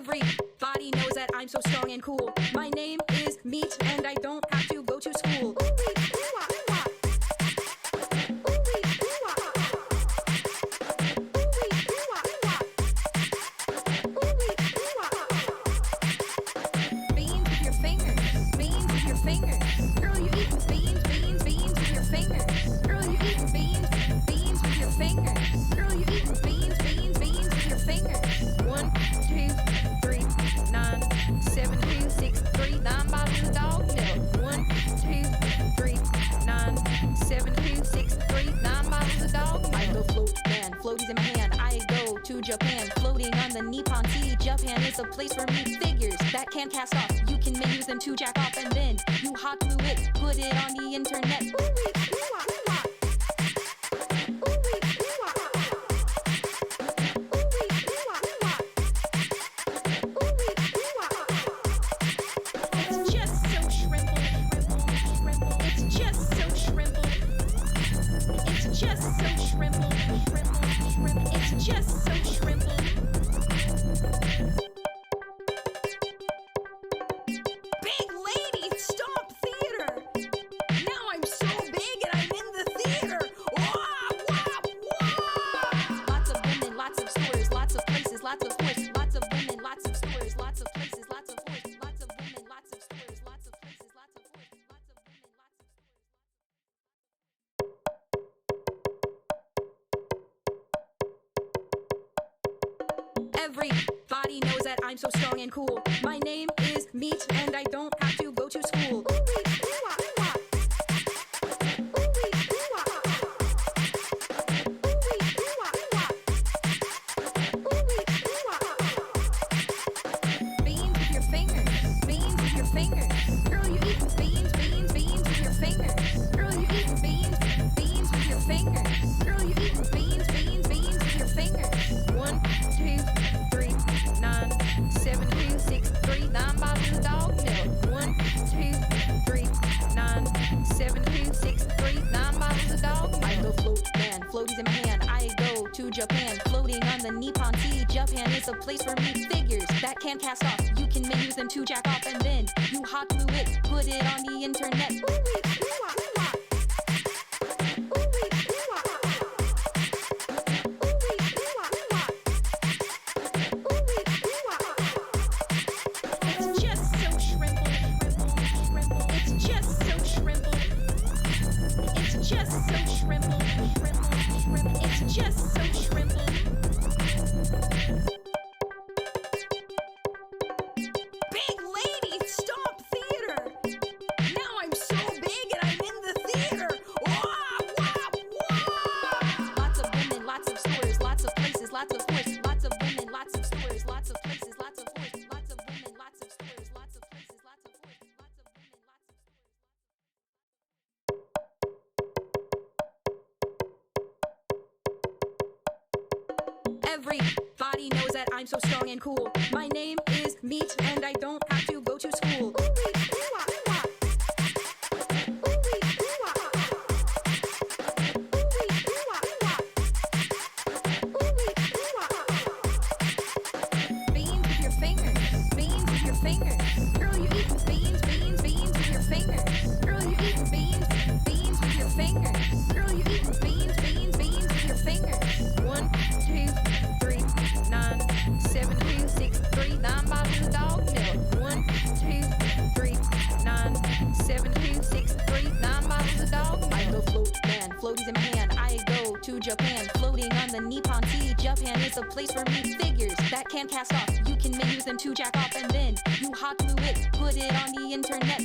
Everybody knows that I'm so strong and cool. My name is Meat and I don't have to go to school. Beans with your fingers, beans with your fingers. Girl, you eat beans, beans, beans with your fingers. Girl, you eat beans, beans with your fingers. Girl, you eat beans, beans, beans with your fingers. 1, 2, 3, 9, 7, 2, 6, 3, 9 bottles of dog milk. 1, 2, 3, 9, 7, 2, 6, 3, 9 bottles of dog milk. I go float, man, floaties in my hand. I go to Japan, floating on the Nippon Sea. Japan is a place for me. Figures that can't cast off. You can use them to jack off, and then you hot glue it, put it on the internet. It's just so shrimple, shrimple. It's just so shrimple. It's just so shrimple, shrimple. It's just so shrimple. Big lady, stop theater! Now I'm so big and I'm in the theater! Wah, wah, wah! Lots of women, lots of stores, lots of places, lots of horse. Lots of women, lots of stores, lots of places, lots of horse. Lots of women, lots of stores, lots of places, lots of horse. Lots of women, lots of stores. Everybody knows that I'm so strong and cool. My name is Meat and I don't have to go to school. Beans with your fingers, beans with your fingers. Girl, you eat beans, beans, beans with your fingers. Girl, you eat beans, beans with your fingers. Girl, you eat beans, beans, beans with your fingers. 1, 2, 3, 9, 7, 2, 6, 3, 9 bottles of dog milk. 1, 2, 3, 9, 7, 2, 6, 3, 9 bottles of dog milk. I go float, man, floaties in my hand. I go to Japan, floating on the Nippon Sea. Japan is a place for me. Figures that can't cast off. You can use them to jack off, and then you hot glue it, put it on the internet. It's just so shrimple, shrimple. It's just so shrimple. It's just so shrimple, shrimple. It's just so shrimple. Big lady, stop theater! Now I'm so big and I'm in the theater! Wah, wah, wah! Lots of women, lots of stores, lots of places, lots of horse. Lots of women, lots of stores, lots of places, lots of horse. Lots of women, lots of stores, lots of places, lots of horse. Lots of women, lots of stores. Everybody knows that I'm so strong and cool. My name is Meat and I don't have to go to school. Beans with your fingers, beans with your fingers. Girl, you eat beans, beans, beans with your fingers. Girl, you eat beans, beans with your fingers. Girl, you eat beans, beans, beans with your fingers. 1, 2, 3, 9, 7, 2, 6, 3, 9 bottles of dog milk. 1, 2, 3, 9, 7, 2, 6, 3, 9 bottles of dog milk. I go float, man, floaties in my hand. I go to Japan, floating on the Nippon Sea. Japan is a place for me. Figures that can't cast off. You can use them to jack off, and then you hot glue it, put it on the internet.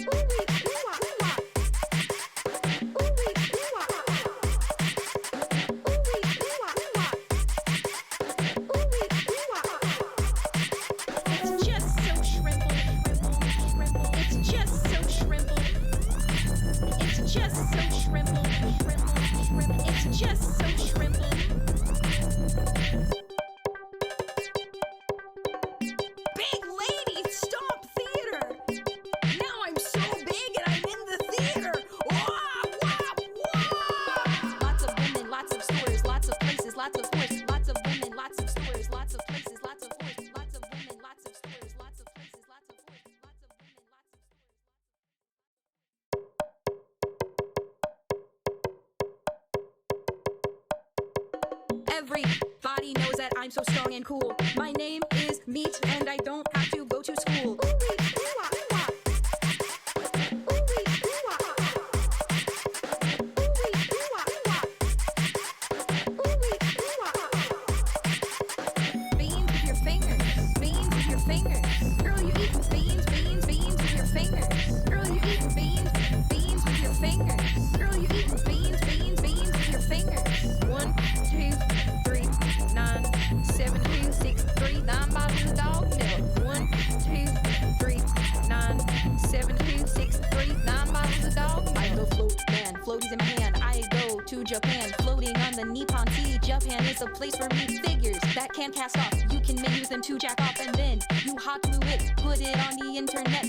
It's just so shrimple, shrimple. It's just so shrimple. It's just so shrimple, shrimple. It's just so shrimple. Big lady, stop theater! Now I'm so big and I'm in the I'm so strong and cool. My name is Meat and I don't have to go to school. Beans with your fingers. Beans with your fingers. Girl, you eat beans, beans, beans with your fingers. Girl, you eat beans, beans with your fingers. Girl, you eat beans, beans, beans with your fingers. 1, 2, 3, 9, 7, 2, 6, 3, 9 bottles of dog milk. 1, 2, 3, 9, 7, 2, 6, 3, 9 bottles of dog milk. I go float, man, floaties in my hand. I go to Japan, floating on the Nippon Sea. Japan is a place for me. Figures that can't cast off. You can make use them to jack off, and then you hot glue it, put it on the internet.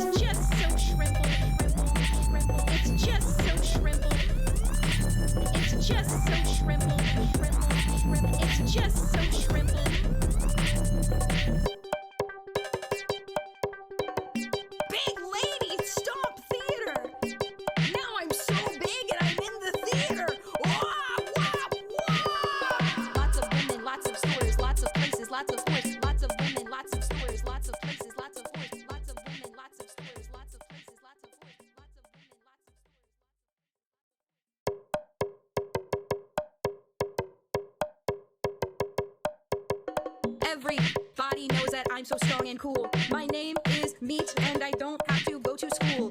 It's just so shrimple, shrimple. It's just so shrimple. It's just so shrimple, shrimple. It's just so shrimple. Big lady, stop theater! Now I'm so big and I'm in the theater! Wah, wah, wah! Lots of women, lots of stores, lots of places, lots of horse. Lots of women, lots of stores, lots of places, lots of horse. Lots of women, lots of stores, lots of places, lots of horse. Lots of women, lots of stores. Everybody knows that I'm so strong and cool. My name is Meat and I don't have to go to school.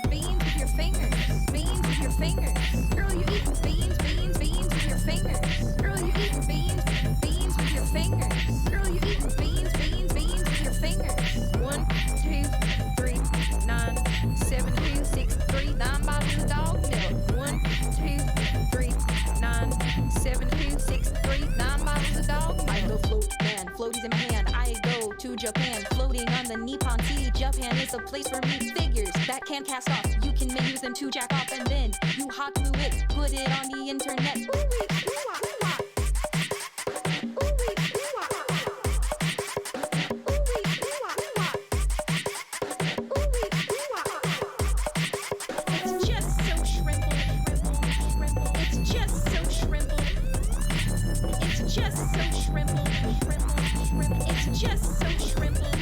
Beans with your fingers. Beans with your fingers. Girl, you eat beans, beans, beans with your fingers. Girl, you eat beans, beans with your fingers. Girl, you eat beans, beans, beans with your fingers. 1, 2, 3, 9, 7, 2, 6, 3, 9 bottles of dog milk. 1, 2, 3, 9, 7, 2, 6, 3, 9 bottles of dog milk. I go float, man, floaties in my hand. I go to Japan, floating on the Nippon Sea. Japan is a place for me. Figures that can't cast off. You can make use them to jack off, and then you hot glue it, put it on the internet. It's just so shrimple, shrimple. It's just so shrimple. It's just so shrimple, shrimple. It's just so shrimple.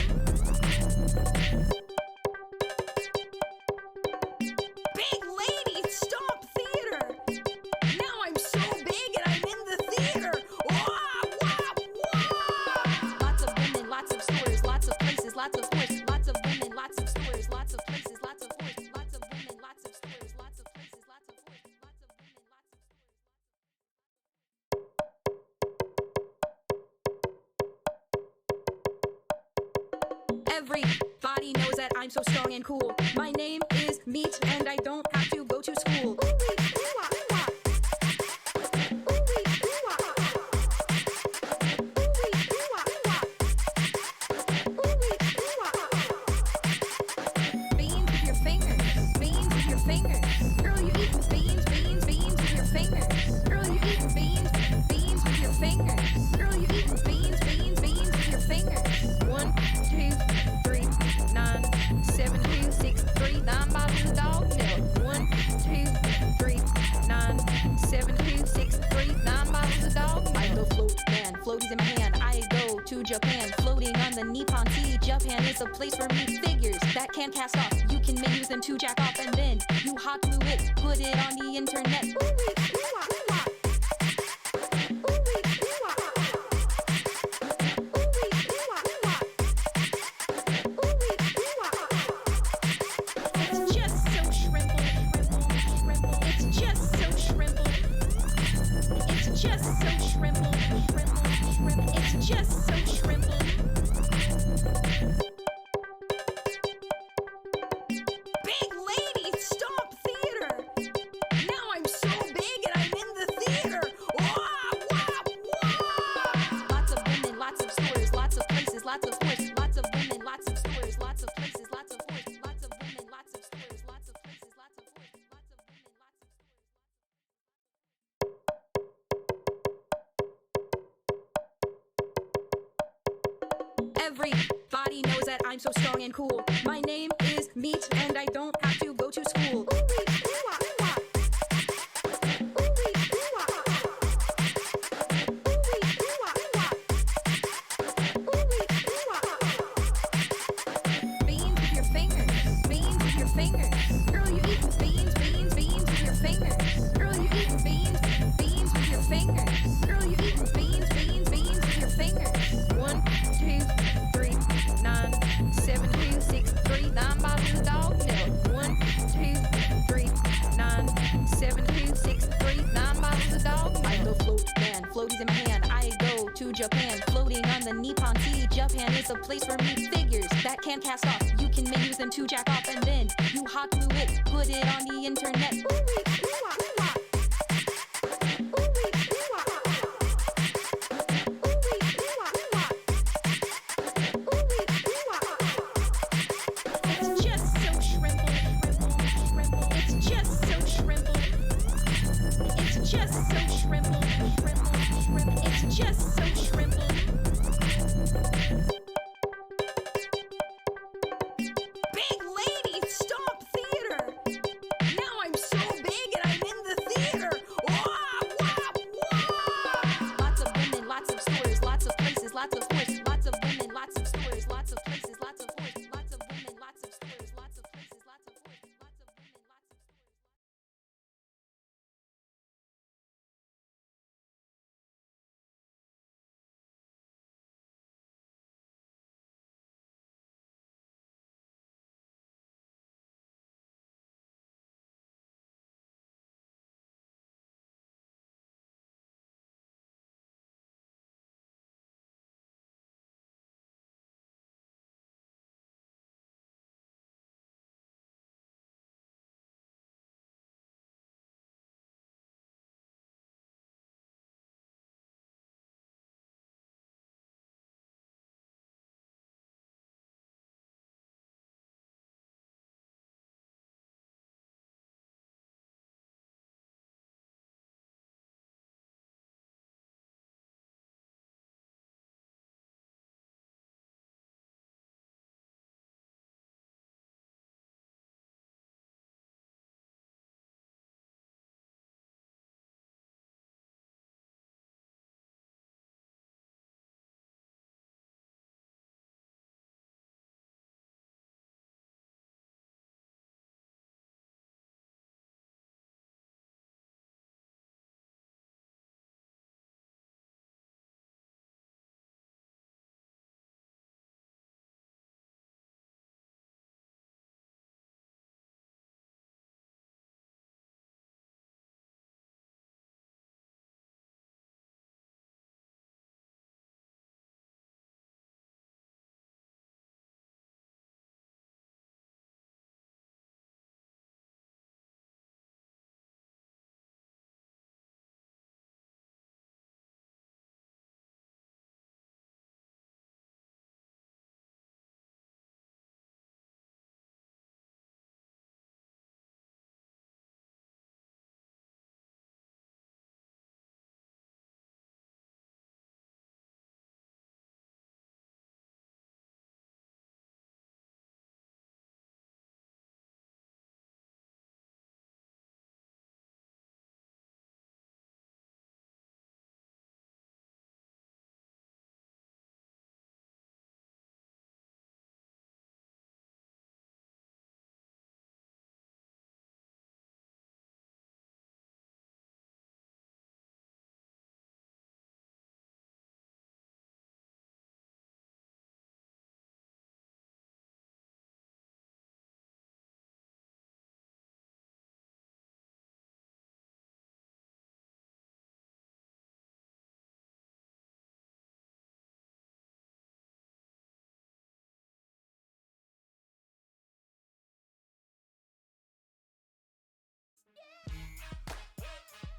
Big lady, stop theater! Now I'm so big and I'm in the theater! Wah, wah, wah! Lots of women, lots of stores, lots of places, lots of horse. Lots of women, lots of stores, lots of places, lots of horse. Lots of women, lots of stores, lots of places, lots of horse. Lots of women, lots of stores. Everybody knows that I'm so strong and cool. My name is Meat and I don't have to go to school. Beans with your fingers. Beans with your fingers. Girl, you eat beans, beans, beans with your fingers. Girl, you eat beans, beans with your fingers. Girl, you eat beans, beans, beans with your fingers. 1, 2, 3, 9, 7, 2, 6, 3, 9 bottles of dog milk. 1, 2, 3, 9, 7, 2, 6, 3, 9 bottles of dog milk. I go float, man, floaties in my hand. I go to Japan, floating on the Nippon Sea. Japan is a place for me. Figures that can't cast off. You can make use them to jack off, and then you hot glue it, put it on the internet. It's just so shrimple, shrimple. It's just so shrimple. It's just so shrimple, shrimple. It's just so shrimple. Big lady, stop theater! Now I'm so Everybody knows that I'm so strong and cool. My name is Meat, and I don't have to go to school. Beans with your fingers. Beans with your fingers. Girl, you eat beans, beans, beans with your fingers. Girl, you eat beans, beans with your fingers. Girl, you eat beans, beans, beans with your fingers. 1, 2, 3, 9, 7, 2, 6, 3, 9 bottles of dog milk. 1, 2, 3, 9, 7, 2, 6, 3, 9 bottles of dog milk. I go float man, floaties in my hand. I go to Japan, floating on the Nippon Sea. Japan is a place for me. Figures that can cast off. You can use them to jack off, and then you hot glue it, put it on the internet. It's just so shrimple, shrimple. It's just so shrimple. It's just so shrimple, shrimple. It's just so shrimple. Big lady, stop theater! Now I'm so big and I'm in the theater! Wah, wah, wah! Lots of women, lots of stores, lots of places, lots of horse. Lots of women, lots of stores, lots of places, lots of horse. Lots of women, lots of stores, lots of places, lots of horse. Lots of women, lots of stores.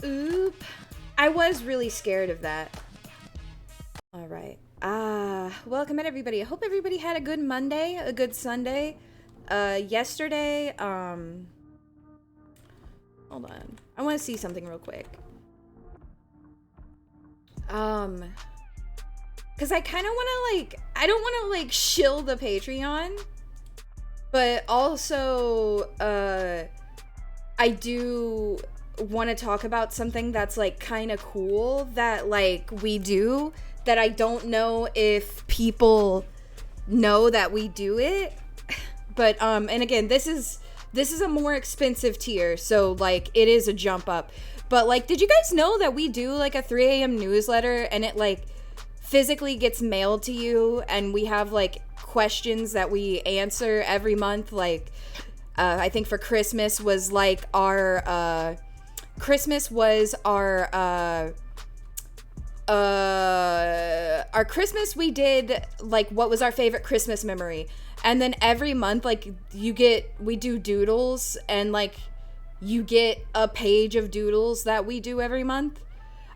Oop. I was really scared of that. All right. Welcome in everybody. I hope everybody had a good Monday, a good Sunday. Yesterday, hold on. I want to see something real quick. because I kind of want to, like, I don't want to, like, shill the Patreon, but also, I do want to talk about something that's, like, kind of cool that, like, we do, that I don't know if people know that we do it. But, and again, this is a more expensive tier, so, like, it is a jump up. But, like, did you guys know that we do, like, a 3 a.m. newsletter, and it, like, physically gets mailed to you, and we have, like, questions that we answer every month? Like, I think for Christmas was, like, our Christmas we did, like, what was our favorite Christmas memory. And then every month, like, we do doodles, and, like, you get a page of doodles that we do every month.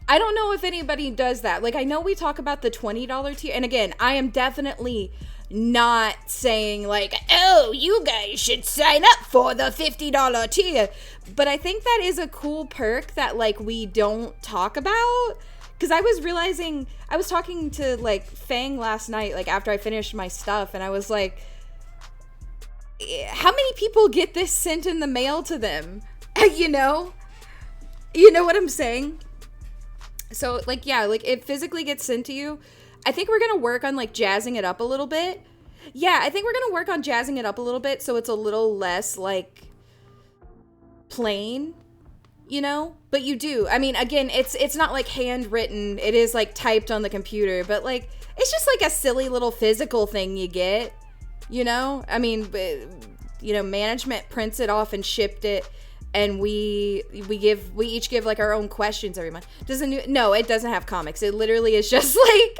I don't know if anybody does that. Like, I know we talk about the $20 tier, and again, I am definitely not saying, like, oh, you guys should sign up for the $50 tier. But I think that is a cool perk that, like, we don't talk about. Because I was realizing, I was talking to, like, Fang last night, like, after I finished my stuff, and I was like, how many people get this sent in the mail to them? You know what I'm saying? So, like, yeah, like, it physically gets sent to you. I think we're gonna work on, like, jazzing it up a little bit. Yeah, I think we're gonna work on jazzing it up a little bit so it's a little less, like, plain, you know? But you do. I mean, again, it's not, like, handwritten. It is, like, typed on the computer. But, like, it's just, like, a silly little physical thing you get, you know? I mean, you know, management prints it off and shipped it. And we each give, like, our own questions every month. No, it doesn't have comics. It literally is just like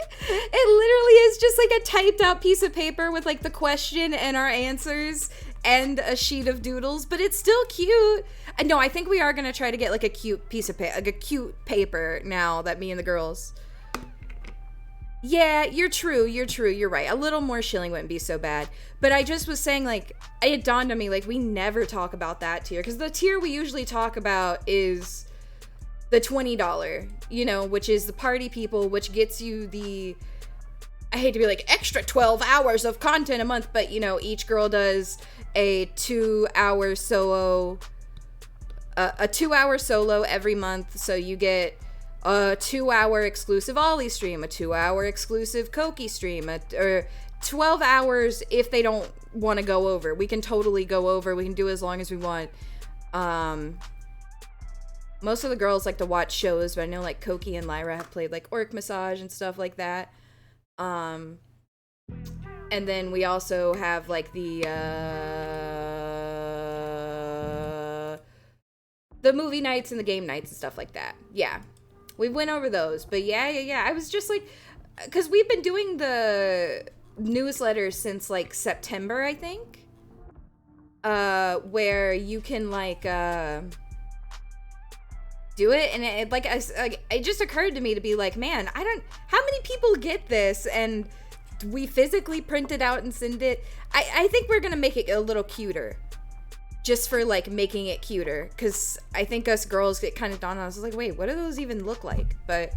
a typed out piece of paper with, like, the question and our answers and a sheet of doodles, but it's still cute. No, I think we are gonna try to get, like, a cute piece of paper, like a cute paper now that me and the girls. Yeah, you're right. A little more shilling wouldn't be so bad. But I just was saying, like, it dawned on me, like, we never talk about that tier. Because the tier we usually talk about is the $20, you know, which is the party people, which gets you the, I hate to be like, extra 12 hours of content a month. But, you know, each girl does a 2-hour solo, every month. So you get a 2-hour exclusive Ollie stream, a 2-hour exclusive Koki stream, or 12 hours if they don't want to go over. We can totally go over. We can do as long as we want. Most of the girls like to watch shows, but I know, like, Koki and Lyra have played, like, Orc Massage and stuff like that. And then we also have, like, the movie nights and the game nights and stuff like that. Yeah. We went over those, but yeah. I was just like, because we've been doing the newsletters since, like, September, I think, where you can, like, do it, and it just occurred to me to be like, man, how many people get this, and we physically print it out and send it. I think we're gonna make it a little cuter. Just for, like, making it cuter. Because I think us girls get kind of dawned on us. I was like, wait, what do those even look like? But,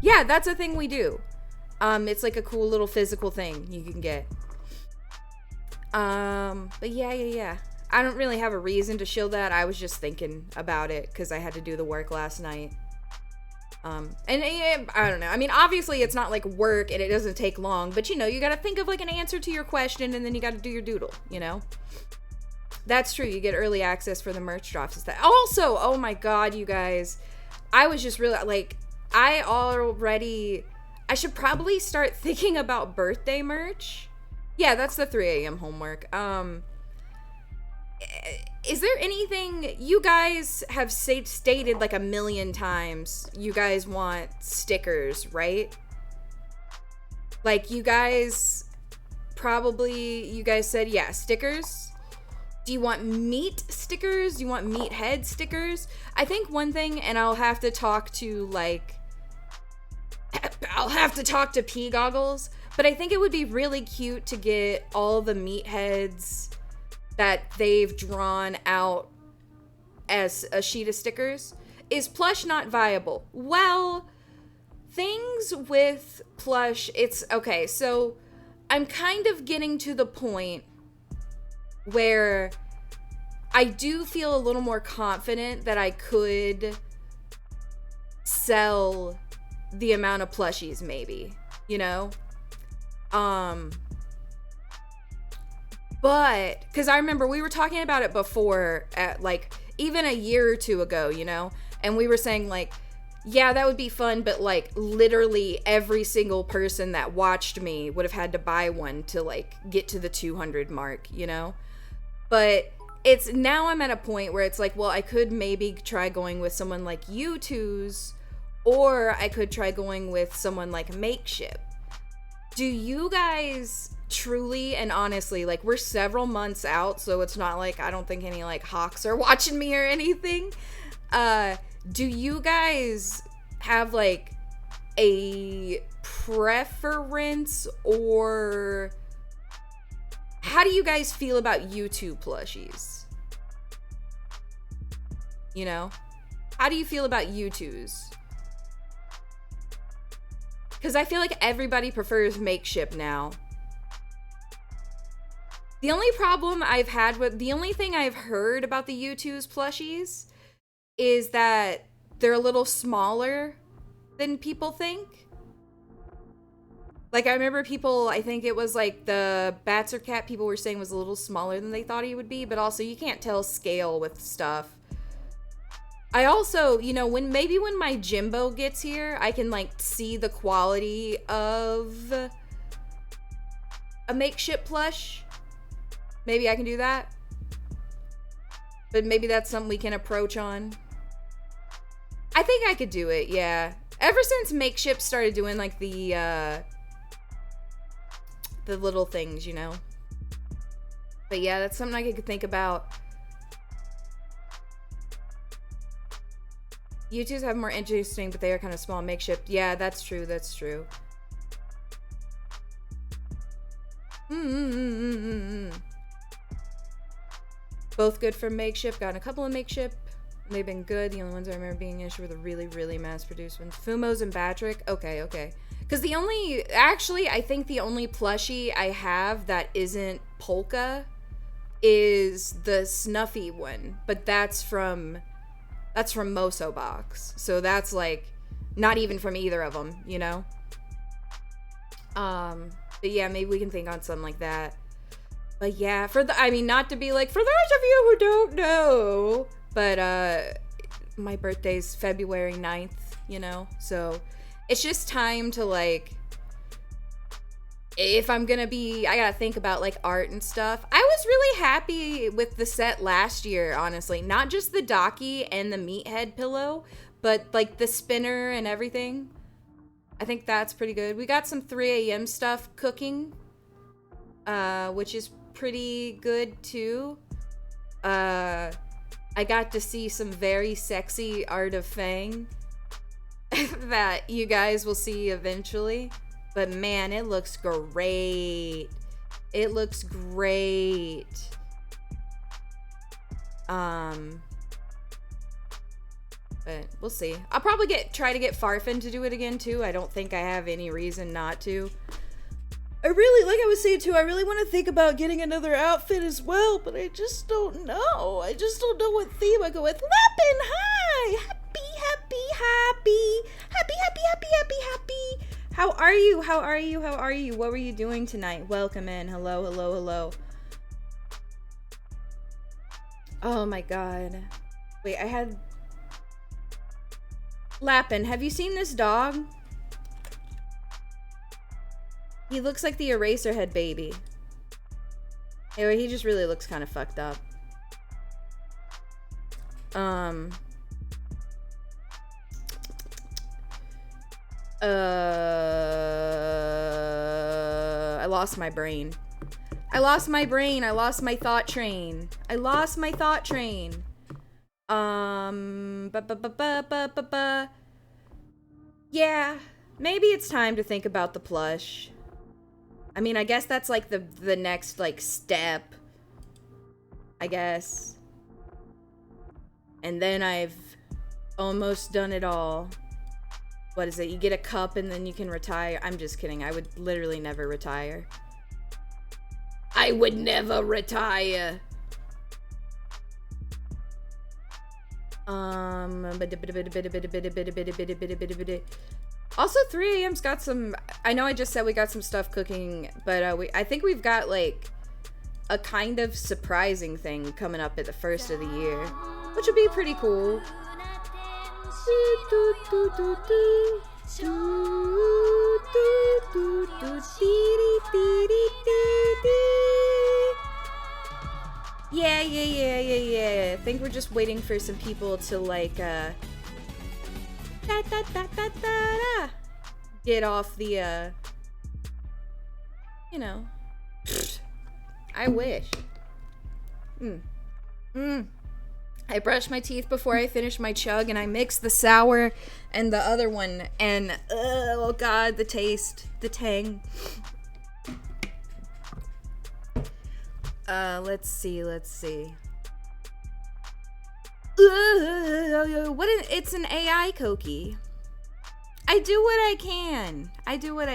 yeah, that's a thing we do. It's, like, a cool little physical thing you can get. But, yeah. I don't really have a reason to shill that. I was just thinking about it. Because I had to do the work last night. And I don't know. I mean, obviously, it's not, like, work. And it doesn't take long. But, you know, you got to think of, like, an answer to your question. And then you got to do your doodle, you know? That's true. You get early access for the merch drops and stuff. Also, oh my god, you guys. I was just really, like, I should probably start thinking about birthday merch. Yeah, that's the 3 a.m. homework. Is there anything you guys have stated, like, a million times you guys want stickers, right? Like, you guys said, yeah, stickers. Do you want meat stickers? Do you want meathead stickers? I think one thing, and I'll have to talk to P Goggles, but I think it would be really cute to get all the meatheads that they've drawn out as a sheet of stickers. Is plush not viable? Well, things with plush, it's okay. So I'm kind of getting to the point where I do feel a little more confident that I could sell the amount of plushies, maybe, you know? But because I remember we were talking about it before, at like even a year or two ago, you know, and we were saying like, yeah, that would be fun, but like literally every single person that watched me would have had to buy one to like get to the 200 mark, you know? But it's now I'm at a point where it's like, well, I could maybe try going with someone like U2's, or I could try going with someone like Makeship. Do you guys truly and honestly, like, we're several months out, so it's not like I don't think any like hawks are watching me or anything. Do you guys have like a preference, or how do you guys feel about YouTube plushies? You know? How do you feel about U2's? Because I feel like everybody prefers Makeship now. The only problem I've had with, the only thing I've heard about the U2's plushies is that they're a little smaller than people think. Like, I remember people, I think it was like the Batser Cat people were saying was a little smaller than they thought he would be, but also you can't tell scale with stuff. I also, you know, when my Jimbo gets here, I can like see the quality of a Makeship plush. Maybe I can do that. But maybe that's something we can approach on. I think I could do it, yeah. Ever since Makeship started doing like the little things, you know. But yeah, that's something I could think about. U2's have more interesting, but they are kind of small. Makeship, yeah, that's true, that's true. Both good for Makeship. Gotten a couple of Makeship. They've been good. The only ones I remember being an issue were the really, really mass-produced ones. Fumo's and Batrick. Okay, okay. Because the only... Actually, I think the only plushie I have that isn't polka is the Snuffy one. But that's from Moso Box. So that's, like, not even from either of them, you know? But yeah, maybe we can think on something like that. But yeah, not to be like, for those of you who don't know, but my birthday's February 9th, you know? So it's just time to, like, if I'm gonna be, I gotta think about, like, art and stuff. I was really happy with the set last year, honestly. Not just the Docky and the meathead pillow, but, like, the spinner and everything. I think that's pretty good. We got some 3 a.m. stuff cooking, which is pretty good, too. I got to see some very sexy art of Fang that you guys will see eventually. But man, it looks great. It looks great. But we'll see. I'll probably try to get Farfin to do it again too. I don't think I have any reason not to. I really, like I was saying too, I really want to think about getting another outfit as well, but I just don't know. I just don't know what theme I go with. Lappin', hi! Happy, happy, happy. Happy, happy, happy, happy, happy. How are you? How are you? How are you? What were you doing tonight? Welcome in. Hello, hello, hello. Oh my god. Wait, I had... Lappin', have you seen this dog? He looks like the Eraserhead baby. Anyway, he just really looks kind of fucked up. I lost my brain. I lost my brain. I lost my thought train. I lost my thought train. Yeah, maybe it's time to think about the plush. I mean, I guess that's like the next like step, I guess. And then I've almost done it all. what is it? You get a cup and then you can retire. I'm just kidding. I would literally never retire. I would never retire. Also 3 a.m.'s got some, I know I just said we got some stuff cooking, but I think we've got like a kind of surprising thing coming up at the first of the year, which would be pretty cool. Yeah. I think we're just waiting for some people to like get off the you know. I wish. I brushed my teeth before I finished my chug, and I mixed the sour and the other one, and oh god, the taste, the tang. Let's see. It's an AI Koki. I do what I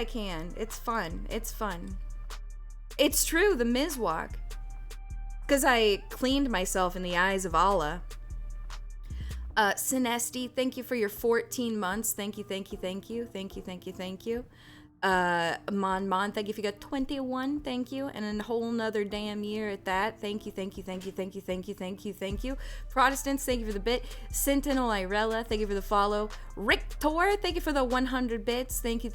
can. It's fun. It's true, the Mizwalk. Because I cleaned myself in the eyes of Allah. Sinesti, thank you for your 14 months. Thank you. Mon, thank you for your 21. Thank you. And a whole nother damn year at that. Thank you. Protestants, thank you for the bit. Sentinel Irella, thank you for the follow. Rick Tor, thank you for the 100 bits. Thank you.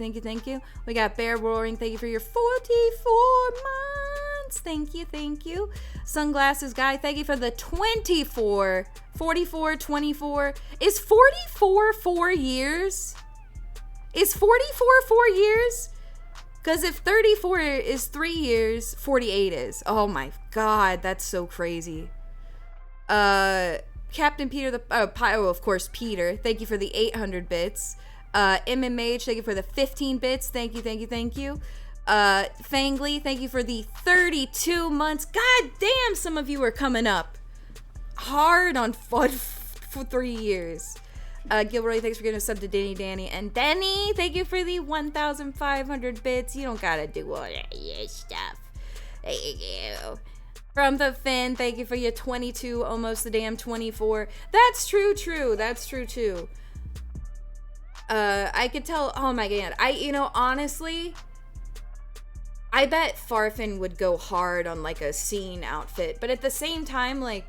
We got Bear Roaring, thank you for your 44 months. Thank you. Sunglasses Guy, thank you for the 24. 24. Is 44 4 years? Is 44 4 years? Because if 34 is 3 years, 48 is. Oh my god, that's so crazy. Captain Peter, of course, Peter. Thank you for the 800 bits. MMH, thank you for the 15 bits. Thank you. Fangly, thank you for the 32 months. God damn, some of you are coming up hard on for 3 years. Gilroy, thanks for getting a sub to Danny. And Denny, thank you for the 1,500 bits. You don't gotta do all that stuff. Thank you. From the Finn, thank you for your 22, almost the damn 24. That's true too. I could tell, oh my god. Honestly, I bet Farfin would go hard on like a scene outfit. But at the same time, like,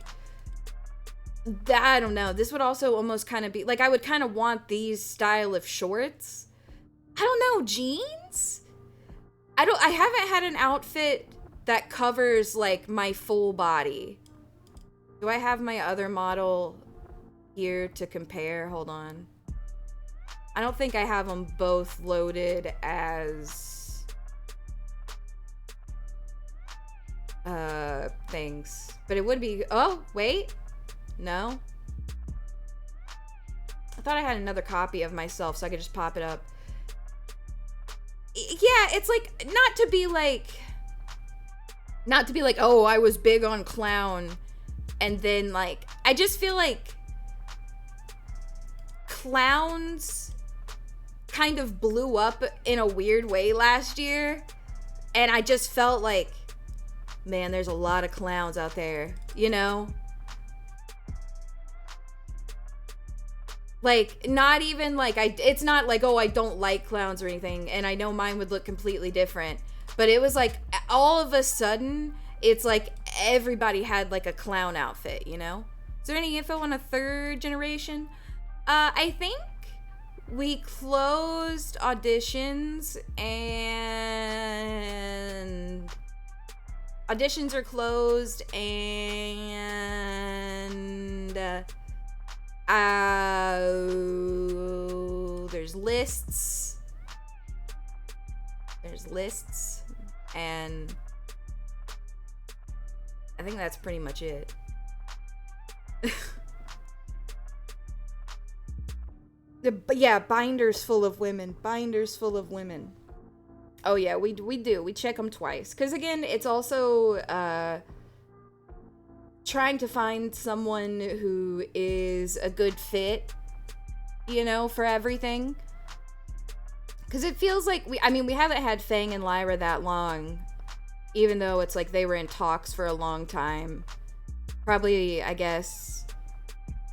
I don't know. This would also almost kind of be like, I would kind of want these style of shorts. I don't know, jeans? I haven't had an outfit that covers like my full body. Do I have my other model here to compare? Hold on. I don't think I have them both loaded as things. But it would be, oh, wait. No? I thought I had another copy of myself so I could just pop it up. Yeah, it's like, not to be like, oh, I was big on clown. And then like, I just feel like clowns kind of blew up in a weird way last year. And I just felt like, man, there's a lot of clowns out there, you know? Like, not even like, it's not like, oh, I don't like clowns or anything, and I know mine would look completely different, but it was like, all of a sudden, it's like, everybody had like a clown outfit, you know? Is there any info on a third generation? I think we closed auditions, and auditions are closed, and there's lists, and I think that's pretty much it. But yeah, binders full of women. Oh yeah, we do. We check them twice. Because again, it's also trying to find someone who is a good fit, you know, for everything. Because it feels like we haven't had Fang and Lyra that long, even though it's like they were in talks for a long time. Probably, I guess,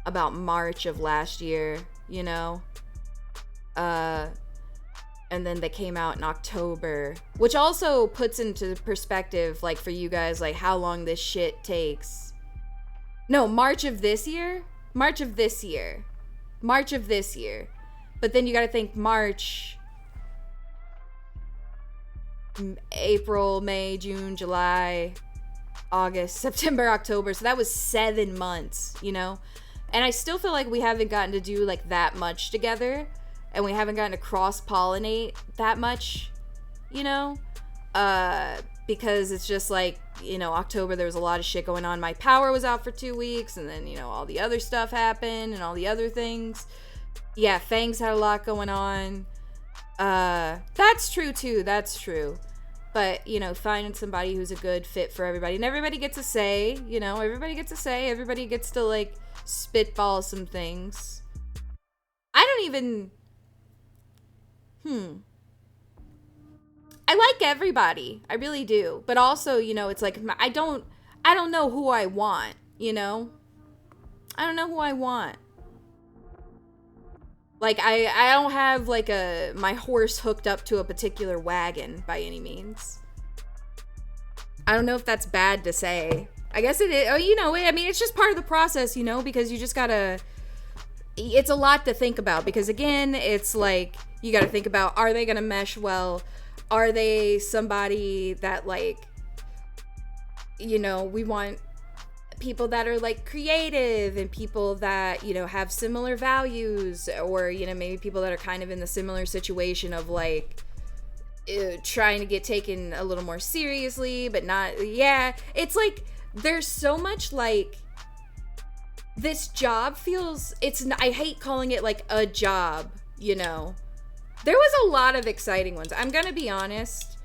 about March of last year, you know? And then they came out in October, which also puts into perspective, like, for you guys, like, how long this shit takes. No, March of this year. But then you gotta think March, April, May, June, July, August, September, October. So that was 7 months, you know? And I still feel like we haven't gotten to do, like, that much together. And we haven't gotten to cross-pollinate that much, you know? Because it's just like, you know, October, there was a lot of shit going on. My power was out for 2 weeks, and then, you know, all the other stuff happened, and all the other things. Yeah, Fangs had a lot going on. That's true, too. That's true. But, you know, finding somebody who's a good fit for everybody. And everybody gets a say, you know? Everybody gets a say. Everybody gets to, like, spitball some things. I don't even... I like everybody. I really do. But also, you know, it's like, I don't know who I want, you know? I don't know who I want. Like, I don't have, like, my horse hooked up to a particular wagon by any means. I don't know if that's bad to say. I guess it is. Oh, you know, I mean, it's just part of the process, you know? Because you just gotta... It's a lot to think about. Because, again, it's like... You gotta think about, are they gonna mesh well? Are they somebody that, like, you know, we want people that are, like, creative and people that, you know, have similar values, or, you know, maybe people that are kind of in the similar situation of, like, trying to get taken a little more seriously, but not, yeah. It's like, there's so much, like, this job feels, I hate calling it, like, a job, you know? There was a lot of exciting ones. I'm gonna be honest.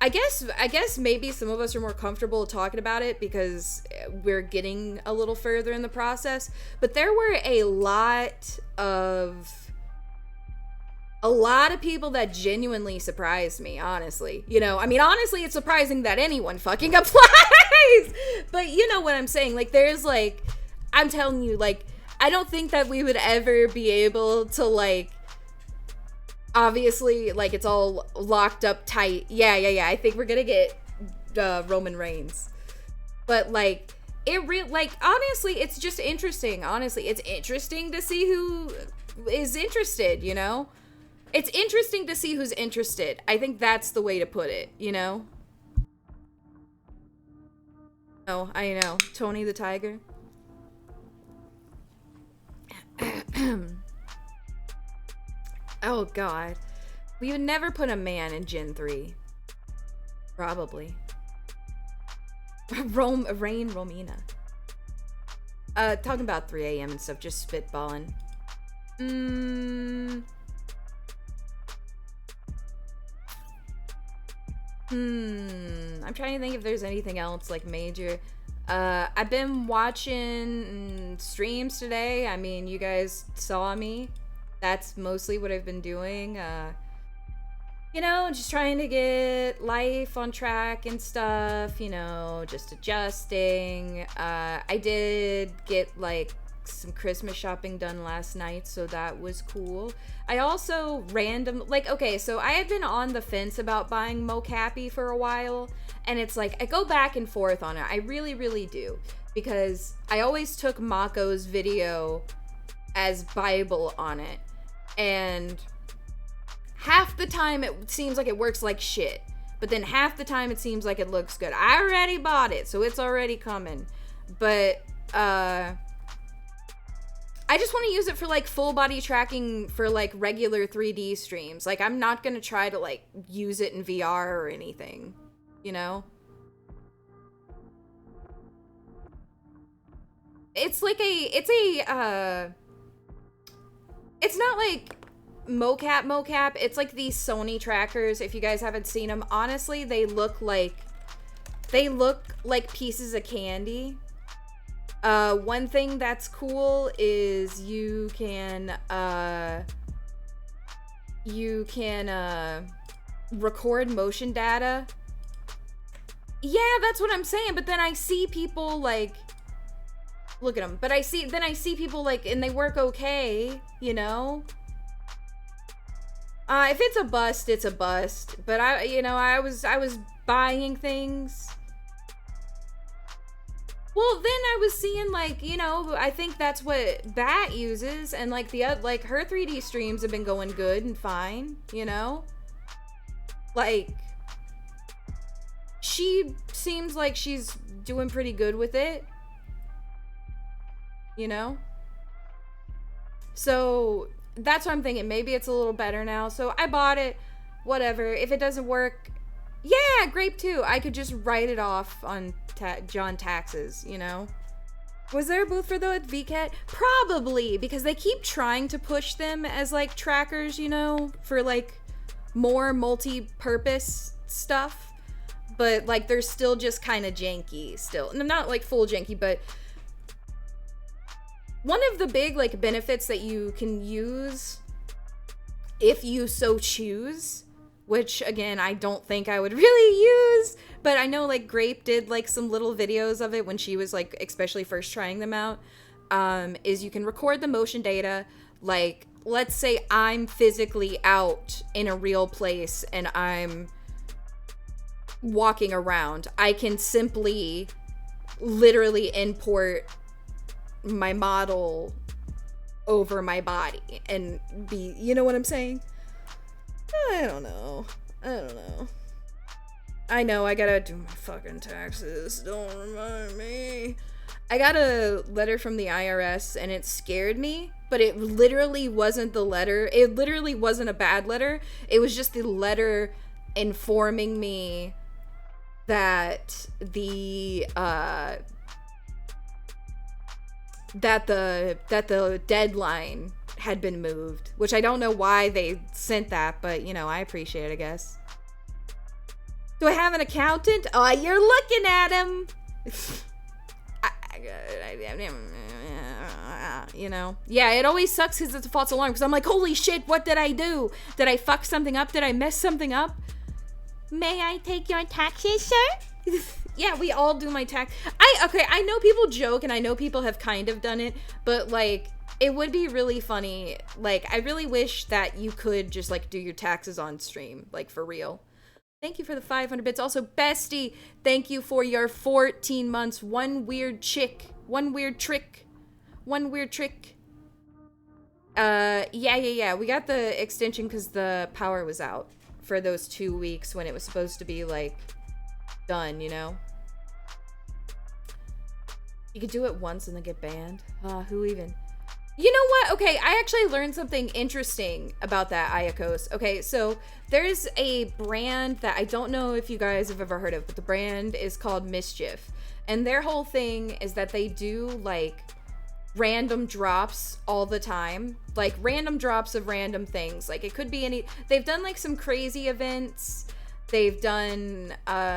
I guess maybe some of us are more comfortable talking about it because we're getting a little further in the process. But there were a lot of people that genuinely surprised me, honestly. You know, I mean, honestly, it's surprising that anyone fucking applies. But you know what I'm saying? Like, there's, like, I'm telling you, like, I don't think that we would ever be able to, like, obviously, like, it's all locked up tight. Yeah. I think we're gonna get Roman Reigns. But, like, honestly, it's just interesting. Honestly, it's interesting to see who is interested, you know? It's interesting to see who's interested. I think that's the way to put it, you know? Oh, I know. Tony the Tiger. Oh, God. We would never put a man in Gen 3. Probably. Rain Romina. Talking about 3 a.m. and stuff, just spitballing. I'm trying to think if there's anything else, like, major. I've been watching streams today. I mean, you guys saw me. That's mostly what I've been doing. You know, just trying to get life on track and stuff, you know, just adjusting. I did get, like, some Christmas shopping done last night, so that was cool. I also okay, so I had been on the fence about buying Mocappy for a while, and it's like, I go back and forth on it. I really, really do. Because I always took Mako's video as Bible on it. And half the time it seems like it works like shit. But then half the time it seems like it looks good. I already bought it, so it's already coming. But, I just want to use it for, like, full body tracking for, like, regular 3D streams. Like, I'm not gonna try to, like, use it in VR or anything. You know? It's like it's not like mocap. It's like these Sony trackers. If you guys haven't seen them, honestly, they look like pieces of candy. One thing that's cool is you can you can record motion data. Yeah, that's what I'm saying. But then I see people like, look at them. But I see people like, and they work okay, you know. If it's a bust, it's a bust. But I was buying things. Well, then I was seeing like, I think that's what Bat uses, and like like her 3D streams have been going good and fine, you know? Like, she seems like she's doing pretty good with it, you know? So that's what I'm thinking. Maybe it's a little better now. So I bought it. Whatever. If it doesn't work, yeah, Grape too. I could just write it off on John taxes, you know? Was there a booth for the VCAT? Probably, because they keep trying to push them as like trackers, you know, for like more multi-purpose stuff. But like they're still just kind of janky still. Not like full janky, but one of the big like benefits that you can use if you so choose, which again I don't think I would really use, but I know like Grape did like some little videos of it when she was like especially first trying them out, is you can record the motion data. Like, let's say I'm physically out in a real place and I'm walking around, I can simply literally import my model over my body and be, you know what I'm saying? I don't know. I know I gotta do my fucking taxes. Don't remind me. I got a letter from the IRS and it scared me, but it literally wasn't the letter. It literally wasn't a bad letter. It was just the letter informing me that the deadline had been moved, which I don't know why they sent that, but I appreciate it, I guess. Do I have an accountant? Oh, you're looking at him. Yeah, it always sucks because it's a false alarm, because I'm like, holy shit, what did I do? Did I fuck something up? Did I mess something up? May I take your taxes, sir? Yeah, we all do my tax. I know people joke, and I know people have kind of done it, but like, it would be really funny. Like, I really wish that you could just like do your taxes on stream, like for real. Thank you for the 500 bits. Also, Bestie, thank you for your 14 months. One weird trick. Yeah. We got the extension because the power was out for those 2 weeks when it was supposed to be like done, you know? You could do it once and then get banned. Who even? You know what? Okay, I actually learned something interesting about that, Ayakos. Okay, so there's a brand that I don't know if you guys have ever heard of, but the brand is called Mischief. And their whole thing is that they do like random drops all the time. Like random drops of random things. Like it could be any, they've done like some crazy events. They've done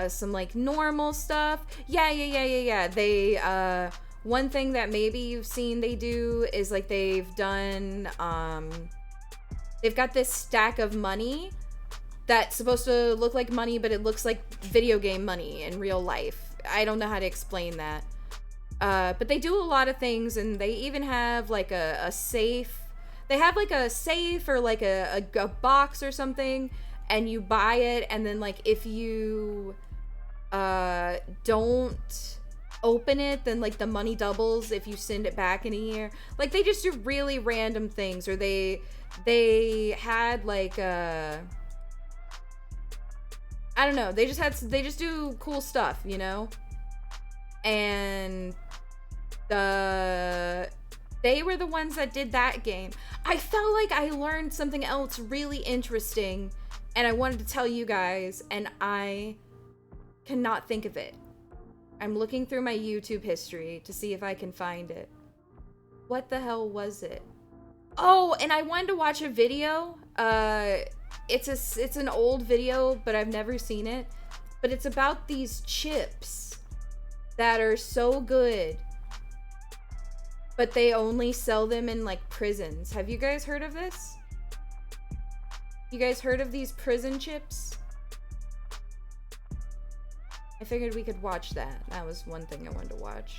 some like normal stuff. Yeah. They, one thing that maybe you've seen they do is like they've done, they've got this stack of money that's supposed to look like money, but it looks like video game money in real life. I don't know how to explain that. But they do a lot of things, and they even have like a safe. They have like a safe or like a box or something, and you buy it, and then like if you don't open it, then like the money doubles if you send it back in a year. Like they just do really random things, or they had like I don't know, they just do cool stuff, you know? And they were the ones that did that game. I felt like I learned something else really interesting, and I wanted to tell you guys, and I cannot think of it. I'm looking through my YouTube history to see if I can find it. What the hell was it? Oh, and I wanted to watch a video. It's an old video, but I've never seen it. But it's about these chips that are so good, but they only sell them in like prisons. Have you guys heard of this? You guys heard of these prison chips? I figured we could watch that. That was one thing I wanted to watch.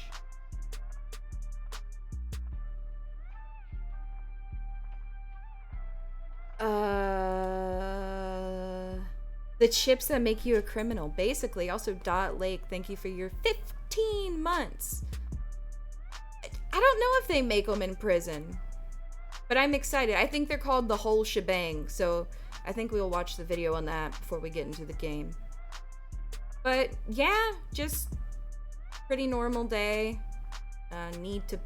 The chips that make you a criminal. Basically, also Dot Lake, thank you for your 15 months. I don't know if they make them in prison, but I'm excited. I think they're called the whole shebang, so I think we'll watch the video on that before we get into the game. But yeah, just pretty normal day. Need to...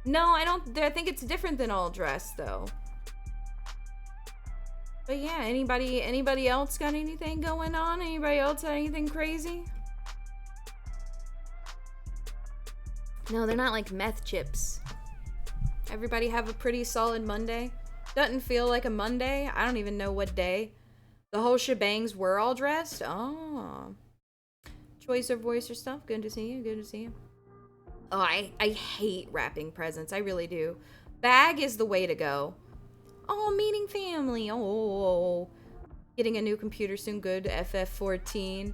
No, I think it's different than all dress though. But yeah, anybody else got anything going on? Anybody else got anything crazy? No, they're not like meth chips. Everybody have a pretty solid Monday. Doesn't feel like a Monday. I don't even know what day. The whole shebangs were all dressed? Oh. Choice of voice or stuff. Good to see you. Good to see you. Oh, I hate wrapping presents. I really do. Bag is the way to go. Oh, meeting family. Oh. Getting a new computer soon. Good. FF14.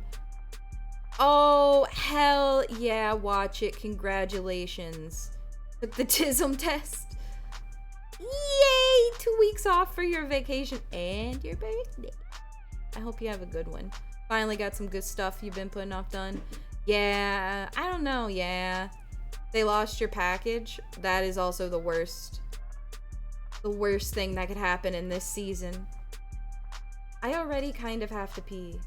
Oh, hell yeah. Watch it. Congratulations. Took the TISM test. Yay! 2 weeks off for your vacation and your birthday. I hope you have a good one. Finally got some good stuff you've been putting off done. Yeah, I don't know, yeah. They lost your package. That is also the worst. The worst thing that could happen in this season. I already kind of have to pee.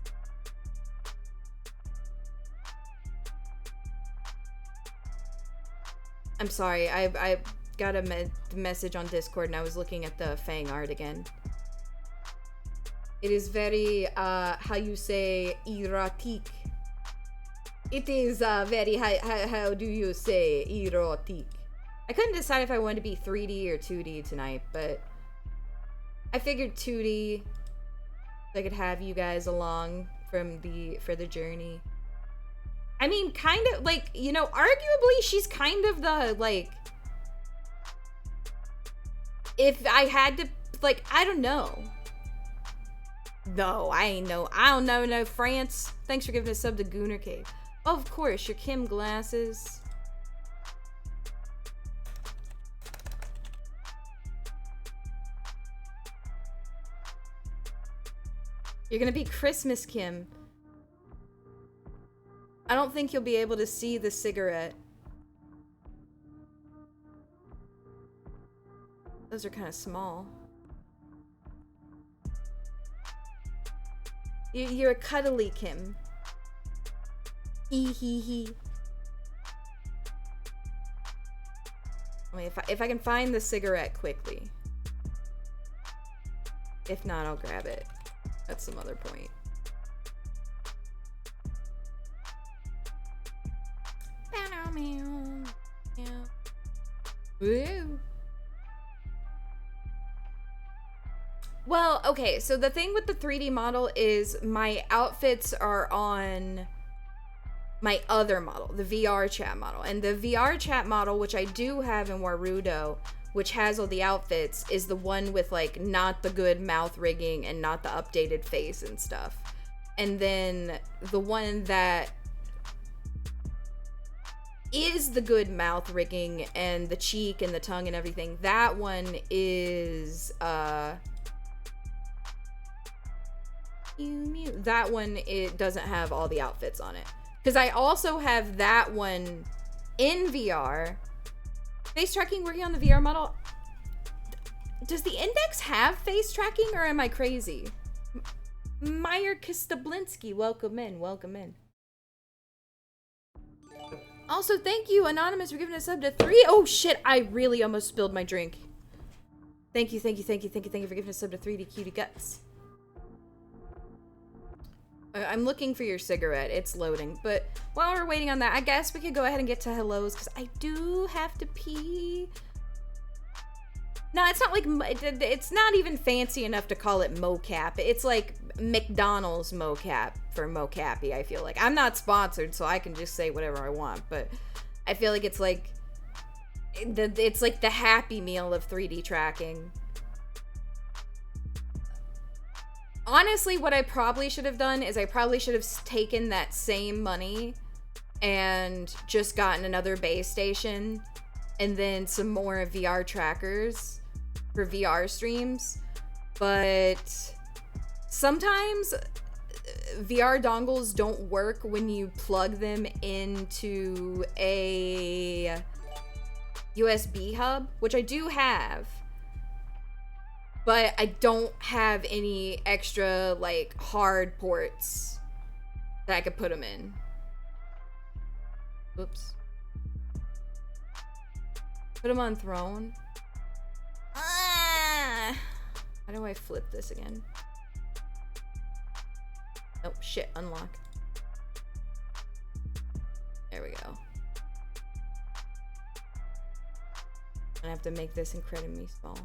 I'm sorry, I got a message on Discord and I was looking at the Fang art again. It is very, how you say, erotic. It is very, how do you say, erotic? I couldn't decide if I wanted to be 3D or 2D tonight, but I figured 2D, so I could have you guys along for the journey. I mean, kind of, like, you know, arguably, she's kind of the, like, if I had to, like, I don't know. No, I don't know, no, France. Thanks for giving a sub to Gooner Cave. Of course, your Kim glasses. You're gonna be Christmas Kim. I don't think you'll be able to see the cigarette. Those are kind of small. You're a cuddly Kim. Hee hee hee. I mean, if I can find the cigarette quickly. If not, I'll grab it. That's some other point. Woo. Well, okay, so the thing with the 3D model is my outfits are on my other model, the VR chat model. And the VR chat model, which I do have in Warudo, which has all the outfits, is the one with, like, not the good mouth rigging and not the updated face and stuff. And then the one that is the good mouth rigging and the cheek and the tongue and everything, that one is, that one, it doesn't have all the outfits on it. Because I also have that one in VR. Face tracking working on the VR model. Does the Index have face tracking or am I crazy? Meyer Kistablinski, welcome in, welcome in. Also, thank you, Anonymous, for giving a sub to 3. Oh shit, I really almost spilled my drink. Thank you for giving a sub to 3D Cutie Guts. I'm looking for your cigarette. It's loading. But while we're waiting on that, I guess we could go ahead and get to hellos because I do have to pee. No, it's not like, it's not even fancy enough to call it mocap. It's like McDonald's mocap for mocappy, I feel like. I'm not sponsored, so I can just say whatever I want, but I feel like it's like the Happy Meal of 3D tracking. Honestly, what I probably should have done is I probably should have taken that same money and just gotten another base station and then some more VR trackers for VR streams. But sometimes VR dongles don't work when you plug them into a USB hub, which I do have. But I don't have any extra, like, hard ports that I could put them in. Oops. Put them on throne. Ah! How do I flip this again? Oh, shit. Unlock. There we go. I have to make this incredibly small.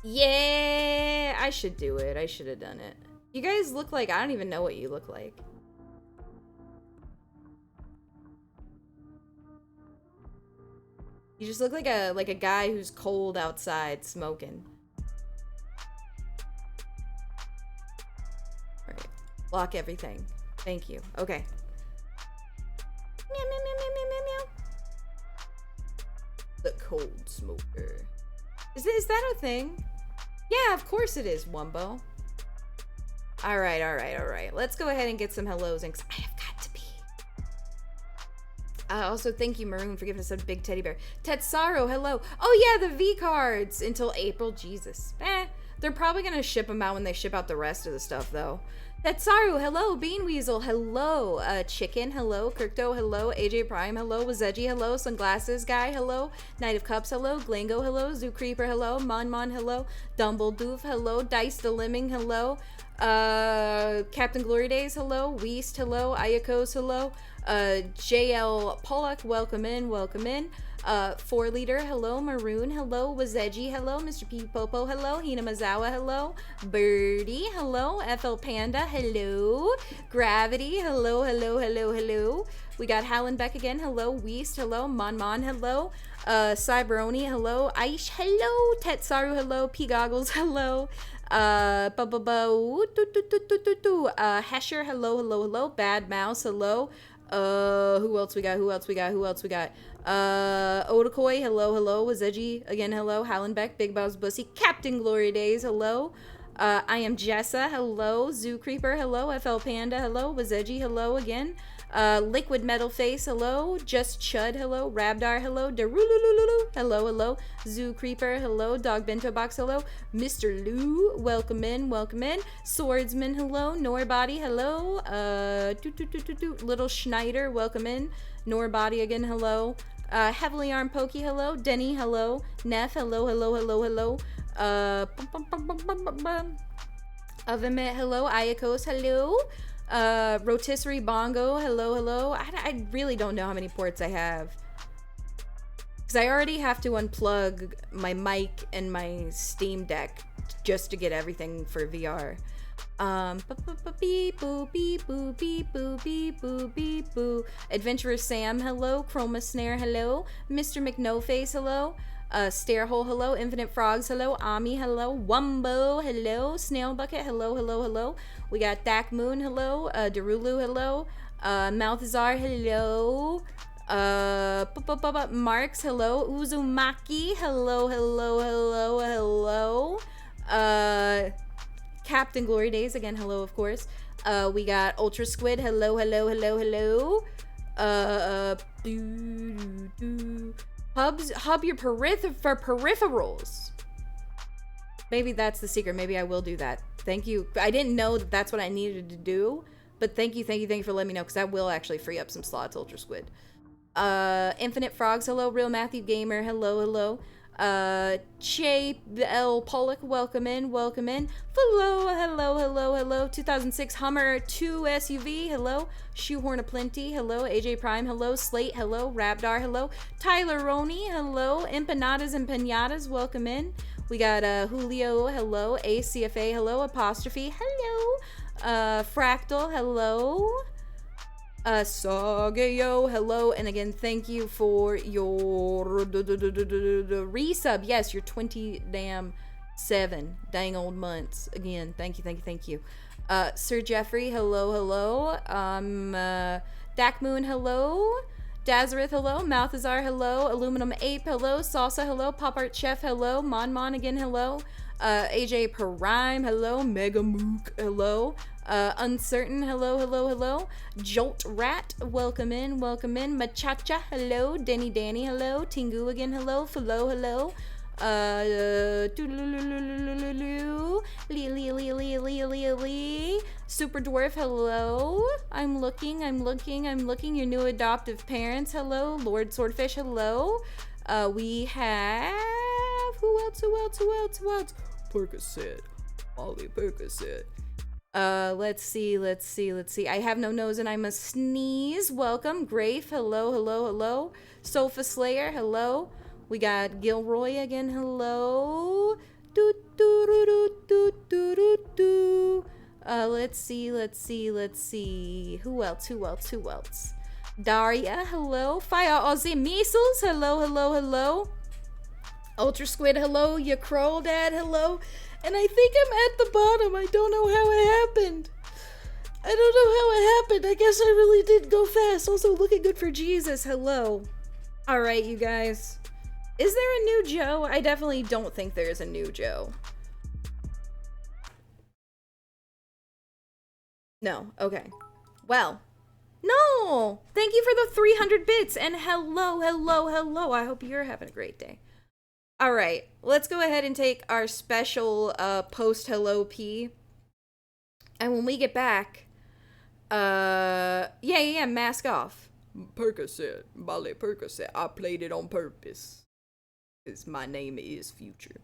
Yeah, I should do it. I should have done it. You guys look like, I don't even know what you look like. You just look like a guy who's cold outside smoking. Alright. Lock everything. Thank you. Okay. Meow, meow, meow, meow, meow, meow, meow. The cold smoker. Is that a thing? Yeah, of course it is, Wumbo. Alright, alright, alright. Let's go ahead and get some hellos in, 'cause I have got to pee. Also, thank you, Maroon, for giving us a big teddy bear. Tetsaro, hello. Oh yeah, the V cards until April. Jesus. They're probably gonna ship them out when they ship out the rest of the stuff, though. Tetsaru, hello. Bean Weasel, hello. Chicken, hello. Kirkto, hello. AJ Prime, hello. Wazeji, hello. Sunglasses Guy, hello. Knight of Cups, hello. Glango, hello. Zoo Creeper, hello. Mon, hello. Dumbledoof, hello. Dice the Lemming, hello. Captain Glory Days, hello. Weast, hello. Ayakos, hello. JL Pollock, welcome in, welcome in. 4 Liter, hello. Maroon, hello. Wazeji, hello. Mr. P Popo, hello. Hina Mazawa, hello. Birdie, hello. FL Panda, hello. Gravity, hello, hello, hello, hello. We got Hallenbeck again, hello. Weast, hello. Mon, hello. Cyberoni, hello. Aish, hello. Tetsaru, hello. P Goggles, hello. Hesher, hello, hello, hello. Bad Mouse, hello. Who else we got? Odakoi, hello, hello. Wazeji, again, hello. Hallenbeck, Big Bob's Bussy. Captain Glory Days, hello. I am Jessa, hello. Zoo Creeper, hello. FL Panda, hello. Wazeji, hello again. Liquid Metal Face, hello. Just Chud, hello. Rabdar, hello. Darulululu, hello, hello. Zoo Creeper, hello. Dog Bento Box, hello. Mr. Lou, welcome in, welcome in. Swordsman, hello. Norbody, hello. Little Schneider, welcome in. Norbody again, hello. Heavily Armed Pokey, hello. Denny, hello. Neff, hello, hello, hello, hello. Ovemit, hello. Ayakos, hello. Rotisserie Bongo, hello, hello. I really don't know how many ports I have. Because I already have to unplug my mic and my Steam Deck just to get everything for VR. Beep boo, beep boo, beep boo, beep boo, beep boo. Adventurer Sam, hello. Chroma Snare, hello. Mr. McNoface, hello. Starehole, hello. Infinite Frogs, hello. Ami, hello. Wumbo, hello. Snail Bucket, hello, hello, hello. We got Dak Moon, hello. Derulu, hello. Malthazar, hello. Marks, hello. Uzumaki, hello, hello, hello, hello. Captain Glory Days, again, hello, of course. We got Ultra Squid, hello, hello, hello, hello. Hub your peripherals. Maybe that's the secret. Maybe I will do that. Thank you. I didn't know that that's what I needed to do, but thank you for letting me know, because that will actually free up some slots, Ultra Squid. Infinite Frogs, hello. Real Matthew Gamer, hello, hello. Che L Pollock, welcome in, welcome in. Hello, hello, hello, hello. 2006 Hummer 2 SUV, hello. Shoehorn Aplenty, hello. AJ Prime, hello. Slate, hello. Rabdar, hello. Tyler Roney, hello. Empanadas and Pinatas, welcome in. We got Julio, hello. ACFA, hello. Apostrophe, hello. Fractal, hello. Sagayo, hello, and again, thank you for your resub. Yes, your 7 dang old months. Again, thank you. Sir Jeffrey, hello. Dak Moon, hello. Dazareth, hello. Malthazar, hello. Aluminum Ape, hello. Salsa, hello. Pop Art Chef, hello. Mon again, hello. AJ Prime, hello. Mega Mook, hello. Uncertain, hello. Jolt Rat, welcome in. Machacha, hello. Danny, hello. Tingu again, hello. Hello. Super Dwarf, hello. I'm looking. Your new adoptive parents, hello. Lord Swordfish, hello. We have who else? Percocet. Molly Percocet. Let's see. I have no nose and I must sneeze. Welcome. Grafe, hello. Sofa Slayer, hello. We got Gilroy again, hello. Let's see. Who else? Daria, hello. Fire Aussie Measles, hello. Ultra Squid, hello. Ya Kroll Dad, hello. And I think I'm at the bottom. I don't know how it happened. I guess I really did go fast. Also, looking good for Jesus, hello. Alright, you guys. Is there a new Joe? I definitely don't think there is a new Joe. No, okay. Well, no! Thank you for the 300 bits, and hello. I hope you're having a great day. Alright, let's go ahead and take our special post-hello pee. And when we get back, yeah, mask off. Percocet, Bale Percocet, I played it on purpose. Because my name is Future.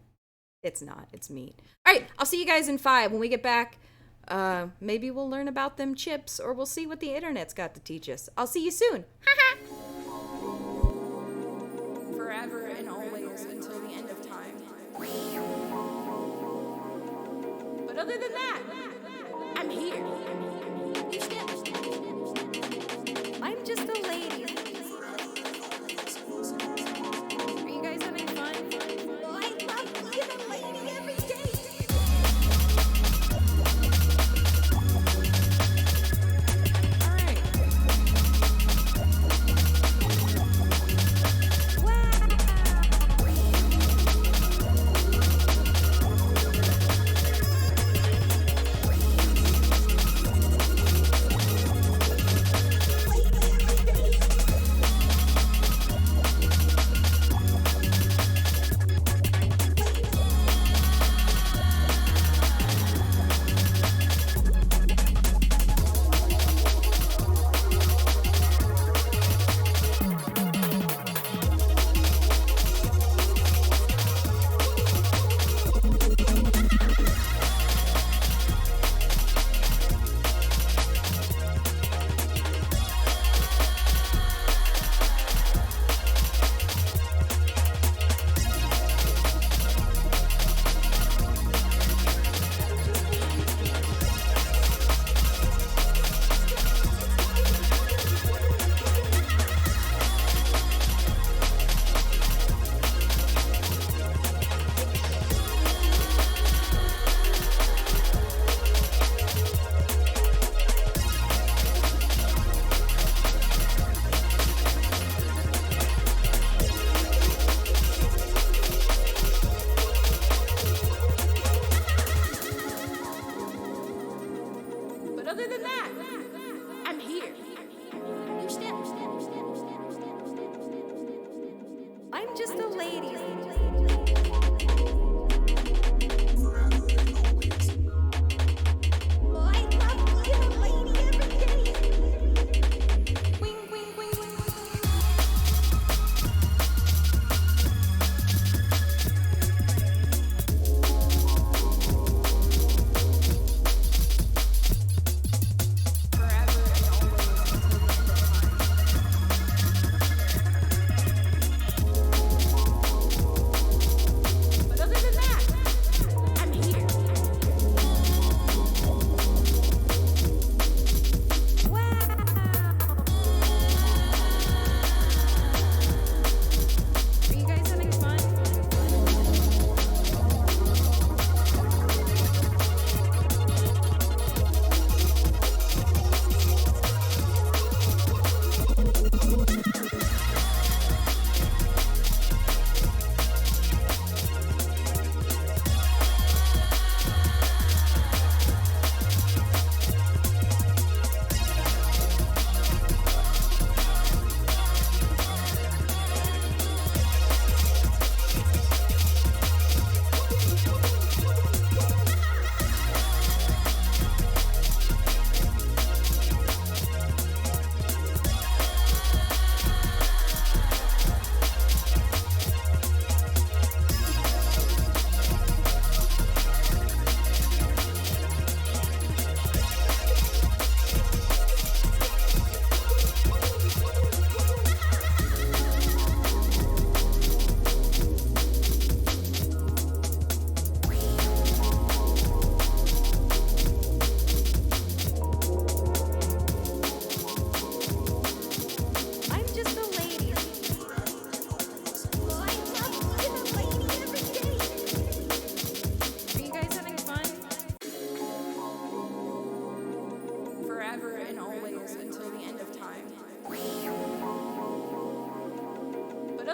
It's not, it's me. Alright, I'll see you guys in 5. When we get back, maybe we'll learn about them chips, or we'll see what the internet's got to teach us. I'll see you soon. Forever and always until the end of time. But other than that, I'm here. I'm just a lady. Are you guys having fun? I love being a lady every day. Alright.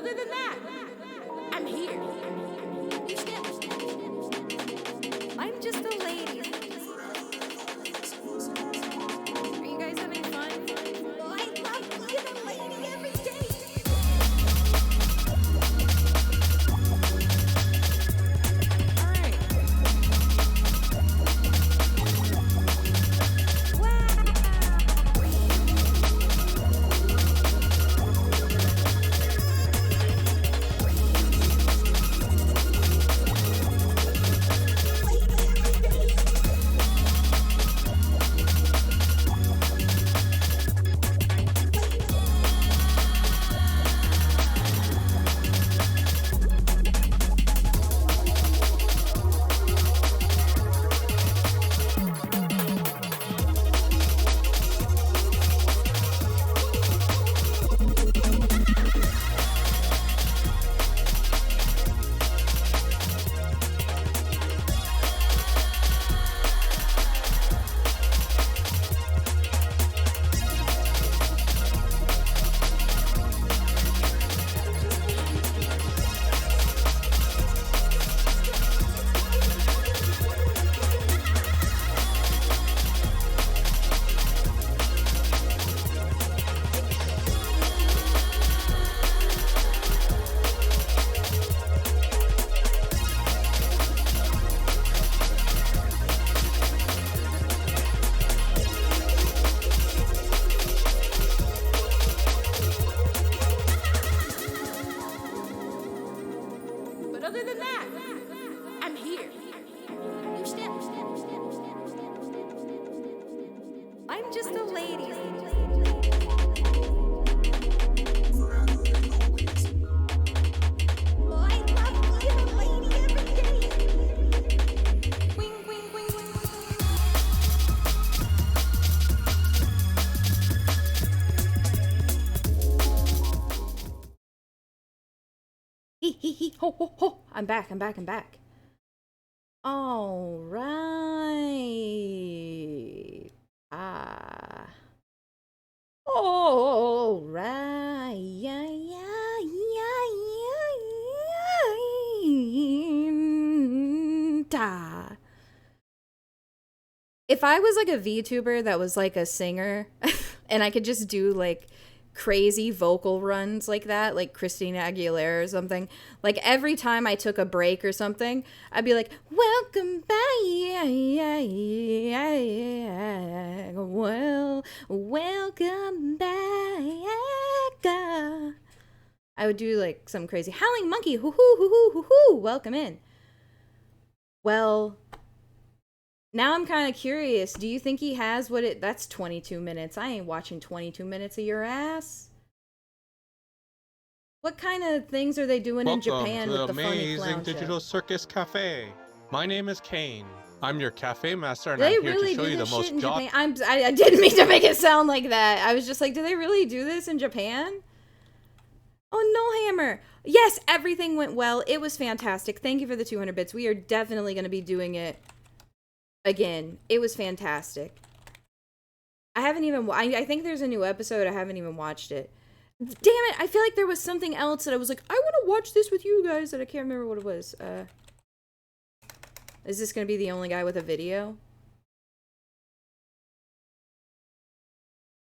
other than that, I'm here. You step. I'm just a lady. Are you guys having fun? Well, I love being a lady every day. All right. But other than that, I'm here. You step. I'm just a lady. Well, I love being a lady every day. Wing, wing, wing, wing. Hee, ho, ho, ho. I'm back. All right. All right. If I was like a VTuber that was like a singer and I could just do like crazy vocal runs like that, like Christina Aguilera or something, like every time I took a break or something, I'd be like, welcome back, well, welcome back. I would do like some crazy howling monkey, hoo hoo hoo hoo hoo hoo, welcome in. Well, now I'm kind of curious. Do you think he has what it... That's 22 minutes. I ain't watching 22 minutes of your ass. What kind of things are they doing in Japan with the funny clown Amazing Digital show? Circus Cafe. My name is Kane. I'm your cafe master, and Do they I'm here really to show do you the this shit most in jaw. Japan? I didn't mean to make it sound like that. I was just like, do they really do this in Japan? Oh, no, Hammer. Yes, everything went well. It was fantastic. Thank you for the 200 bits. We are definitely going to be doing it again. It was fantastic. I haven't even... I think there's a new episode. I haven't even watched it. Damn it. I feel like there was something else that I was like, I want to watch this with you guys, that I can't remember what it was. Is this going to be the only guy with a video?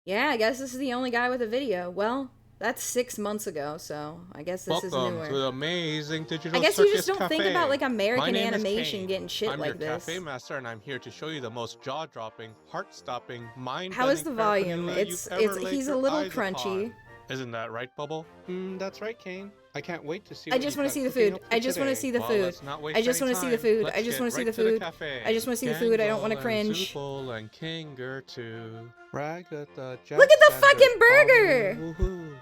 Yeah, I guess this is the only guy with a video. Well, that's 6 months ago, so I guess this is Welcome newer. to the Amazing Digital I guess Circus you just don't Cafe. think about like My American name is animation Kane. getting shit I'm like your this. cafe master, and I'm here to show you the most jaw-dropping, heart-stopping, mind-bending How is the volume? paraphernalia you've ever laid He's a your little eyes crunchy. upon. Isn't that right, Bubble? That's right, Kane. I can't wait to see. I just want to see the food. I just want to see the food. I just want to see the food. I just want to see the food. I just want to see the food. I don't want to cringe. And Kinger too. Ragatha, Look at the fucking burger! Woohoo.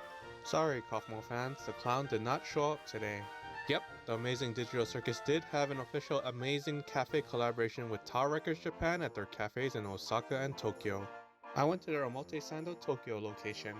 Sorry, Kaufmo fans, the clown did not show up today. Yep, the Amazing Digital Circus did have an official Amazing Cafe collaboration with Tower Records Japan at their cafes in Osaka and Tokyo. I went to their Omotesando Tokyo location.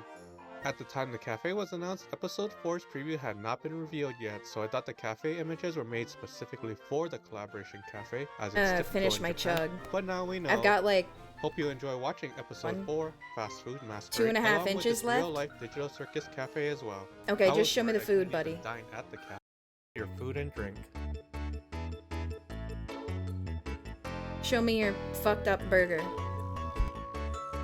At the time the cafe was announced, episode 4's preview had not been revealed yet, so I thought the cafe images were made specifically for the collaboration cafe, as it's typical Finish in my Japan. chug. But now we know. I've got like Hope you enjoy watching episode 4, Fast Food Masquerade, 2.5 along with inches this left. real-life Digital Circus Cafe as well. Okay, just However, show me the I food, couldn't even buddy. Dine at the cafe. Your food and drink. Show me your fucked up burger.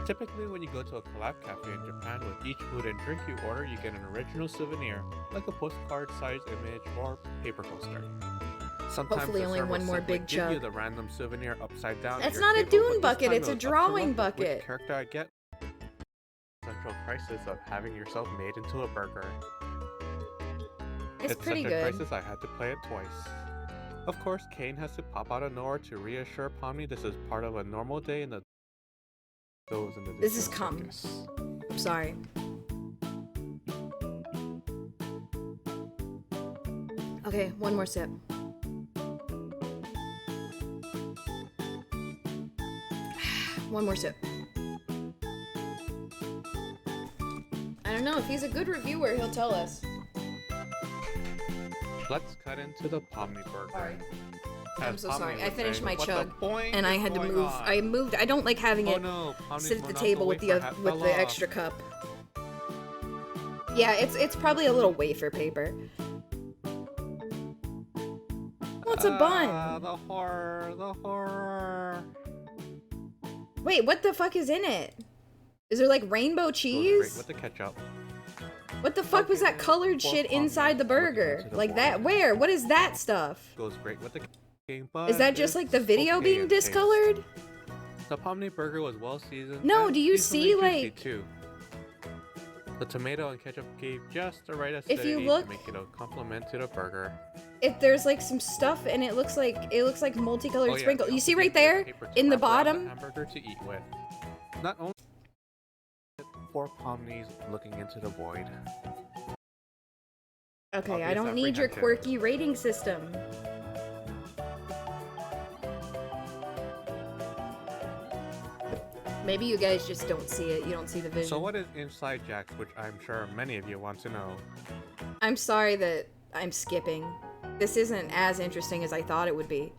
Typically, when you go to a collab cafe in Japan, with each food and drink you order, you get an original souvenir, like a postcard-sized image or paper poster. Sometimes Hopefully the only server one more simply big give you chug. the random souvenir upside down. That's at your not a table, dune but this bucket, time it's it a was up to drawing luck of which bucket. character I get. Central crisis of having yourself made into a burger. It's pretty such good. a crisis I had to play it twice. Of course, Kane has to pop out of nowhere to reassure Pomni this is part of a normal day in the This is Digital cum. Circus. I'm sorry. Okay, one more sip. One more sip. I don't know, if he's a good reviewer, he'll tell us. Let's cut into the Pomni burger. Sorry. I'm As so Pomni sorry. I would finished say, my "What the chug, boing and I is had to going move. on?" I moved. I don't like having Oh it no, Pomni's sit at the monopoly table with the wafer hat with fell the off. extra cup. Yeah, it's probably a little wafer paper. What's a bun? The horror, the horror. Wait, what the fuck is in it? Is there like rainbow Goes great cheese? with the ketchup. What the fuck was that colored Pork shit pommes inside the looking burger? into the Like bowl. that? Where? What is that stuff? Goes great with the game, Is that just like the video being discolored? The Pomni burger was well seasoned. No, and do you decently see, juicy, like- too. The tomato and ketchup gave just the right If acidity you look- to make it a compliment to the burger. If there's like some stuff and it looks like multicolored Oh, yeah, sprinkle. they You also see gave right you a there paper to in the wrap around bottom? hamburger to eat with. Not only for Pomni's looking into the void. Okay, I Obvious don't need your apprehension. quirky rating system. Maybe you guys just don't see it. You don't see the vision. So what is inside Jack's, which I'm sure many of you want to know? I'm sorry that I'm skipping. This isn't as interesting as I thought it would be.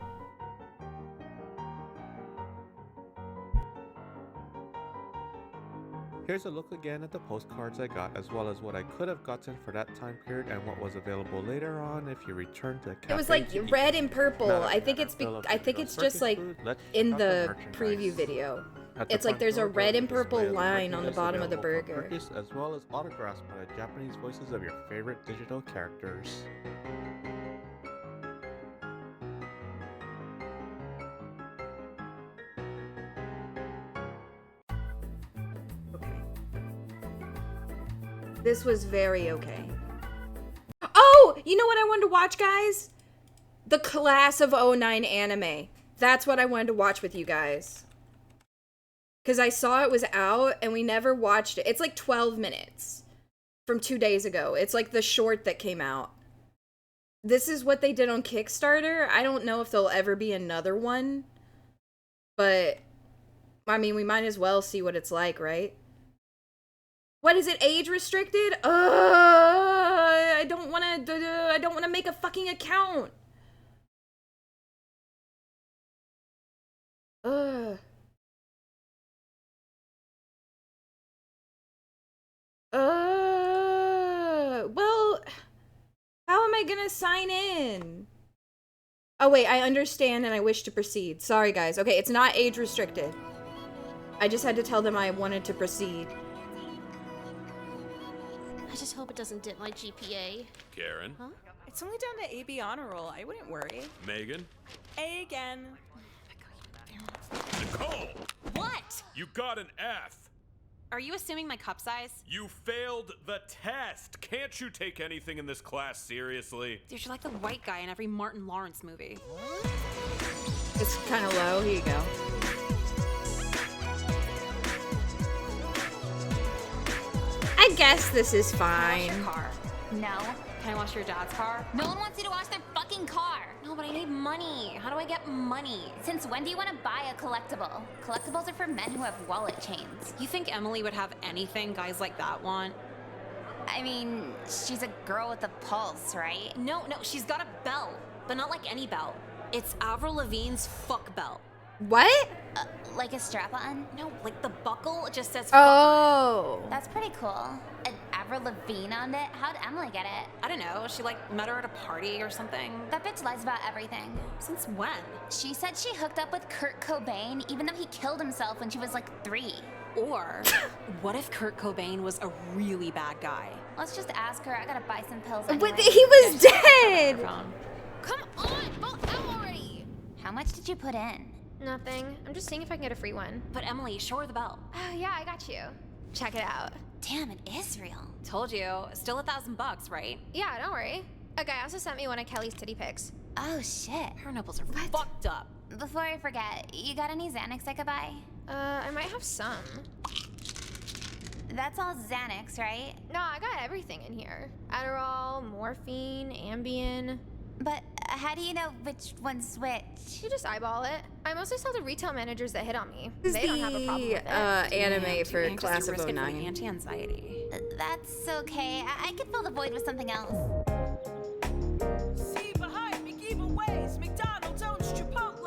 Here's a look again at the postcards I got, as well as what I could have gotten for that time period and what was available later on if you return to the cafe. It was like to eat. red and purple. Now that I we think had it's our fill of I think digital it's just circus like food, let's in check out the merchandise. preview video. At the It's like front there's a door red goes and a display purple of the line on the merchandise bottom of the available for burger. purchase, as well as autographs by the Japanese voices of your favorite digital characters. This was very okay. Oh, you know what I wanted to watch, guys? The Class of '09 anime. That's what I wanted to watch with you guys. Because I saw it was out and we never watched it. It's like 12 minutes from 2 days ago. It's like the short that came out. This is what they did on Kickstarter. I don't know if there'll ever be another one. But, I mean, we might as well see what it's like, right? What is it, age restricted? I don't want to make a fucking account. Well, how am I gonna sign in? Oh wait, I understand and I wish to proceed. Sorry guys. Okay, it's not age restricted. I just had to tell them I wanted to proceed. I just hope it doesn't dip my GPA. Karen, Huh? It's only down to AB honor roll. I wouldn't worry. Megan, A again. Nicole, What? you got an F. Are you assuming my cup size? You failed the test. Can't you take anything in this class seriously? Dude, you're like the white guy in every Martin Lawrence movie. It's kind of low. Here you go. I guess this is Wash fine. your car. No. Can I wash your dad's car? No one wants you to wash their fucking car. No, but I need money. How do I get money? Since when do you want to buy a collectible? Collectibles are for men who have wallet chains. You think Emily would have anything guys like that want? I mean, she's a girl with a pulse, right? No, she's got a belt, but not like any belt. It's Avril Lavigne's fuck belt. What? Like a strap-on? No, like the buckle just says Oh. That's pretty cool. And Avril Lavigne on it? How'd Emily get it? I don't know, she like met her at a party or something. That bitch lies about everything. Since when? She said she hooked up with Kurt Cobain even though he killed himself when she was like 3. Or what if Kurt Cobain was a really bad guy? Let's just ask her. I gotta buy some pills But anyway. he was dead. Come on, vote out already! How much did you put in? Nothing. I'm just seeing if I can get a free one. But Emily, show her the belt. Yeah, I got you. Check it out. Damn, it is real. Told you, still $1,000, right? Yeah, don't worry. A guy also sent me one of Kelly's titty pics. Oh shit. Her nipples are fucked up. Before I forget, you got any Xanax I could buy? I might have some. That's all Xanax, right? No, I got everything in here. Adderall, morphine, Ambien. But how do you know which one's which? You just eyeball it. I mostly sell to retail managers that hit on me. This is They don't have a problem with it. anime Too for anxious Class you of risk it for 09. anti-anxiety. That's okay. I could fill the void with something else. See behind me, giveaways, McDonald's owns Chipotle.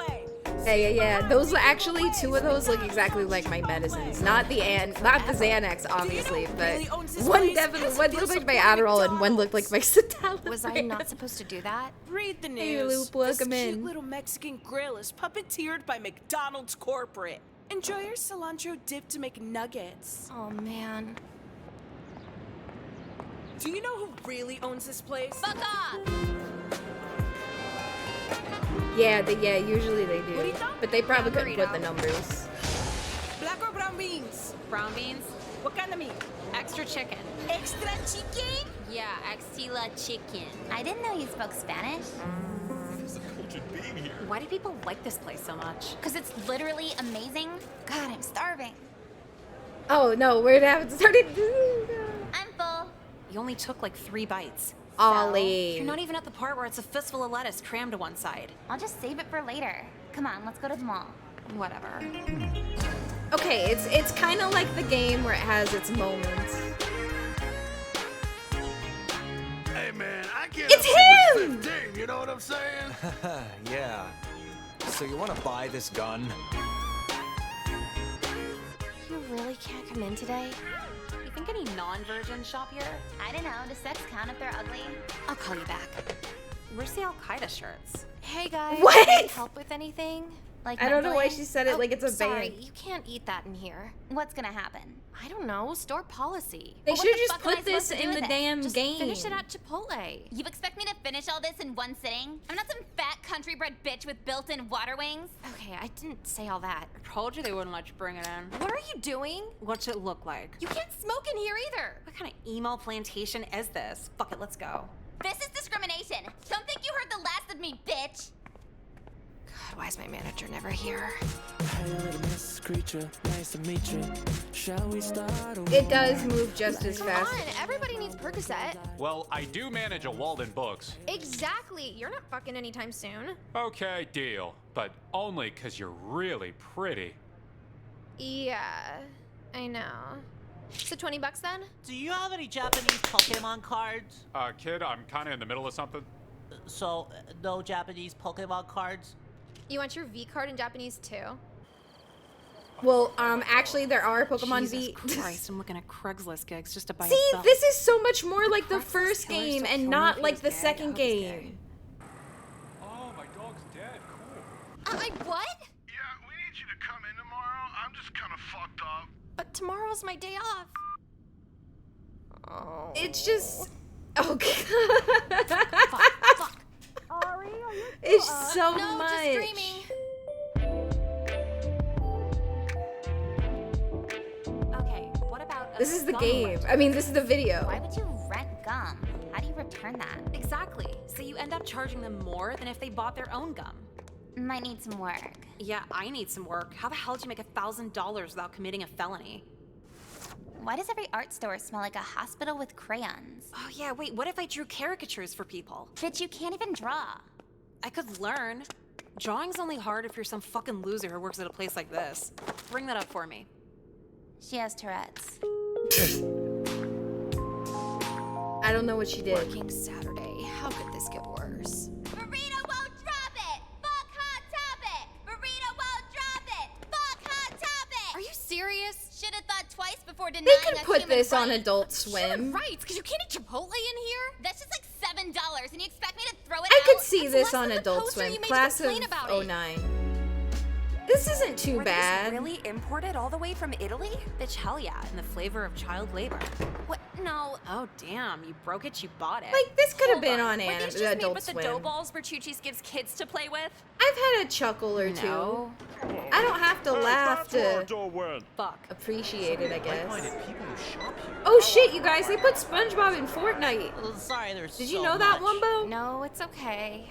Yeah. Those actually, 2 of those look exactly like my medicines. Not the Xanax, obviously, but one looked like my Adderall and one looked like my Cialis. Was I not supposed to do that? Read the Hey, news. Luke, welcome this in. cute little Mexican grill is puppeteered by McDonald's corporate. Enjoy your cilantro dipped McNuggets. Oh, man. Do you know who really owns this place? Fuck off! Yeah, usually they do. Burrito? But they probably couldn't burrito. put the numbers. Black or brown beans? Brown beans, What kind of meat? extra chicken. Extra chicken? Yeah, axila chicken. I didn't know you spoke Spanish. Why do people like this place so much? Because it's literally amazing. God, I'm starving. Oh no, where haven't started. I'm full. You only took like 3 bites. Ollie. You're not even at the part where it's a fistful of lettuce crammed to one side. I'll just save it for later. Come on, let's go to the mall. Whatever. Okay, it's kind of like the game where it has its moments. Hey man, I can't. It's him! 15, you know what I'm saying? Yeah. So you want to buy this gun? You really can't come in today? You think any non-virgins shop here? I don't know, does sex count if they're ugly? I'll call you back. Where's the Al-Qaeda shirts? Hey, guys. What? Need help with anything? Like I don't know why mentally? she said it like it's a sorry, band. you can't eat that in here. What's gonna happen? I don't know. Store policy. They Well, what should the just fuck am I put this supposed to do in the with it? damn Just game. finish it at Chipotle. You expect me to finish all this in one sitting? I'm not some fat country-bred bitch with built-in water wings. Okay, I didn't say all that. I told you they wouldn't let you bring it in. What are you doing? What's it look like? You can't smoke in here either. What kind of emo plantation is this? Fuck it, let's go. This is discrimination. Don't think you heard the last of me, bitch. God, why is my manager never here? It does move just as Come fast. on, everybody needs Percocet. Well, I do manage a Walden Books. Exactly. You're not fucking anytime soon. Okay, deal. But only 'cause you're really pretty. Yeah, I know. So $20 then? Do you have any Japanese Pokemon cards? Kid, I'm kinda in the middle of something. So, no Japanese Pokemon cards? You want your V card in Japanese too? Well, actually, there are Pokemon Jesus V. Christ, I'm looking at Craigslist gigs just to buy See, a belt. this is so much more like the Craigslist first killers game don't and kill me not if like he's the gay. I second hope he's game. Oh, my dog's dead. Cool. What? Yeah, we need you to come in tomorrow. I'm just kind of fucked up. But tomorrow's my day off. Oh. It's just. Oh, God. Fuck. It's so No, much. just dreaming. Okay, what about a This is the gum game. rental? I mean, this is the video. Why would you rent gum? How do you return that? Exactly. So you end up charging them more than if they bought their own gum. Might need some work. Yeah, I need some work. How the hell did you make $1,000 without committing a felony? Why does every art store smell like a hospital with crayons? Oh yeah, wait, what if I drew caricatures for people? Bitch, you can't even draw. I could learn. Drawing's only hard if you're some fucking loser who works at a place like this. Bring that up for me. She has Tourette's. I don't know what she did. Working Saturday. How could this get worse? Burrito won't drop it! Fuck Hot Topic! Burrito won't drop before denying They can us put human this on rights. Adult Swim. Rights? Because you can't eat Chipotle in here? That's just like $7, and you expect me to throw it I out? could see That's this less on than the Adult poster Swim. you made to Class of complain about it. 09. This isn't too Were bad. these really imported all the way from Italy? Bitch, hell yeah, in the flavor of child labor. What? No. Oh damn, you broke it, you bought it. Like, this could have Hold been on. on Were these just Adult made with Swim. the dough balls where Choo-Chees gives kids to play with? I've had a chuckle or No. two. I don't have to laugh to Fuck. appreciate it, I guess. People who shop here. Oh shit, you guys, they put SpongeBob in Fortnite. Sorry, there's Did you so know that, much. Wumbo? No, it's okay.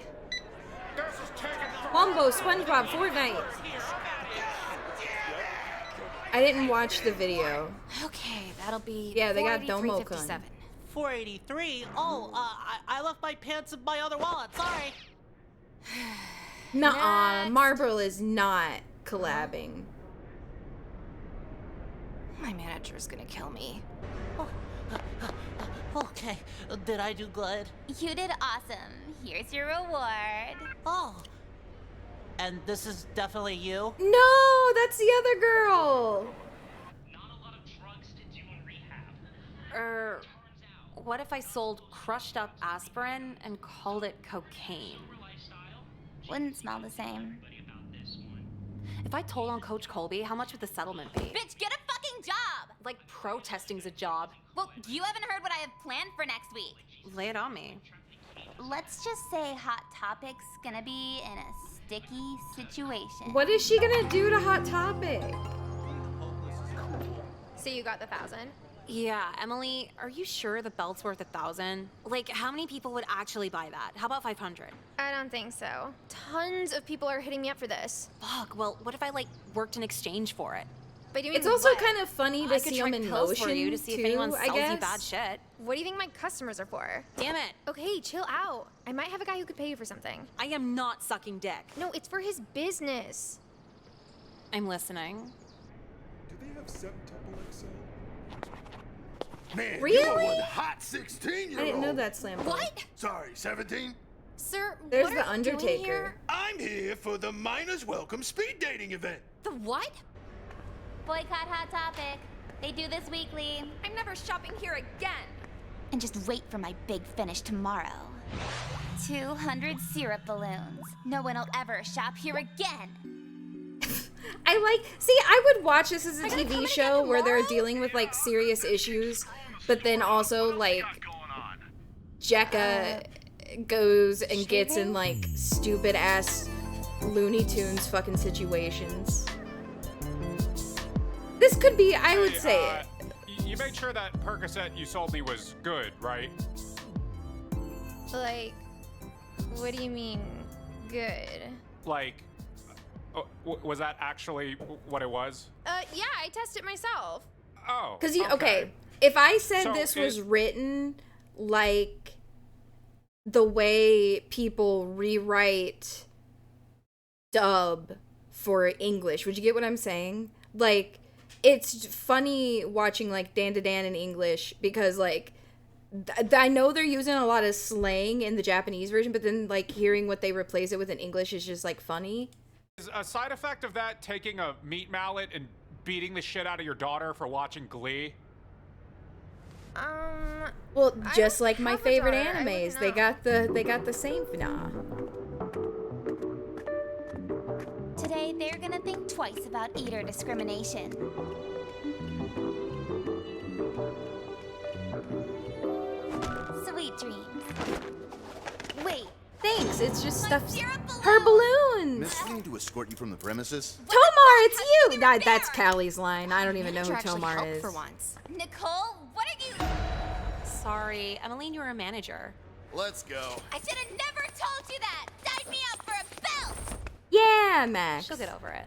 Wumbo, SpongeBob, Fortnite. I didn't watch the video. Okay, that'll be. Yeah, they got 483.57. Domo-kun. 483? Oh, I left my pants in my other wallet. Sorry. Nuh-uh, Marble is not collabing. My manager's gonna kill me. Okay, did I do good? You did awesome. Here's your reward. Oh. And this is definitely you? No, that's the other girl. What if I sold crushed up aspirin and called it cocaine? Wouldn't smell the same. If I told on Coach Colby, how much would the settlement be? Bitch, get a fucking job! Like protesting's a job. Well, you haven't heard what I have planned for next week. Lay it on me. Let's just say Hot Topic's gonna be in a sticky situation. What is she gonna do to Hot Topic? So you got the 1,000? Yeah, Emily, are you sure the belt's worth 1,000? Like, how many people would actually buy that? How about 500? I don't think so. Tons of people are hitting me up for this. Fuck, well, what if I, like, worked in exchange for it? By doing It's also what? kind of funny to I could see try them in pills motion for you to see if too, anyone I sells guess. you bad shit. What do you think my customers are for? Damn it. Okay, chill out. I might have a guy who could pay you for something. I am not sucking dick. No, it's for his business. I'm listening. Do they have 7-tuple XL? Man, Really? you are one hot 16-year-old. I didn't know that slam. What? Sorry, 17? Sir, There's what the are you doing Undertaker. here? I'm here for the Miners Welcome speed dating event. The what? Boycott Hot Topic. They do this weekly. I'm never shopping here again. And just wait for my big finish tomorrow. 200 syrup balloons. No one will ever shop here again. I would watch this as a TV show where they're dealing with like serious issues, but then also like Jekka goes and gets in like stupid ass Looney Tunes fucking situations. This could be, I would say it. You made sure that Percocet you sold me was good, right? Like, what do you mean, good? Like, was that actually what it was? Yeah, I tested myself. Oh. Because okay, if I said So this was written like the way people rewrite dub for English, would you get what I'm saying? Like, it's funny watching like Dan to Dan in English because like I know they're using a lot of slang in the Japanese version, but then like hearing what they replace it with in English is just like funny. Is a side effect of that taking a meat mallet and beating the shit out of your daughter for watching Glee? Well, just don't like my have a favorite daughter, I animes, wouldn't they got the same phenomena. Today, they're gonna think twice about eater discrimination. Sweet dreams. Wait. Thanks, it's just stuff. syrup Her balloons! Miss, we need to escort you from the premises. Tomar, it's you! That's Callie's line. I don't even know who Tomar is. For once. Nicole, what are you? Sorry, Emmeline, you're a manager. Let's go. I should have never told you that. Dyed me up for a belt. Yeah, Max. She'll get over it.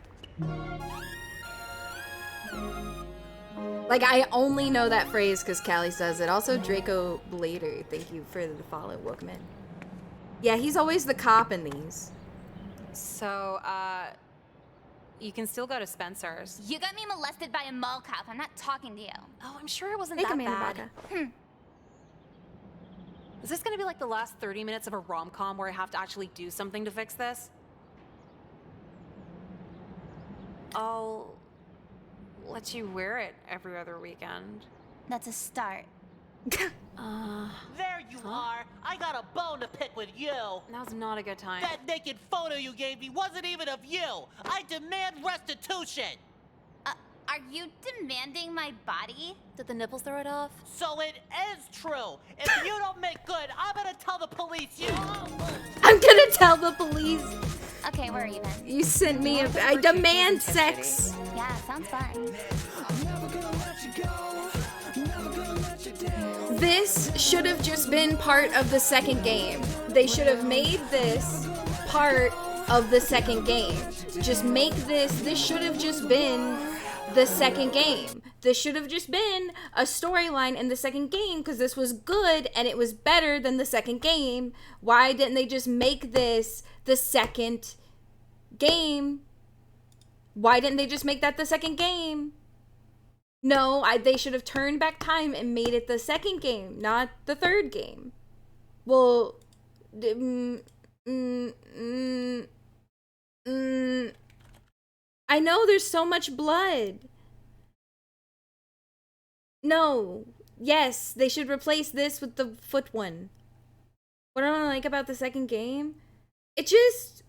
Like, I only know that phrase because Callie says it. Also, Draco Blader, thank you for the follow. Welcome in. Yeah, he's always the cop in these. So, you can still go to Spencer's. You got me molested by a mall cop. I'm not talking to you. Oh, I'm sure it wasn't Hey, that Amanda bad. Baca. Is this gonna be like the last 30 minutes of a rom-com where I have to actually do something to fix this? I'll let you wear it every other weekend. That's a start. There you are. I got a bone to pick with you. Now's not a good time. That naked photo you gave me wasn't even of you. I demand restitution. Are you demanding my body? Did the nipples throw it off? So it is true. If you don't make good, I'm gonna tell the police you. I'm gonna tell the police. Okay, we're even. You sent me a. I demand sex. Yeah, sounds fun. This should have just been part of the second game. They should have made this part of the second game. Just make this. This should have just been the second game. This should have just been a storyline in the second game because this was good and it was better than the second game. Why didn't they just make this the second game? Why didn't they just make that the second game? No, they should have turned back time and made it the second game, not the third game. Well, I know there's so much blood. No. Yes, they should replace this with the foot one. What I don't like about the second game, it just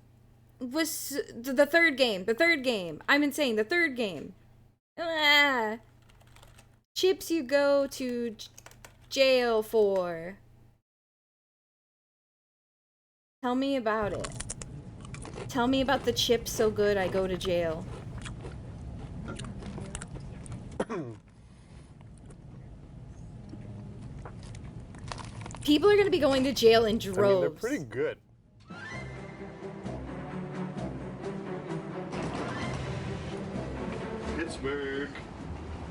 was the third game. The third game. I'm insane. The third game. Chips you go to jail for. Tell me about it. Tell me about the chips so good I go to jail. People are gonna be going to jail in droves. I mean, they're pretty good. Pittsburgh.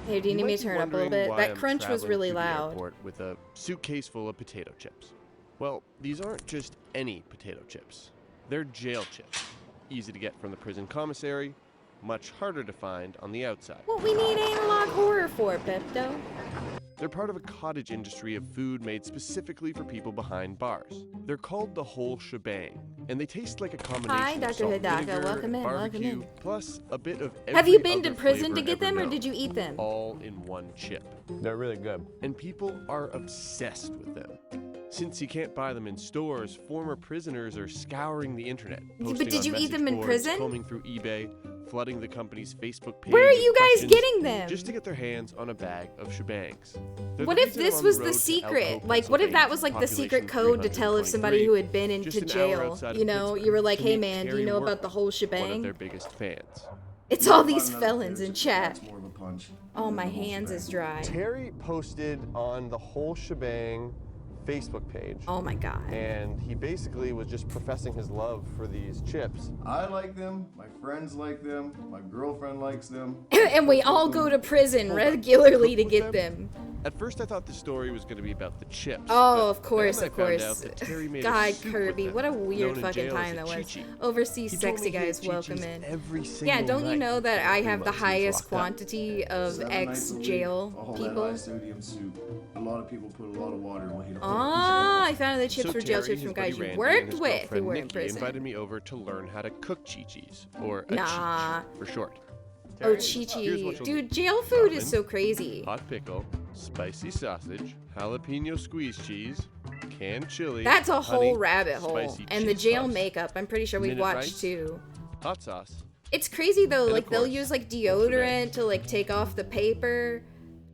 Hey, do you need me to turn it up a little bit? That crunch was really loud. With a suitcase full of potato chips. Well, these aren't just any potato chips. They're jail chips. Easy to get from the prison commissary, much harder to find on the outside. What we need analog horror for, Pepto. They're part of a cottage industry of food made specifically for people behind bars. They're called the whole shebang, and they taste like a combination Hi, of Dr. salt Hidaka. vinegar, Welcome in, welcome barbecue, in. plus a bit of every Have you been to other prison flavor to get ever them, or known, did you eat them? all in one chip. They're really good. And people are obsessed with them. Since you can't buy them in stores, former prisoners are scouring the internet. But did you eat them in prison? Combing through eBay, flooding the company's Facebook page. Where are with you guys questions getting them? Just to get their hands on a bag of shebangs. They're What the if reason this on was road the to secret? El Hope, Like, what if that Pennsylvania, was like the population secret code to tell if somebody who had been into just an hour jail, outside of you know, Pittsburgh, you were like, to hey meet man, do Terry you know Work, about the whole one of shebang? their biggest fans. It's all these felons in chat. Oh, my hands is dry. Terry posted on the whole shebang Facebook page. Oh my god. And he basically was just professing his love for these chips. I like them, my friends like them, my girlfriend likes them. And we all go to prison regularly to get them. At first I thought the story was going to be about the chips. Oh, of but course, then I of found course. out that Terry made a God, soup with Kirby, them, what a weird known in fucking jail time as that a was. Chi-Chi. Overseas He told sexy me he had guys, welcome Chi-Chis in. every Yeah, single don't you night know that I have the while he was highest locked up. quantity of 7 nights a week, ex-jail all people? that high sodium soup. A lot of people put a lot of water in what he don't Ah, I found the chips So for jail Terry, chips from his guys buddy you Randy, and worked his with who girlfriend were in Nikki prison. invited me over to learn how to cook Chi-Chis, or a Nah. Chi-Chi for short. Oh, Here's Chi-Chi. what you'll Dude, need. jail food is Ramen, so crazy. Hot pickle, spicy sausage, jalapeno squeeze cheese, canned chili. That's a honey, whole rabbit hole. spicy And the cheese jail sauce, makeup, I'm pretty sure we've minute watched rice, too. hot sauce. It's crazy though, And of like they'll course, use like deodorant to like take off the paper,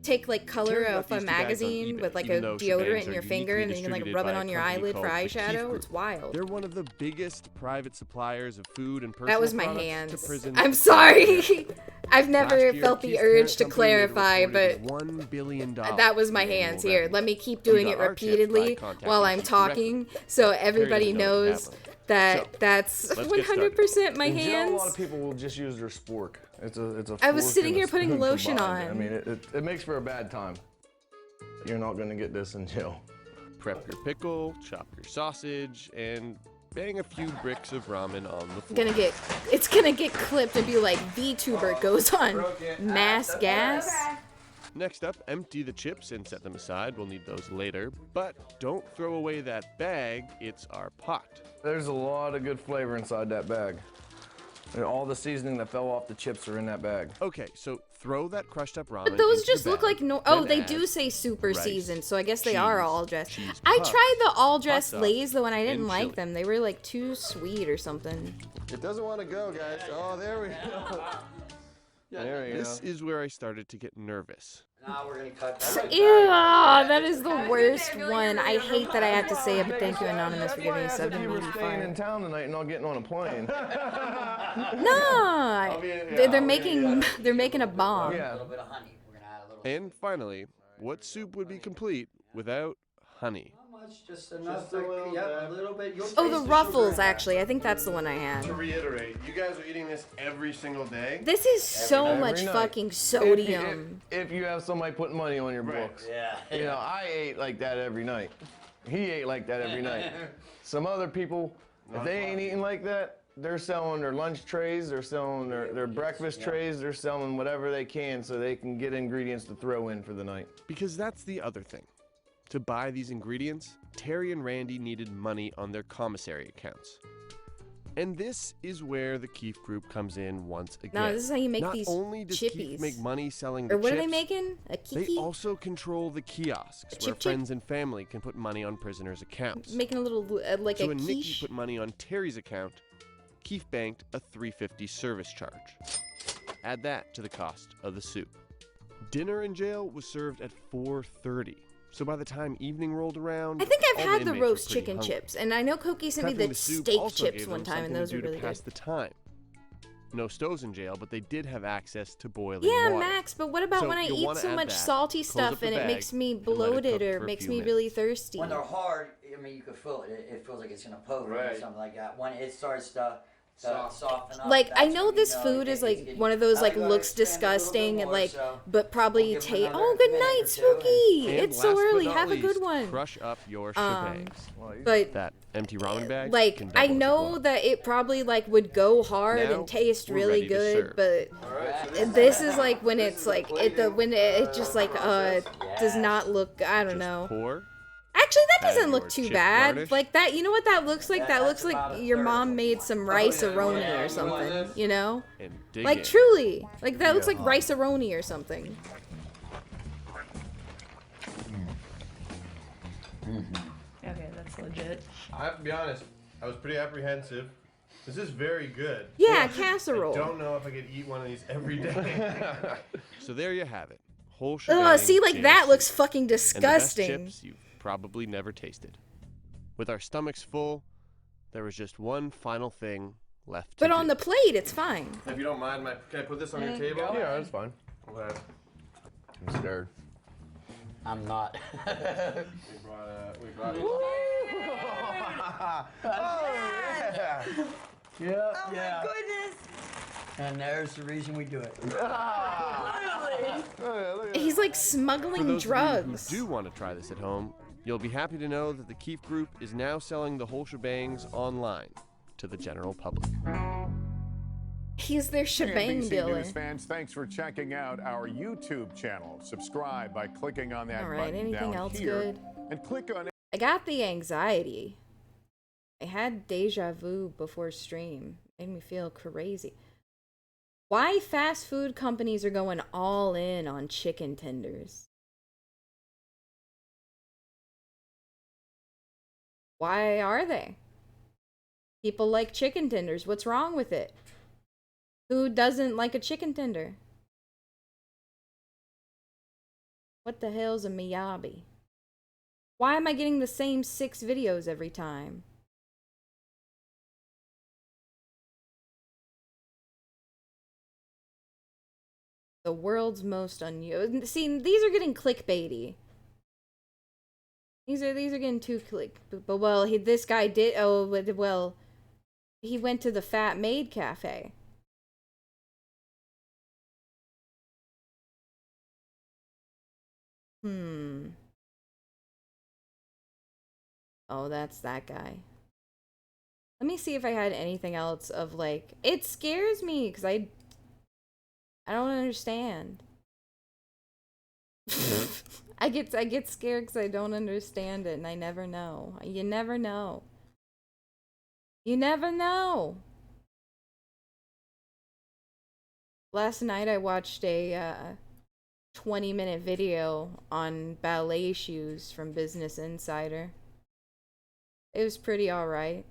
take like color Terry got off a these two bags on magazine eBay, with like a even though deodorant shebangs in are your finger, and then you can like uniquely rub it distributed on your by a company eyelid for called the Keith eyeshadow. Group. It's wild. They're one of the biggest private suppliers of food and personal That was my products to hands. prisons I'm sorry. I've Last never year, felt the Keith's urge parent to company made a clarify, but reported $1 billion that was my in annual hands here. revenue. Let me keep We doing got it our chips by repeatedly contacting while I'm Keith talking, directly. so Terry everybody doesn't know what knows happened. that So, that's let's get started. 100% my In jail, a lot hands. of people will just use their spork. It's a I was fork sitting and a here putting spoon lotion combined. on. I mean, it makes for a bad time. You're not gonna get this in jail. Prep your pickle, chop your sausage, and bang a few bricks of ramen on the floor. It's gonna get clipped and be like VTuber goes on mass gas. Next up, empty the chips and set them aside. We'll need those later. But don't throw away that bag. It's our pot. There's a lot of good flavor inside that bag. And all the seasoning that fell off the chips are in that bag. Okay, so throw that crushed up ramen. But those into just the look bag, like no. Oh, then they add do say super rice, seasoned, so I guess they are cheese, all dressed. cheese I puffs, tried the all hot dressed sauce, Lay's though, and I didn't and like chili. them. They were like too sweet or something. It doesn't want to go, guys. Oh, there we go. There we go. This is where I started to get nervous. Now we're gonna cut that. Ew, that is the worst one. I hate that I have to say it, but thank you, Anonymous, for giving me If you were 785. staying in town tonight and not getting on a plane. No, they're making a bomb. A little bit of honey. We're gonna add a little. And finally, what soup would be complete without honey? Just enough. A little bit. You'll Oh, taste the sugar Ruffles, in that. actually. I think that's the one I had. To reiterate, you guys are eating this every single day? This is so Every much night. fucking sodium. If you have somebody putting money on your books. Yeah. You know, I ate like that every night. He ate like that every night. Some other people, if they ain't eating like that, they're selling their lunch trays, they're selling their breakfast trays, they're selling whatever they can so they can get ingredients to throw in for the night. Because that's the other thing. To buy these ingredients, Terry and Randy needed money on their commissary accounts. And this is where the Keefe Group comes in once again. No, this is how you make Not these only does chippies. Keefe make money selling the Or what are chips, they making? A they kiki? also control the kiosks where chip? friends and family can put money on prisoners' accounts. Making a little, like So a when Nikki quiche? put money on Terry's account, Keefe banked a $3.50 service charge. Add that to the cost of the soup. Dinner in jail was served at 4:30. So by the time evening rolled around, I think I've all had the inmates were roast pretty chicken hungry. chips, and I know Koki sent me Prepping the the soup steak also chips gave one them time, and something those to were do really to pass good. the time. No stoves in jail, but they did have access to boiling Yeah, water. Max, but what about So when I you'll eat wanna so add much that, salty close stuff up the and it bag, makes me and let it bloated cook or for a makes few me minutes. really thirsty? When they're hard, I mean, you can feel it. It feels like it's gonna poke or Right. something like that. When it starts to soften up. Like, I that's know when this you know food it's is like getting- one of those Now like you gotta looks expand it a little bit disgusting and more, like, so but probably we'll give them taste. another Oh, good minute night, or two, Spooky. And It's so last but early. not Have a good least, one. Crush up your Um, shebangs. but that empty ramen bag. like can I double as a know glow. that it probably like would go hard Now, and taste we're really ready to good, serve. but this is like when it's like when it just like does not look. I don't know. Pour. Actually, that Add doesn't look your too chip bad. garnish. Like that, you know what that looks like? That looks like about a your third. mom made some rice-a-roni yeah, or something. You know? And dig Like in. truly, like that looks like rice-a-roni or something. Okay, that's legit. I have to be honest, I was pretty apprehensive. This is very good. Yeah, But casserole. I don't know if I could eat one of these every day. So there you have it. Whole Ugh, shebang see, like jail that soup. looks fucking And the best disgusting. chips you've probably never tasted. With our stomachs full, there was just one final thing left to But on do. the plate, it's fine. If you don't mind, can I put this on your Yeah, table? go Yeah, that's fine. Okay. I'm scared. I'm not. We brought it. Yeah. Oh yeah. my goodness! And there's the reason we do it. He's like For smuggling those drugs. of you who do want to try this at home, you'll be happy to know that the Keefe Group is now selling the whole shebangs online to the general public. He's their shebang NBC dealer. News fans, thanks for checking out our YouTube channel. Subscribe by clicking on that All right, button anything down else here, good? and click on. I got the anxiety. I had deja vu before stream. Made me feel crazy. Why fast food companies are going all in on chicken tenders? Why are they? People like chicken tenders. What's wrong with it? Who doesn't like a chicken tender? What the hell's a miyabi? Why am I getting the same 6 videos every time? The world's most unusual. See, these are getting clickbaity. These are getting too click. But well, this guy did. Oh, well, he went to the Fat Maid Cafe. Oh, that's that guy. Let me see if I had anything else of like. It scares me because I don't understand. I get scared because I don't understand it, and I never know. You never know. You never know. Last night I watched a 20-minute video on ballet shoes from Business Insider. It was pretty alright.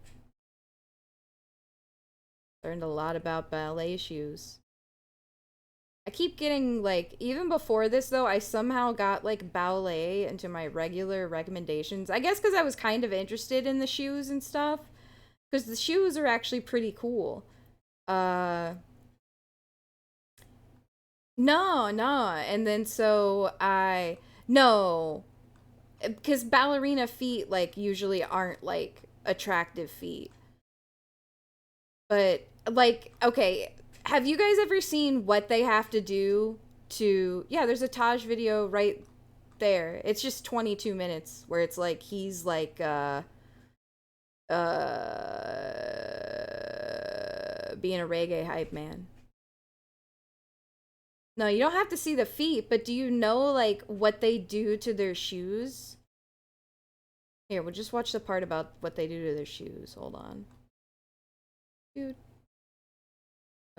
Learned a lot about ballet shoes. I keep getting, like, even before this though, I somehow got like ballet into my regular recommendations. I guess because I was kind of interested in the shoes and stuff. Because the shoes are actually pretty cool. No. And then so because ballerina feet, like, usually aren't, like, attractive feet. But, like, okay, have you guys ever seen what they have to do to... Yeah, there's a Taj video right there. It's just 22 minutes where it's, like, he's, like, being a reggae hype man. No, you don't have to see the feet, but do you know, like, what they do to their shoes? Here, we'll just watch the part about what they do to their shoes. Hold on. Dude.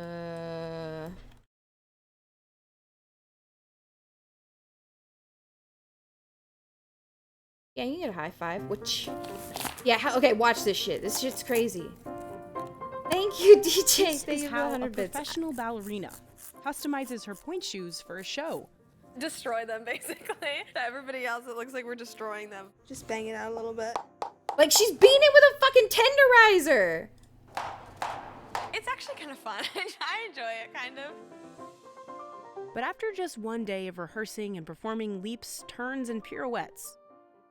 Yeah, you get a high five. Which... Yeah, okay, watch this shit. This shit's crazy. Thank you, DJ. This Thank is you for how a 100 bits. professional ballerina customizes her point shoes for a show. Destroy them, basically. To everybody else, it looks like we're destroying them. Just bang it out a little bit. Like, she's beating it with a fucking tenderizer! It's actually kind of fun. I enjoy it, kind of. But after just one day of rehearsing and performing leaps, turns, and pirouettes,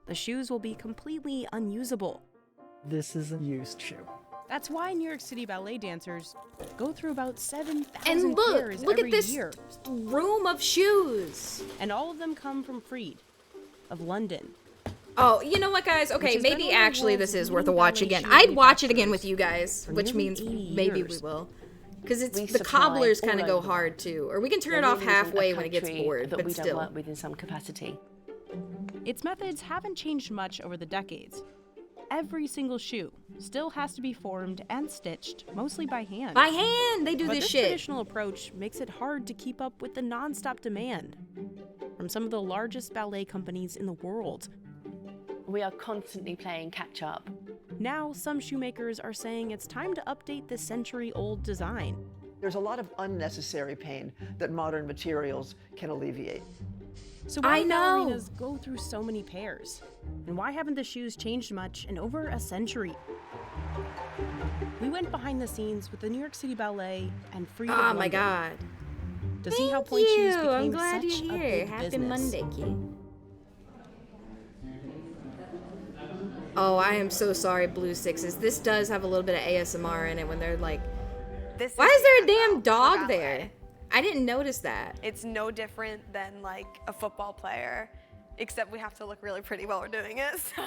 the shoes will be completely unusable. This is a used shoe. That's why New York City ballet dancers go through about 7,000 And pairs look every at this year. room of shoes. And all of them come from Freed of London. Oh, you know what, guys? Okay, Which has maybe been one of the actually world's this is worth a leading watch ballet again. shoe I'd watch it again manufacturers with you guys, for which nearly means 80 maybe years. we will. Because it's We the supply cobblers all kind of go over the hard too. Or we can turn There it off really isn't a halfway when it gets country bored, that but we don't still. work with in some capacity. Its methods haven't changed much over the decades. Every single shoe still has to be formed and stitched, mostly by hand. By hand, they do But this this shit. traditional approach makes it hard to keep up with the non-stop demand from some of the largest ballet companies in the world. We are constantly playing catch up. Now, some shoemakers are saying it's time to update this century-old design. There's a lot of unnecessary pain that modern materials can alleviate. So why I do know. ballerinas go through so many pairs? And why haven't the shoes changed much in over a century? We went behind the scenes with the New York City Ballet and Freed of Oh London my god. to see how Thank point shoes you. became I'm glad such you're a here. big Happy business. Monday, Key. Oh, I am so sorry, Blue Sixes. This does have a little bit of ASMR in it when they're like, why is there a damn dog there? I didn't notice that. It's no different than like a football player, except we have to look really pretty while we're doing it. So.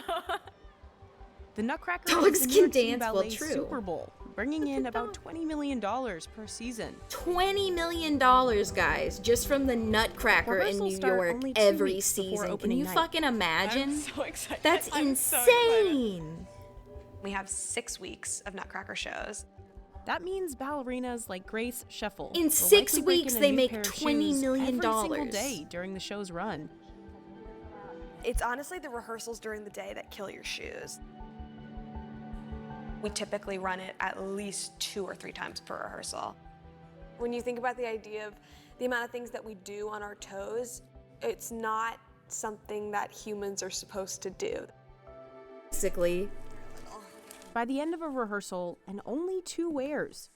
The Nutcracker Dogs is the New can York City dance, well, Ballet true. Super Bowl, bringing in about $20 million per season. $20 million, guys, just from the Nutcracker in Rehearsals New start York only 2 every weeks before season. Can opening you night. fucking imagine? I'm so excited. That's I'm so excited. insane. We have 6 weeks of Nutcracker shows. That means ballerinas like Grace Sheffel In will 6 likely break weeks, in a they new make pair of $20 shoes million. every single day during the show's run. It's honestly the rehearsals during the day that kill your shoes. We typically run it at least 2 or 3 times per rehearsal. When you think about the idea of the amount of things that we do on our toes, it's not something that humans are supposed to do. Basically. By the end of a rehearsal, and only 2 wears,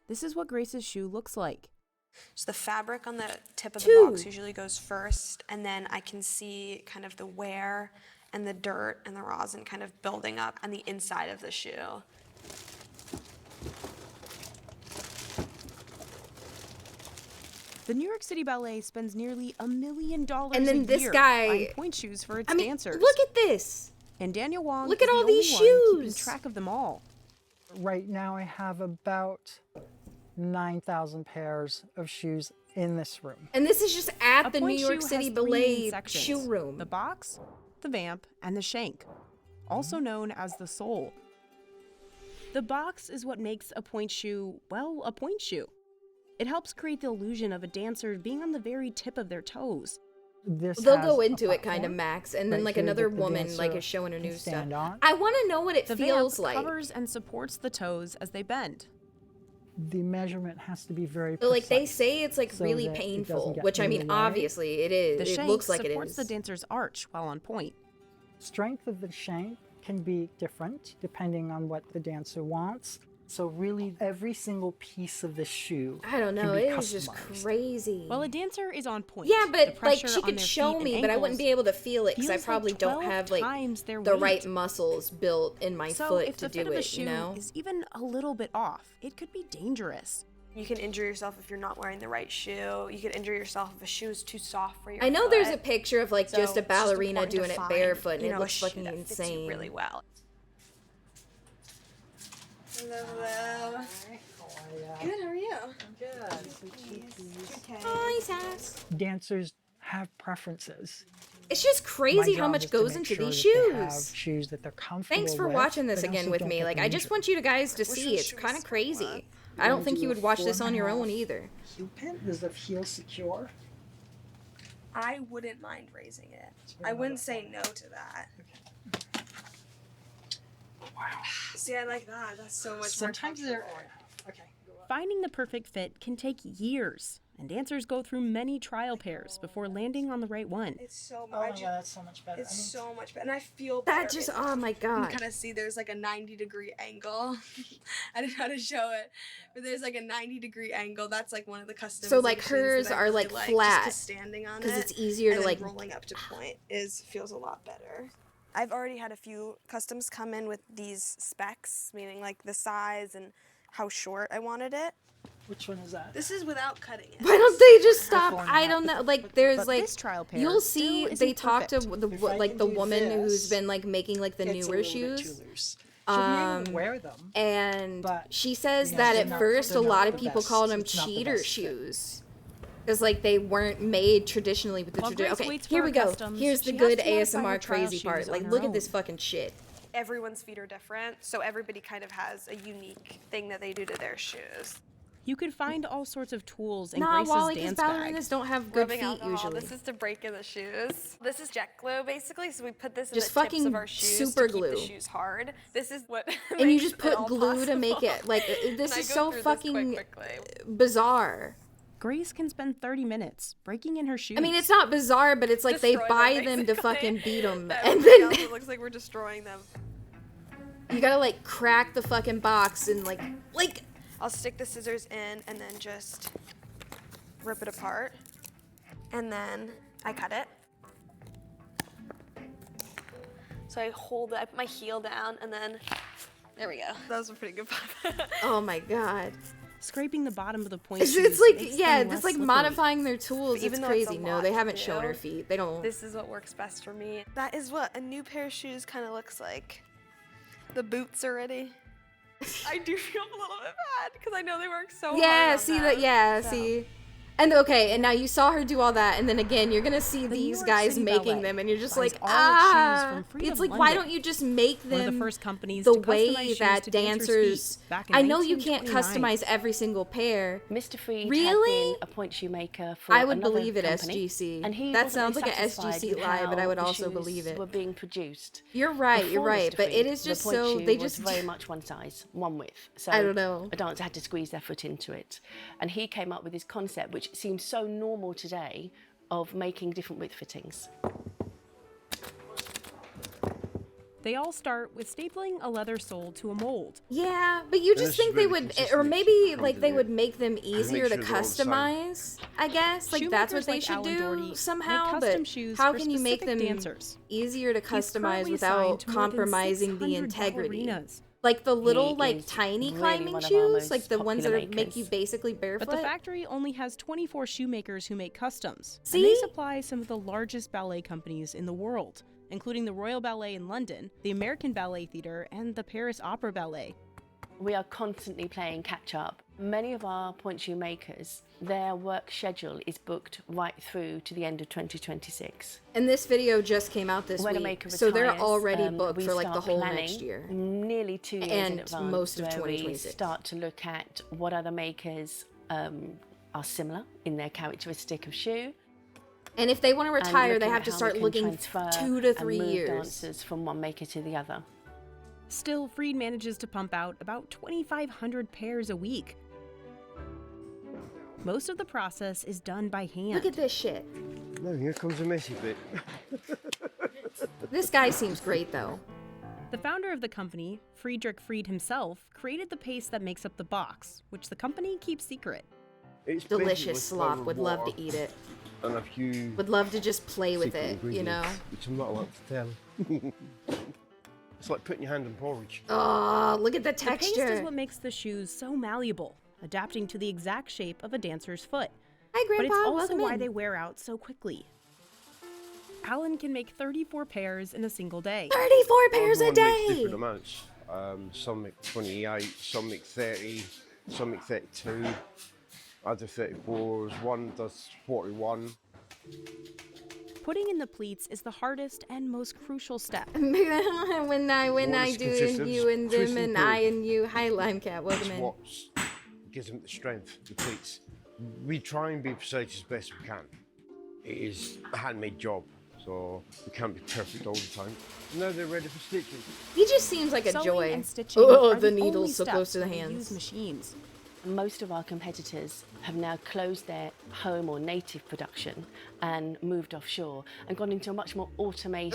this is what Grace's shoe looks like. So the fabric on the tip of the 2. box usually goes first, and then I can see kind of the wear and the dirt and the rosin kind of building up on the inside of the shoe. The New York City Ballet spends nearly $1 million And then a this year guy- buying point shoes for its I mean, dancers. look at this. And Daniel Wong Look is at all the these only one keeping shoes. track of them all. Right now I have about 9,000 pairs of shoes in this room. And this is just at A the New point York shoe City has 3 main Ballet sections: shoe room. the box, the vamp, and the shank, also known as the sole. The box is what makes a point shoe, well, a point shoe. It helps create the illusion of a dancer being on the very tip of their toes. They'll go into it kind of, Max, and then like another woman like is showing her new stuff. I want to know what it The feels vamp like. covers and supports the toes as they bend. The measurement has to be very But like they precise, say it's like so really that it painful, doesn't get which I in the mean way. obviously it is. The It shank looks like it supports is. the dancer's arch while on point. Strength of the shank can be different depending on what the dancer wants. So really, every single piece of the shoe I don't know, can be it is just customized. crazy. While a dancer is on point, Yeah, the but like pressure she on could their show feet me, and but I wouldn't be able to feel it because I feels like probably don't 12 have like times their the right weight. muscles built in my So foot if to the fit do of a it, shoe you know? is even a little bit off, it could be dangerous. You can injure yourself if you're not wearing the right shoe. You can injure yourself if a shoe is too soft for your I know foot. there's a picture of like So just a it's just ballerina important to doing it find, barefoot, and you it know, a looks shoe fucking that fits you insane. really well. Hello. Good, how are you? Hi, Sass. Dancers have preferences. It's just My crazy how job much is to goes make into sure these that they have shoes. shoes that they're comfortable Thanks for with, watching this but again also with don't me. get Like, them I just injured. want you guys to see. It's kind of crazy. I don't think you would watch this on your own either. Heel pin, is the heel secure? I wouldn't mind raising it. I wouldn't say no to that. Wow. See, I like that. That's so much Sometimes more they're comfortable. okay. Finding the perfect fit can take years, and dancers go through many trial pairs before landing on the right one. It's so Oh my much. god, that's so much better. It's so much better, and I feel better. That just, oh my You god. can kind of see there's like a 90-degree angle. I don't know how to show it, but there's like a 90-degree angle. That's like one of the customizations. So like hers that I are really like just flat 'cause standing on because it, it's easier and to then like. rolling up to point feels a lot better. I've already had a few customs come in with these specs, meaning like the size and how short I wanted it. Which one is that? This is without cutting it. Why don't they just stop? I don't know. Like, there's But like this trial pair you'll still see isn't they talk to perfect. the If I like can the do woman who's this, been like making like the it's a newer little bit shoes. too loose. She'll be able to wear them, And but, she says you know, that they're at not- first a they're lot not of the people best. called them It's not the cheater best fit. shoes. Because like they weren't made traditionally with the While tradition. Grace Okay, waits for here her we go. customs, Here's the she good has to modify her ASMR trial crazy part. shoes Like, on look her at this own. fucking shit. Everyone's feet are different, so everybody kind of has a unique thing that they do to their shoes. You could find all sorts of tools in Nah, Grace's Wally, because dance bag. ballerinas don't have good Rubbing feet alcohol. usually. This is to break in the shoes. This is jet glue, basically. So we put this in Just the tips fucking of our shoes super to keep glue. the shoes hard. This is what And you makes just it put all glue to make possible. it like this And I is go so through this fucking quickly. bizarre. Grace can spend 30 minutes breaking in her shoes. I mean, it's not bizarre, but it's like they Destroy buy them, them to basically. fucking beat them, and Everybody then else, it looks like we're destroying them. you gotta like crack the fucking box and like. I'll stick the scissors in and then just rip it apart. And then I cut it. So I hold I put my heel down and then, there we go. That was a pretty good part. Oh my god. Scraping the bottom of the point It's shoes like, makes yeah, them it's less like slippery. modifying their tools. Even It's though it's a crazy. No, lot they to haven't shown do, her feet. They don't. This is what works best for me. That is what a new pair of shoes kind of looks like. The boots are ready. I do feel a little bit bad because I know they work so hard. Yeah, on see them, that? Yeah, so. see. And okay, and now you saw her do all that, and then again, you're gonna see The New these York guys City making Ballet them, and you're just buys like, all its shoes ah. from Free It's of like, why London, don't you just make one of the them first companies the to way customize shoes that to dancers' dancers? feet back in I know you can't 1929. customize every single pair. Mr. Freed Really? had been a point shoemaker for I would another believe it, company, SGC. and he That wasn't sounds really like a satisfied SGC with lie, but I how would the also shoes believe it. were being produced. You're right. You're Before right. Mr. But it Freed, is just the point so shoe they was just. very much one size, one width. So I don't know. a dancer had to squeeze their foot into it, and he came up with this concept, which seems so normal today, of making different width fittings. They all start with stapling a leather sole to a mold. Yeah, but you just think they would, or maybe like they would make them easier to sure they're all the same. customize. I guess like that's what Shoemakers they like should Alan do Doherty somehow. make But custom shoes how for can you make specific them dancers. easier to He's customize currently without assigned to more than compromising the 600 integrity? ballerinas. Like the little He like is tiny really climbing one of our shoes, most like the ones that popular are, make you makers. basically barefoot. But the factory only has 24 shoemakers who make customs. See? And they supply some of the largest ballet companies in the world, including the Royal Ballet in London, the American Ballet Theatre, and the Paris Opera Ballet. We are constantly playing catch up. Many of our point shoe makers, their work schedule is booked right through to the end of 2026. And this video just came out this When a week, maker so they're retires, already booked we for like the start whole planning next year. Nearly 2 years And in advance, most of where we 2026. start to look at what other makers are similar in their characteristic of shoe. And if they want to retire, they looking have at to how we start can looking transfer 2 to and 3 move years. dancers from one maker to the other. Still, Freed manages to pump out about 2,500 pairs a week. Most of the process is done by hand. Look at this shit. No, here comes a messy bit. This guy seems great, though. The founder of the company, Friedrich Freed himself, created the paste that makes up the box, which the company keeps secret. It's Delicious slop. Would love to eat it. And a few. Would love to just play with secret it, you know? ingredients, which I'm not allowed to tell. It's like putting your hand in porridge. Oh, look at the The texture. paste is what makes the shoes so malleable, adapting to the exact shape of a dancer's foot. Hi, Grandpa. But it's also Welcome why in. they wear out so quickly. Alan can make 34 pairs in a single day. 34 pairs a Everyone makes day! different amounts. Some make 28, some make 30, some make 32. I do 34s, one does 41. Putting in the pleats is the hardest and most crucial step. when I do consistent, you and them twist and and I pull. and you. Hi, Limecat. Welcome That's in. what gives them the strength, the pleats. We try and be precise as best we can. It is a handmade job, so we can't be perfect all the time. Now they're ready for stitching. He just seems like a Sewing joy. and stitching Oh, are the only needle's so steps close to the when we hands. use machines. Most of our competitors have now closed their home or native production and moved offshore and gone into a much more automated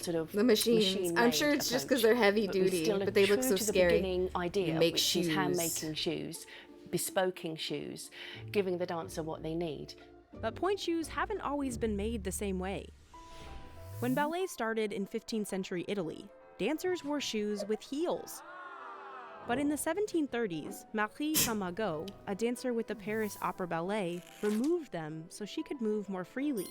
sort of The machines. I'm machine-made sure it's just 'cause approach. they're heavy But we duty, still are but they look true so to scary. The beginning idea, You make which is hand-making shoes, bespoking shoes, giving the dancer what they need. But point shoes haven't always been made the same way. When ballet started in 15th century Italy, dancers wore shoes with heels. But in the 1730s, Marie Camagot, a dancer with the Paris Opera Ballet, removed them so she could move more freely.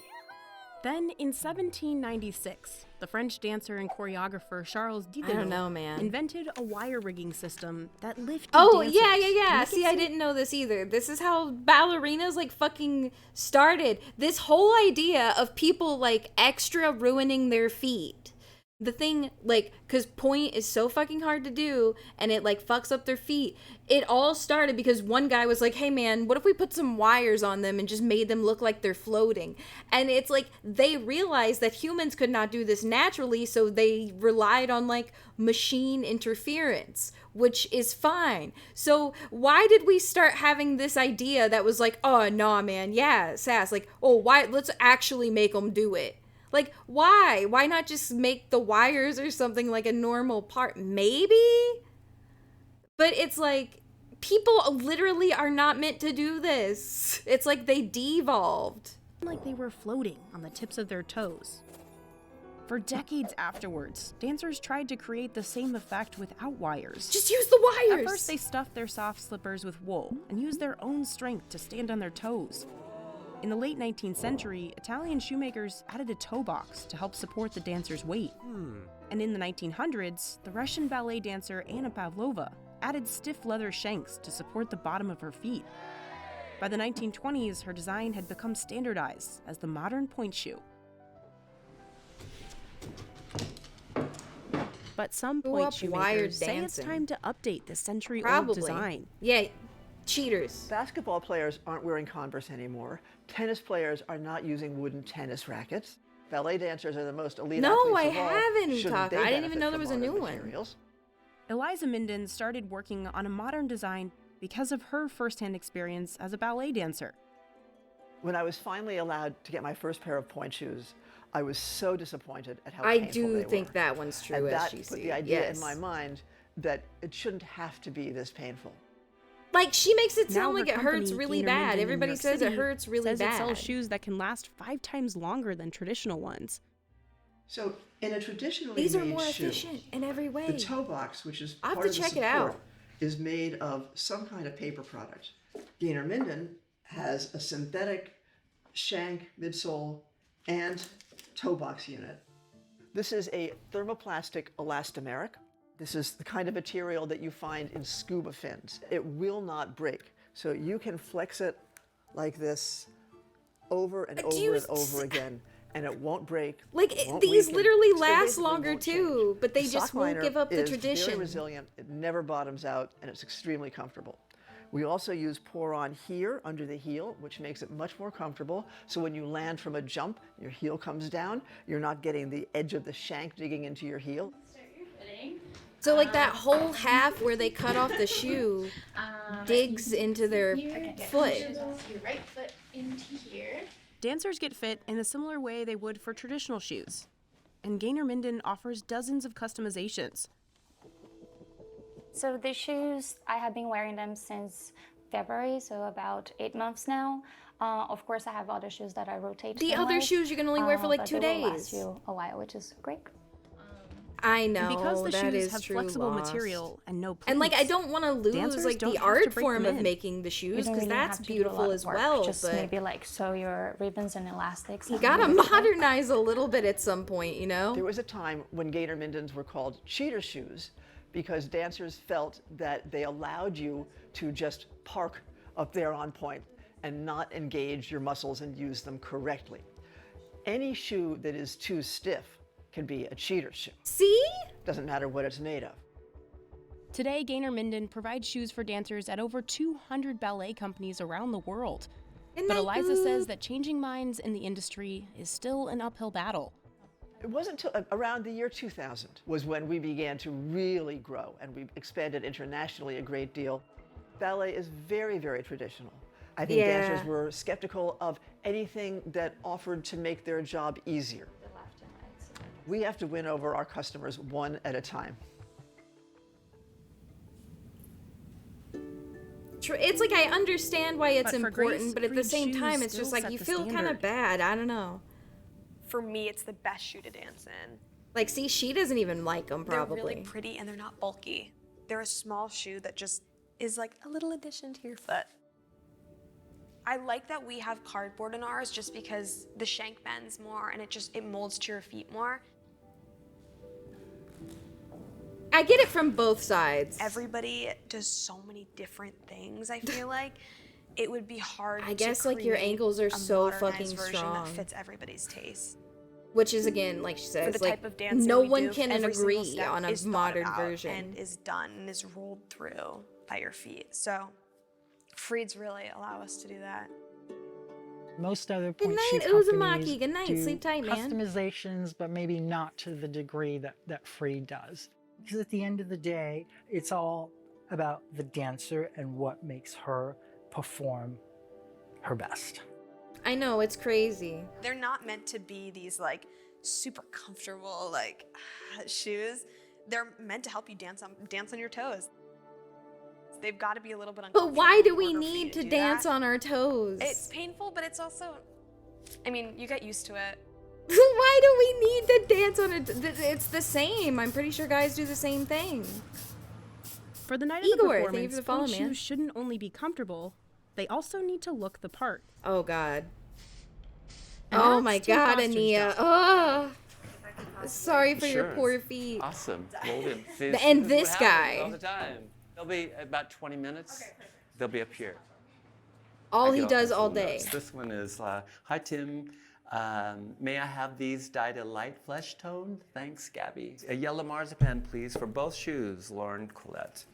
Then, in 1796, the French dancer and choreographer Charles I don't know, man. invented a wire rigging system that lifted Oh, dancers yeah. to make it See, I seem- didn't know this either. This is how ballerinas, like, fucking started. This whole idea of people, like, extra ruining their feet. The thing, like, because point is so fucking hard to do, and it, like, fucks up their feet. It all started because one guy was like, hey, man, what if we put some wires on them and just made them look like they're floating? And it's like, they realized that humans could not do this naturally, so they relied on, like, machine interference, which is fine. So why did we start having this idea that was like, oh, nah, man, yeah, sass, like, oh, why, let's actually make them do it? Like, why? Why not just make the wires or something like a normal part? Maybe? But it's like, people literally are not meant to do this. It's like they devolved. Like they were floating on the tips of their toes. For decades afterwards, dancers tried to create the same effect without wires. Just use the wires! At first, they stuffed their soft slippers with wool and used their own strength to stand on their toes. In the late 19th century, Italian shoemakers added a toe box to help support the dancer's weight. And in the 1900s, the Russian ballet dancer Anna Pavlova added stiff leather shanks to support the bottom of her feet. By the 1920s, her design had become standardized as the modern point shoe. But some Grew point up shoemakers wired say it's dancing. time to update the century-old Probably. design. Yeah, cheaters. Basketball players aren't wearing Converse anymore. Tennis players are not using wooden tennis rackets. Ballet dancers are the most elite No, athletes I of all. haven't, Shouldn't Taka. they I didn't even benefit know there from was a modern new one. materials? Eliza Minden started working on a modern design because of her firsthand experience as a ballet dancer. When I was finally allowed to get my first pair of point shoes, I was so disappointed at how I painful do they think were. that one's true, And that SGC. put the idea Yes. in my mind that it shouldn't have to be this painful. Like, she makes it Now sound her like it hurts company, really Gainer bad. Minden in Everybody New York says it City, hurts really says bad. it sells shoes that can last 5 times longer than traditional ones. So, in a traditionally These are made more shoe, efficient in every way. the toe box, which is I'll have part to of the check it support, out. is made of some kind of paper product. Gainer Minden has a synthetic shank, midsole, and toe box unit. This is a thermoplastic elastomeric. This is the kind of material that you find in scuba fins. It will not break. So you can flex it like this over and over and over again, and it won't break. Like, it won't these weaken. literally So they last basically longer won't too, change. but they The just sock won't liner give up the is tradition. very resilient. It never bottoms out, and it's extremely comfortable. We also use pour-on here under the heel, which makes it much more comfortable. So when you land from a jump, your heel comes down, you're not getting the edge of the shank digging into your heel. So like that whole half where they cut off the shoe digs into their foot. Your right foot into here. Dancers get fit in a similar way they would for traditional shoes. And Gaynor Minden offers dozens of customizations. So the shoes, I have been wearing them since February, so about 8 months now. Of course, I have other shoes that I rotate. The other shoes you can only wear for like 2 days. They will last you a while, which is great. I know, And because the that shoes is have true flexible loss. material and no pleats, And like I don't want to lose dancers like don't the have to art break form them of in. making the shoes You don't because really that's have to do a beautiful lot as of work. well. Just But maybe like sew your ribbons and elastics. you and gotta use them. modernize a little bit at some point, you know? There was a time when Gaynor Mindens were called cheater shoes because dancers felt that they allowed you to just park up there on point and not engage your muscles and use them correctly. Any shoe that is too stiff can be a cheater shoe. See? Doesn't matter what it's made of. Today, Gaynor Minden provides shoes for dancers at over 200 ballet companies around the world. But Eliza says that changing minds in the industry is still an uphill battle. It wasn't until around the year 2000 was when we began to really grow, and we expanded internationally a great deal. Ballet is very, very traditional. I think dancers were skeptical of anything that offered to make their job easier. We have to win over our customers one at a time. It's like I understand why it's But for important, Grace, but at the Creed same shoes time, it's still just like set you the feel kind of standard. bad. I don't know. For me, it's the best shoe to dance in. Like, see, she doesn't even like them probably. They're really pretty and they're not bulky. They're a small shoe that just is like a little addition to your foot. I like that we have cardboard in ours just because the shank bends more and it molds to your feet more. I get it from both sides. Everybody does so many different things, I feel like. It would be hard I guess to like your create ankles are a so modernized fucking version strong. that fits everybody's taste. Which is again, like she For says, the like type of dancing no we one do, can every single agree step on a is thought modern about version. and is done and is rolled through by your feet. So Freeds really allow us to do that. Most other Good point night, shoe Uzumaki. companies Good night. do Sleep tight, man. customizations, but maybe not to the degree that Freed does. Because at the end of the day, it's all about the dancer and what makes her perform her best. I know, it's crazy. They're not meant to be these like super comfortable like shoes. They're meant to help you dance on your toes. They've got to be a little bit uncomfortable. But why do we in order for you need to do dance that. on our toes? It's painful, but it's also, I mean, you get used to it. Why do we need to dance on it? It's the same. I'm pretty sure guys do the same thing. For the night Igor, of the thank you for performance, the follow, pointe man. shoes shouldn't only be comfortable, they also need to look the part. Oh, God. And Oh, that's my Tim God, Foster's Ania. job. Oh. Sorry for your Sure. poor feet. Awesome. Well, then, see, And is this what happens guy. all the time. They'll be about 20 minutes. They'll be up here. All I he get does those all little day. notes. This one is, hi, Tim. May I have these dyed a light flesh tone? Thanks, Gabby. A yellow marzipan, please, for both shoes, Lauren Colette.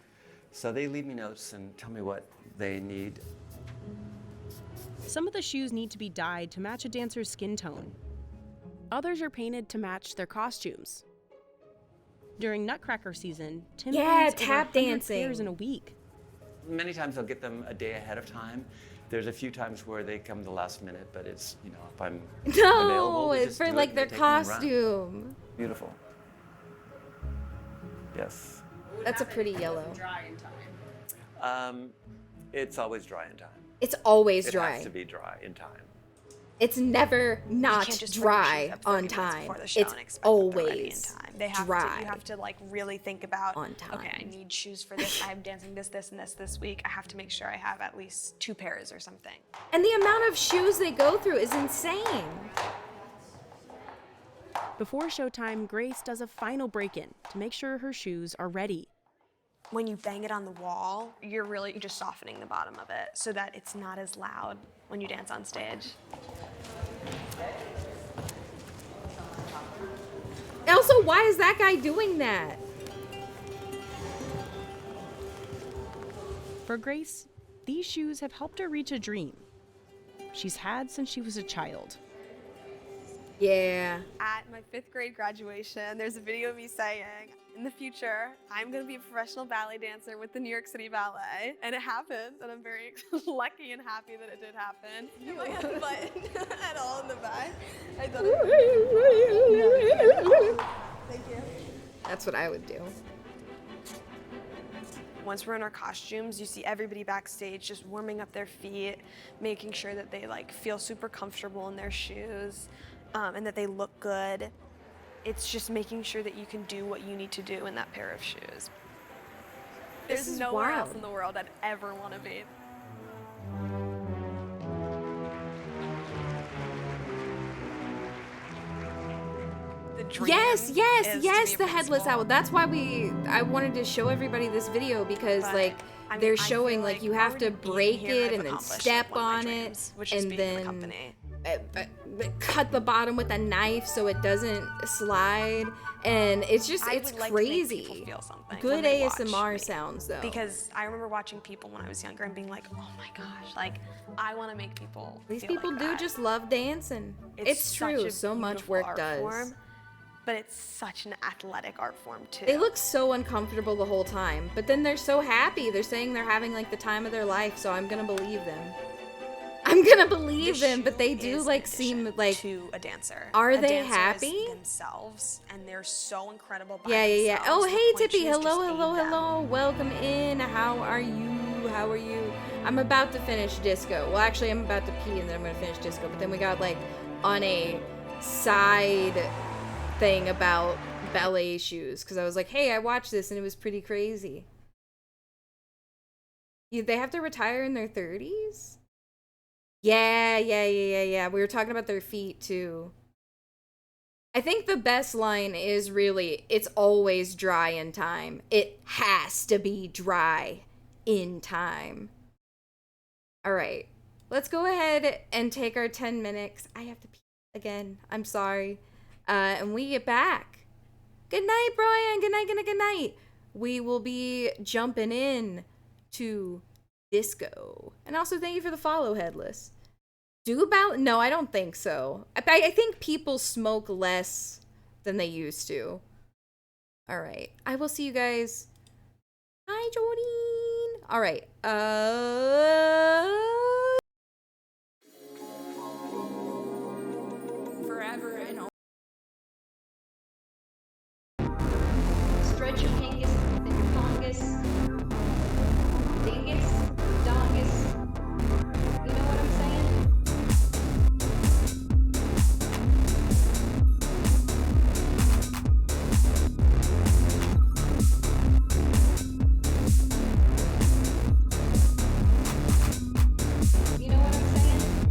So they leave me notes and tell me what they need. Some of the shoes need to be dyed to match a dancer's skin tone. Others are painted to match their costumes. During Nutcracker season, Tim Yeah, paints over tap 100 dancing. pairs in a week. Many times I'll get them a day ahead of time. There's a few times where they come the last minute, but it's, you know, if I'm available, No, we it's just for do it like and their they take 'em and run. costume. Beautiful. Yes. That's a pretty yellow. It's always dry in time. It's always It dry. has to be dry in time. It's never not can't just bring your shoes dry up 30 on minutes time. before the show It's and expect that they're ready in always time. They have dry. To, you have to like really think about On time. Okay, I need shoes for this. I'm dancing this, and this week. I have to make sure I have at least 2 pairs or something. And the amount of shoes they go through is insane. Before showtime, Grace does a final break-in to make sure her shoes are ready. When you bang it on the wall, you're just softening the bottom of it so that it's not as loud when you dance on stage. Also, why is that guy doing that? For Grace, these shoes have helped her reach a dream she's had since she was a child. Yeah. At my 5th grade graduation, there's a video of me saying, in the future, I'm going to be a professional ballet dancer with the New York City Ballet. And it happened, and I'm very lucky and happy that it did happen. Am I a button at all in the back? I thought Thank you. That's what I would do. Once we're in our costumes, you see everybody backstage just warming up their feet, making sure that they like feel super comfortable in their shoes, and that they look good. It's just making sure that you can do what you need to do in that pair of shoes. This There's is nowhere wild. else in the world I'd ever want to be. The dream Yes, is yes, to yes, be a the headless principal. owl. That's why I wanted to show everybody this video because But, like I mean, they're I feel showing like you have to already being break here, it I've and then accomplished, step one of my on dreams, it which is and being in the then company. cut the bottom with a knife so it doesn't slide, and it's I it's would like to make crazy. people feel something Good when they watch ASMR me. sounds though. Because I remember watching people when I was younger and being like, oh my gosh, like I want to make people These feel people like do that. just love dancing. It's such true. a So much beautiful work art does. form, but it's such an athletic art form too. They look so uncomfortable the whole time, but then they're so happy. They're saying they're having like the time of their life, so I'm gonna believe them. I'm gonna believe them, but they do like seem like to a dancer. Are A they dancer is happy? themselves, and they're so incredible. By Yeah, yeah, yeah. themselves. Oh, The hey, point Tippy. is just Hello, aid hello, them. hello. Welcome in. How are you? How are you? I'm about to finish disco. Well, actually, I'm about to pee and then I'm gonna finish disco. But then we got like on a side thing about ballet shoes because I was like, hey, I watched this and it was pretty crazy. They have to retire in their 30s? Yeah. We were talking about their feet too. I think the best line is really, it's always dry in time. It has to be dry in time. All right, let's go ahead and take our 10 minutes. I have to pee again. I'm sorry. And we get back. Good night, Brian. Good night, good night. We will be jumping in to disco. And also thank you for the follow, Headless. No, I don't think so. I think people smoke less than they used to. All right. I will see you guys. Hi, Jordan. All right. Forever and always. Stretch your fingers and your fungus. Dingus. Dongus. You know what I'm saying? You know what I'm saying?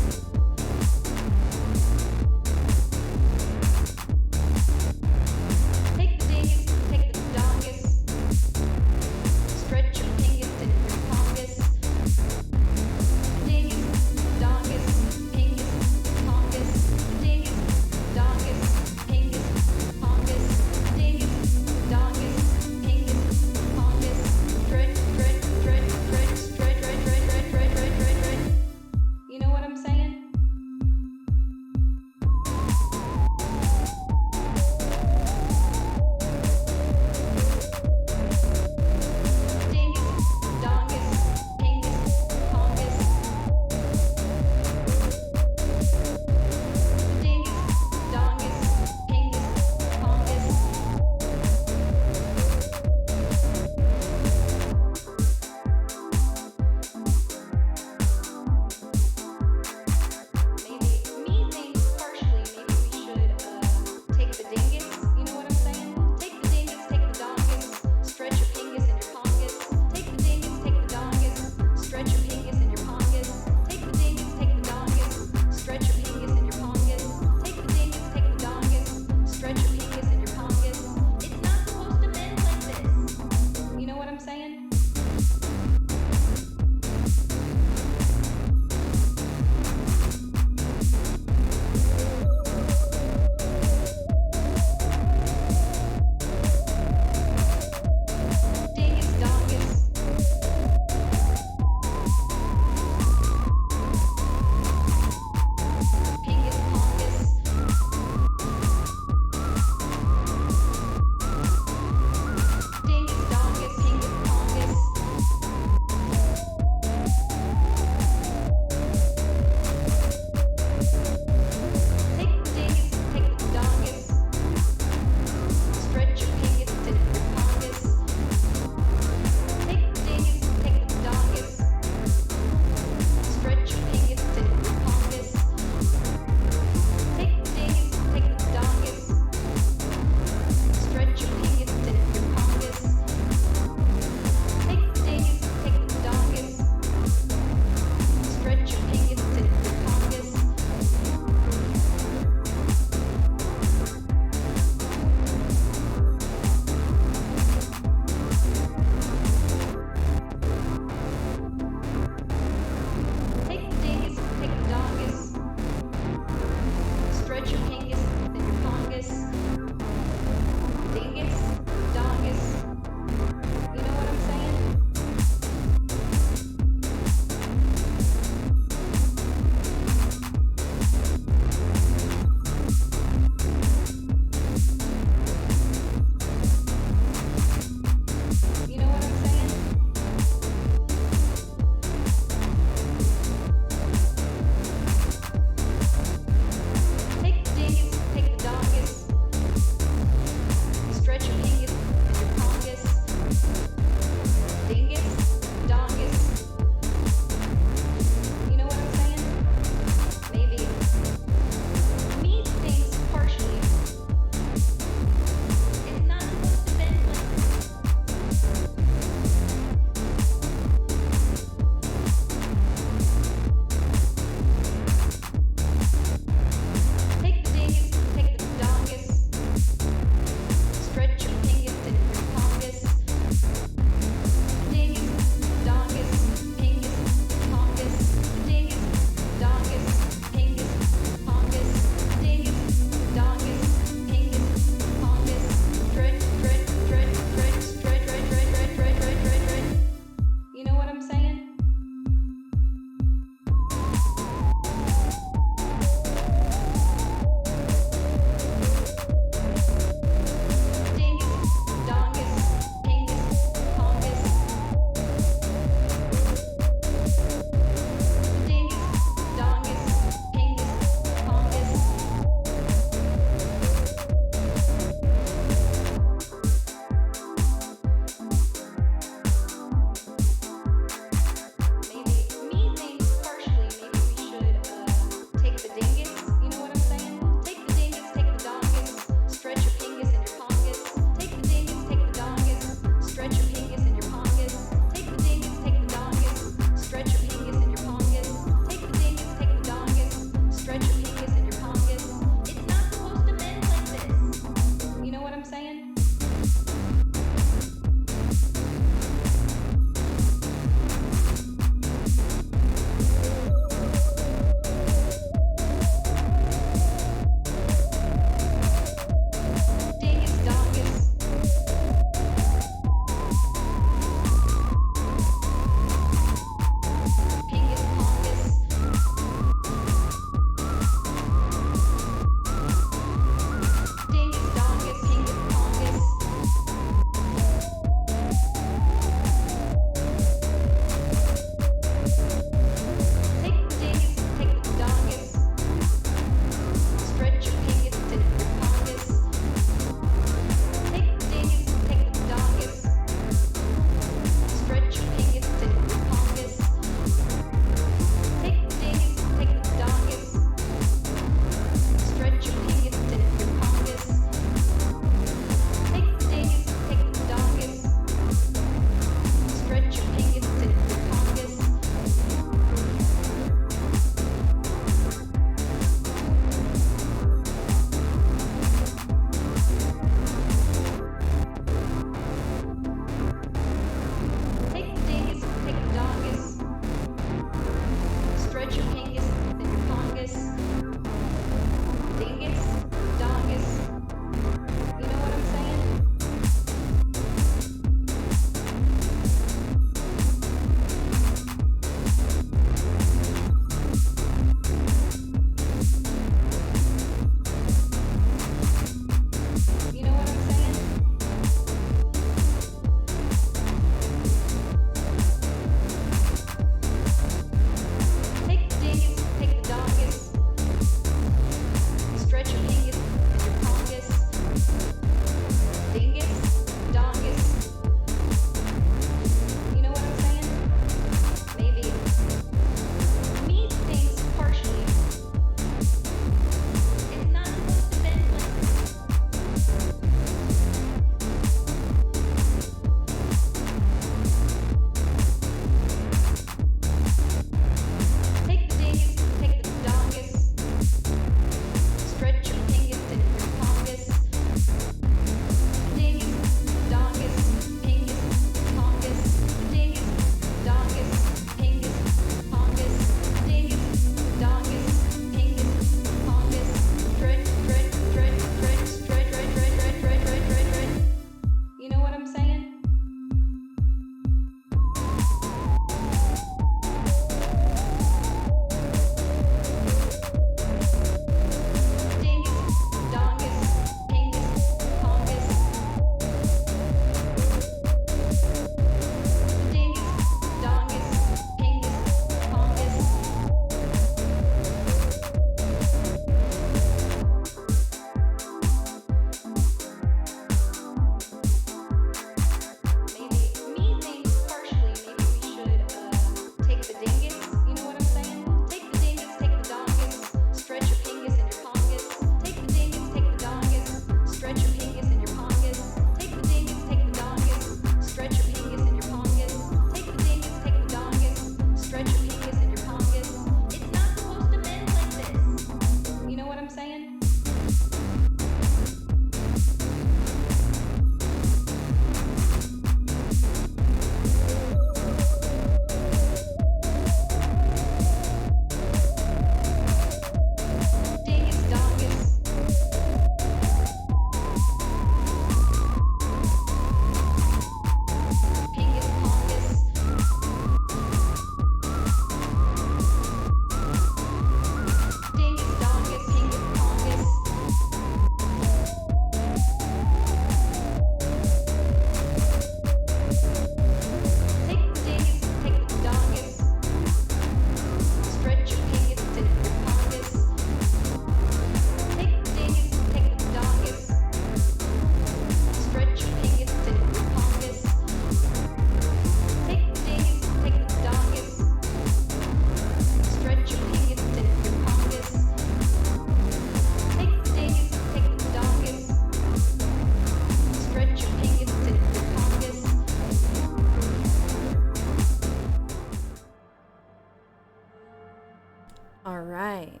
right.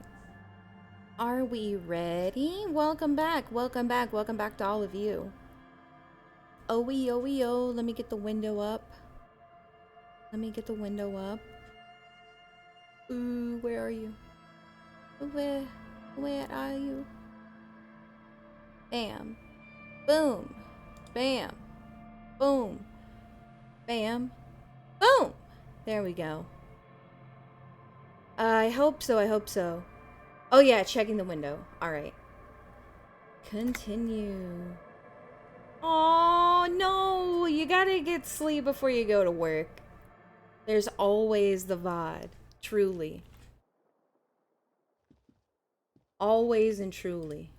Are we ready? Welcome back. Welcome back. Welcome back to all of you. Oh. Let me get the window up. Let me get the window up. Ooh, where are you? Where are you? Bam. Boom. Bam. Boom. Bam. Boom. There we go. I hope so. I hope so. Oh yeah, checking the window. All right. Continue. Oh no, you gotta get sleep before you go to work. There's always the VOD. Truly. Always and truly.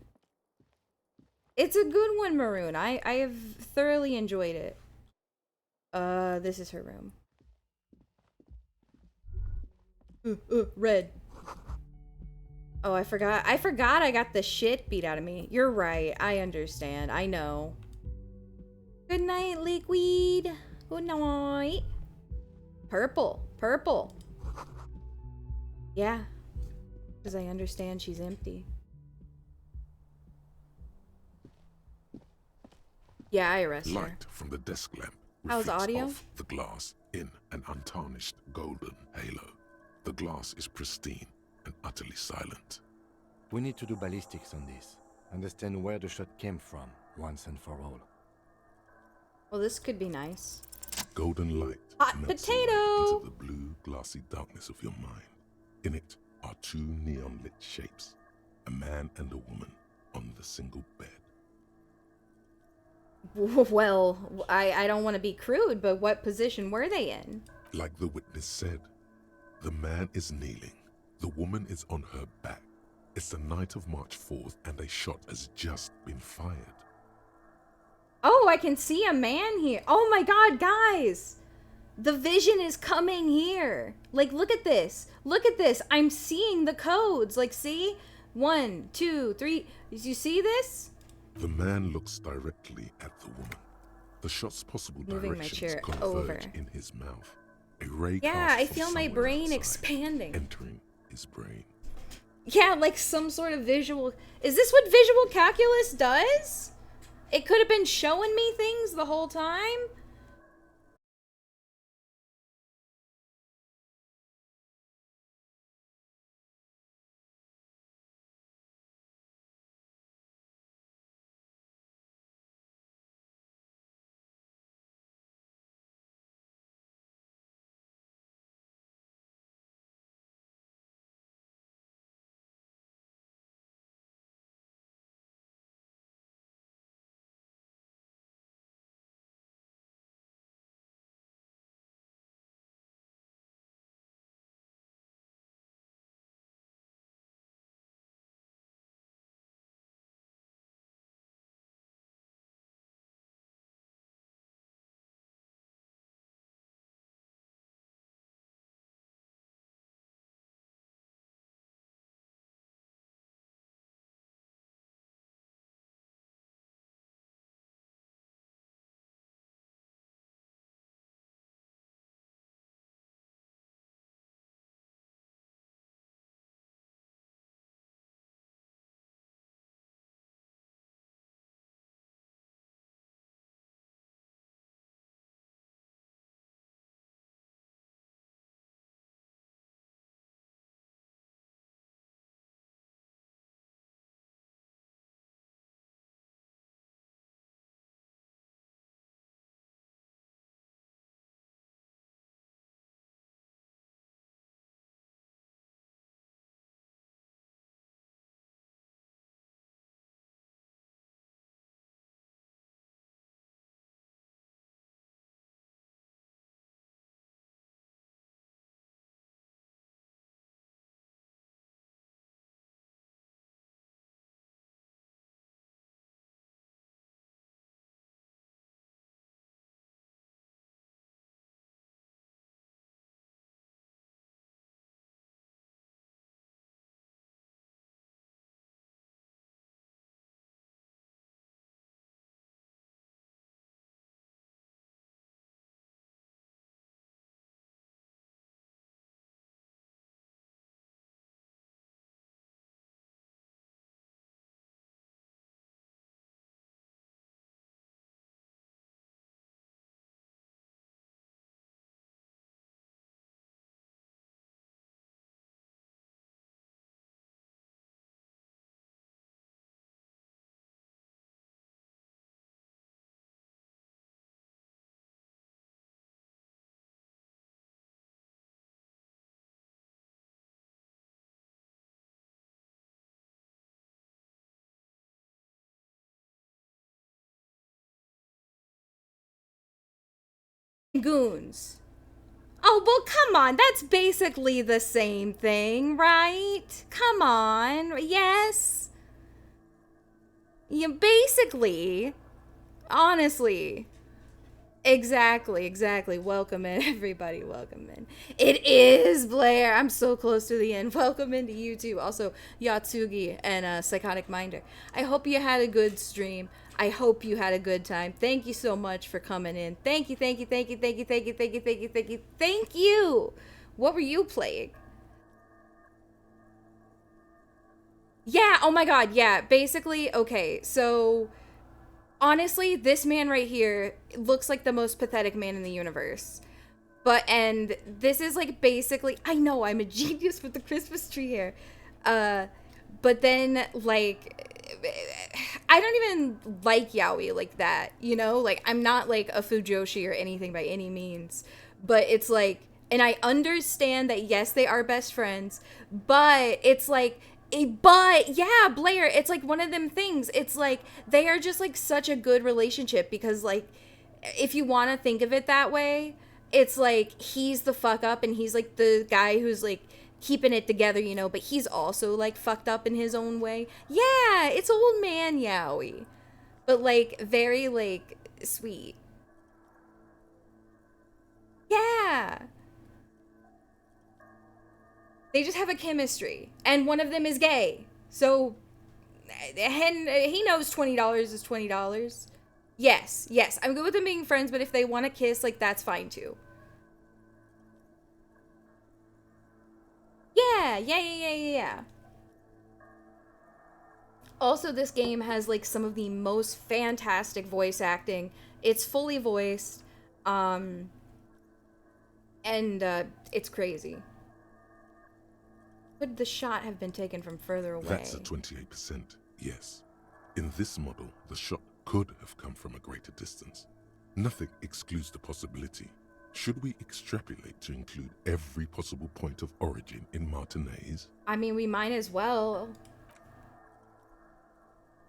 It's a good one, Maroon. I have thoroughly enjoyed it. This is her room. Red. Oh, I forgot I got the shit beat out of me. You're right. I understand. I know. Good night, Liquid. Good night. Purple. Purple. Yeah. Because I understand she's empty. Yeah, I arrest her. Light from the desk lamp How's reflects audio? off the glass in an untarnished golden halo. The glass is pristine and utterly silent. We need to do ballistics on this. Understand where the shot came from, once and for all. Well, this could be nice. Golden light Hot melts potato! away into the blue, glassy darkness of your mind. In it are two neon-lit shapes, a man and a woman on the single bed. Well, I don't want to be crude, but what position were they in? Like the witness said, the man is kneeling, the woman is on her back. It's the night of March 4th and a shot has just been fired. Oh, I can see a man here. Oh my god, guys! The vision is coming here. Like, look at this. Look at this. I'm seeing the codes. Like, see? 1, 2, 3. Did you see this? The man looks directly at the woman. The shot's possible Moving my directions chair converge over. in his mouth. A ray Yeah, cast I from feel my somewhere brain outside, expanding. entering his brain. Yeah, like some sort of visual. Is this what visual calculus does? It could have been showing me things the whole time. Goons. Oh, well, come on. That's basically the same thing, right? Come on. Yes. Yeah, basically. Honestly. Exactly. Welcome in, everybody. Welcome in. It is Blair. I'm so close to the end. Welcome into YouTube. Also, Yatsugi and Psychotic Minder. I hope you had a good stream. I hope you had a good time. Thank you so much for coming in. Thank you. What were you playing? Yeah, oh my god, yeah. Basically, okay, so honestly, this man right here looks like the most pathetic man in the universe. And this is like basically, I know I'm a genius with the Christmas tree here. But then like, I don't even like yaoi like that, you know? Like, I'm not like a fujoshi or anything by any means. But it's like, and I understand that yes, they are best friends, but it's like, but yeah, Blair, it's like one of them things. It's like they are just like such a good relationship because like if you want to think of it that way, it's like he's the fuck up and he's like the guy who's like keeping it together, you know, but he's also like fucked up in his own way. Yeah, it's old man yaoi, but like very like sweet. Yeah. They just have a chemistry, and one of them is gay. So, and he knows $20 is $20. Yes, I'm good with them being friends, but if they want to kiss, like, that's fine too. Yeah. Also, this game has, like, some of the most fantastic voice acting. It's fully voiced, and, it's crazy. Could the shot have been taken from further away? That's a 28%, yes. In this model, the shot could have come from a greater distance. Nothing excludes the possibility. Should we extrapolate to include every possible point of origin in Martinez? I mean, we might as well.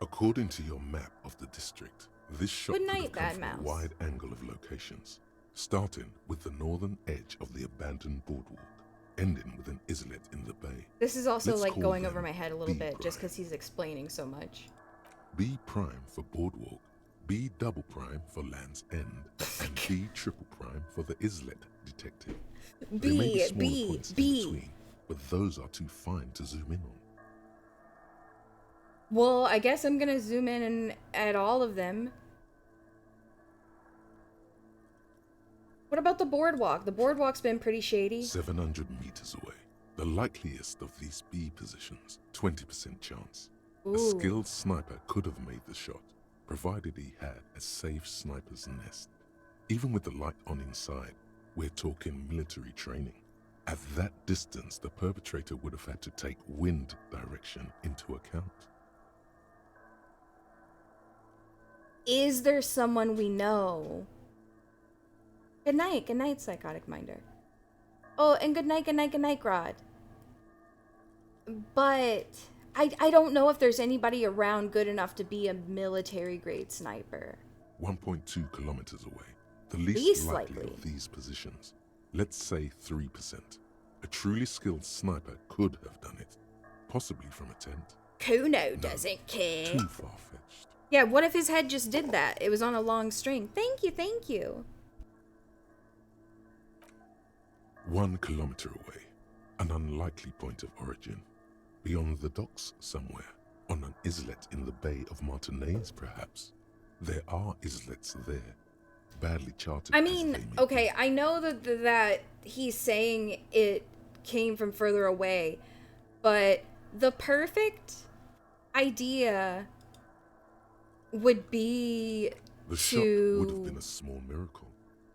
According to your map of the district, this shot Good could night, have come Bad from Mouse. a wide angle of locations, starting with the northern edge of the abandoned boardwalk, ending with an islet in the bay. This is also Let's like call going them over my head a little B bit just prime. because he's explaining so much. B prime for boardwalk, B double prime for Land's End, and B triple prime for the islet detective. There may be smaller points in between, but those are too fine to zoom in on. Well, I guess I'm gonna zoom in and at all of them. What about the boardwalk? The boardwalk's been pretty shady. 700 meters away. The likeliest of these B positions, 20% chance. Ooh. A skilled sniper could have made the shot, provided he had a safe sniper's nest. Even with the light on inside, we're talking military training. At that distance, the perpetrator would have had to take wind direction into account. Is there someone we know? Good night, Psychotic Minder. Oh, and good night, Grod. But I don't know if there's anybody around good enough to be a military-grade sniper. 1.2 kilometers away. The least likely of these positions. Let's say 3%. A truly skilled sniper could have done it. Possibly from a tent. Kuno doesn't care. Too far-fetched. Yeah, what if his head just did that? It was on a long string. Thank you. 1 kilometer away. An unlikely point of origin. Beyond the docks somewhere. On an islet in the Bay of Martinez, perhaps. There are islets there. Badly charted. I mean, okay, I know that he's saying it came from further away, but the perfect idea would be the shot would have been a small miracle.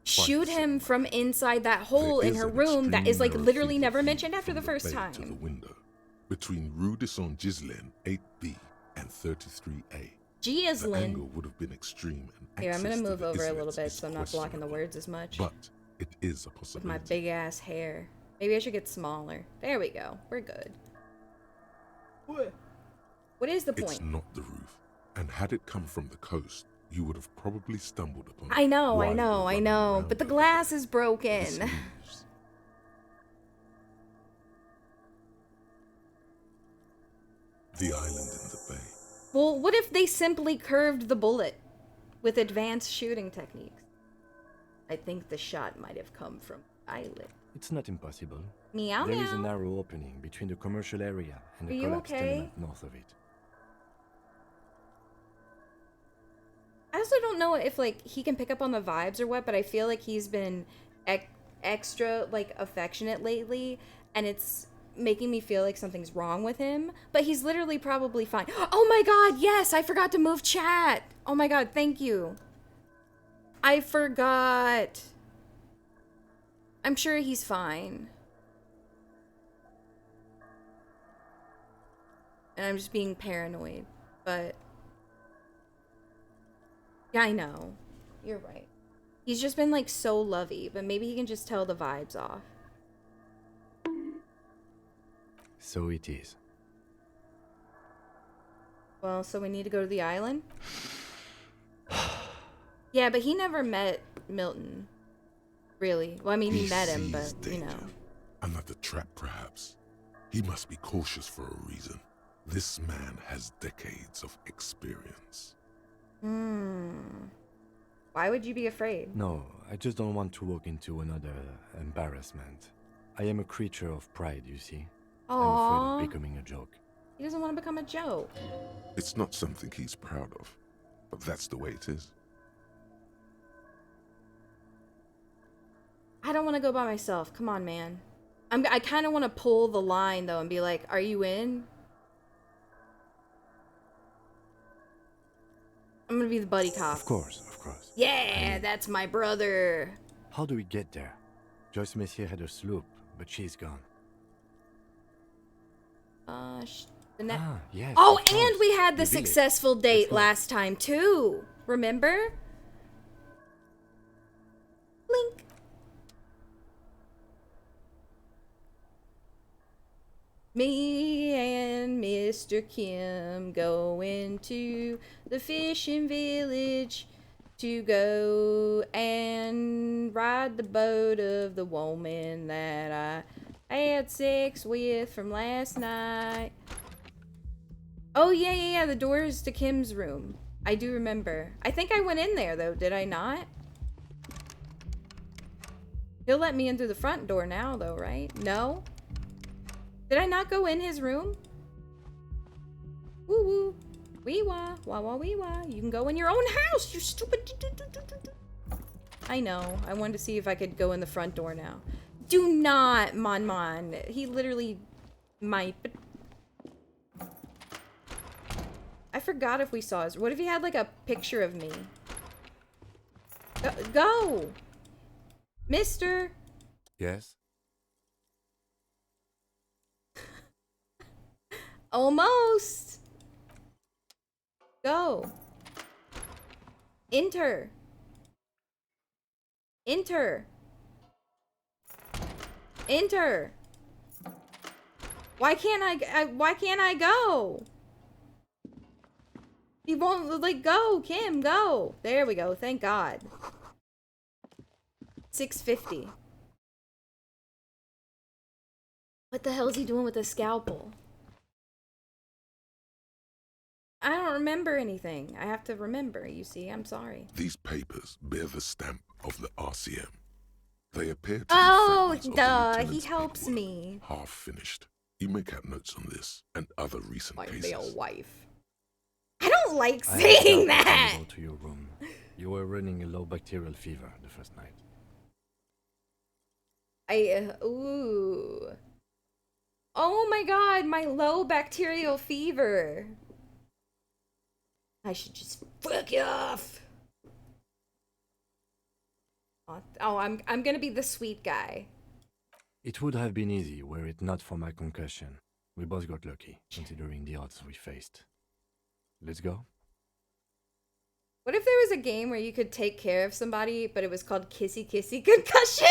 Shoot him from inside that hole in her room that is like literally never mentioned after the first time. To the window, between Rue de Saint Ghislain 8B and 33A. The angle would have been extreme. And here, I'm gonna move over a little islets bit so I'm not blocking the words as much. But it is a possibility. With my big ass hair. Maybe I should get smaller. There we go. We're good. What is the point? It's not the roof. And had it come from the coast, you would have probably stumbled upon. I know, while I you know, were I running know. around But the over glass is This broken. leaves the island in the bay. Well, what if they simply curved the bullet with advanced shooting techniques? I think the shot might have come from the island. It's not impossible. Meow There is a meow. narrow opening between the commercial area and Are the you collapsed okay? tenement north of it. I also don't know if like he can pick up on the vibes or what, but I feel like he's been extra like affectionate lately, and it's making me feel like something's wrong with him. But he's literally probably fine. Oh my god, yes, I forgot to move chat. Oh my god, thank you. I forgot. I'm sure he's fine. And I'm just being paranoid, but yeah, I know. You're right. He's just been like so lovey, but maybe he can just tell the vibes off. So it is. Well, so we need to go to the island? Yeah, but he never met Milton. Really. Well, I mean, he met him, but, you know. Another trap, perhaps. He must be cautious for a reason. This man has decades of experience. Why would you be afraid? No, I just don't want to walk into another embarrassment. I am a creature of pride, you see. I'm Aww. afraid of becoming a joke. He doesn't want to become a joke. It's not something he's proud of, but that's the way it is. I don't want to go by myself. Come on, man. I kind of want to pull the line, though, and be like, are you in? I'm going to be the buddy cop. Of course, of course. Yeah, that's my brother. How do we get there? Joyce Messier had a sloop, but she's gone. Yes. Oh, of course. and we had the The village. successful date Let's go. last time, too. Remember? Blink. Me and Mr. Kim going to the fishing village to go and ride the boat of the woman that I had sex with from last night. Oh, yeah, the doors to Kim's room. I do remember. I think I went in there, though, did I not? He'll let me in through the front door now, though, right? No? Did I not go in his room? Woo woo. Wee wah. Wah wah wee wah. You can go in your own house, you stupid. I know. I wanted to see if I could go in the front door now. Do not, Mon. He literally might, but I forgot if we saw his. What if he had like a picture of me? Go! Mister! Yes? Almost! Go! Enter! Enter! Enter! Why can't I go? He won't, like, go, Kim, go! There we go, thank God. 650. What the hell is he doing with a scalpel? I don't remember anything. I have to remember, you see. I'm sorry. These papers bear the stamp of the RCM. They appear to Oh, be fragments of the duh. He lieutenant's helps me. half finished. You make out notes on this and other recent My cases. male wife. I don't like I saying have that. Go to your room. You were running a low bacterial fever the first night. Ooh. Oh my God, my low bacterial fever. I should just fuck you off. Oh, I'm gonna be the sweet guy. It would have been easy were it not for my concussion. We both got lucky, considering the odds we faced. Let's go? What if there was a game where you could take care of somebody, but it was called Kissy Kissy Concussion?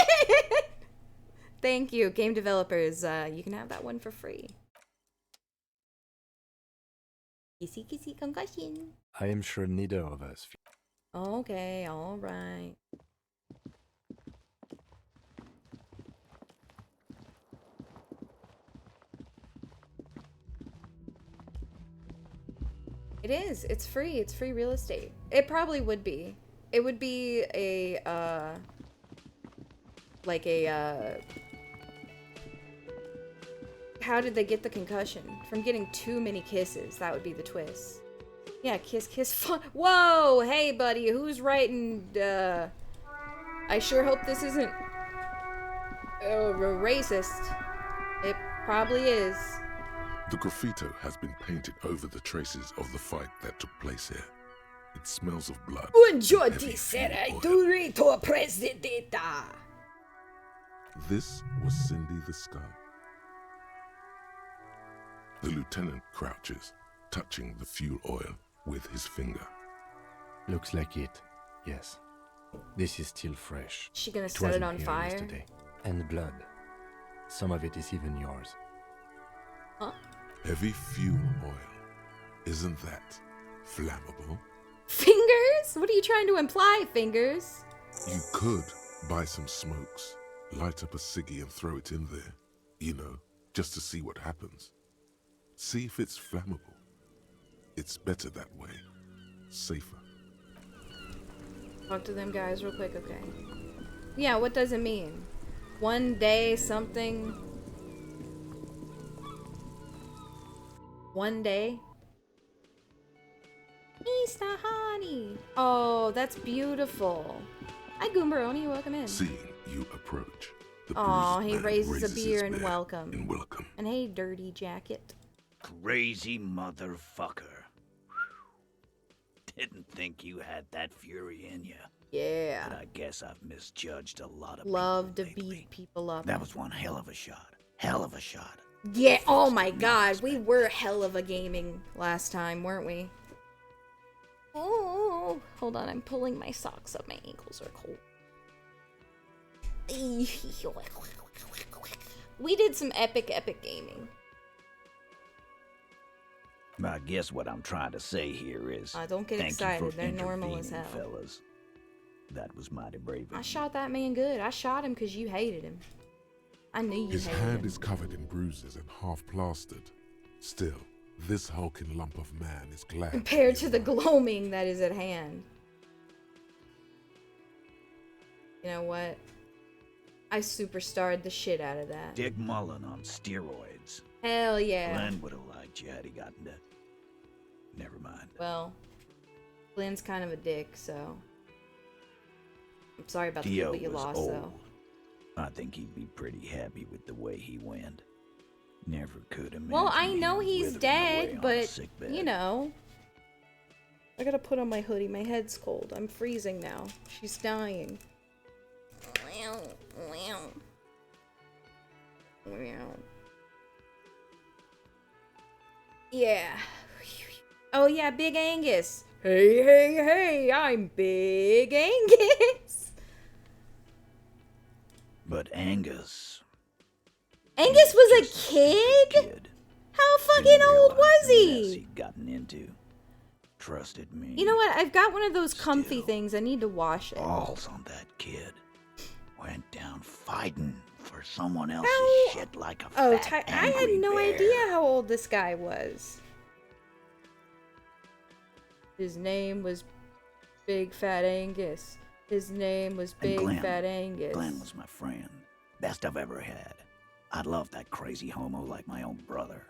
Thank you, game developers. You can have that one for free. Kissy Kissy Concussion. I am sure neither of us Okay, alright. It is. It's free. It's free real estate. It probably would be. It would be a, like a, how did they get the concussion? From getting too many kisses. That would be the twist. Yeah, kiss, kiss, fun. Whoa! Hey, buddy, who's writing, I sure hope this isn't, racist. It probably is. The graffito has been painted over the traces of the fight that took place here. It smells of blood. Buongiorno, sarei durito presidenta. This was Cindy the Skunk. The lieutenant crouches, touching the fuel oil with his finger. Looks like it, yes. This is still fresh. She gonna It set it wasn't on here fire? yesterday. And blood. Some of it is even yours. Huh? Heavy fuel oil. Isn't that flammable? Fingers? What are you trying to imply, Fingers? You could buy some smokes, light up a ciggy and throw it in there. You know, just to see what happens. See if it's flammable. It's better that way. Safer. Talk to them guys real quick, okay? Yeah, what does it mean? One day something... One day? Easter honey! Oh, that's beautiful. Hi, Goomberoni, welcome in. Seeing you approach, the Aw, bruised he man raises a his beer and bear welcome. in welcome. And hey, dirty jacket. Crazy motherfucker. Didn't think you had that fury in you. Yeah. But I guess I've misjudged a lot of Love to beat people up. That was one hell of a shot. Hell of a shot. Yeah, oh my god, we were hell of a gaming last time, weren't we? Oh, hold on, I'm pulling my socks up. My ankles are cold. We did some epic gaming. I guess what I'm trying to say here is... Don't get thank excited. you for They're normal as intervening, hell. fellas. That was mighty brave of I you. shot that man good. I shot him because you hated him. I knew you His hated hand him. is covered in bruises and half plastered. Still, this hulking lump of man is glad. Compared to the gloaming that is at hand. You know what? I superstarred the shit out of that. Dick Mullen on steroids. Hell yeah. Glenn would have liked you had he gotten to... Never mind. Well, Glenn's kind of a dick, so... I'm sorry about the Dio people you was lost, old. though. I think he'd be pretty happy with the way he went. Never could imagine. Well, I him know he's withering away dead, on a but, sick bed. you know... I gotta put on my hoodie. My head's cold. I'm freezing now. She's dying. Yeah. Oh yeah, Big Angus. Hey, hey, hey, I'm Big Angus. But Angus... Angus was a kid? How fucking old was the mess he? he'd gotten into. Trusted me. You know what? I've got one of those comfy things. I need to wash it. Balls on that kid. Went down fighting for someone else's shit like a Oh, fat, I had angry no bear. idea how old this guy was. His name was Big Fat Angus. His name was And Big Glenn. Fat Angus. Glenn was my friend. Best I've ever had. I'd love that crazy homo like my own brother.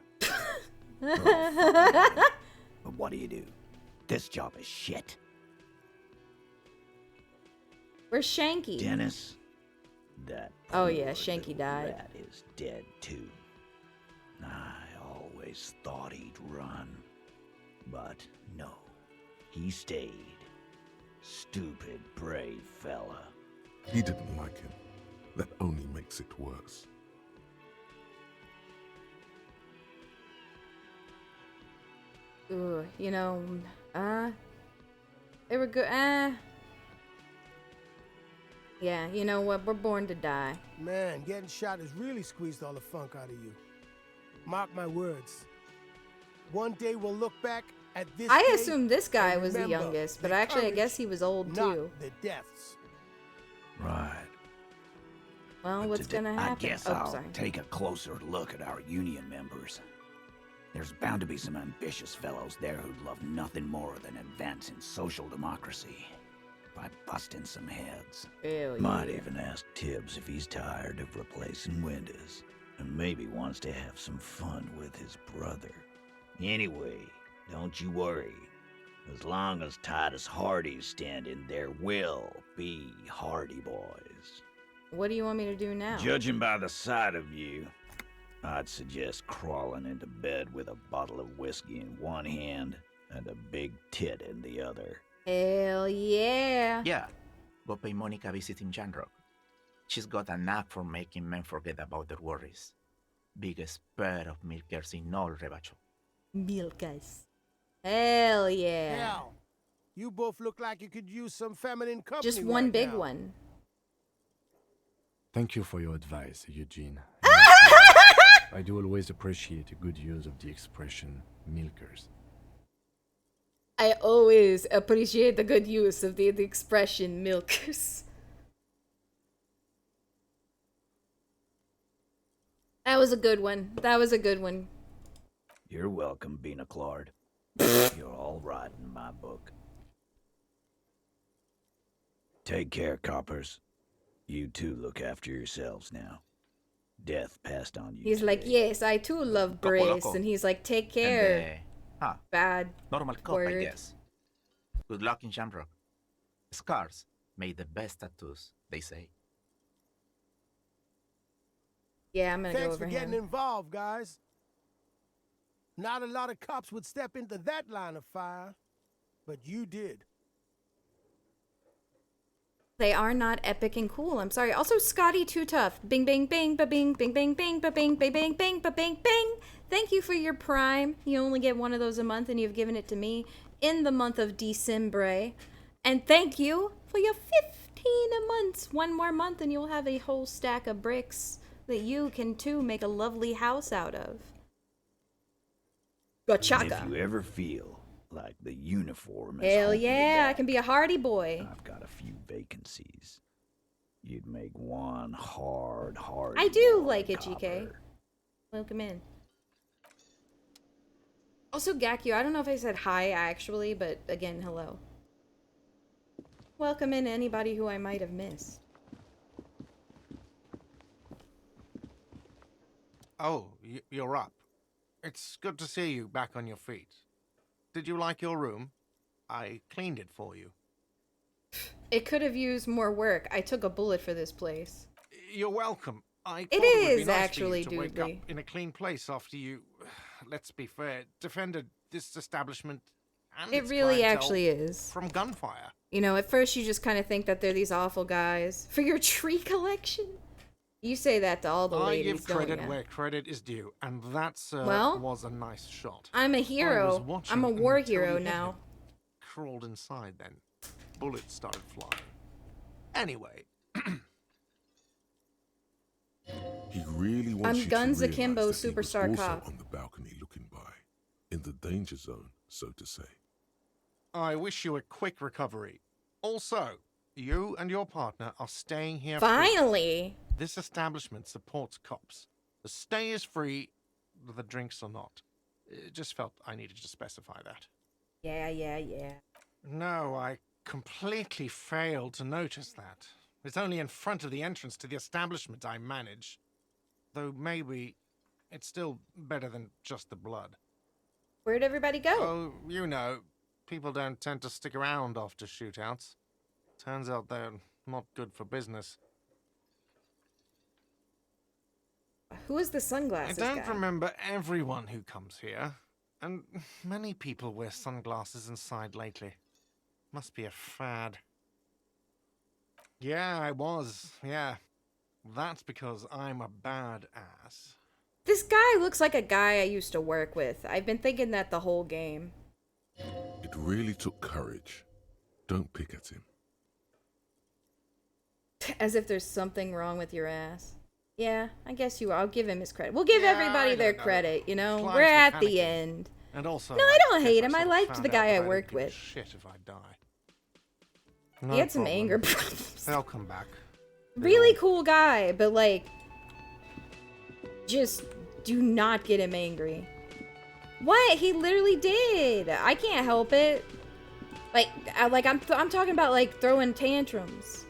But what do you do? This job is shit. Where's Shanky? Dennis, that Oh yeah, Shanky died. rat is dead too. I always thought he'd run. But no, he stayed. Stupid, brave fella. He didn't like him. That only makes it worse. Ooh, you know, they were good. Yeah, you know what? We're born to die. Man, getting shot has really squeezed all the funk out of you. Mark my words. One day we'll look back At this I day, assumed this guy and was the remember, youngest, but the actually I courage, guess he was old not too. the deaths. Right. Well, what's gonna I happen? guess Oh, I'll sorry. take a closer look at our union members. There's bound to be some ambitious fellows there who'd love nothing more than advancing social democracy by busting some heads. Hell Might yeah. even ask Tibbs if he's tired of replacing windows and maybe wants to have some fun with his brother. Anyway, don't you worry. As long as Titus Hardy's standing, there will be Hardy boys. What do you want me to do now? Judging by the sight of you, I'd suggest crawling into bed with a bottle of whiskey in one hand and a big tit in the other. Hell yeah. Yeah, go pay Monica a visit in Janrock. She's got a knack for making men forget about their worries. Biggest pair of milkers in all Rebacho. Milkers. Hell yeah. Hell, you both look like you could use some feminine company. Just one right big now. one. Thank you for your advice, Eugene. I do always appreciate a good use of the expression milkers. I always appreciate the good use of the expression milkers. That was a good one. That was a good one. You're welcome, Bina Claude. You're all right in my book. Take care, coppers. You two look after yourselves now. Death passed on you. He's like, yes, I too love Brace. And he's like, take care. Bad Normal cop, word. I guess. Good luck in Shamrock. Scars made the best tattoos, they say. Yeah, I'm gonna Thanks go over for getting him. involved, guys. Not a lot of cops would step into that line of fire, but you did. They are not epic and cool. I'm sorry. Also, Scotty Too Tough. Bing, bing, bing, ba bing, bing, bing, bing, ba bing, bing, bing, bing, ba bing, bing. Thank you for your Prime. You only get one of those a month, and you've given it to me in the month of December. And thank you for your 15 months. One more month, and you'll have a whole stack of bricks that you can too make a lovely house out of. And Gotchaka. if you ever feel like the uniform is Hell holding you yeah, I back, can be a hardy boy. I've got a few vacancies. You'd make one hard I do boy like it, copper. GK. Welcome in. Also, Gakyu, I don't know if I said hi actually, but again, hello. Welcome in anybody who I might have missed. Oh, you're up. It's good to see you back on your feet. Did you like your room? I cleaned it for you. It could have used more work. I took a bullet for this place. You're welcome. I thought It it would be is nice actually, for you to wake up Doodly. in a clean place after you, let's be fair, defended this establishment and It its really clientele actually is. from gunfire. You know, at first you just kind of think that they're these awful guys. For your tree collection? You say that to all the I ladies, give don't credit ya? where credit is due, and that, sir, Well, was a nice shot. I'm a I was hero. watching I'm a war until you hero hit now. him. Crawled inside then. Bullets started flying. Anyway, He really wants I'm you to Guns realize Akimbo, that he was superstar also cop. on the balcony looking by, in the danger zone, so to say. I wish you a quick recovery. Also, you and your partner are staying here Finally! free. This establishment supports cops. The stay is free, the drinks are not. It just felt I needed to specify that. Yeah. No, I completely failed to notice that. It's only in front of the entrance to the establishment I manage. Though maybe it's still better than just the blood. Where'd everybody go? Oh, you know, people don't tend to stick around after shootouts. Turns out they're not good for business. Who is the I sunglasses don't guy? remember everyone who comes here, and many people wear sunglasses inside lately. Must be a fad. Yeah, I was, yeah. That's because I'm a badass. This guy looks like a guy I used to work with. I've been thinking that the whole game. It really took courage. Don't pick at him. As if there's something wrong with your ass. Yeah, I guess you are. I'll give him his credit. We'll give Yeah, everybody I their don't know. credit, you know? Clients We're were at the panicking. end. And also, No, I don't guess hate him. I sort of liked found the out guy that I don't worked give a with. Shit if I die. He had some problem. anger problems. They'll come back. Really cool guy, but like, just do not get him angry. What? He literally did. I can't help it. Like, I'm talking about like throwing tantrums.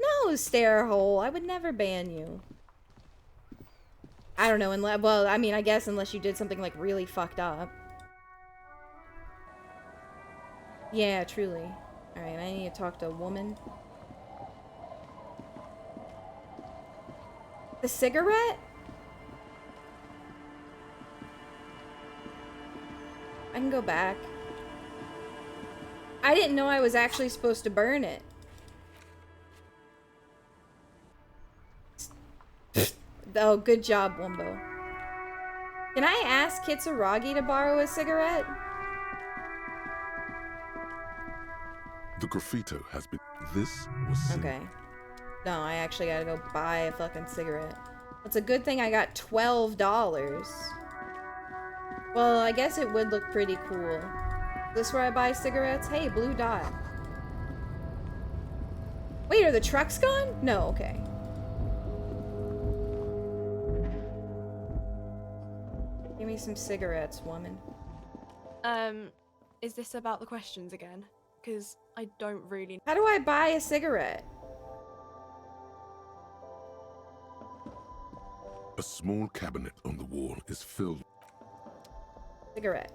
No, stare hole. I would never ban you. I don't know, unless, well, I mean, I guess unless you did something like really fucked up. Yeah, truly. Alright, I need to talk to a woman. The cigarette? I can go back. I didn't know I was actually supposed to burn it. Oh, good job, Wumbo. Can I ask Kitsuragi to borrow a cigarette? The graffito has been. This was Cindy. Okay. No, I actually gotta go buy a fucking cigarette. It's a good thing I got $12. Well, I guess it would look pretty cool. Is this where I buy cigarettes? Hey, blue dot. Wait, are the trucks gone? No, okay. Give me some cigarettes, woman. Is this about the questions again? Because I don't really... How do I buy a cigarette? A small cabinet on the wall is filled. Cigarette.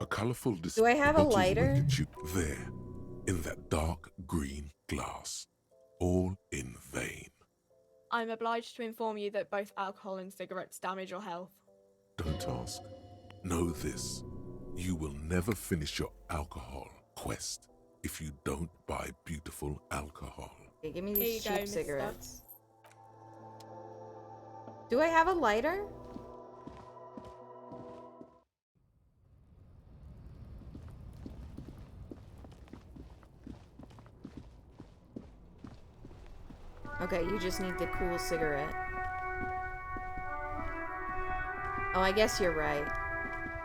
A colorful display. Do I have a lighter? There, in that dark green glass, all in vain. I'm obliged to inform you that both alcohol and cigarettes damage your health. Don't ask. Know this. You will never finish your alcohol quest if you don't buy beautiful alcohol. Okay, give me Here these you go, cheap mister. cigarettes. Do I have a lighter? Okay, you just need the cool cigarette. Oh, I guess you're right.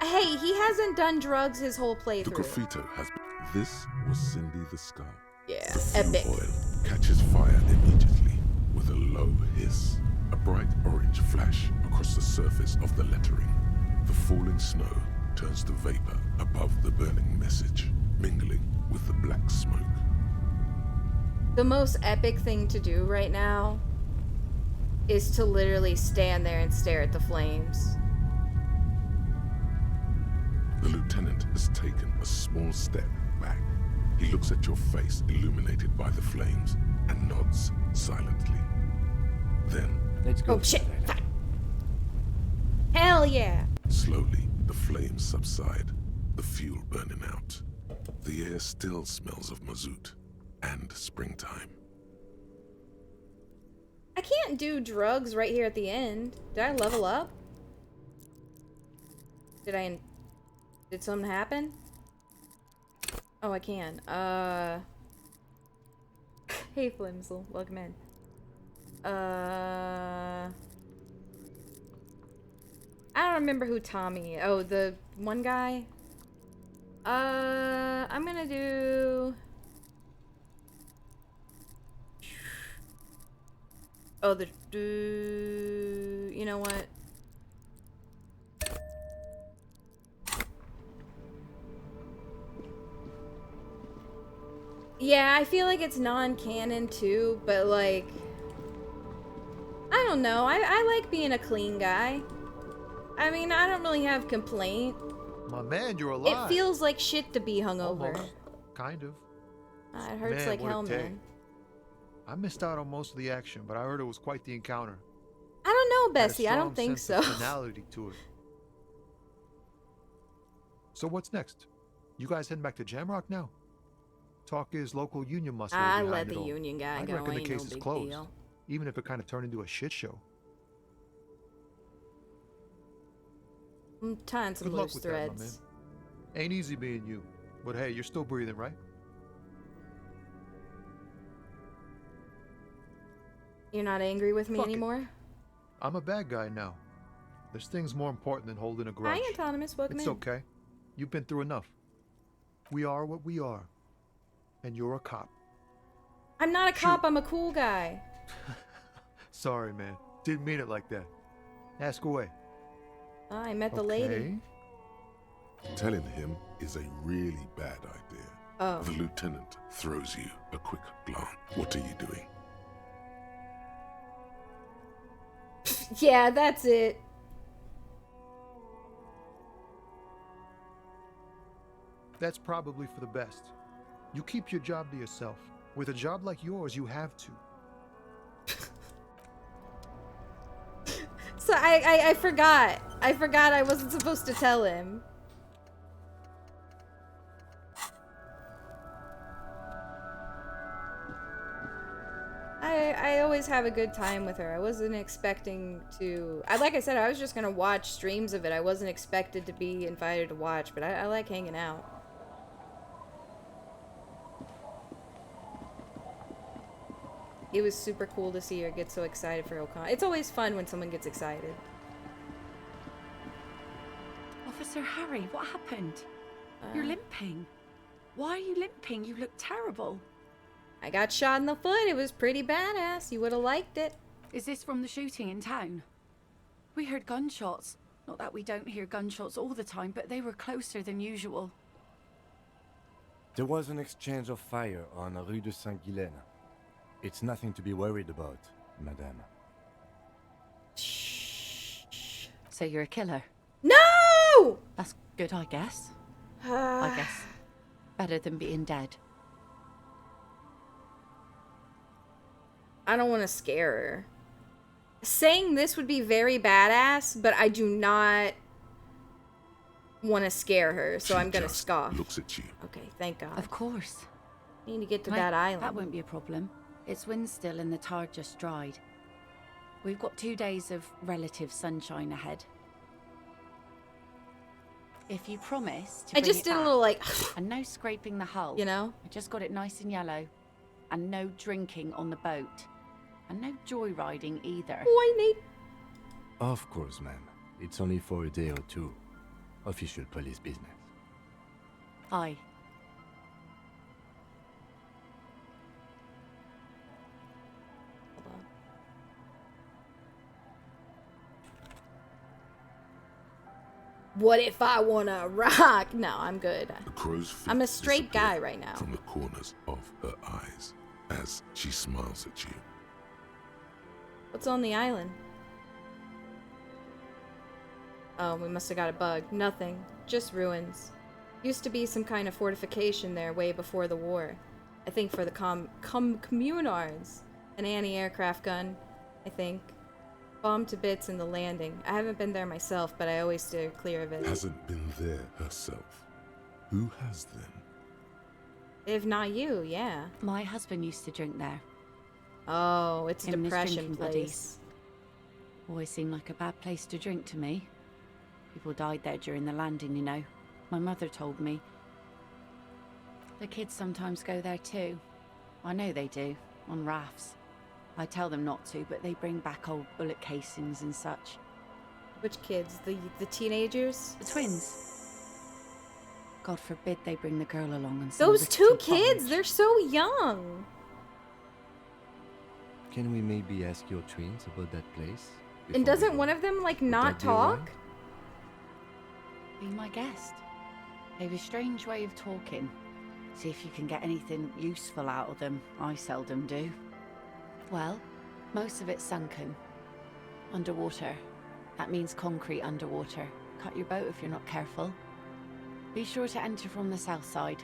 Hey, he hasn't done drugs his whole The playthrough. graffito has been. This was Cindy the Skull. Yeah, The fuel epic. oil catches fire immediately with a low hiss. A bright orange flash across the surface of the lettering. The falling snow turns to vapor above the burning message, mingling with the black smoke. The most epic thing to do right now is to literally stand there and stare at the flames. The lieutenant has taken a small step back. He looks at your face illuminated by the flames and nods silently. Then, let's go. Oh shit! Fuck. Hell yeah! Slowly, the flames subside, the fuel burning out. The air still smells of mazout and springtime. I can't do drugs right here at the end. Did I level up? Did something happen? Oh, I can. Hey, Flimsel. Welcome in. I don't remember who Tommy... Oh, the one guy? I'm gonna do... Oh, you know what? Yeah, I feel like it's non-canon too, but like... I don't know, I like being a clean guy. I mean, I don't really have complaint. My man, you're alive. It feels like shit to be hungover. Almost. Kind of. It hurts like what a hell, day. man. I missed out on most of the action, but I heard it was quite the encounter. I don't know, Had a Bessie. I don't strong think sense so. of finality to it. So what's next? You guys heading back to Jamrock now? Talk is local union muscle. I behind let it the all. union guy I go. reckon the Ain't case no is big closed, deal. even if it kind of turned into a shit show. I'm tying some Good luck loose with that, my man. threads. Ain't easy being you, but hey, you're still breathing, right? You're not angry with me Fuck it. anymore? I'm a bad guy now. There's things more important than holding a grudge. Hi, Autonomous. Welcome It's in. okay. You've been through enough. We are what we are. And you're a cop. I'm not a cop. I'm a cool guy. Sorry, man. Didn't mean it like that. Ask away. I met the lady. Telling him is a really bad idea. Oh. The lieutenant throws you a quick glance. What are you doing? Yeah, that's it. That's probably for the best. You keep your job to yourself. With a job like yours, you have to. So I forgot. I forgot I wasn't supposed to tell him. I always have a good time with her. I wasn't expecting to... like I said, I was just gonna watch streams of it. I wasn't expected to be invited to watch, but I like hanging out. It was super cool to see her get so excited for O'Connor. It's always fun when someone gets excited. Officer Harry, what happened? You're limping. Why are you limping? You look terrible. I got shot in the foot. It was pretty badass. You would have liked it. Is this from the shooting in town? We heard gunshots. Not that we don't hear gunshots all the time, but they were closer than usual. There was an exchange of fire on Rue de Saint-Guylaine. It's nothing to be worried about, madame. So you're a killer? No! That's good, I guess. I guess. Better than being dead. I don't want to scare her. Saying this would be very badass, but I do not want to scare her, so I'm going to scoff. Looks at you. Okay, thank God. Of course. I need to get to that island. That won't be a problem. It's wind still and the tar just dried. We've got 2 days of relative sunshine ahead. If you promise to I bring just it did a back, little like... and no scraping the hull. You know? I just got it nice and yellow. And no drinking on the boat. And no joyriding either. Of course, ma'am. It's only for a day or two. Official police business. Aye. What if I want to rock? No, I'm good. The crow's feet I'm a straight disappear guy right now. from the corners of her eyes as she smiles at you. What's on the island? Oh, we must have got a bug. Nothing. Just ruins. Used to be some kind of fortification there way before the war. I think for the communards. An anti-aircraft gun, I think. Bombed to bits in the landing. I haven't been there myself, but I always steer clear of it. Hasn't been there herself. Who has then? If not you, yeah. My husband used to drink there. Oh, it's a Him and his depression drinking place. buddies. Always seemed like a bad place to drink to me. People died there during the landing, you know. My mother told me. The kids sometimes go there too. I know they do, on rafts. I tell them not to, but they bring back old bullet casings and such. Which kids? The teenagers? The twins. God forbid they bring the girl along and some Those rickety two kids, bond. they're so young. Can we maybe ask your twins about that place? And before we doesn't go? one of them like Would not that be alright? talk? Be my guest. They have a strange way of talking. See if you can get anything useful out of them. I seldom do. Well, most of it's sunken. Underwater. That means concrete underwater. Cut your boat if you're not careful. Be sure to enter from the south side.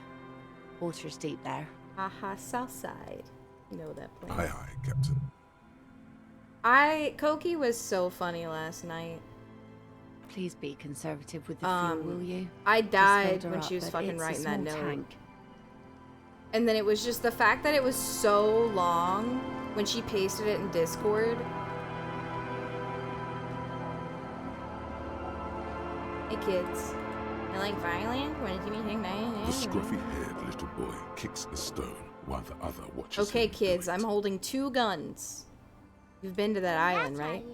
Water's deep there. Aha, south side. You know that place. Aye, aye, Captain. Koki was so funny last night. Please be conservative with the fuel, will you? I Just died filled her when up, she was but fucking it's a writing that small note. tank. And then it was just the fact that it was so long when she pasted it in Discord. Hey kids. I like violent? When did you mean The scruffy-haired little boy kicks a stone while the other watches Okay him. kids, I'm holding 2 guns. You've been to that island, right?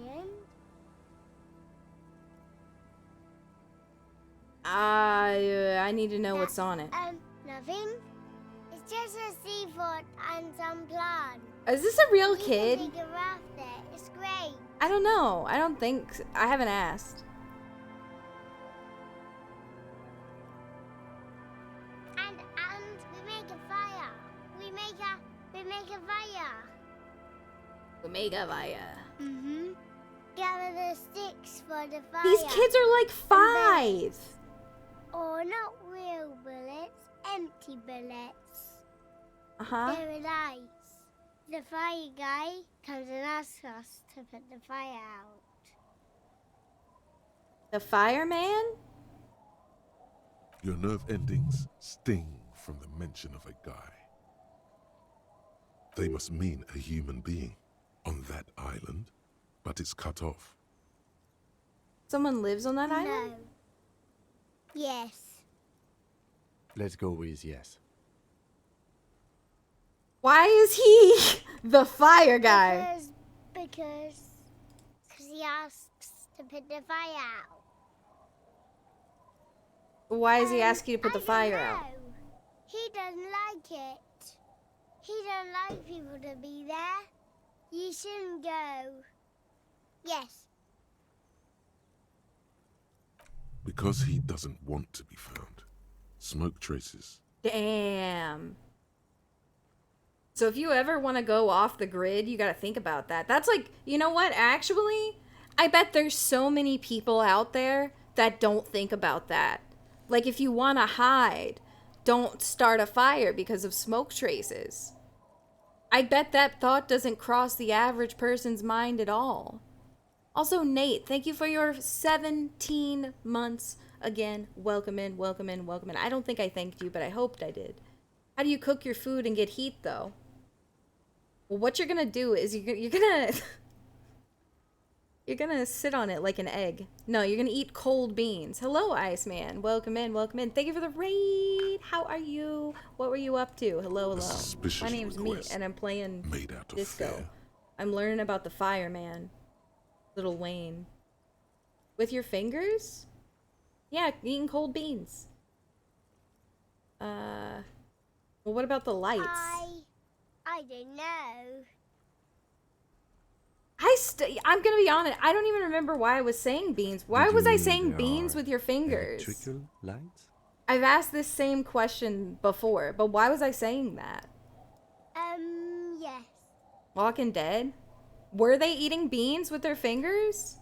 I need to know what's on it. Nothing. It's just a seafood and some plants. Is this a real You kid? can take a raft there. It's great. I don't know. I don't think. I haven't asked. And we make a fire. We make a fire. We make a fire. Mhm. Gather the sticks for the fire. These kids are like 5. Oh, not real bullets. Empty bullets. Uh-huh. They're nice. The fire guy comes and asks us to put the fire out. The fireman? Your nerve endings sting from the mention of a guy. They must mean a human being on that island, but it's cut off. Someone lives on that island? No. Yes. Let's go with yes. Why is he the fire guy? Because he asks to put the fire out. Why does he ask you to put the I fire don't out? know. He doesn't like it. He doesn't like people to be there. You shouldn't go. Yes. Because he doesn't want to be found. Smoke traces. Damn. So if you ever want to go off the grid, you got to think about that. That's like, you know what? Actually, I bet there's so many people out there that don't think about that. Like if you want to hide, don't start a fire because of smoke traces. I bet that thought doesn't cross the average person's mind at all. Also, Nate, thank you for your 17 months again. Welcome in, welcome in, welcome in. I don't think I thanked you, but I hoped I did. How do you cook your food and get heat, though? Well, what you're gonna do is you're gonna you're gonna sit on it like an egg. No, you're gonna eat cold beans. Hello, Iceman. Welcome in, welcome in. Thank you for the raid. How are you? What were you up to? Hello, hello. My name's Meat, and I'm playing disco. I'm learning about the fireman, Little Wayne. With your fingers? Yeah, eating cold beans. Well, what about the lights? I don't know. I'm gonna be honest. I don't even remember why I was saying beans. Why was I saying beans with your fingers? Electrical lights? I've asked this same question before, but why was I saying that? Yes. Walking Dead? Were they eating beans with their fingers?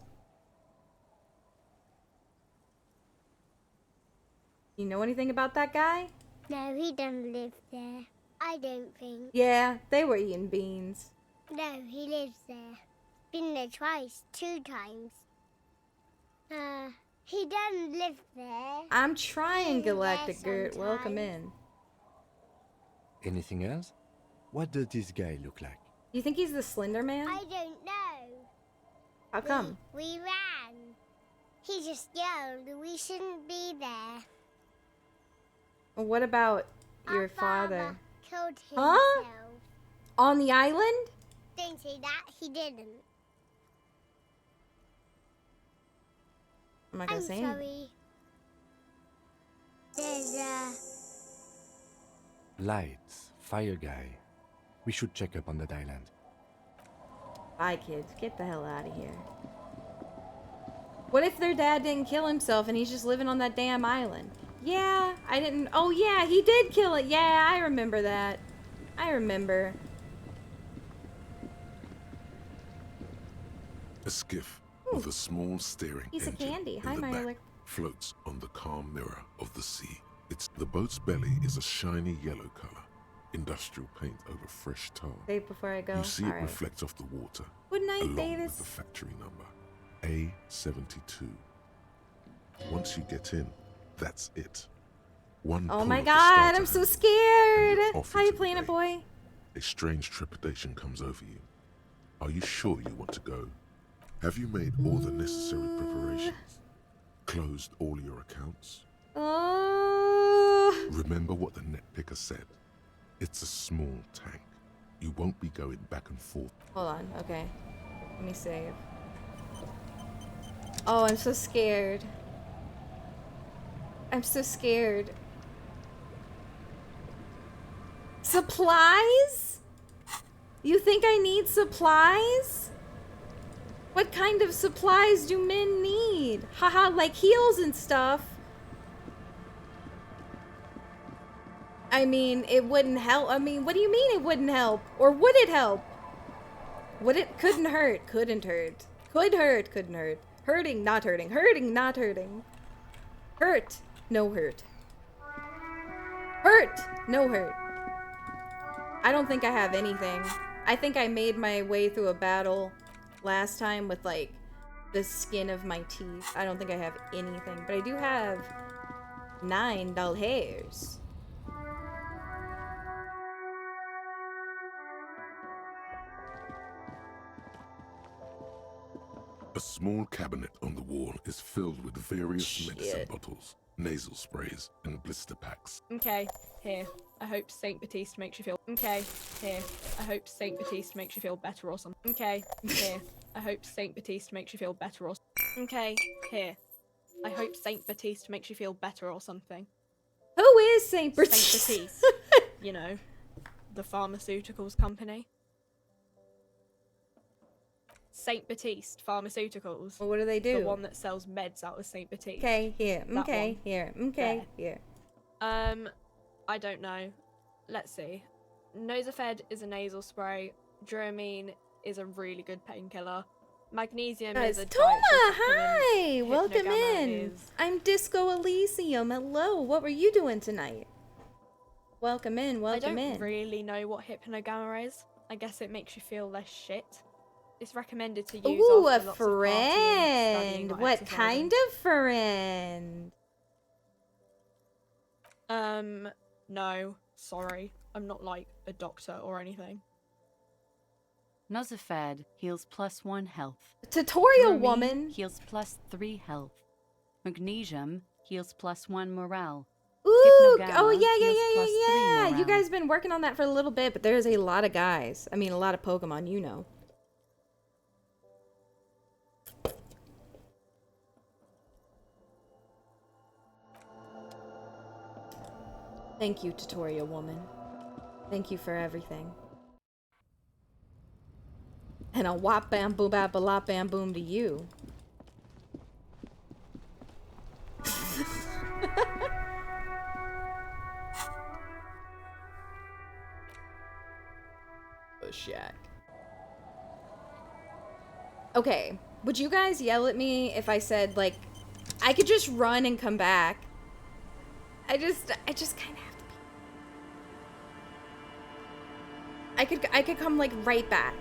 You know anything about that guy? No, he doesn't live there. I don't think. Yeah, they were eating beans. No, he lives there. Been there twice, 2 times. He doesn't live there. I'm trying, Galactic there Gert. Welcome sometimes. in. Anything else? What does this guy look like? You think he's the Slender Man? I don't know. How come? We ran. He just yelled we shouldn't be there. Well, what about your Our father? Killed himself. Huh? On the island? Don't say that. He didn't. I'm not gonna I'm say sorry. There's Lights, fire guy. We should check up on that island. Bye, kids. Get the hell out of here. What if their dad didn't kill himself and he's just living on that damn island? Yeah, I didn't. Oh, yeah, he did kill it. Yeah, I remember that. I remember. A skiff with a small steering Piece of engine candy. in Hi, the back Myler. floats on the calm mirror of the sea. The boat's belly is a shiny yellow color, industrial paint over fresh tar. Save before I go. You see All it right. reflect off the water, Good night, along Davis. with the factory number, A72. Once you get in, that's it. One Oh pull my of the god, starter I'm so handle, scared. and you're off How you into the playing it, bay. boy? A strange trepidation comes over you. Are you sure you want to go? Have you made all the necessary preparations? Closed all your accounts? Remember what the net picker said. It's a small tank. You won't be going back and forth. Hold on, okay. Let me save. Oh, I'm so scared. I'm so scared. Supplies? You think I need supplies? What kind of supplies do men need? Haha, like heals and stuff. I mean, it wouldn't help. I mean, what do you mean it wouldn't help? Or would it help? Would it? Couldn't hurt. Couldn't hurt. Could hurt. Couldn't hurt. Hurting, not hurting. Hurting, not hurting. Hurt, no hurt. Hurt, no hurt. I don't think I have anything. I think I made my way through a battle last time with, like, the skin of my teeth. I don't think I have anything. But I do have 9 dull hairs. A small cabinet on the wall is filled with various medicine bottles, nasal sprays, and blister packs. Okay, here. I hope Saint Baptiste makes you feel. Okay, here. I hope Saint Baptiste makes you feel better or something. Okay, here. I hope Saint Baptiste makes you feel better or. Okay, here. I hope Saint Baptiste makes you feel better or something. Who is Saint Baptiste? Saint Baptiste. You know, the pharmaceuticals company. Saint Baptiste Pharmaceuticals. Well, what do they do? The one that sells meds out of Saint Baptiste. Okay, here. That Okay, one. here. Okay, There. here. I don't know. Let's see. Nosafed is a nasal spray. Dramamine is a really good painkiller. Magnesium is a Toma, dietary hi! supplement. Welcome Hypnogamma in. is- I'm Disco Elysium. Hello. What were you doing tonight? Welcome in. Welcome I don't in. really know what hypnogamma is. I guess it makes you feel less shit. It's recommended to use Ooh, a after lots of partying and studying friend. or What exercising. kind of friend? No, sorry. I'm not like a doctor or anything. Nosafed heals +1 health. Tutorial Dramamine woman. heals +3 health. Magnesium heals +1 morale. Ooh, Hypnogamma oh yeah, heals yeah. +3 You morale. guys been working on that for a little bit, but there's a lot of guys. I mean, a lot of Pokemon, you know. Thank you, tutorial woman. Thank you for everything. And a wop bam boom bap a lop bam boom to you. Oh, Shaq. Okay, would you guys yell at me if I said, like, I could just run and come back? I just kind of have to be. I could come, like, right back.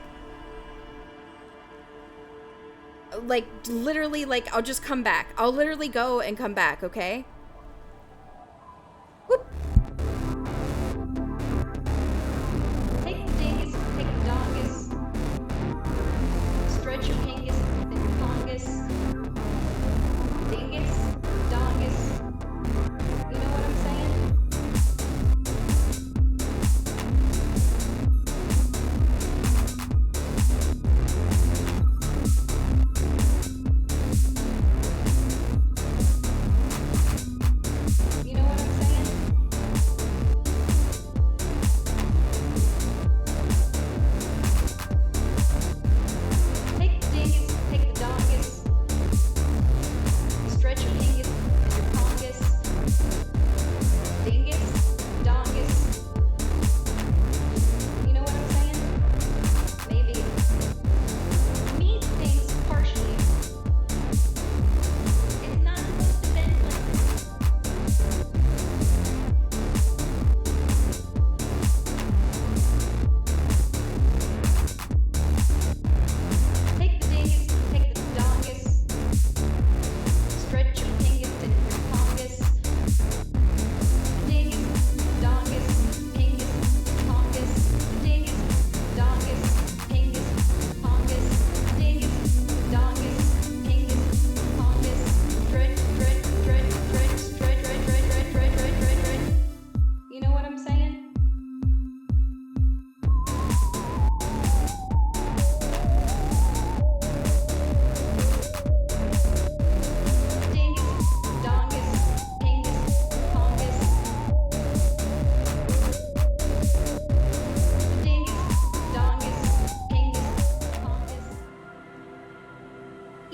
Like, literally, like, I'll just come back. I'll literally go and come back, okay? Whoop. Take the dingus, take the dongus. Stretch your pingus, then your fungus. Dingus, dongus. You know what I'm saying?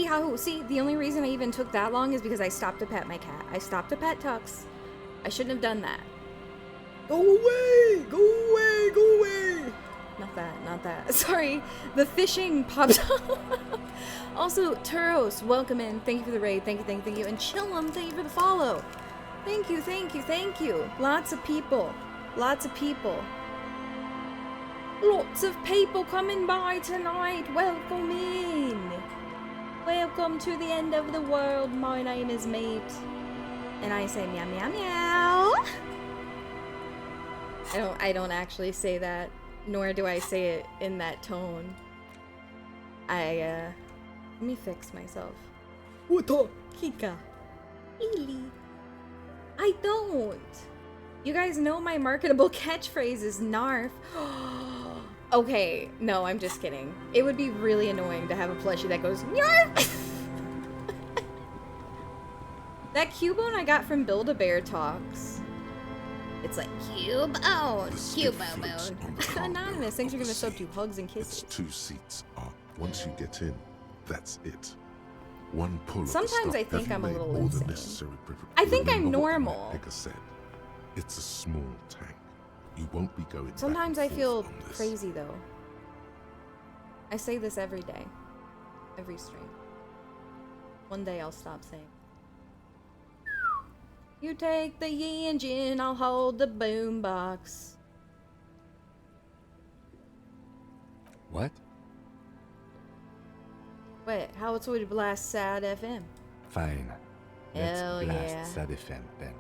Hahoo. See, the only reason I even took that long is because I stopped to pet my cat. I stopped to pet Tux. I shouldn't have done that. Go away! Go away! Go away! Not that, not that. Sorry, the fishing popped up. Also, Turos, welcome in. Thank you for the raid. Thank you, thank you, thank you. And Chillum, thank you for the follow. Thank you, thank you, thank you. Lots of people. Lots of people. Lots of people coming by tonight. Welcome in. Welcome to the end of the world. My name is Mate. And I say meow meow meow. I don't actually say that, nor do I say it in that tone. Let me fix myself. Uto Kika. Lily. I don't. You guys know my marketable catchphrase is Narf. Okay, no, I'm just kidding. It would be really annoying to have a plushie that goes Narf. That Cubone I got from Build-A-Bear Talks. It's like Cubone, Cubone. Anonymous, thanks for giving us sub to hugs and kisses. Its 2 seats are, once you get in, that's it. One pull of Sometimes the I stop think I'm a made little all the insane. necessary I think I'm Remember what the normal. Picker said. It's a small tank. You won't be going back Sometimes and I feel forth on this. crazy though. I say this every day. Every stream. One day I'll stop saying. You take the engine, I'll hold the boombox. What? Wait, how else would you blast Sad FM? Fine. Hell Let's blast yeah. Sad FM then.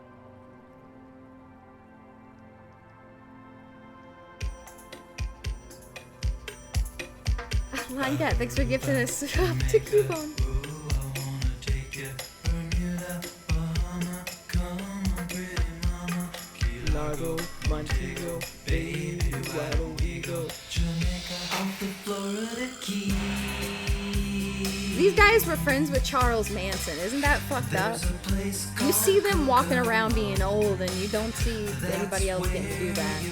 Line Cat, thanks for gifting us up to Coupon. Largo, Montego, baby, where do we go? These guys were friends with Charles Manson. Isn't that fucked up? You see them walking around being old and you don't see anybody else getting to do that.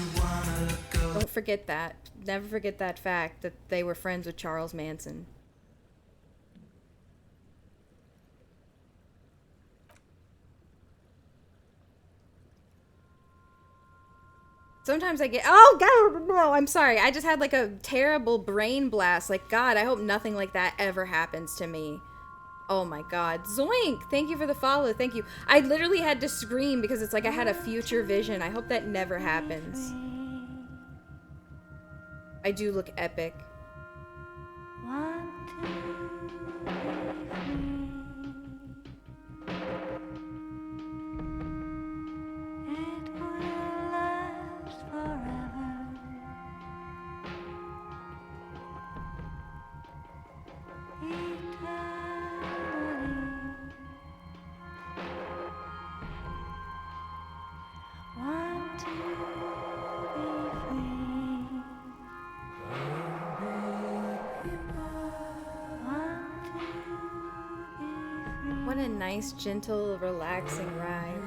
Don't forget that. Never forget that fact that they were friends with Charles Manson. Sometimes I get, oh god, no, I'm sorry. I just had like a terrible brain blast. Like, God, I hope nothing like that ever happens to me. Oh my god. Zoink! Thank you for the follow. Thank you. I literally had to scream because it's like I had a future vision. I hope that never happens. I do look epic. What a nice, gentle, relaxing ride.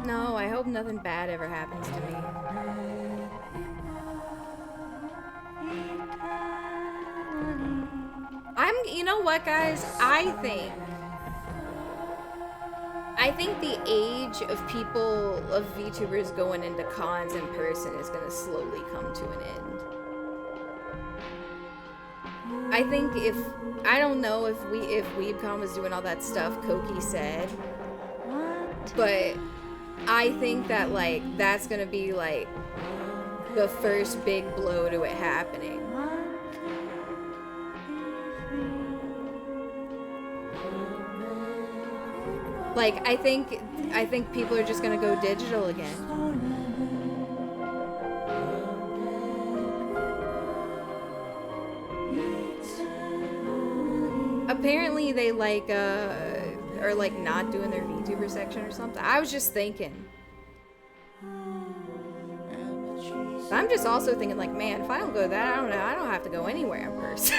No, I hope nothing bad ever happens to me. You know what, guys? I think the age of people, of VTubers going into cons in person is gonna slowly come to an end. I think I don't know if WeebCon was doing all that stuff Koki said, but I think that, like, that's gonna be, like, the first big blow to it happening. Like, I think people are just gonna go digital again. Apparently they like are like not doing their VTuber section or something. I was just thinking. I'm just also thinking, like, man, if I don't go to that, I don't know, I don't have to go anywhere in person.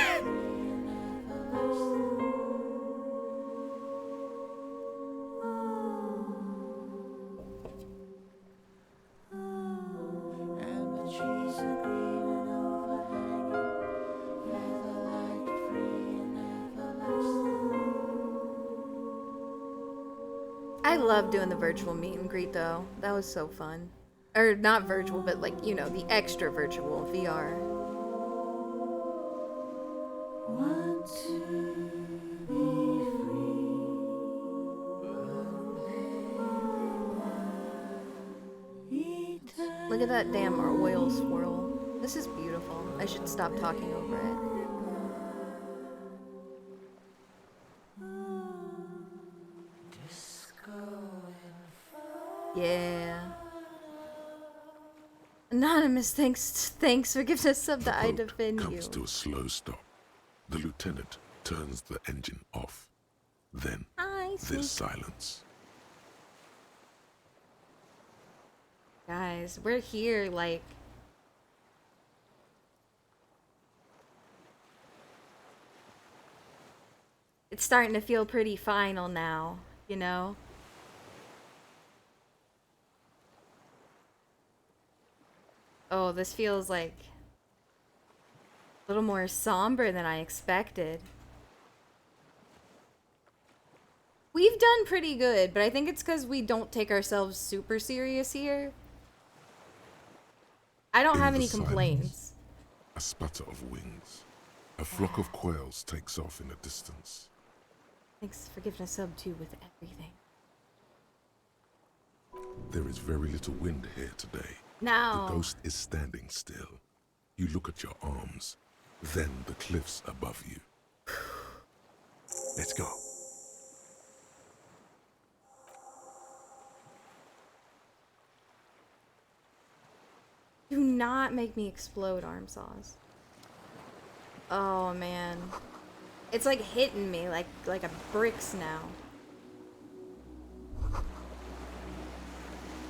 I love doing the virtual meet and greet though. That was so fun. Or not virtual, but like, you know, the extra virtual VR. Look at that damn oil swirl. This is beautiful. I should stop talking over it. Yeah. Anonymous, thanks for giving us sub that I defend you. Comes to a slow stop. The lieutenant turns the engine off. Then there's silence. Guys, we're here, like... It's starting to feel pretty final now, you know? Oh, this feels like a little more somber than I expected. We've done pretty good, but I think it's because we don't take ourselves super serious here. I don't have any complaints. A sputter of wings. A flock of quails takes off in the distance. Thanks for giving us sub 2 with everything. There is very little wind here today. No. The ghost is standing still. You look at your arms, then the cliffs above you. Let's go. Do not make me explode, arm saws. Oh man. It's like hitting me like a bricks now.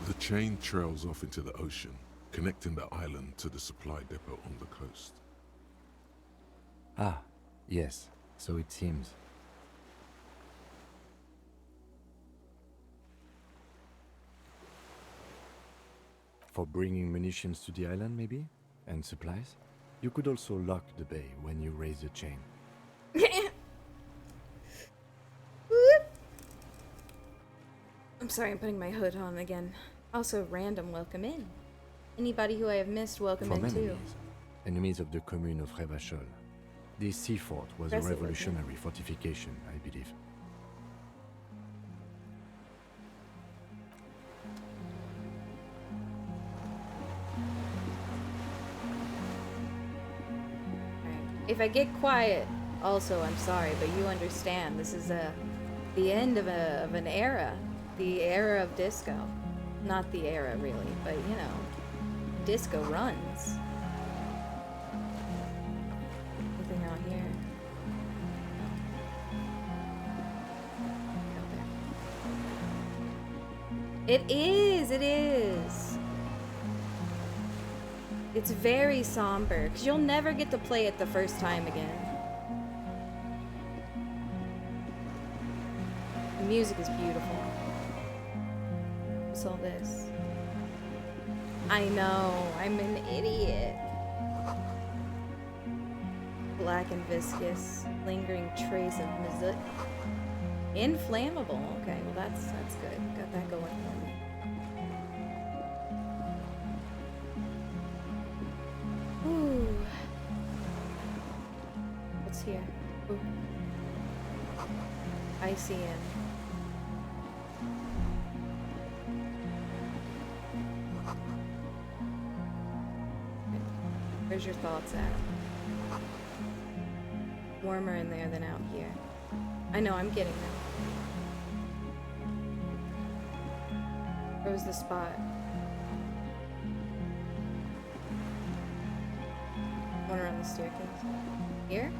The chain trails off into the ocean, connecting the island to the supply depot on the coast. Ah, yes, so it seems. For bringing munitions to the island, maybe? And supplies? You could also lock the bay when you raise the chain. I'm sorry, I'm putting my hood on again. Also, random welcome in. Anybody who I have missed, welcome in too. Enemies of the commune of Revachol. This sea fort was a revolutionary fortification, I believe. If I get quiet, also, I'm sorry, but you understand. This is the end of an era. The era of disco. Not the era, really, but, you know, disco runs. Anything out here? It is! It is! It's very somber, because you'll never get to play it the first time again. The music is beautiful. What's all this? I know, I'm an idiot. Black and viscous, lingering trace of mazut. Inflammable. Okay, well that's good. Got that going for me. Ooh. What's here? Ooh. I see him. Where's your thoughts at? Warmer in there than out here. I know, I'm getting them. Where was the spot? One around the staircase. Here?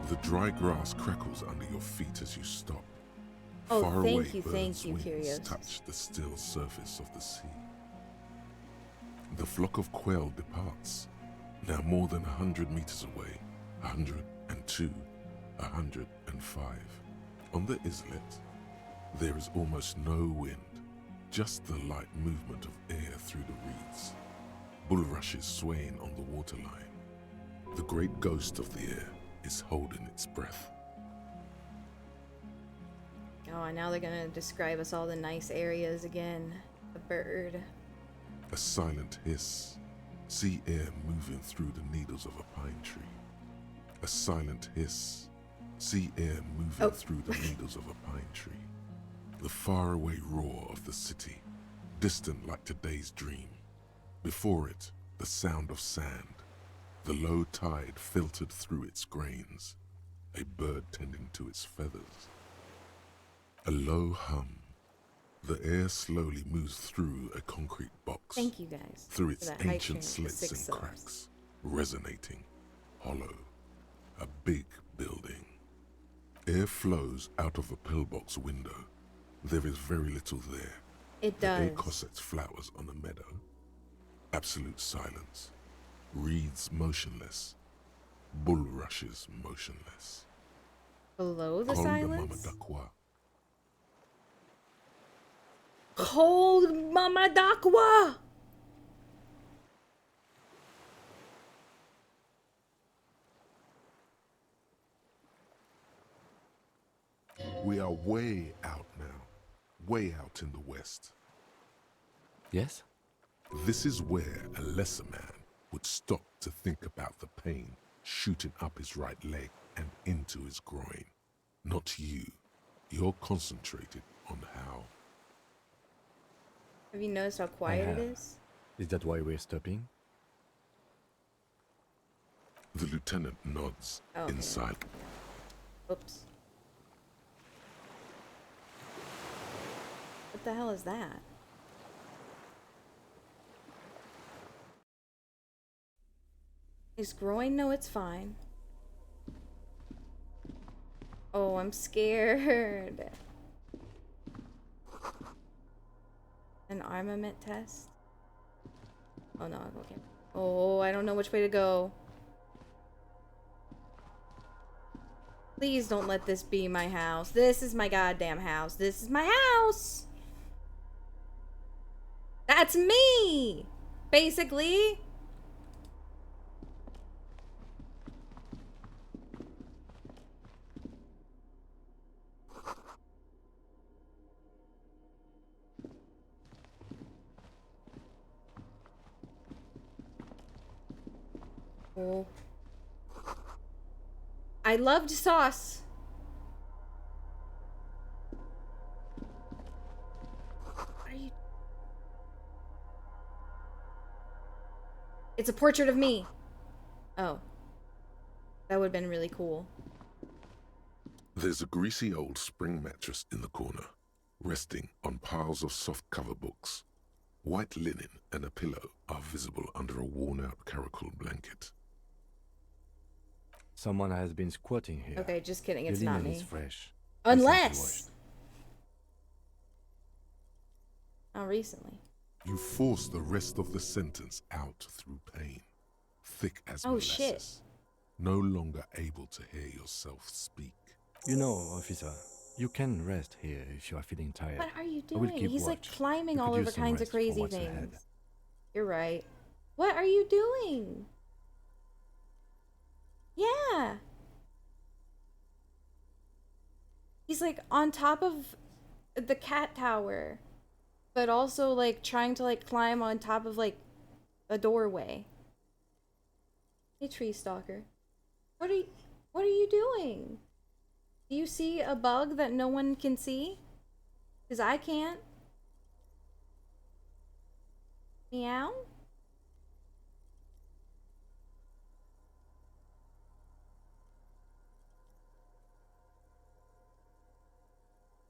The dry grass crackles under your feet as you stop. Oh, Far thank away, you, birds' wings Curious. touch the still surface of the sea. The flock of quail departs, now more than 100 meters away, 102, 105. On the islet, there is almost no wind, just the light movement of air through the reeds. Bulrushes swaying on the waterline. The great ghost of the air is holding its breath. Oh, and now they're gonna describe us all the nice areas again. A bird. A silent hiss. See air moving through the needles of a pine tree. A silent hiss. See air moving through the needles of a pine tree. The faraway roar of the city, distant like today's dream. Before it, the sound of sand. The low tide filtered through its grains. A bird tending to its feathers. A low hum. The air slowly moves through a concrete box. Thank you guys. Through its for that hype ancient train for slits 6 and subs. cracks, resonating, hollow. A big building. Air flows out of a pillbox window. There is very little there. It The air does. cossets flowers on a meadow. Absolute silence. Reeds motionless. Bulrushes motionless. Below the Col de silence? Mamadakwa. Cold Mama Dakwa! We are way out now. Way out in the west. Yes? This is where a lesser man would stop to think about the pain shooting up his right leg and into his groin. Not you. You're concentrated on how. Have you noticed how quiet it is? Is that why we're stopping? The lieutenant nods Okay. inside. Oops. What the hell is that? His groin? No, it's fine. Oh, I'm scared. An armament test? Oh no, okay. Oh, I don't know which way to go. Please don't let this be my house. This is my goddamn house. This is my house! That's me! Basically. Oh. I loved sauce. What are you? It's a portrait of me. Oh. That would have been really cool. There's a greasy old spring mattress in the corner, resting on piles of soft cover books. White linen and a pillow are visible under a worn-out caracol blanket. Someone has been squatting here. Okay, just kidding. It's The not linen me. is fresh. Unless. Not recently. You force the rest of the sentence out through pain, thick as Oh, molasses, shit. no longer able to hear yourself speak. You know, officer, you can rest here if you are feeling tired. What are you I will doing? keep He's like watch. climbing You all could over use some kinds of rest for crazy what's things. ahead. You're right. What are you doing? Yeah. He's like on top of the cat tower, but also like trying to like climb on top of like a doorway. Hey, tree stalker. What are you doing? Do you see a bug that no one can see? 'Cause I can't. Meow?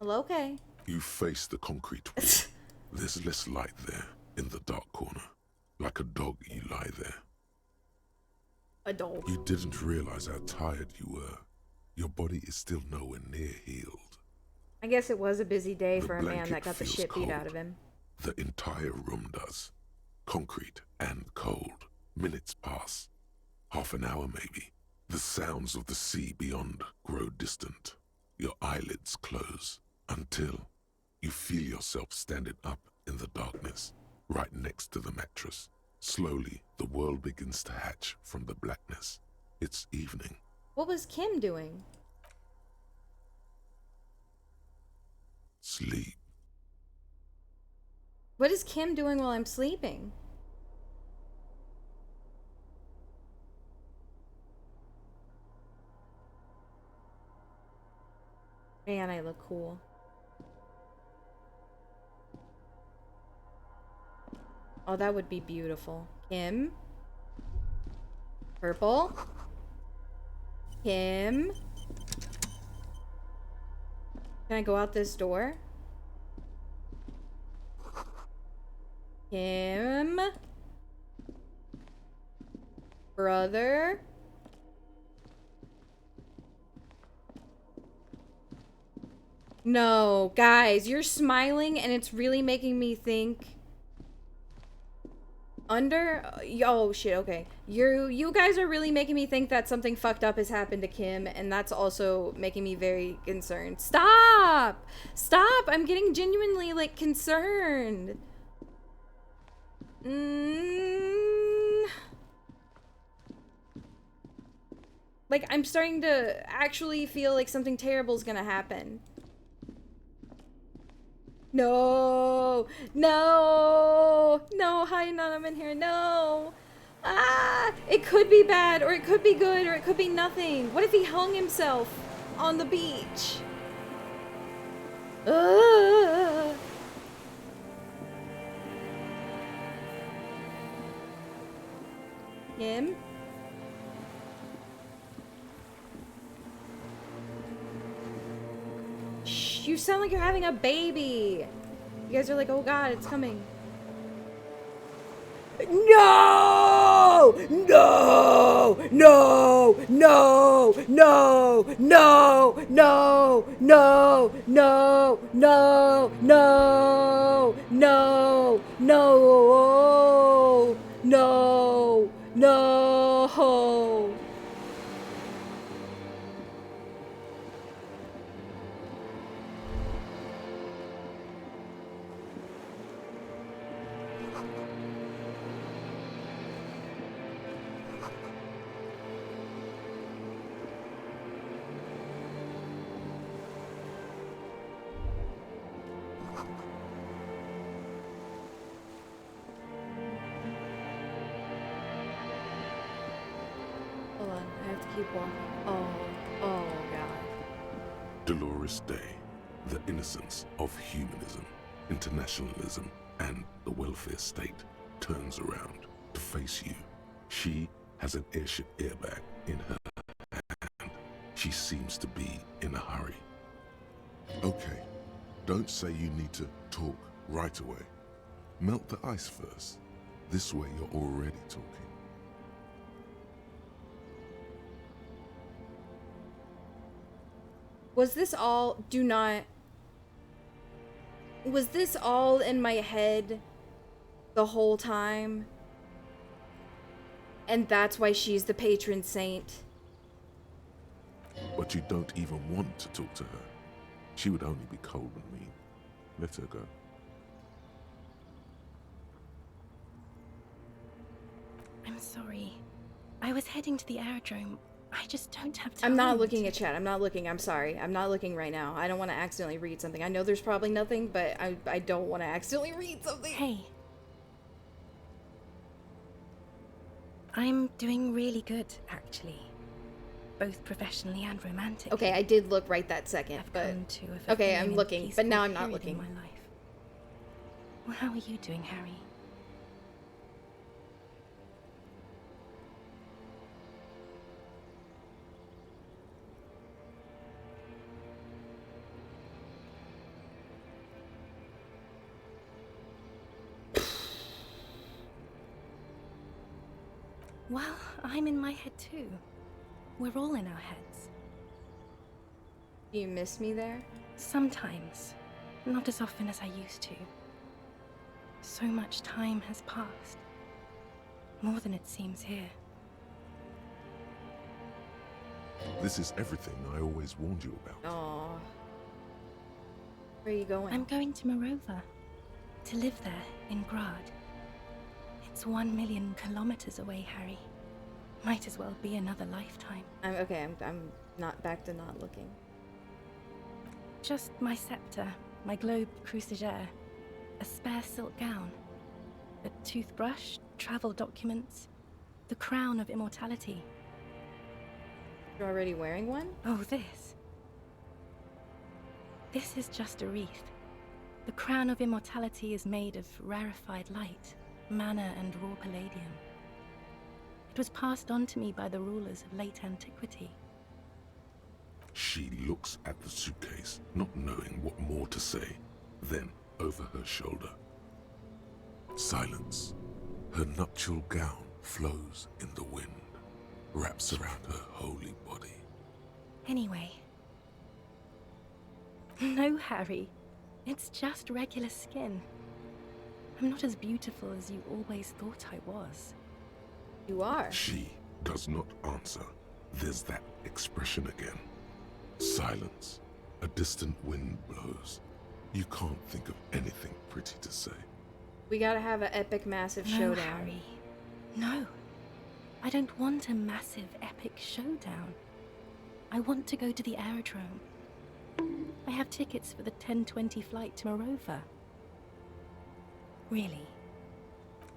Well, okay. You face the concrete wall. There's less light there, in the dark corner. Like a dog, you lie there. A dog. You didn't realize how tired you were. Your body is still nowhere near healed. I guess it was a busy day The for a man blanket that got the feels shit beat out cold. of him. The entire room does. Concrete and cold. Minutes pass. Half an hour maybe. The sounds of the sea beyond grow distant. Your eyelids close until you feel yourself standing up in the darkness, right next to the mattress. Slowly, the world begins to hatch from the blackness. It's evening. What was Kim doing? sleep. What is Kim doing while I'm sleeping? Man, I look cool. Oh, that would be beautiful. Kim? Purple? Kim? Can I go out this door? Kim? Brother? No, guys, you're smiling and it's really making me think. Oh shit, okay. You guys are really making me think that something fucked up has happened to Kim, and that's also making me very concerned. Stop! Stop! I'm getting genuinely, like, concerned. Like, I'm starting to actually feel like something terrible is gonna happen. No, no, no, hi, none, I'm in here, no. Ah, it could be bad, or it could be good, or it could be nothing. What if he hung himself on the beach? Him? Shh, you sound like you're having a baby. You guys are like, oh god, it's coming. No! No! No! No! No! No! No! No! No! No! No! No! No! No! No! Hold on, I have to keep walking. Oh god. Dolores Day, the innocence of humanism, internationalism, and the welfare state turns around to face you. She has an airship airbag in her hand. She seems to be in a hurry. Okay, don't say you need to talk right away. Melt the ice first. This way you're already talking. Was this all, was this all in my head the whole time? And that's why she's the patron saint? But you don't even want to talk to her. She would only be cold and mean. Let her go. I'm sorry. I was heading to the aerodrome. I just don't have time. I'm not looking at chat. I'm not looking. I'm sorry. I'm not looking right now. I don't want to accidentally read something. I know there's probably nothing, but I don't want to accidentally read something. Hey. I'm doing really good, actually. Both professionally and romantically. Okay, I did look right that second, but okay, I'm looking, but now I'm not looking. In my life. Well, how are you doing, Harry? Well, I'm in my head too. We're all in our heads. Do you miss me there? Sometimes. Not as often as I used to. So much time has passed. More than it seems here. This is everything I always warned you about. Aww. Where are you going? I'm going to Morova. To live there, in Grad. It's 1 million kilometers away, Harry. Might as well be another lifetime. I'm not back to not looking. Just my scepter my globe cruciger, a spare silk gown, a toothbrush, travel documents, the crown of immortality. You're already wearing one? Oh, this. This is just a wreath. The crown of immortality is made of rarefied light, mana and raw palladium. It was passed on to me by the rulers of late antiquity. She looks at the suitcase, not knowing what more to say. Then, over her shoulder. Silence. Her nuptial gown flows in the wind, wraps around her holy body. Anyway. No, Harry. It's just regular skin. I'm not as beautiful as you always thought I was. You are. She does not answer. There's that expression again. Silence. A distant wind blows. You can't think of anything pretty to say. We gotta have an epic, massive No, showdown. Harry. No. I don't want a massive, epic showdown. I want to go to the aerodrome. I have tickets for the 10:20 flight to Morova. Really.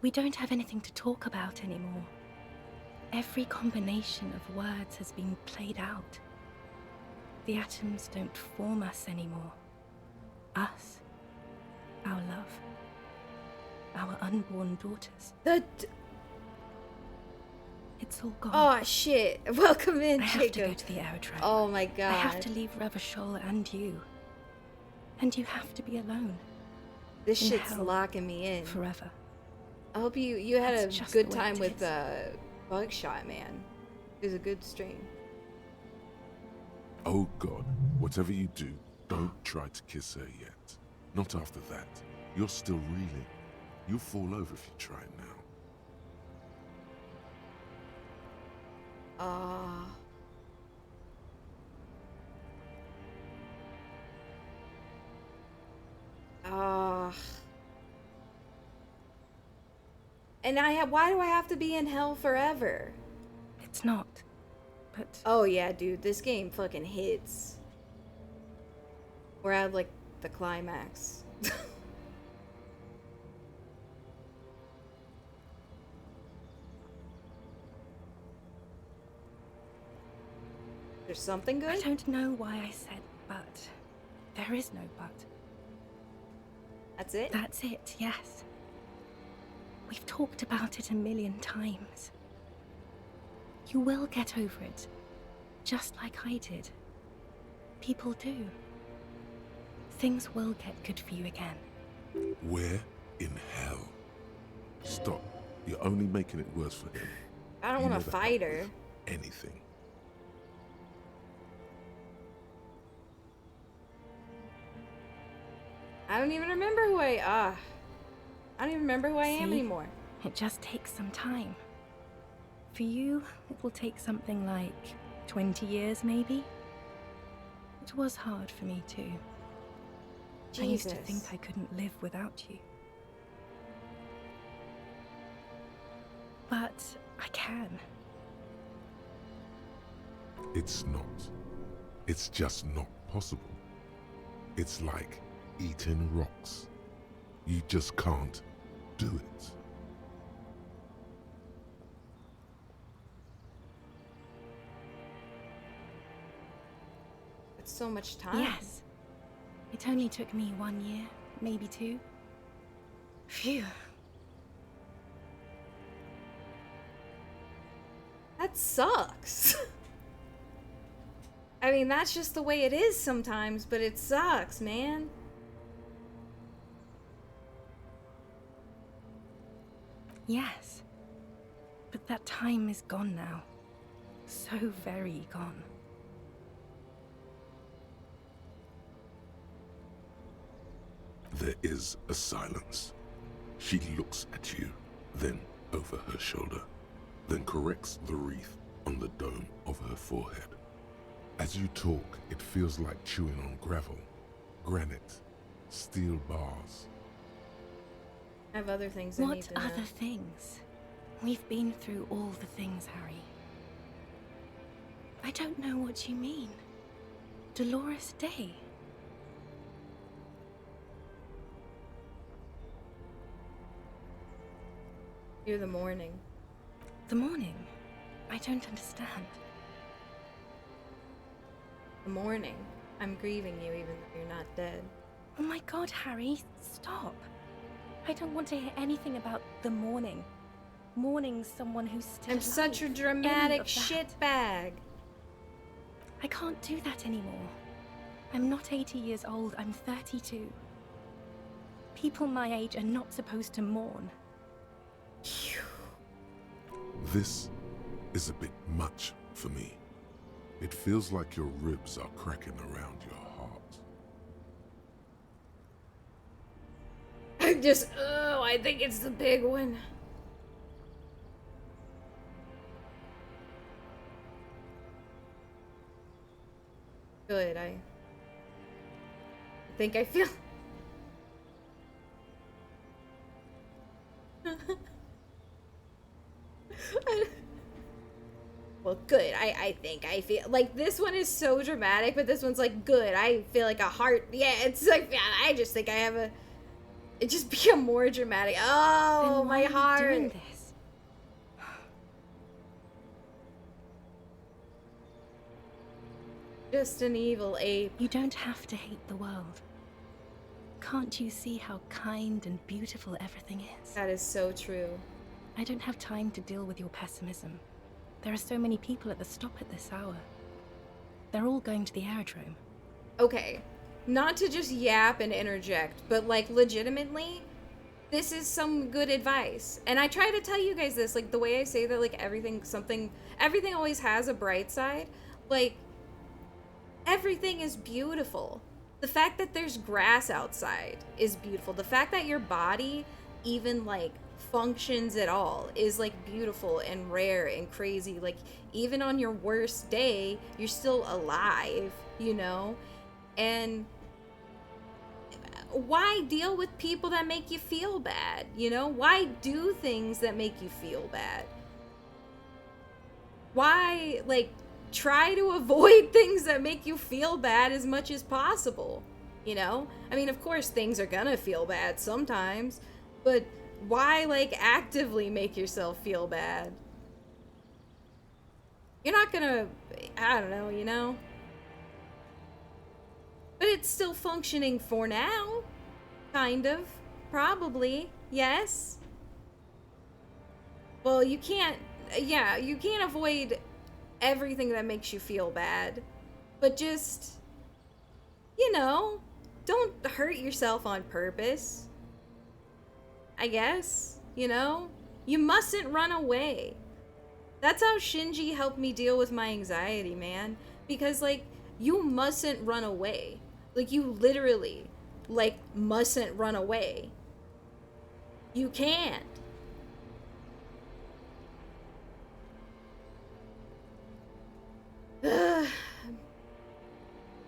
We don't have anything to talk about anymore. Every combination of words has been played out. The atoms don't form us anymore. Us. Our love. Our unborn daughters. It's all gone. Oh shit! Welcome in, I Jacob. have to go to the aerodrome. Oh my god. I have to leave Revachol and you. And you have to be alone. This In shit's hell locking me in. forever. I hope you had That's a just good the way time it with is. Bugshot, man. It was a good stream. Oh God, whatever you do, don't try to kiss her yet. Not after that. You're still reeling. You'll fall over if you try it now. And why do I have to be in hell forever? It's not. But oh yeah, dude, this game fucking hits. We're at like the climax. There's something good? I don't know why I said but. There is no but. That's it? That's it, yes. We've talked about it a million times. You will get over it, just like I did. People do. Things will get good for you again. Where in hell? Stop. You're only making it worse for him. I don't want to fight her. Anything. I don't even remember who I don't even remember who I am See? anymore. It just takes some time. For you, it will take something like 20 years, maybe. It was hard for me too. I used to Jesus. think I couldn't live without you. But I can. It's not. It's just not possible. It's like eating rocks. You just can't do it. It's so much time. Yes. It only took me 1 year, maybe 2. Phew. That sucks. I mean, that's just the way it is sometimes, but it sucks, man. Yes. But that time is gone now. So very gone. There is a silence. She looks at you, then over her shoulder, then corrects the wreath on the dome of her forehead. As you talk, it feels like chewing on gravel, granite, steel bars. I have other things I need What to know. other things? We've been through all the things, Harry. I don't know what you mean. Dolores Day. You're the morning. The morning? I don't understand. The morning. I'm grieving you even though you're not dead. Oh my god, Harry, stop. I don't want to hear anything about the morning. Mourning someone who's still I'm such a dramatic shitbag. I can't do that anymore. I'm not 80 years old, I'm 32. People my age are not supposed to mourn. This is a bit much for me. It feels like your ribs are cracking around your heart. I think it's the big one. Good, I think I feel... Well, good. I think I feel like this one is so dramatic, but this one's like good. I feel like a heart. Yeah, it's like, yeah, I just think I have a. It just become more dramatic. Oh, Then why my are you heart. doing this? Just an evil ape. You don't have to hate the world. Can't you see how kind and beautiful everything is? That is so true. I don't have time to deal with your pessimism. There are so many people at the stop at this hour. They're all going to the aerodrome. Okay, not to just yap and interject, but like legitimately, this is some good advice. And I try to tell you guys this, like the way I say that, like everything always has a bright side. Like, everything is beautiful. The fact that there's grass outside is beautiful. The fact that your body even like functions at all is like beautiful and rare and crazy. Like, even on your worst day, you're still alive, you know? And why deal with people that make you feel bad, you know? Why do things that make you feel bad? Why, like, try to avoid things that make you feel bad as much as possible, you know? I mean, of course, things are gonna feel bad sometimes, but why, like, actively make yourself feel bad? You're not gonna, I don't know, you know? But it's still functioning for now. Kind of. Probably. Yes. Well, you can't, yeah, you can't avoid everything that makes you feel bad. But just, you know, don't hurt yourself on purpose. I guess, you know? You mustn't run away. That's how Shinji helped me deal with my anxiety, man. Because, like, you mustn't run away. Like, you literally, like, mustn't run away. You can't.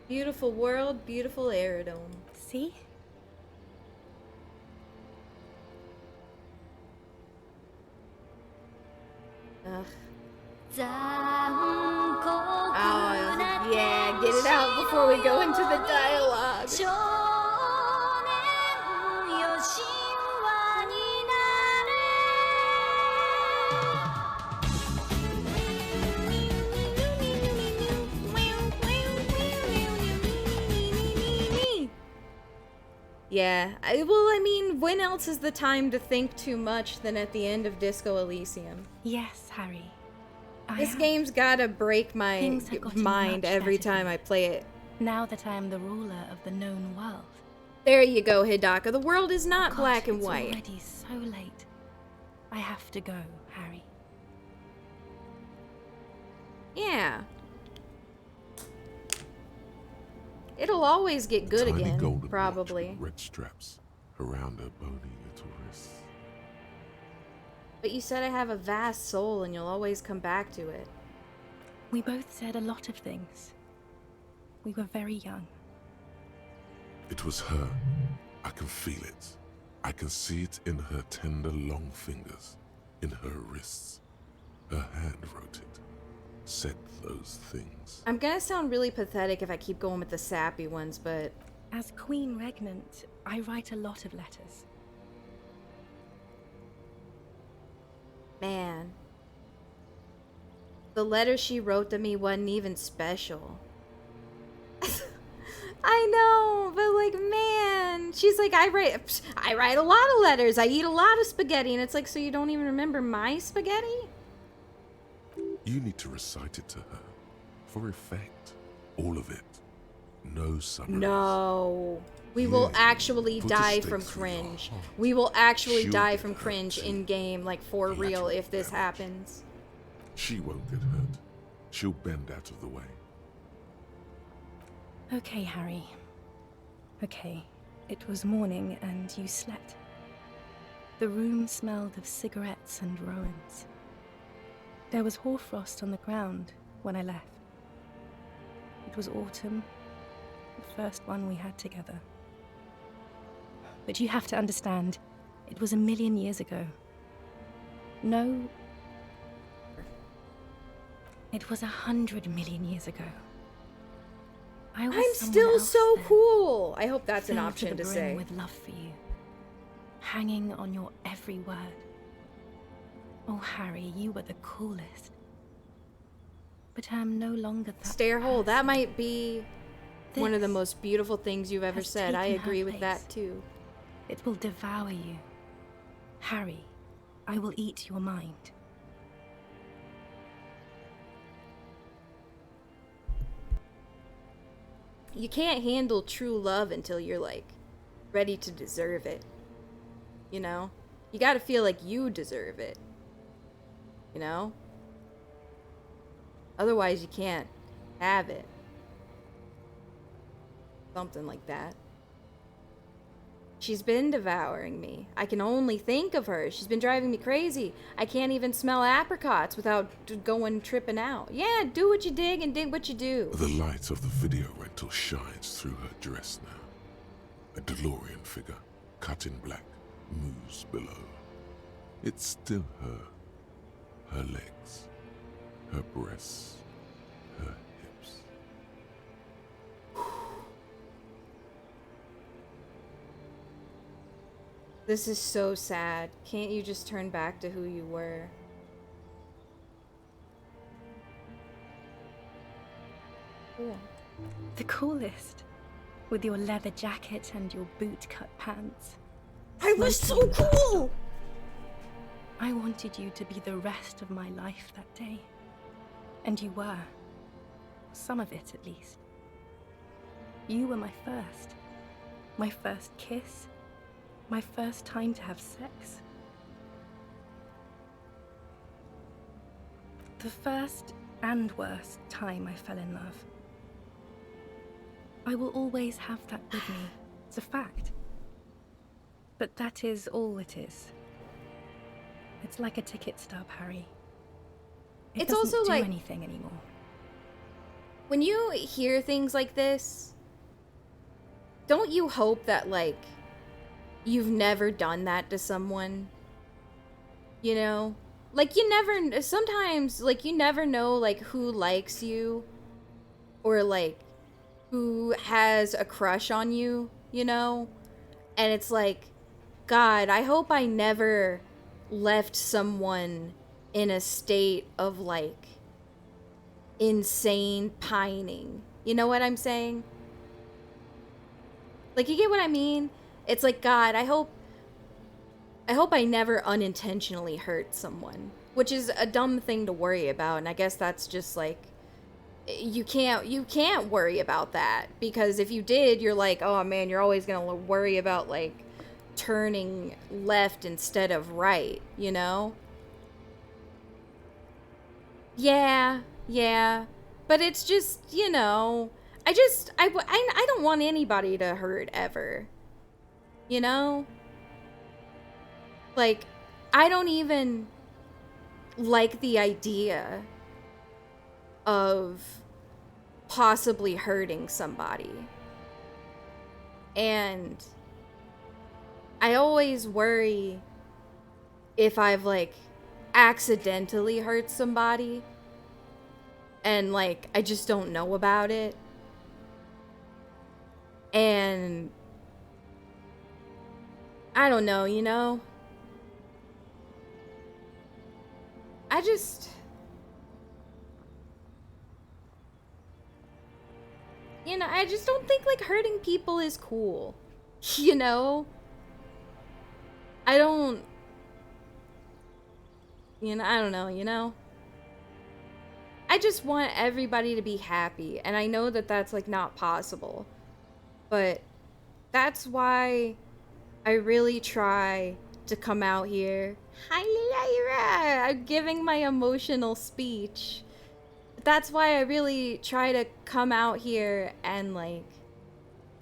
Beautiful world, beautiful aerodrome. See? Ugh. Oh, yeah, get it out before we go into the dialogue. Yeah, I mean, when else is the time to think too much than at the end of Disco Elysium? Yes, Harry. This game's gotta break my mind every time I play it. Now that I am the ruler of the known world. There you go, Hidaka. The world is not God, black and it's white. already so late. I have to go, Harry. Yeah. It'll always get good Tiny again, golden probably. watch with red straps around her bony little wrists. But you said I have a vast soul and you'll always come back to it. We both said a lot of things. We were very young. It was her. I can feel it. I can see it in her tender, long fingers, in her wrists. Her hand wrote it, said those things. I'm gonna sound really pathetic if I keep going with the sappy ones, but... As Queen Regnant, I write a lot of letters. Man. The letter she wrote to me wasn't even special. I know, but like, man, she's like, I write a lot of letters. I eat a lot of spaghetti, and it's like, so you don't even remember my spaghetti? You need to recite it to her. For effect. All of it. No summaries. No. We will actually Put a die stake from through your cringe. heart. We will actually She'll die get from hurt cringe too. in game, like for real, if this happens. She won't get hurt. She'll bend out of the way. Okay, Harry. Okay. It was morning and you slept. The room smelled of cigarettes and Rowans. There was hoarfrost on the ground when I left. It was autumn, the first one we had together. But you have to understand, it was 1,000,000 years ago. No. It was 100,000,000 years ago. I was I'm someone still else so then, cool. I hope that's an filled option to the to brim say. with love for you, hanging on your every word. Oh, Harry, you were the coolest. But I'm no longer that. Stairhole, that might be one of the This most beautiful things you've ever has said. I taken her agree with place. that too. It will devour you. Harry, I will eat your mind. You can't handle true love until you're like ready to deserve it. You know? You gotta feel like you deserve it. You know? Otherwise, you can't have it. Something like that. She's been devouring me. I can only think of her. She's been driving me crazy. I can't even smell apricots without going tripping out. Yeah, do what you dig and dig what you do. The light of the video rental shines through her dress now. A DeLorean figure, cut in black, moves below. It's still her. Her legs, her breasts, her hips. This is so sad. Can't you just turn back to who you were? Cool. The coolest. With your leather jacket and your boot-cut pants. I was so Smoking the bus cool! stop. I wanted you to be the rest of my life that day. And you were. Some of it, at least. You were my first. My first kiss. My first time to have sex. The first and worst time I fell in love. I will always have that with me. It's a fact. But that is all it is. It's like a ticket stub, Harry. It It's doesn't also do like- anything anymore. When you hear things like this, don't you hope that, like, you've never done that to someone? You know? Like, you never, sometimes, like, you never know, like, who likes you, or, like, who has a crush on you, you know? And it's like, God, I hope I never left someone in a state of, like, insane pining. You know what I'm saying? Like, you get what I mean? It's like, God, I hope I never unintentionally hurt someone, which is a dumb thing to worry about, and I guess that's just like, you can't worry about that, because if you did, you're like, oh man, you're always gonna worry about, like, turning left instead of right, you know? Yeah, but it's just, you know, I don't want anybody to hurt ever, you know? Like, I don't even like the idea of possibly hurting somebody. And I always worry if I've, like, accidentally hurt somebody and, like, I just don't know about it. And I don't know, you know? I just... You know, I just don't think, like, hurting people is cool. You know? I don't... You know, I don't know, you know? I just want everybody to be happy, and I know that that's, like, not possible. But that's why I really try to come out here. Hi, Lyra! I'm giving my emotional speech. That's why I really try to come out here and, like,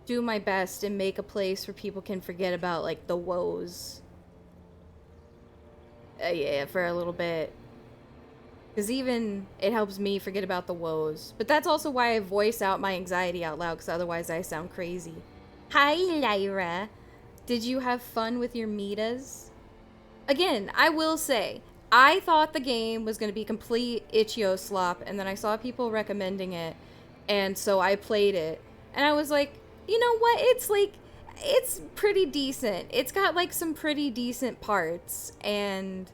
do my best and make a place where people can forget about, like, the woes. Yeah, for a little bit. Because even it helps me forget about the woes. But that's also why I voice out my anxiety out loud, because otherwise I sound crazy. Hi, Lyra. Did you have fun with your metas? Again, I will say, I thought the game was going to be complete Itch.io slop, and then I saw people recommending it, and so I played it. And I was like, you know what? It's like, it's pretty decent. It's got like some pretty decent parts, and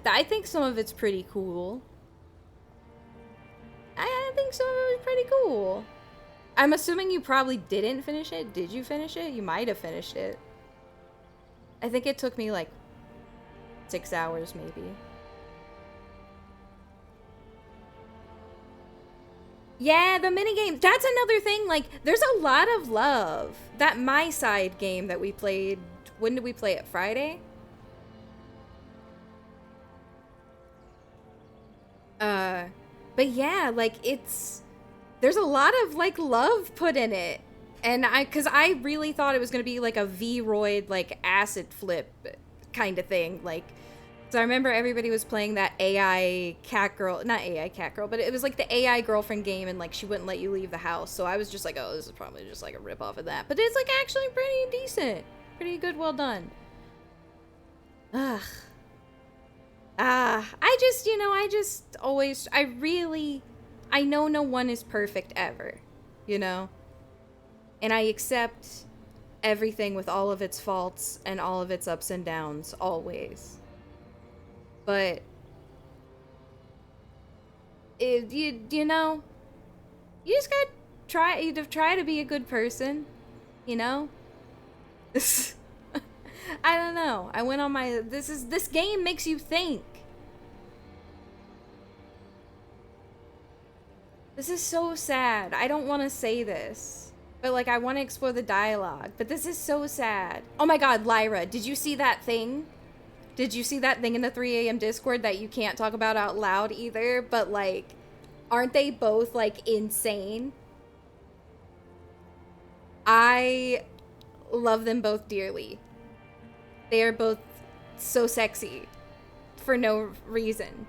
I think some of it's pretty cool. I think some of it was pretty cool. I'm assuming you probably didn't finish it. Did you finish it? You might have finished it. I think it took me like 6 hours maybe. Yeah, the minigame. That's another thing. Like, there's a lot of love. That My Side game that we played. When did we play it? Friday? But yeah, like, it's... There's a lot of, like, love put in it. And cause I really thought it was gonna be like a V-roid, like, acid flip kind of thing. Like, so I remember everybody was playing that AI cat girl, not AI cat girl, but it was like the AI girlfriend game, and like she wouldn't let you leave the house. So I was just like, oh, this is probably just like a rip off of that. But it's like actually pretty decent. Pretty good, well done. Ugh. I just, you know, I know no one is perfect ever, you know? And I accept everything with all of its faults and all of its ups and downs, always. But, you know, you just gotta try to be a good person, you know? I don't know. I went on my, this game makes you think. This is so sad. I don't want to say this, but like I want to explore the dialogue, but this is so sad. Oh my god, Lyra, did you see that thing? Did you see that thing in the 3 a.m. Discord that you can't talk about out loud either, but like, aren't they both like insane? I love them both dearly. They are both so sexy for no reason.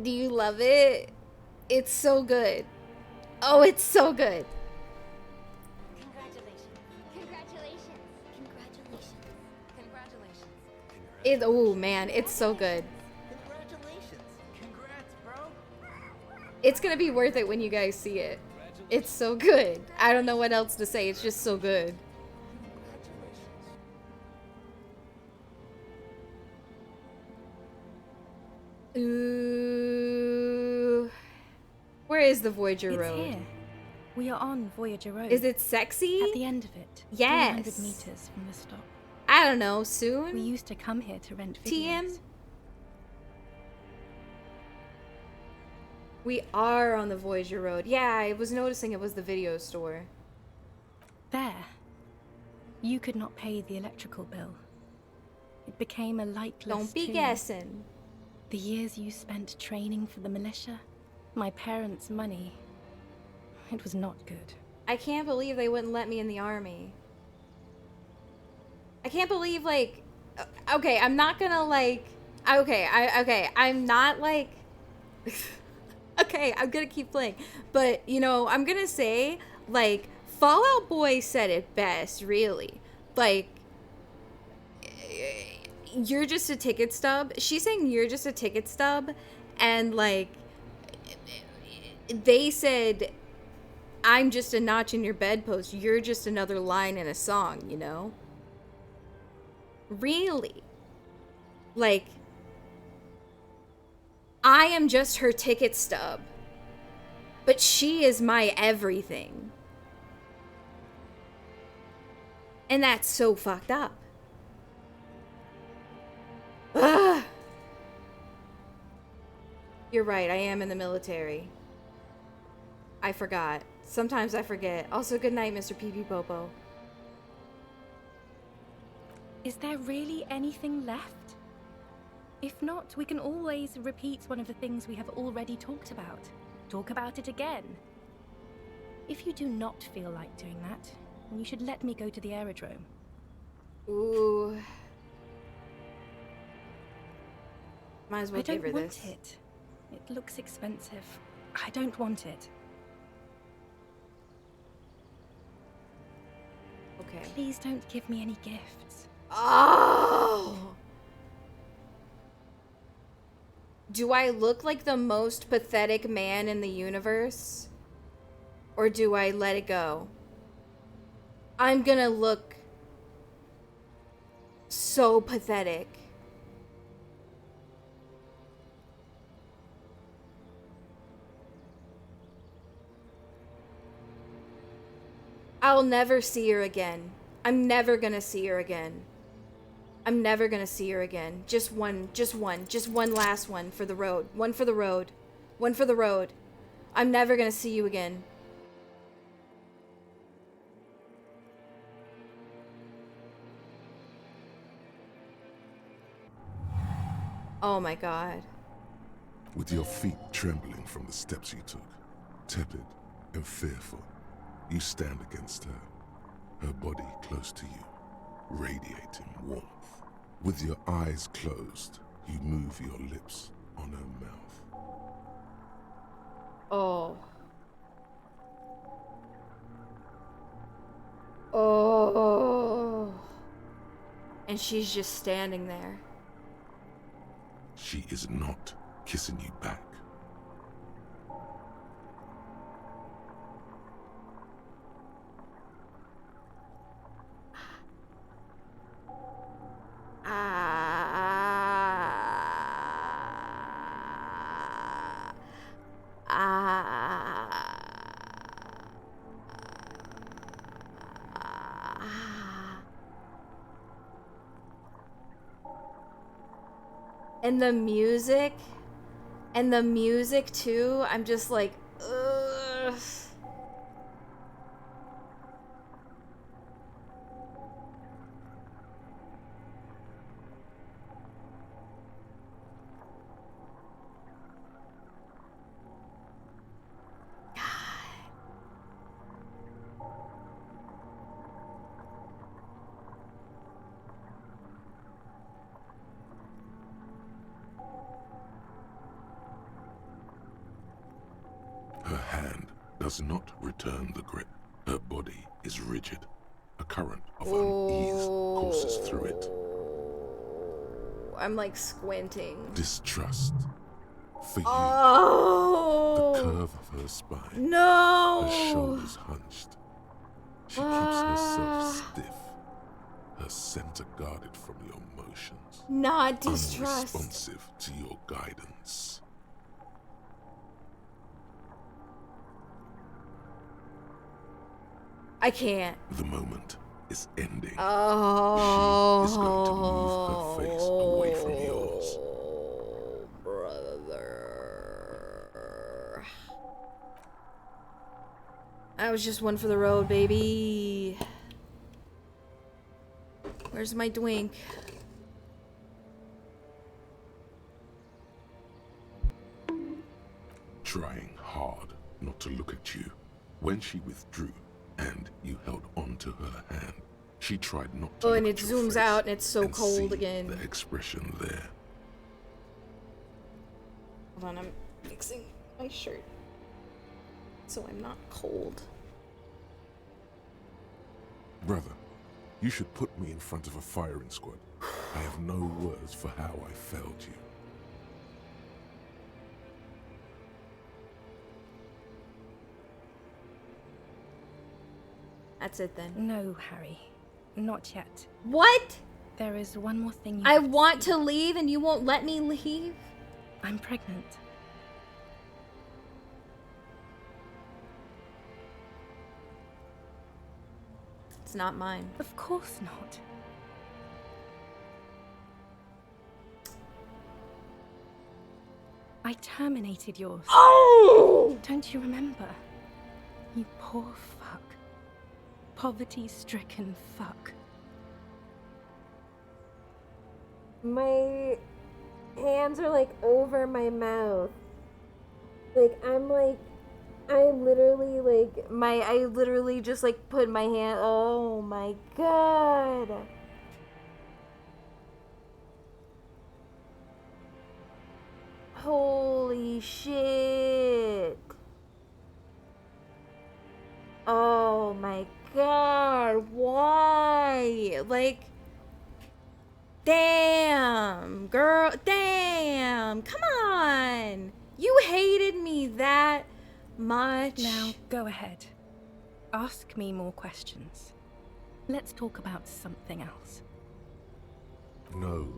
Do you love it? It's so good. Oh, it's so good. Oh man, it's so good. It's gonna be worth it when you guys see it. It's so good. I don't know what else to say. It's just so good. Ooh. Where is the Voyager Road? It's here. We are on Voyager Road. Is it sexy? At the end of it. Yes. 300 meters from the stop. I don't know, soon? We used to come here to rent videos. TM? We are on the Voyager Road. Yeah, I was noticing it was the video store. There. You could not pay the electrical bill. It became a lightless Don't be tomb. guessing. The years you spent training for the militia, my parents' money, it was not good. I can't believe they wouldn't let me in the army. I can't believe, like, okay, I'm not gonna, like, okay, I'm not, like, okay, I'm gonna keep playing, but, you know, I'm gonna say, like, Fallout Boy said it best, really, like, you're just a ticket stub. She's saying you're just a ticket stub, and, like, they said, I'm just a notch in your bedpost, you're just another line in a song, you know? Really? Like, I am just her ticket stub. But she is my everything. And that's so fucked up. Ugh. You're right, I am in the military. I forgot. Sometimes I forget. Also, good night, Mr. Pee Popo. Is there really anything left? If not, we can always repeat one of the things we have already talked about. Talk about it again. If you do not feel like doing that, then you should let me go to the aerodrome. Ooh. Might as well I don't give her want this. it. It looks expensive. I don't want it. Okay. Please don't give me any gifts. Oh! Do I look like the most pathetic man in the universe? Or do I let it go? I'm gonna look so pathetic. I'll never see her again. I'm never gonna see her again. I'm never gonna see her again. Just one last one for the road. One for the road. One for the road. I'm never gonna see you again. Oh my god. With your feet trembling from the steps you took, tepid and fearful, you stand against her, her body close to you, radiating warmth. With your eyes closed, you move your lips on her mouth. Oh. Oh. And she's just standing there. She is not kissing you back. And the music too, I'm just like, ugh. Her hand does not return the grip. Her body is rigid. A current of unease courses through it. I'm like squinting. Distrust. For you, Oh! the curve of her spine, No! her shoulders hunched. She keeps herself stiff, her center guarded from your motions. Not distrust. Unresponsive to your guidance. I can't. The moment is ending. Oh. She is going to move her face away from yours. Brother. I was just one for the road, baby. Where's my twink? Trying hard not to look at you. When she withdrew and you held onto her hand, she tried not to Oh, look and it at your zooms face out and it's so and cold see again. the expression there. Hold on, I'm fixing my shirt so I'm not cold. Brother, you should put me in front of a firing squad. I have no words for how I failed you. That's it then. No, Harry. Not yet. What? There is one more thing you I have to want see. to leave and you won't let me leave? I'm pregnant. It's not mine. Of course not. I terminated yours. Oh! Don't you remember? You poor fuck. Poverty-stricken fuck. My hands are like over my mouth. Like I literally just like put my hand. Oh my god. Holy shit. Oh my god. Why? Like, damn, girl. Damn. Come on. You hated me that much. Now, go ahead. Ask me more questions. Let's talk about something else. No,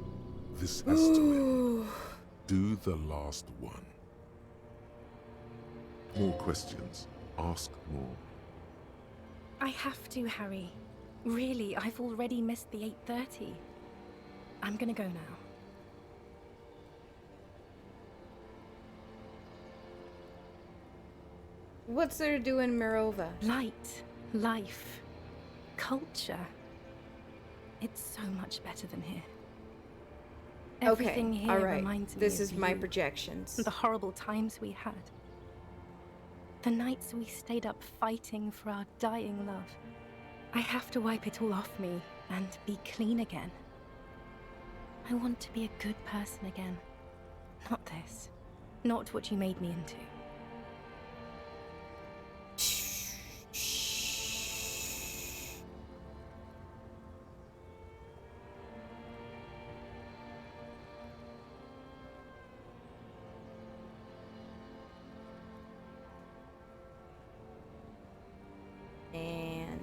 this has to end. Do the last one. More questions. Ask more. I have to, Harry. Really, I've already missed the 8:30. I'm gonna go now. What's there to do in Mirova? Light, life, culture. It's so much better than here. Everything here all right. reminds me This of is my you. projections. The horrible times we had. The nights we stayed up fighting for our dying love. I have to wipe it all off me and be clean again. I want to be a good person again. Not this. Not what you made me into. And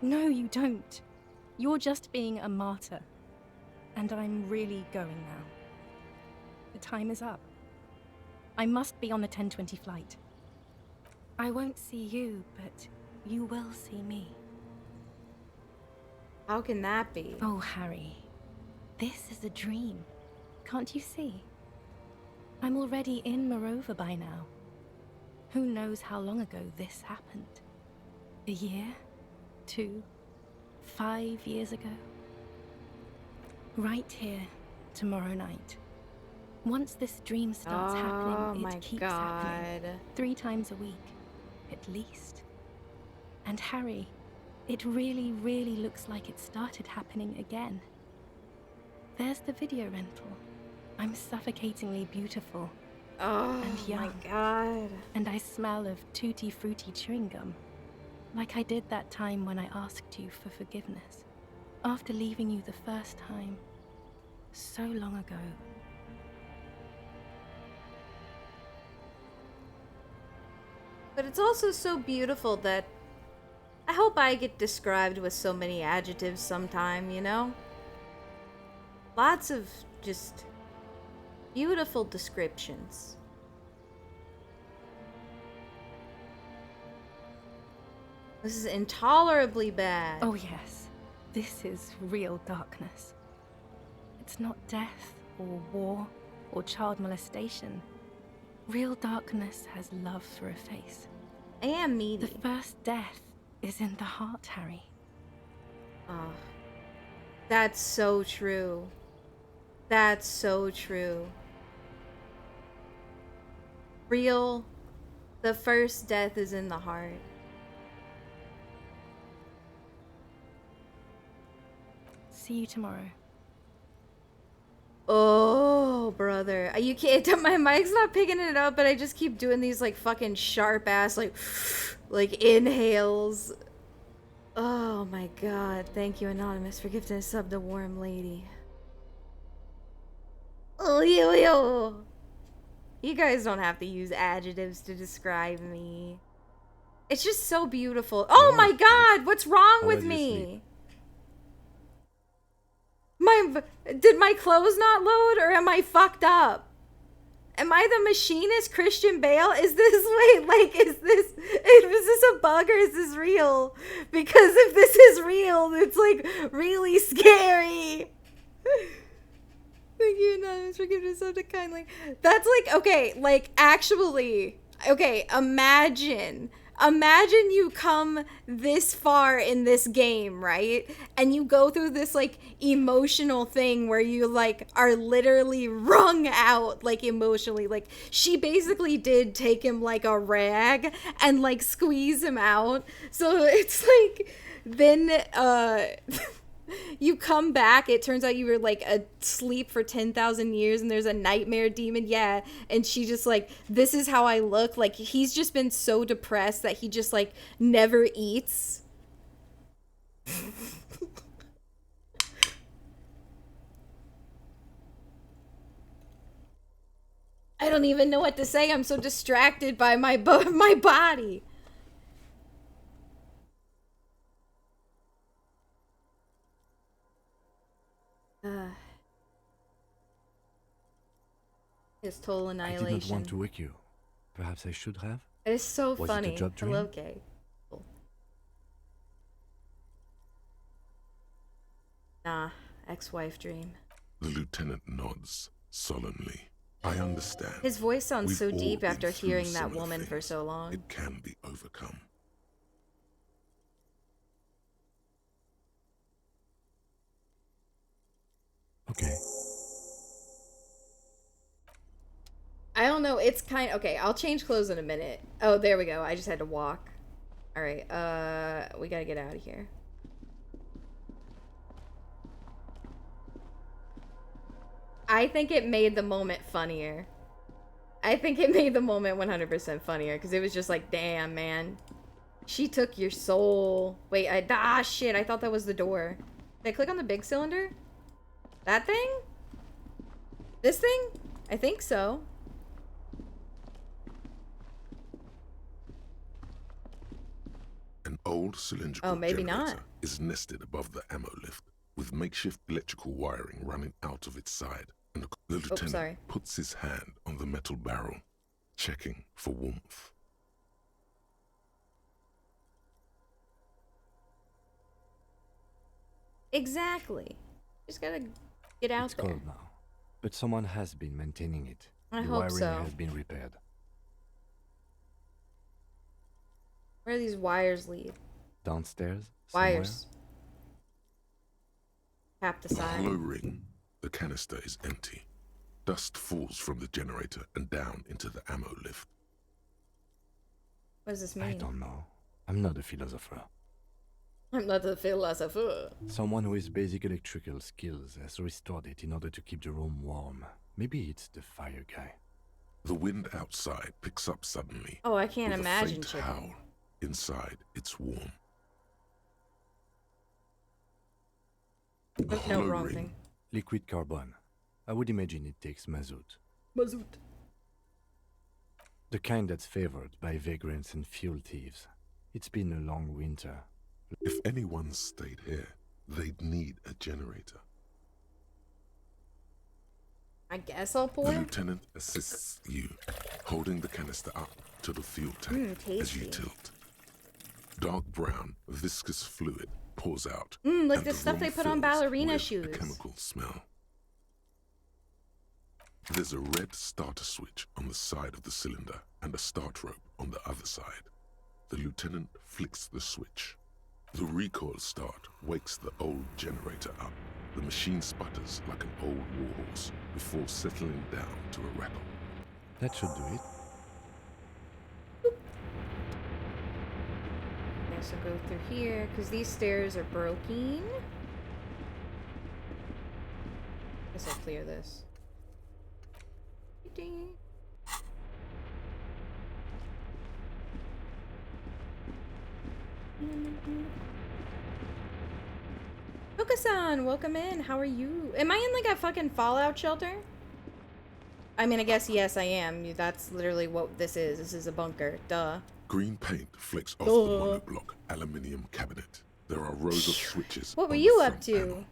No, you don't. You're just being a martyr. And I'm really going now. The time is up. I must be on the 10:20 flight. I won't see you, but you will see me. how can that be? Oh, Harry. This is a dream. Can't you see? I'm already in Mirova by now. Who knows how long ago this happened? A year? 2? 5 years ago? Right here, tomorrow night. Once this dream starts happening, my it keeps happening. God. 3 times a week, at least. And Harry, it really, really looks like it started happening again. There's the video rental. I'm suffocatingly beautiful. Oh and young. my god. And I smell of tutti frutti chewing gum. Like I did that time when I asked you for forgiveness. After leaving you the first time. So long ago. But it's also so beautiful that I hope I get described with so many adjectives sometime, you know? Lots of just beautiful descriptions. This is intolerably bad. Oh yes, this is real darkness. It's not death or war or child molestation. Real darkness has love for a face. I am needy. The first death is in the heart, Harry. Oh, that's so true. That's so true. Real, the first death is in the heart. See you tomorrow. Oh, brother. You can't, my mic's not picking it up, but I just keep doing these like fucking sharp ass like inhales. Oh my god. Thank you, Anonymous, for gifting a sub to Warm Lady. Oh, yo. You guys don't have to use adjectives to describe me. It's just so beautiful. Oh my god, what's wrong How with was your me? Did my clothes not load, or am I fucked up? Am I the machinist Christian Bale? Is this, wait, like, is this a bug or is this real? Because if this is real, it's like really scary. Thank you, Anonymous, for giving us something kindly. That's like, okay, like, actually, okay, imagine you come this far in this game, right? And you go through this, like, emotional thing where you, like, are literally wrung out, like, emotionally. Like, she basically did take him like a rag and, like, squeeze him out. So it's like, then, you come back, it turns out you were like asleep for 10,000 years and there's a nightmare demon, yeah, and she just like, this is how I look. Like, he's just been so depressed that he just like never eats. I don't even know what to say. I'm so distracted by my body. His total annihilation. I did not want to wake you. Perhaps I should have? It is so Was funny. it a job dream? Hello, gay. Nah, ex-wife dream. The lieutenant nods solemnly. I understand. His voice sounds We've so all deep been after through hearing that similar woman for things. so long. It can be overcome. Okay. I don't know, it's kind of... Okay, I'll change clothes in a minute. Oh, there we go. I just had to walk. Alright, we gotta get out of here. I think it made the moment funnier. I think it made the moment 100% funnier, because it was just like, damn, man. She took your soul. Wait, shit, I thought that was the door. Did I click on the big cylinder? That thing? This thing? I think so. An old cylindrical maybe generator not. is nested above the ammo lift, with makeshift electrical wiring running out of its side, and the lieutenant sorry. puts his hand on the metal barrel, checking for warmth. Exactly. Just gotta get out It's there. cold now, but someone has been maintaining it. I the hope wiring so. has been repaired. Where do these wires lead? Downstairs? Wires. Tap the The side. hollow ring, the canister is empty. Dust falls from the generator and down into the ammo lift. What does this mean? I don't know. I'm not a philosopher. I'm not a philosopher. Someone with basic electrical skills has restored it in order to keep the room warm. Maybe it's the fire guy. The wind outside picks up suddenly. Oh, I can't with imagine a faint chicken. howl. Inside, it's warm. The No, hollow wrong ring, thing. Liquid carbon. I would imagine it takes mazout. Mazout. The kind that's favored by vagrants and fuel thieves. It's been a long winter. If anyone stayed here, they'd need a generator. I guess I'll The pour. lieutenant assists you, holding the canister up to the fuel tank as you tasty. tilt. Dark brown, viscous fluid pours out. Like and the the stuff room they put on fills ballerina with shoes. A chemical smell. There's a red starter switch on the side of the cylinder and a start rope on the other side. The lieutenant flicks the switch. The recoil start wakes the old generator up. The machine sputters like an old warhorse before settling down to a rattle. That should do it. Okay, so go through here, because these stairs are broken. Guess I'll clear this. Ding. Hoka-san, welcome in. How are you? Am I in like a fucking fallout shelter? I mean, I guess yes, I am. That's literally what this is. This is a bunker. Duh. Green paint flicks off Duh. the monoblock aluminium cabinet. There are rows of switches. What were on you the up front to? panel,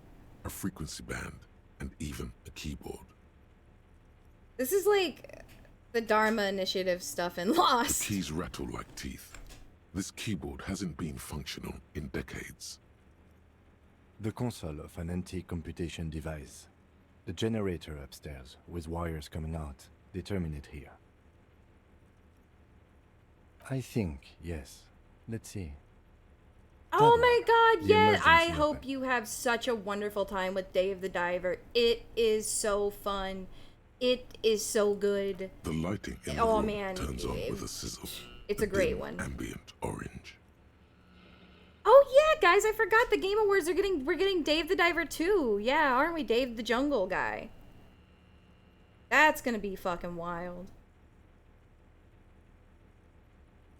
a frequency band, and even a keyboard. This is like the Dharma Initiative stuff in Lost. The keys rattle like teeth. This keyboard hasn't been functional in decades. The console of an antique computation device. The generator upstairs, with wires coming out, they terminate here. I think, yes. Let's see. Oh my god, The yeah! I emergency hope you have such a wonderful time with Dave the Diver. It is so fun. It is so good. The lighting in the Oh room man, turns on with a sizzle. it's a great dim one. Ambient orange. Oh yeah, guys, I forgot the Game Awards are we're getting Dave the Diver too. Yeah, aren't we, Dave the Jungle guy? That's gonna be fucking wild.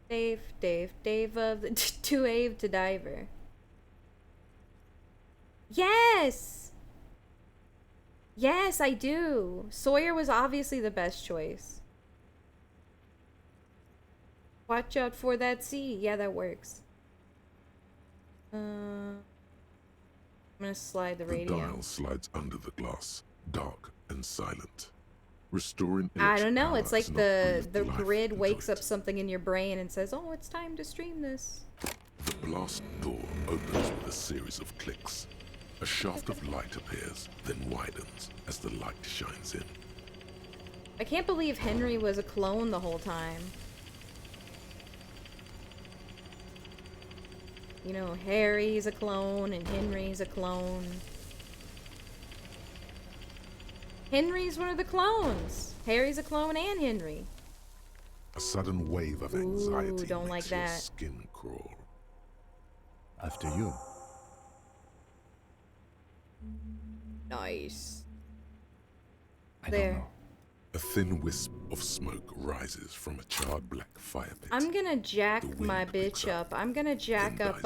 Dave of the to Ave to Diver. Yes! Yes, I do. Sawyer was obviously the best choice. Watch out for that sea. Yeah, that works. I'm gonna slide the The radio. dial slides under the glass, dark and silent. Restoring I electric don't know. power It's like has not the breathed life grid into wakes it. up something in your brain and says, "Oh, it's time to stream this." The blast door opens with a series of clicks. A shaft of light appears, then widens as the light shines in. I can't believe Henry was a clone the whole time. You know, Harry's a clone and Henry's a clone. Henry's one of the clones. Harry's a clone and Henry. A sudden wave of anxiety Ooh, don't makes like your that. skin crawl. After you. Nice. I There. don't know. A thin wisp of smoke rises from a charred black fire pit. I'm gonna jack my bitch up. I'm gonna jack up,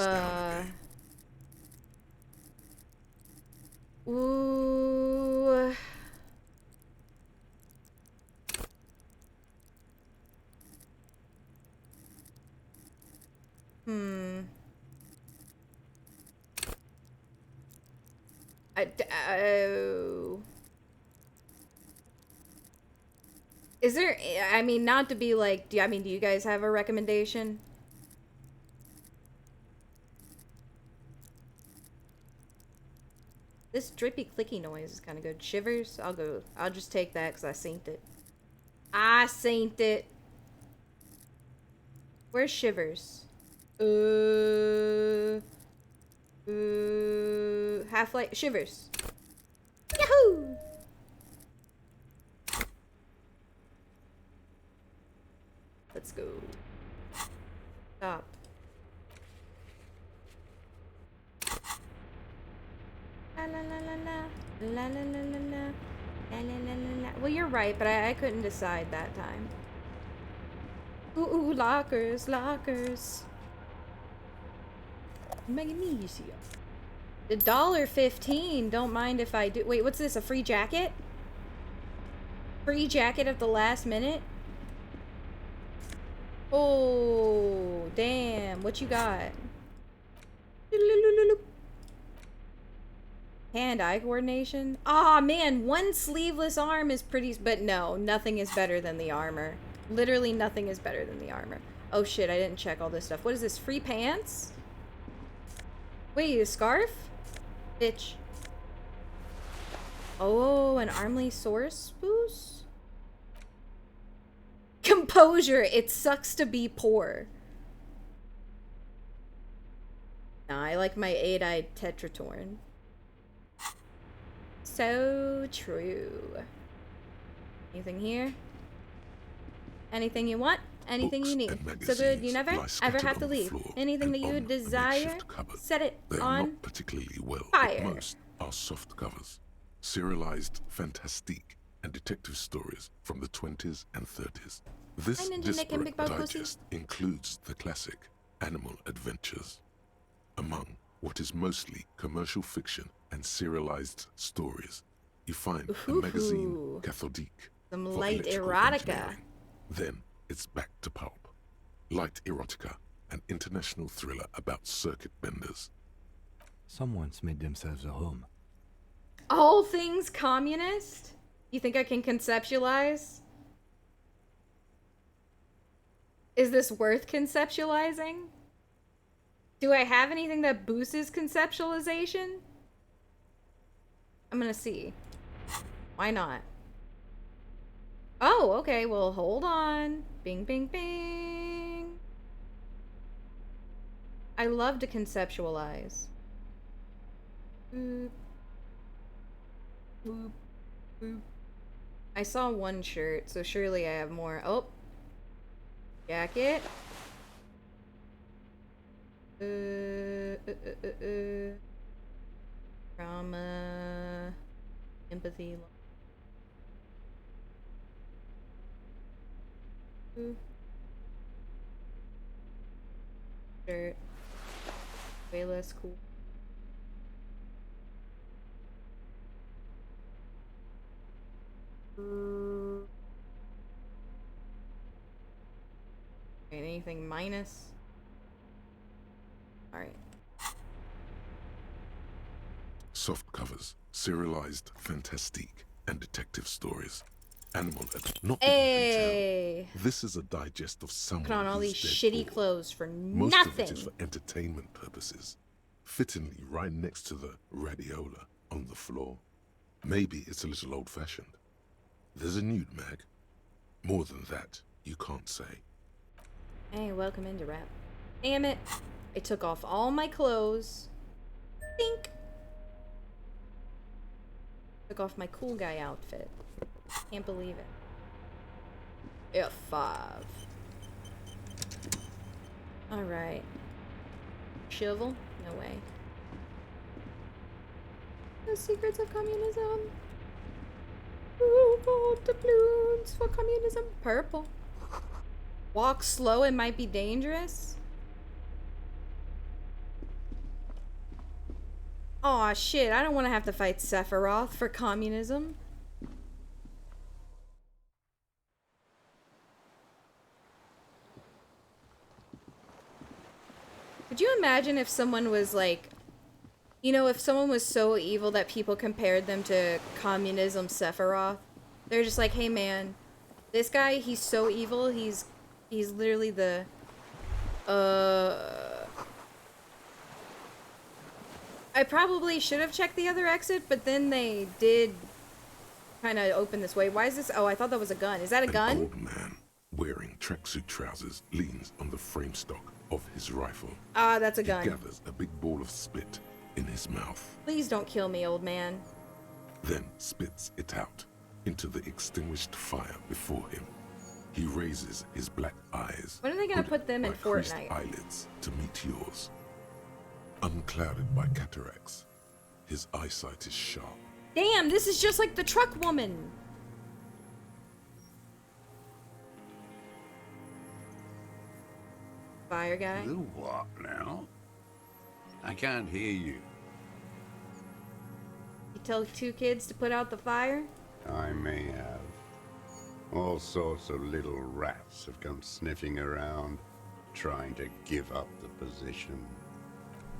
Ooh. Oh. Is there, I mean, not to be like, do you guys have a recommendation? This drippy clicky noise is kind of good. Shivers? I'll just take that because I synced it. I synced it. Where's Shivers? Half-Life, Shivers. Yahoo! Let's go. Stop. La la la la la la la la la la la la la. Well, you're right, but I couldn't decide that time. Ooh, lockers, lockers. Magnesia. The $1.15. Don't mind if I do. Wait, what's this? A free jacket? Free jacket at the last minute? Oh, damn. What you got? Hand-eye coordination? Aw, man, one sleeveless arm is pretty... But no, nothing is better than the armor. Literally nothing is better than the armor. Oh shit, I didn't check all this stuff. What is this? Free pants? Wait, a scarf? Bitch. Oh, an Armley source boost? Composure. It sucks to be poor. Nah, I like my 8-eyed Tetratorn. So true. Anything here? Anything you want? Anything you need. So good you never ever have to leave. Anything that you desire, set it They are on not particularly well, fire. but most are soft covers. Serialized fantastique and detective stories from the 20s and 30s. This Hi, Ninja Nick and Big disparate Bug Pussy. digest includes the classic Animal Adventures. Among what is mostly commercial fiction and serialized stories. You find a Ooh. magazine cathodique Some for light electrical erotica. engineering. Then it's back to pulp. Light erotica, an international thriller about circuit benders. Someone's made themselves a home. All things communist? You think I can conceptualize? Is this worth conceptualizing? Do I have anything that boosts conceptualization? I'm gonna see. Why not? Oh, okay, well, hold on. Bing, bing, bing. I love to conceptualize. Boop. Boop. Boop. I saw one shirt, so surely I have more. Oh. Jacket. Drama. Empathy. Shirt. Way less cool. Anything minus? Alright. Soft covers, serialized fantastique, and detective stories. Animal not Hey! This is a digest of someone Put on all who's these dead shitty poor. clothes for Most nothing. of it is for entertainment purposes. Fittingly right next to the radiola on the floor. Maybe it's a little old-fashioned. There's a nude mag. More than that, you can't say. Hey, welcome into rap. Damn it. I took off all my clothes. Think. Took off my cool guy outfit. Can't believe it. F5. Alright. Shovel? No way. The secrets of communism. Ooh, gold doubloons for communism. Purple. Walk slow, it might be dangerous. Aw, shit, I don't want to have to fight Sephiroth for communism. Could you imagine if someone was like, you know, if someone was so evil that people compared them to communism Sephiroth? They're just like, hey man, this guy, he's so evil, he's literally the, I probably should have checked the other exit, but then they did kind of open this way. Why is this? Oh, I thought that was a gun. Is that a gun? An old man wearing tracksuit trousers leans on the frame stock of his rifle. Ah, that's a He gun. gathers a big ball of spit in his mouth, Please don't kill me, old man. then spits it out into the extinguished fire before him. He raises his black eyes. When are they gonna hooded put them in by creased Fortnite? eyelids to meet yours. Unclouded by cataracts, his eyesight is sharp. Damn, this is just like the truck woman. Fire guy. You what now? I can't hear you. You tell two kids to put out the fire? I may have. All sorts of little rats have come sniffing around, trying to give up the position.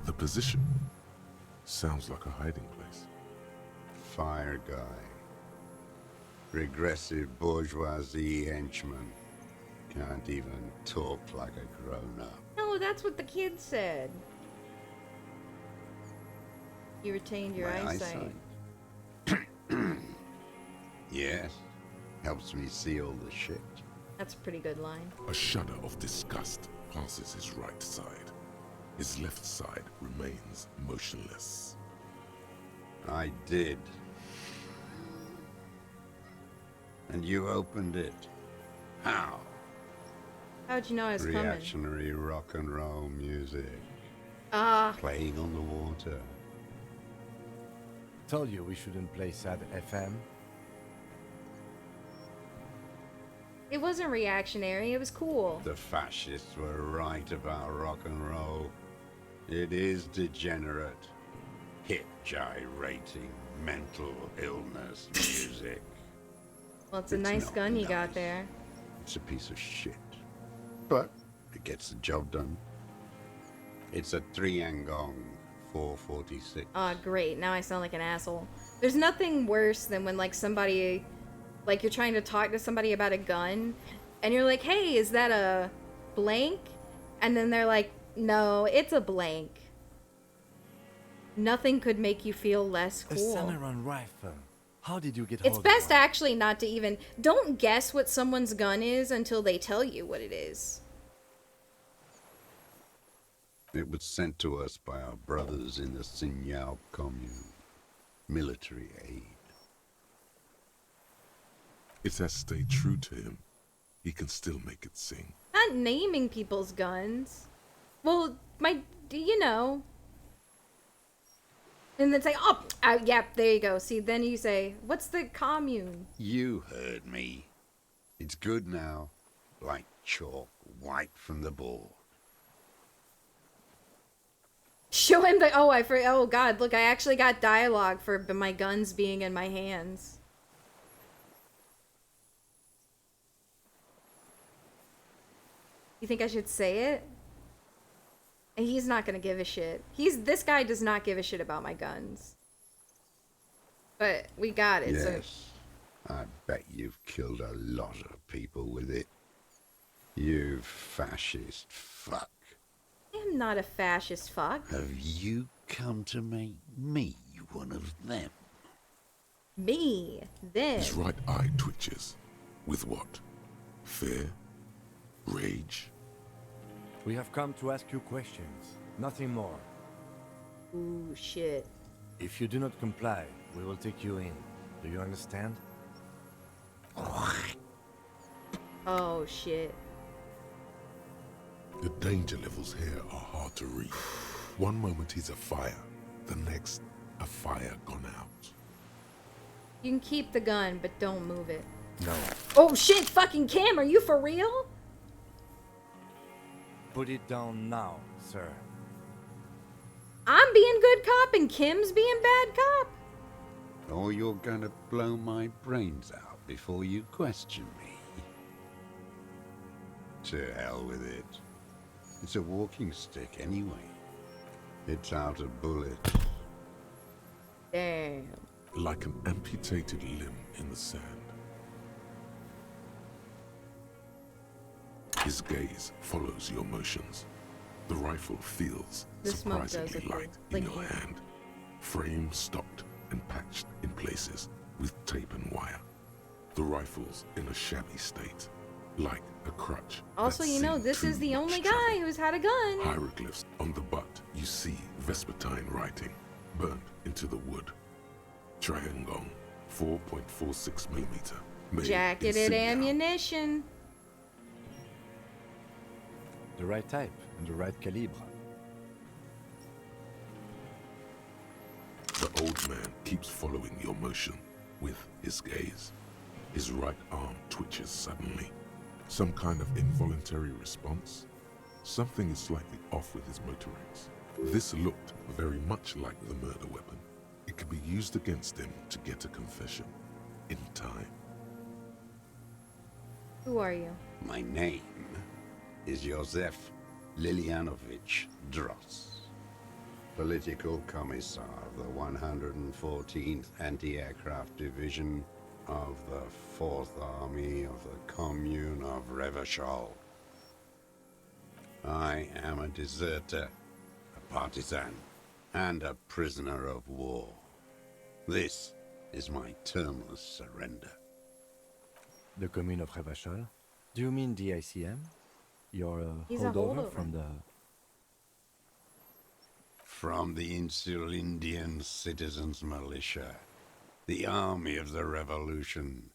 The position sounds like a hiding place. Fire guy. Regressive bourgeoisie henchman. Can't even talk like a grown-up. No, that's what the kid said. You retained your My eyesight. Yes. Helps me see all the shit. That's a pretty good line. A shudder of disgust passes his right side. His left side remains motionless. I did. And you opened it. How? How'd you know I was coming? Reactionary rock and roll music. Ah. Playing on the water. Told you we shouldn't play sad FM. It wasn't reactionary, it was cool. The fascists were right about rock and roll. It is degenerate. Hip gyrating, mental illness music. Well, it's a It's nice not gun you nice. got there. It's a piece of shit. But it gets the job done. It's a Triangong 446. Ah, great. Now I sound like an asshole. There's nothing worse than when, like, somebody... Like, you're trying to talk to somebody about a gun, and you're like, hey, is that a blank? And then they're like, no, it's a blank. Nothing could make you feel less A cool. Samurai rifle. How did you get It's hold best of one? actually not to even... Don't guess what someone's gun is until they tell you what it is. It was sent to us by our brothers in the Sinyao commune. Military aid. It has stayed true to him. He can still make it sing. Not naming people's guns. Well, you know. And then say, oh, yeah, there you go. See, then you say, what's the commune? You heard me. It's good now. Like chalk wiped from the board. Show him the, oh God, look, I actually got dialogue for my guns being in my hands. You think I should say it? And he's not gonna give a shit. This guy does not give a shit about my guns. But we got it. Yes. I bet you've killed a lot of people with it. You fascist fuck. I am not a fascist fuck. Have you come to make me one of them? Me? Them? His right eye twitches. With what? Fear? Rage? We have come to ask you questions, nothing more. Ooh, shit. If you do not comply, we will take you in. Do you understand? Oh, shit. The danger levels here are hard to read. One moment he's afire, the next, a fire gone out. You can keep the gun, but don't move it. No. Oh shit, fucking Kim, are you for real? Put it down now, sir. I'm being good cop and Kim's being bad cop. Or you're gonna blow my brains out before you question me. To hell with it. It's a walking stick anyway. It's out of bullets. Damn. Like an amputated limb in the sand. His gaze follows your motions. The rifle feels The smoke does surprisingly it, light like in your hand. Frame stopped and patched in places with tape and wire. The rifle's in a shabby state, like a crutch. Also, that's you know, seen this too is the much only travel. guy who's had a gun. Hieroglyphs on the butt, you see Vespertine writing, burnt into the wood. Triangong, 4.46mm. made in Jacketed Sinyao. ammunition. The right type and the right calibre. The old man keeps following your motion with his gaze. His right arm twitches suddenly. Some kind of involuntary response? Something is slightly off with his motorics. This looked very much like the murder weapon. It could be used against him to get a confession. In time. Who are you? My name is Josef Lilianovich Dross, Political Commissar of the 114th Anti-Aircraft Division of the 4th Army of the Commune of Revachol. I am a deserter, a partisan, and a prisoner of war. This is my termless surrender. The commune of Revachol? Do you mean the ELYSIUM? You're a He's a holdover holdover. from the... From the Insulindian Citizens Militia, the army of the revolution.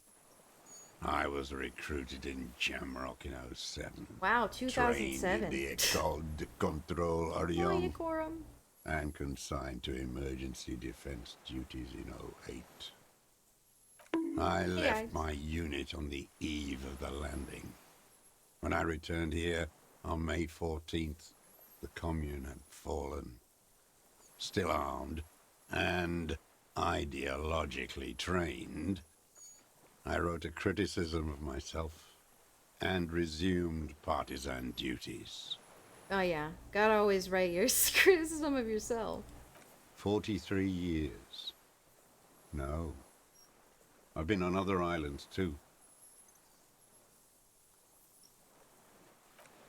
I was recruited in Jamrock in 07. Wow, Trained 2007. in the École de Contrôle Oh, Orient you quorum. and consigned to emergency defense duties in 08. I left my unit on the eve of the landing. When I returned here on May 14th, the commune had fallen. Still armed and ideologically trained, I wrote a criticism of myself and resumed partisan duties. Oh yeah, gotta always write your criticism of yourself. 43 years. No. I've been on other islands too.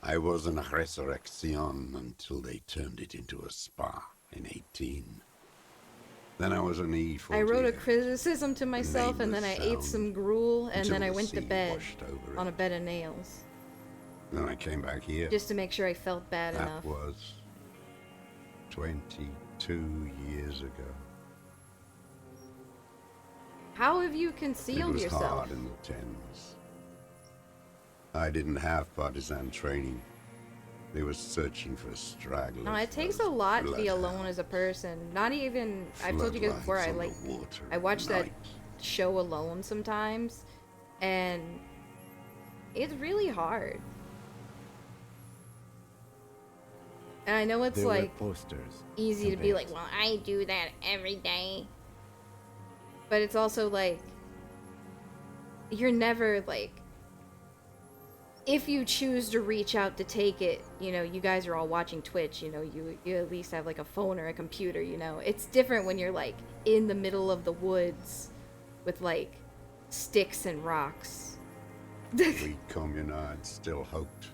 I was an resurrection until they turned it into a spa in 18. Then I was an E48. I wrote a criticism to myself, and then I ate some gruel, and then I went to bed on a bed of nails. Then I came back here. Just to make sure I felt bad enough. That was 22 years ago. How have you concealed yourself? It was yourself? hard in the Thames. I didn't have partisan training. They were searching for stragglers. No, it takes a lot to be alone as a person. Not even, I've told you guys before, I watch that show Alone sometimes, and it's really hard. And I know it's There were like posters, easy to be like, well, I do that every day. But it's also like, you're never like, if you choose to reach out to take it, you know, you guys are all watching Twitch, you know, you at least have like a phone or a computer, you know. It's different when you're like in the middle of the woods with like sticks and rocks. We communards still hoped,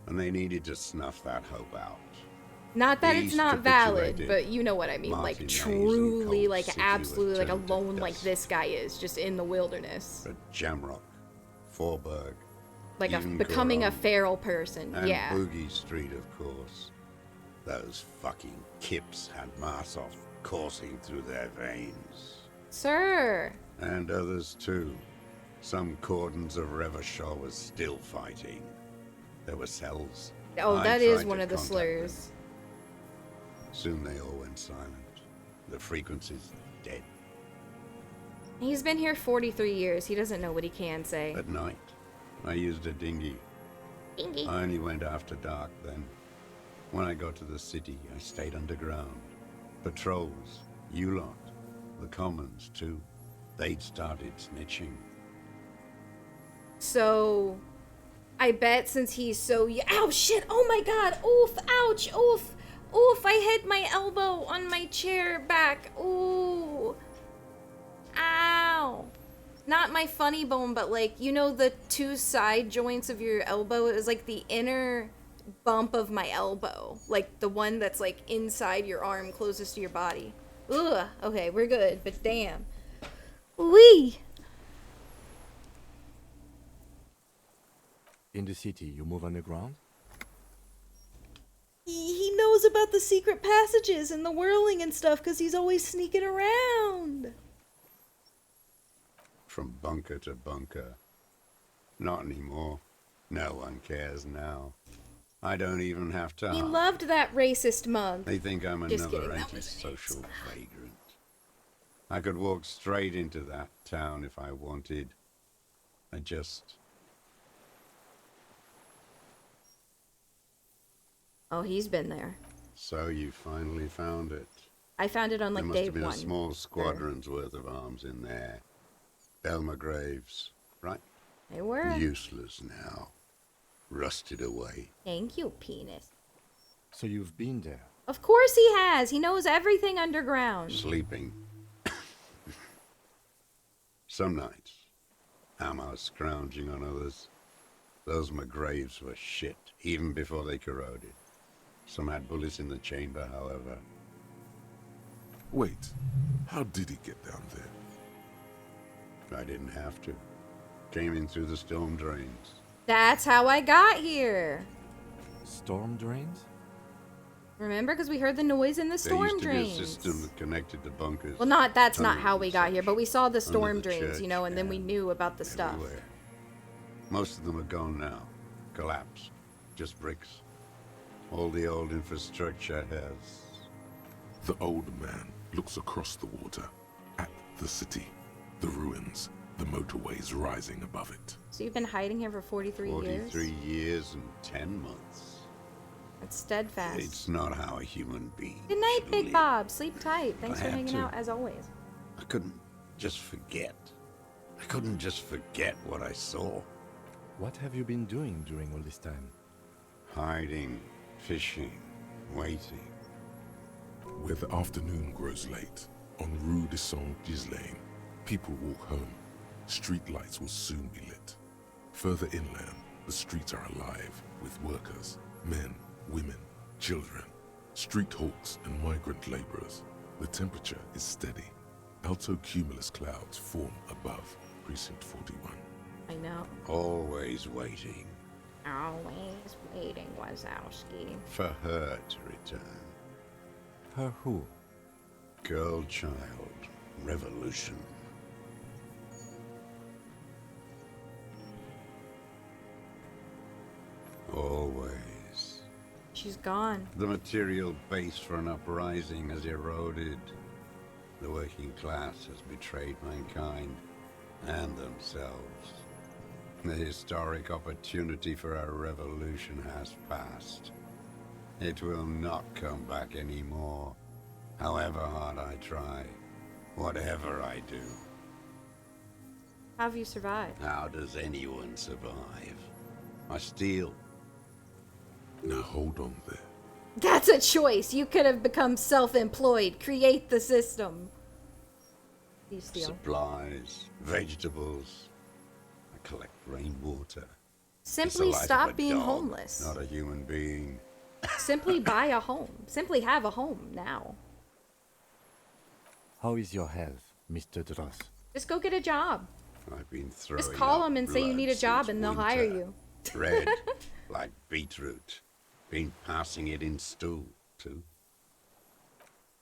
and they needed to snuff that hope out. Not that These it's not valid, capitulated. but you know what I mean. Martinez Like and truly, Cold like City absolutely, like were turned to alone, like dust. this guy is, just in the wilderness. But Jamrock, Forberg, Like even becoming a Coron, feral person, and yeah. Boogie Street, of course. Those fucking kips had Marsov coursing through their veins. Sir! And others too. Some cordons of Revachol was still fighting. There were cells. Oh, I that is tried one to of the contact slurs. them. Soon they all went silent. The frequency's dead. He's been here 43 years. He doesn't know what he can say. At night, I used a dinghy. Dinghy. I only went after dark then. When I got to the city, I stayed underground. Patrols, you lot, the commons too. They'd started snitching. So, I bet since he's so ow shit! Oh my god! Oof! Ouch! Oof! Oof! I hit my elbow on my chair back. Ooh! Ow! Not my funny bone, but like, you know the two side joints of your elbow? It was like the inner bump of my elbow. Like the one that's like inside your arm closest to your body. Ugh! Okay, we're good, but damn. Wee! In the city, you move underground? He knows about the secret passages and the whirling and stuff because he's always sneaking around. From bunker to bunker. Not anymore. No one cares now. I don't even have to He ask. loved that racist mug. They think I'm Just another kidding, that was antisocial vagrant. I could walk straight into that town if I wanted. I just... Oh, he's been there. So you finally found it. I found it on like there must day have been one. a small squadron's worth of arms in there. Belma graves, right? They were. Useless now. Rusted away. Thank you, penis. So you've been there? Of course he has. He knows everything underground. Sleeping. Some nights. Ammo scrounging on others. Those McGraves were shit, even before they corroded. Some had bullets in the chamber, however. Wait, how did he get down there? I didn't have to. Came in through the storm drains. That's how I got here. Storm drains? Remember? Because we heard the noise in the There storm used to be a drains. system that connected the bunkers. Well, that's not tunnels how we got here, but we saw the storm the drains, church you know, and then we knew about the stuff. everywhere. Most of them are gone now. Collapsed. Just bricks. All the old infrastructure has. The old man looks across the water, at the city, the ruins, the motorways rising above it. So you've been hiding here for 43 years? 43 years and 10 months. It's steadfast. It's not how a human being. Good night, should Big live. Bob. Sleep tight. Thanks I for had hanging to. out as always. I couldn't just forget. I couldn't just forget what I saw. What have you been doing during all this time? Hiding, fishing, waiting. Where the afternoon grows late, on Rue de Saint-Ghislain, people walk home. Street lights will soon be lit. Further inland, the streets are alive with workers, men, women, children, street hawks and migrant laborers. The temperature is steady. Alto cumulus clouds form above Precinct 41. I know. Always waiting Always waiting, Wazowski. for her to return. Her who? Girl child, revolution. Always. She's gone. The material base for an uprising has eroded. The working class has betrayed mankind and themselves. The historic opportunity for a revolution has passed. It will not come back anymore, however hard I try, whatever I do. How have you survived? How does anyone survive? I steal. Now hold on there. That's a choice. You could have become self-employed. Create the system. You steal. Supplies, vegetables. I collect rainwater. Simply It's the life stop of a being dog, homeless. Not a human being. Simply buy a home. Simply have a home now. How is your health, Mr. Dross? Just go get a job. I've been throwing Just call up them and say you blood need a job since and they'll winter. hire you. Red, like beetroot. Been passing it in stool, too.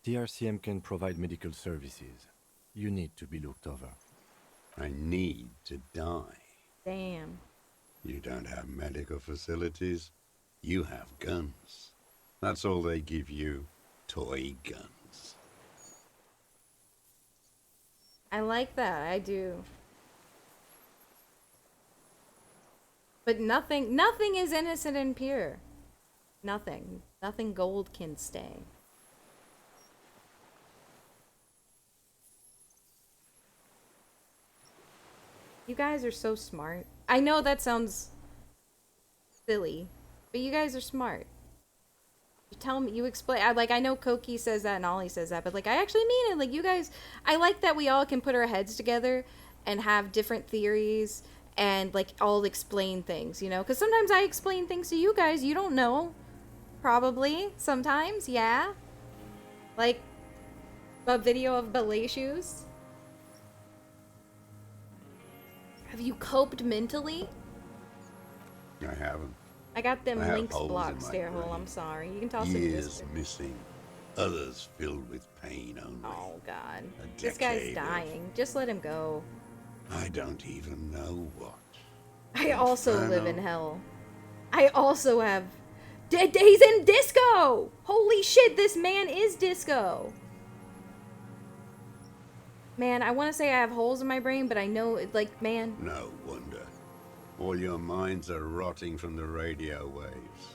The RCM can provide medical services. You need to be looked over. I need to die. Damn. You don't have medical facilities. You have guns. That's all they give you. Toy guns. I like that. I do. But nothing is innocent and pure. Nothing gold can stay. You guys are so smart. I know that sounds silly, but you guys are smart. You tell me, you explain. I know Koki says that and Ollie says that, but like I actually mean it. Like you guys, I like that we all can put our heads together and have different theories and like all explain things, you know? Because sometimes I explain things to you guys you don't know. Probably. Sometimes, yeah. Like a video of ballet shoes. Have you coped mentally? I haven't. I got them I have links holes in blocked, my Stairhole. brain. I'm sorry. You can toss it in Years this. missing. Others filled with pain only. Oh, God. A This guy's decade of- dying. Just let him go. I don't even know what. I also live in Inferno. hell. I also have... He's in disco! Holy shit, this man is disco. Man, I want to say I have holes in my brain, but I know, like, man... No wonder. All your minds are rotting from the radio waves.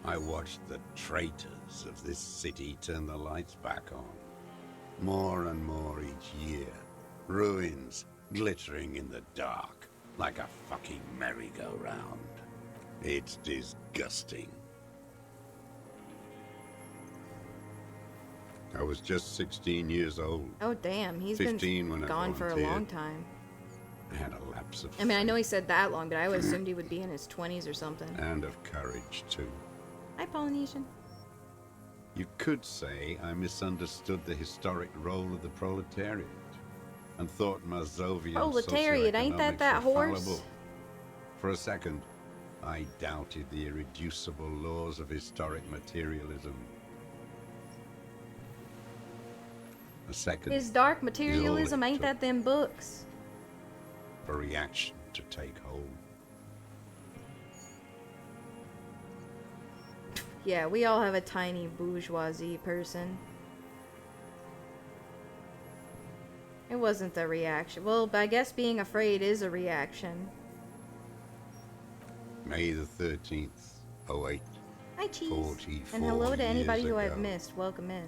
I watched the traitors of this city turn the lights back on. More and more each year. Ruins glittering in the dark like a fucking merry-go-round. It's disgusting. I was just 16 years old. Oh, damn. He's 15 when been I gone for a volunteered. long time. I had a lapse of I mean, I know he said that long, but I always assumed he would be in his 20s or something. and of courage, too. Hi, Polynesian. You could say I misunderstood the historic role of the proletariat and thought Mazovian Proletariat, ain't that that socioeconomics were horse? fallible. For a second, I doubted the irreducible laws of historic materialism. A second His dark is all materialism, it ain't took that them books? for reaction to take hold. Yeah, we all have a tiny bourgeoisie person. It wasn't the reaction. Well, I guess being afraid is a reaction. May the 13th, 08. Hi, Cheese. 44 And hello to anybody years who I've ago. missed. Welcome in.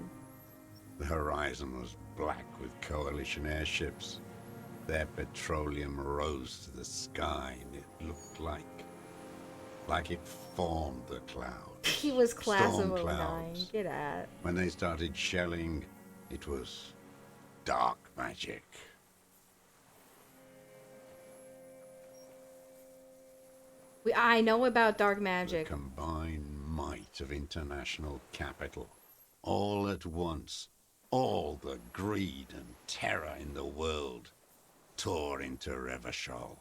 The horizon was black with coalition airships. Their petroleum rose to the sky, and it looked like it formed the clouds. He was class Storm of 09. clouds. Get at. When they started shelling, it was dark magic. I know about dark The magic. combined might of international capital. All at once, all the greed and terror in the world tore into Revachol.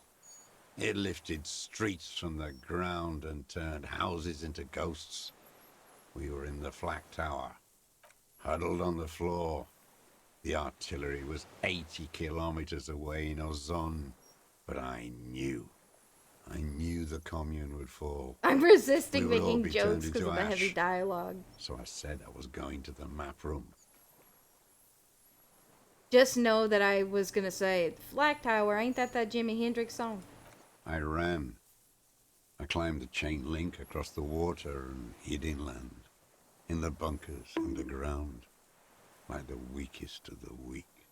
It lifted streets from the ground and turned houses into ghosts. We were in the flak tower, huddled on the floor. The artillery was 80 kilometers away in Ozon, but I knew the commune would fall. I'm resisting We would all making be jokes turned because into of the heavy ash. dialogue. So I said I was going to the map room. Just know that I was gonna say, Flag Tower, ain't that Jimi Hendrix song? I ran. I climbed the chain link across the water and hid inland, in the bunkers underground, like the weakest of the weak.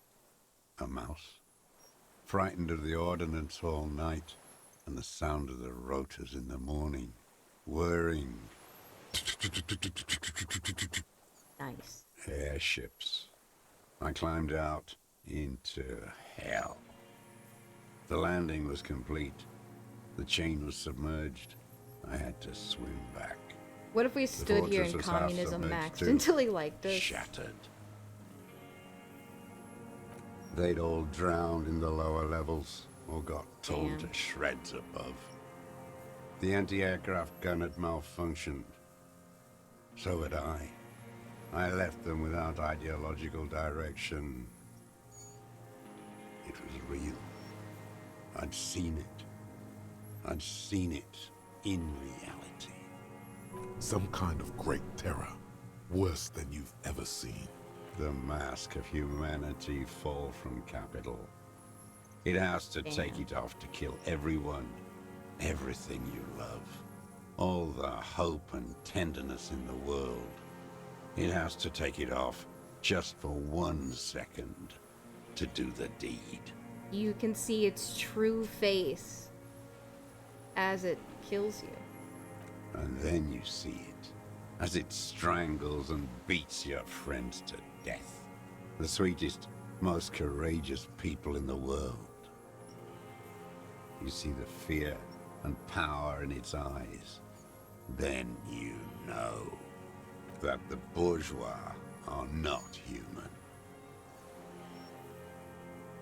A mouse, frightened of the ordnance all night and the sound of the rotors in the morning, whirring. Nice. Airships. I climbed out into hell. The landing was complete. The chain was submerged. I had to swim back. What if we The stood here fortress and was half communism submerged maxed too. until he liked us? Shattered. They'd all drowned in the lower levels or got torn to shreds above. The anti-aircraft gun had malfunctioned. So had I. I left them without ideological direction. It was real. I'd seen it. I'd seen it in reality. Some kind of great terror, worse than you've ever seen. The mask of humanity fall from capital. It has to take it off to kill everyone, everything you love. All the hope and tenderness in the world. It has to take it off just for 1 second to do the deed. You can see its true face as it kills you. And then you see it as it strangles and beats your friends to death. The sweetest, most courageous people in the world. You see the fear and power in its eyes. Then you know that the bourgeois are not human.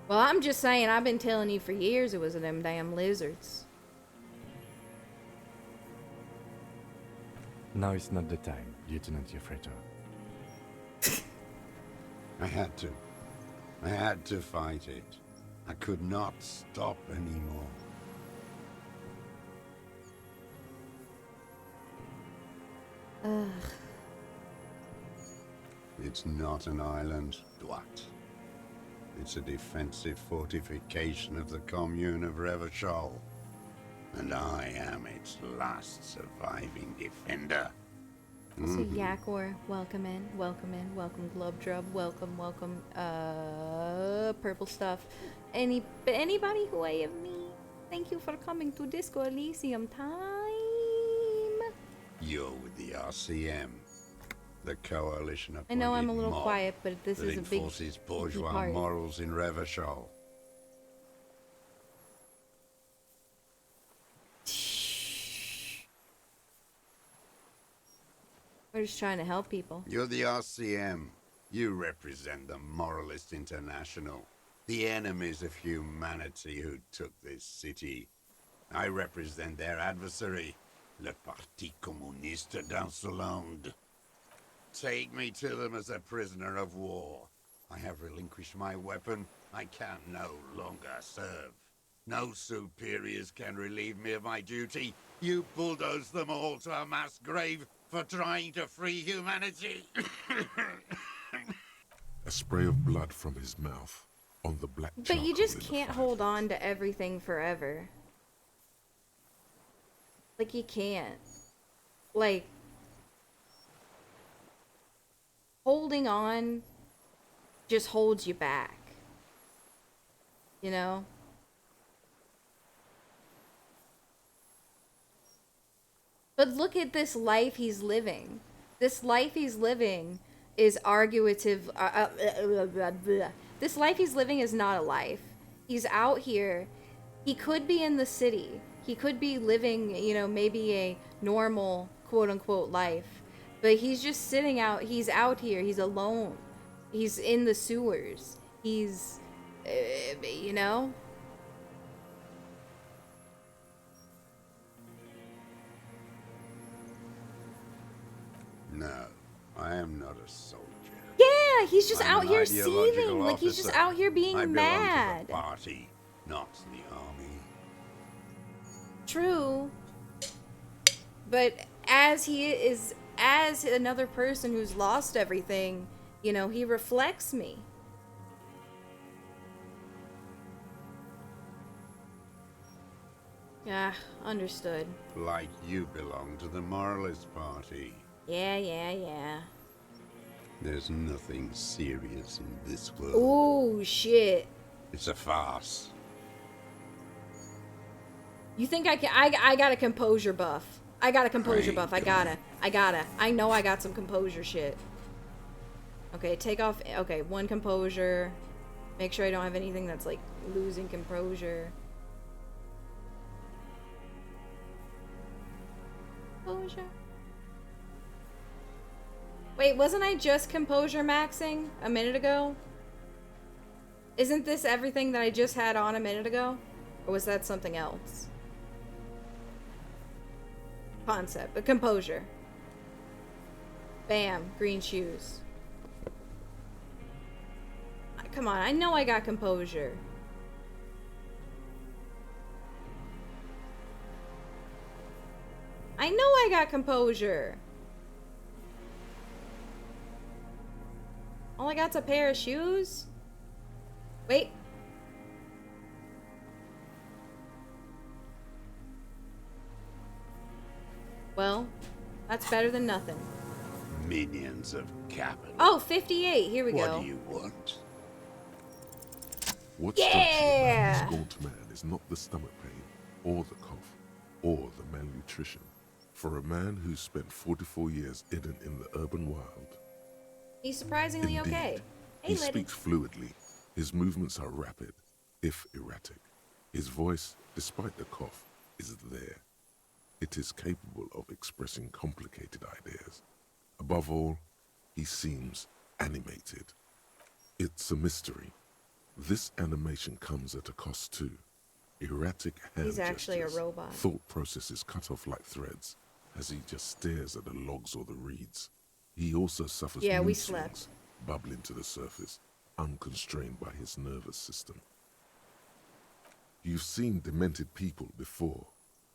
Well, I'm just saying, I've been telling you for years it was them damn lizards. Now is not the time, Lieutenant Yefreto. I had to. I had to fight it. I could not stop anymore. Ugh. It's not an island, Dwat. It's a defensive fortification of the commune of Revachol. And I am its last surviving defender. So Yakor, welcome in, welcome in, welcome Glubdrub, welcome, purple stuff. Anybody who I have me, thank you for coming to Disco Elysium time. You're with the RCM, the coalition appointed I know I'm a little mob quiet, but this that is a big enforces key bourgeois part. morals in Revachol. We're just trying to help people. You're the RCM. You represent the Moralist International, the enemies of humanity who took this city. I represent their adversary, le Parti Communiste d'Insolande. Take me to them as a prisoner of war. I have relinquished my weapon. I can no longer serve. No superiors can relieve me of my duty. You bulldoze them all to a mass grave for trying to free humanity. A spray of blood from his mouth on the black But you just can't hold on to everything forever. Like, you can't. Like, holding on just holds you back. You know? But look at this life he's living. This life he's living is argumentative. This life he's living is not a life. He's out here. He could be in the city. He could be living, you know, maybe a normal, quote-unquote, life. But he's just sitting out. He's out here. He's alone. He's in the sewers. He's, you know? No, I am not a soldier. Yeah, he's just I'm out an here ideological seething. Like, he's just officer. out here being I belong mad. to the party, not the army. True. But as another person who's lost everything, you know, he reflects me. Yeah, understood. Like you belong to the moralist party. Yeah. There's nothing serious in this world. Oh, shit. It's a farce. You think I can? I got a composure buff. I got a composure buff. I gotta. I know I got some composure shit. Okay, take off. Okay, 1 composure. Make sure I don't have anything that's like losing composure. Composure. Wait, wasn't I just composure maxing a minute ago? Isn't this everything that I just had on a minute ago? Or was that something else? Concept, but composure. Bam, green shoes. Come on, I know I got composure. I know I got composure. All I got's a pair of shoes? Wait. Well, that's better than nothing. Minions of capital. Oh, 58. Here we go. What do you want? What strikes you about this gaunt man is not the stomach pain, or the cough, or the malnutrition. For a man who's spent 44 years hidden in the urban wild, He's surprisingly okay. Hey, he speaks fluidly. His movements are rapid, if erratic. His voice, despite the cough, is there. It is capable of expressing complicated ideas. Above all, he seems animated. It's a mystery. This animation comes at a cost too. Erratic hand He's actually gestures, a robot. thought processes cut off like threads as he just stares at the logs or the reeds. He also suffers Yeah, we mood slept. swings, bubbling to the surface, unconstrained by his nervous system. You've seen demented people before.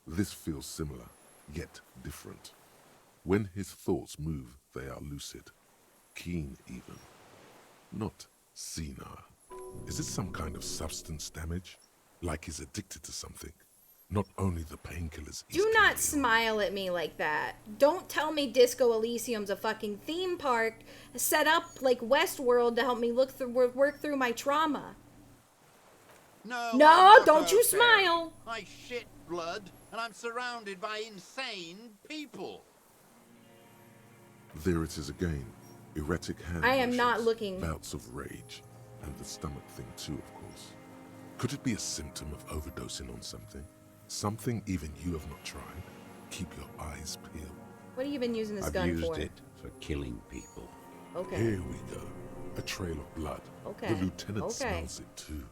This feels similar, yet different. When his thoughts move, they are lucid, keen even, not senile. Is it some kind of substance damage? Like he's addicted to something? Not only the painkillers. Do not smile at me like that. Don't tell me Disco Elysium's a fucking theme park set up like Westworld to help me work through my trauma. No, don't you smile. I shit blood, and I'm surrounded by insane people. There it is again. Erratic hand I am not motions, looking. bouts of rage, and the stomach thing too, of course. Could it be a symptom of overdosing on something? Something even you have not tried? Keep your eyes peeled. What have you been using this gun I've used for? it for killing people. Okay. Here we go. A trail of blood. Okay. The lieutenant Okay. smells it too.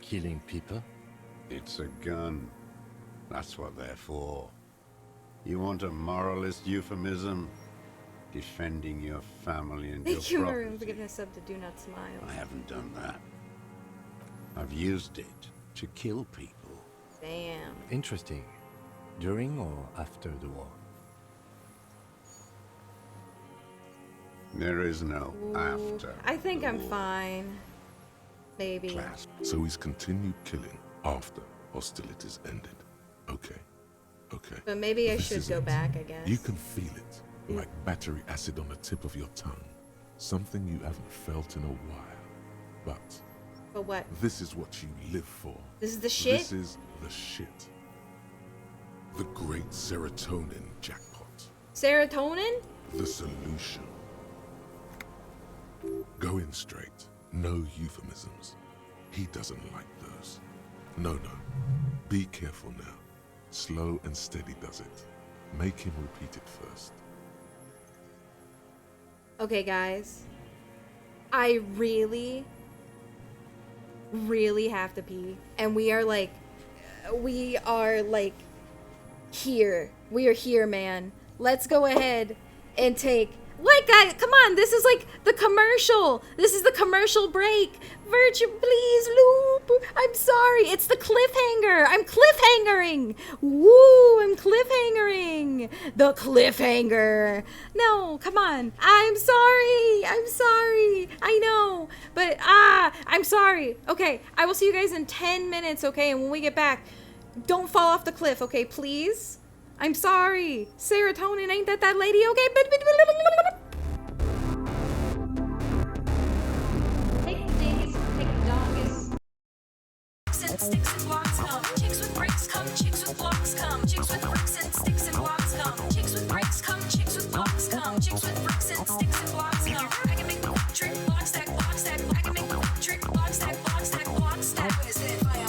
Killing people? It's a gun. That's what they're for. You want a moralist euphemism? Defending your family and Thank your you, property. Maroon, for giving us up to Do Not Smile. I haven't done that. I've used it to kill people. Damn. Interesting. During or after the war? There is no after. I think I'm fine. Maybe. So he's continued killing after hostilities ended. Okay. But maybe I This should is go it. back, I guess. You can feel it. like battery acid on the tip of your tongue. Something you haven't felt in a while. But what? This is what you live for. This is the shit? This is the shit. The great serotonin jackpot. Serotonin? The solution. Go in straight. No euphemisms. He doesn't like those. No. Be careful now. Slow and steady does it. Make him repeat it first. Okay, guys. I really have to pee. And we are like here. We are here, man. Let's go ahead and take... What, guys? Come on, this is like the commercial. This is the commercial break. Virtue, please, loop. I'm sorry. It's the cliffhanger. I'm cliffhangering. Woo, I'm cliffhangering. The cliffhanger. No, come on. I'm sorry. I know. But, I'm sorry. Okay, I will see you guys in 10 minutes, okay? And when we get back, don't fall off the cliff, okay, please? I'm sorry. Serotonin, ain't that lady? Okay. Take the days, take the darkest. Sticks and blocks come. Chicks with bricks come. Chicks with blocks come. Chicks with bricks and sticks and blocks come. Chicks with bricks come. Chicks with blocks come. Chicks with bricks and sticks and blocks come. I can make the trick block stack, block stack. I can make the trick block stack, block stack, block stack. Is it fire?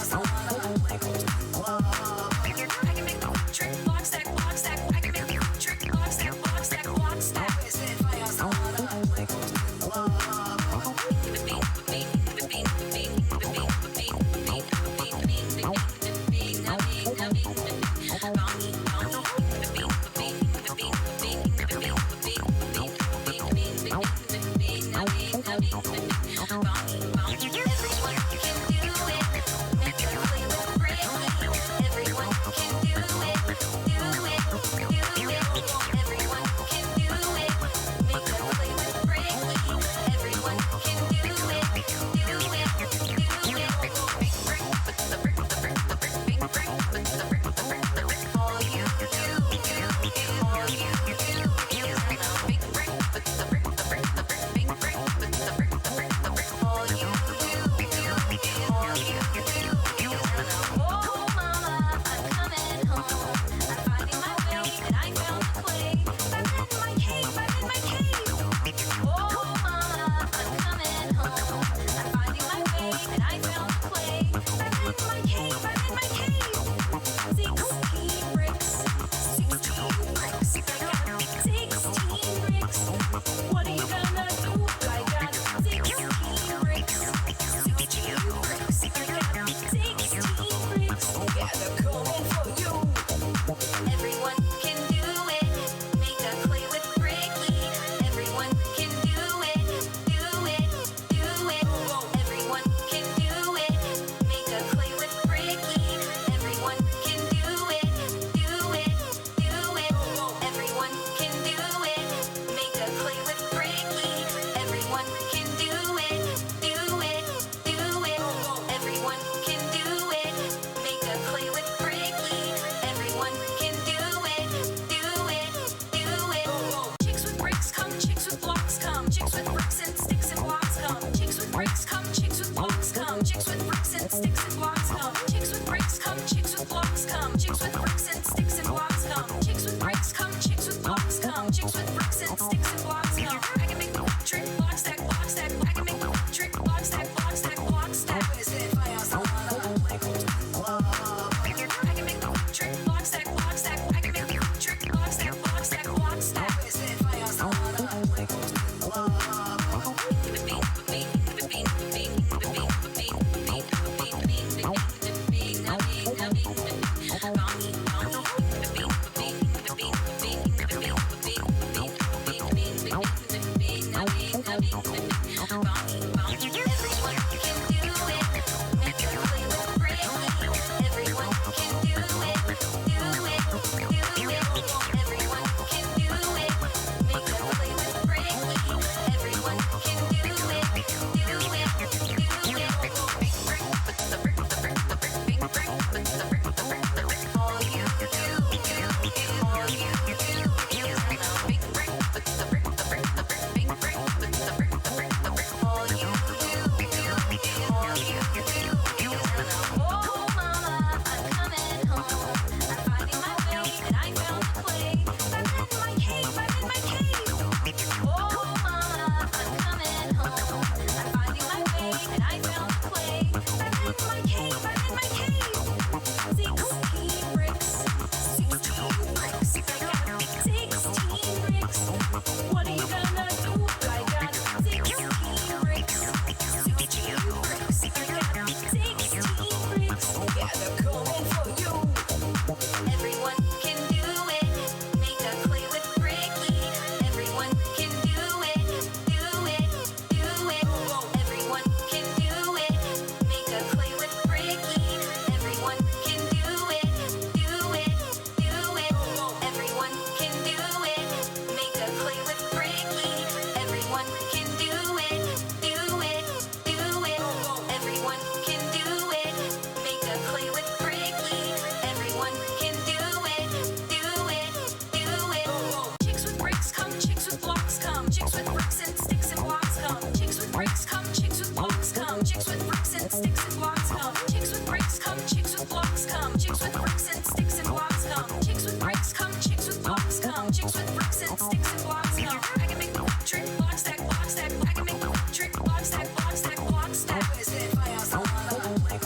blocks come. Chicks with bricks come, chicks with blocks come. Chicks with bricks and sticks and blocks come. Chicks with bricks come, chicks with blocks come. Chicks with bricks and sticks and blocks come. I can make the trick, block stack, block stack. I can make the trick, block stack, block stack, block stack. Is it fire salada? I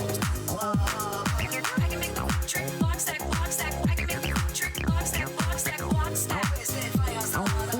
can make the trick, block stack, block stack. I can make the trick, block stack, block stack, block stack. Is it fire salada?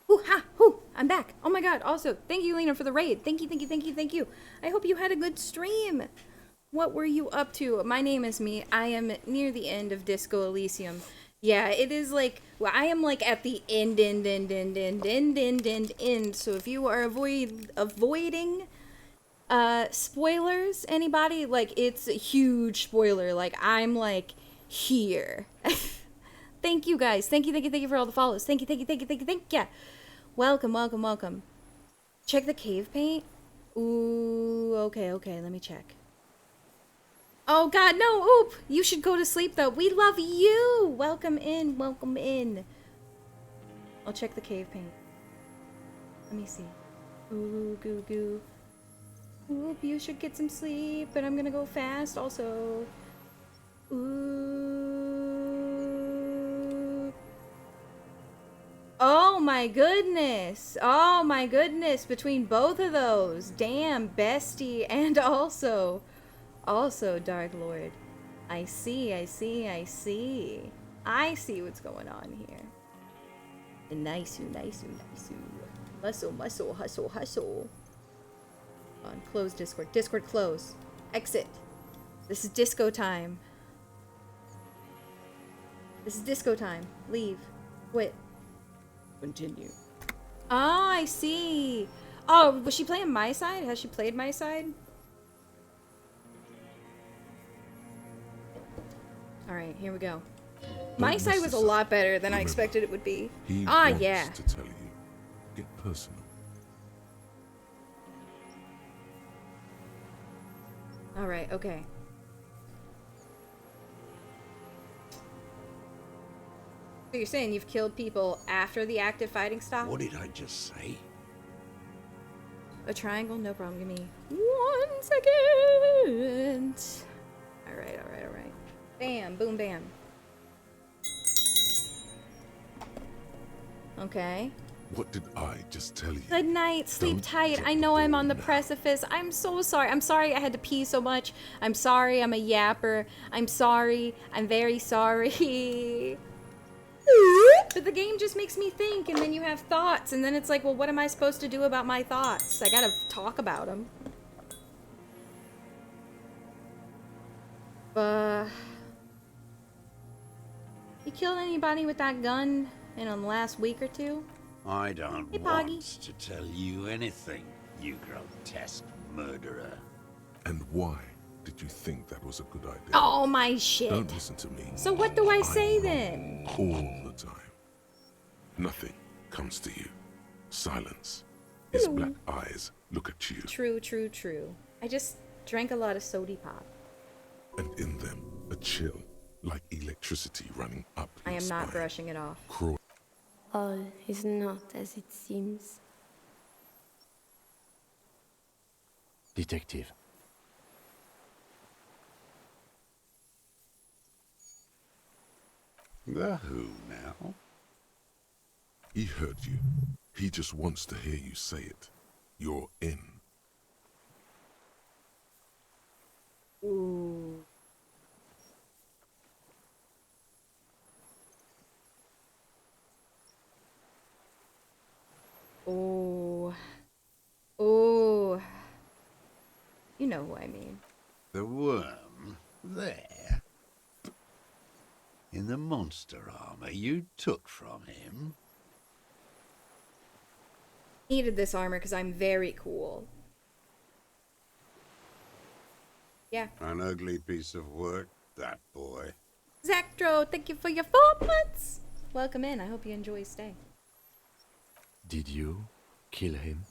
Ooh, ha, hoo, I'm back. Oh my god, also, thank you, Lena, for the raid. Thank you, thank you, thank you, thank you. I hope you had a good stream. What were you up to? My name is Me. I am near the end of Disco Elysium. Yeah, it is like, well, I am like at the end. So if you are avoiding spoilers, anybody, like, it's a huge spoiler. Like, I'm like here. Thank you guys. Thank you for all the follows. Thank you. Welcome, welcome, welcome. Check the cave paint. Ooh, okay, let me check. Oh god, no, oop! You should go to sleep though. We love you! Welcome in, welcome in. I'll check the cave paint. Let me see. Ooh, goo goo. Oop, you should get some sleep, but I'm gonna go fast also. Ooh. Oh my goodness. Oh my goodness. Between both of those. Damn, bestie. And also Dark Lord. I see what's going on here. Nice. Muscle, hustle. On, close Discord. Discord, close. Exit. This is disco time. Leave. Quit. Continue. Oh, I see. Oh, was she playing my side? Has she played my side? Alright, here we go. My side was a lot better than I expected it would be. Ah, yeah. To tell you, get personal. Alright, okay. So you're saying you've killed people after the active fighting stopped? What did I just say? A triangle? No problem. Give me 1 second. Alright. Bam, boom, bam. Okay. What did I just tell you? Good night. Sleep tight. I know I'm on the precipice. I'm so sorry. I'm sorry I had to pee so much. I'm sorry I'm a yapper. I'm sorry. I'm very sorry. But the game just makes me think, and then you have thoughts, and then it's like, well, what am I supposed to do about my thoughts? I gotta talk about them. You killed anybody with that gun in the last week or two? I don't Hey, want Poggy. to tell you anything, you grotesque murderer. And why did you think that was a good idea? Oh, my shit. Don't listen to me. So what do I say then? All the time. Nothing comes to you. Silence. His black eyes look at you. True. I just drank a lot of soda pop. And in them, a chill, like electricity running up I your am not spine. brushing it off. All is not as it seems. Detective. The who now? He heard you. He just wants to hear you say it. You're in. Ooh. You know who I mean. The worm? There? In the monster armor you took from him? Needed this armor because I'm very cool. Yeah. An ugly piece of work, that boy. Zactro, thank you for your 4 months. Welcome in. I hope you enjoy your stay. Did you kill him?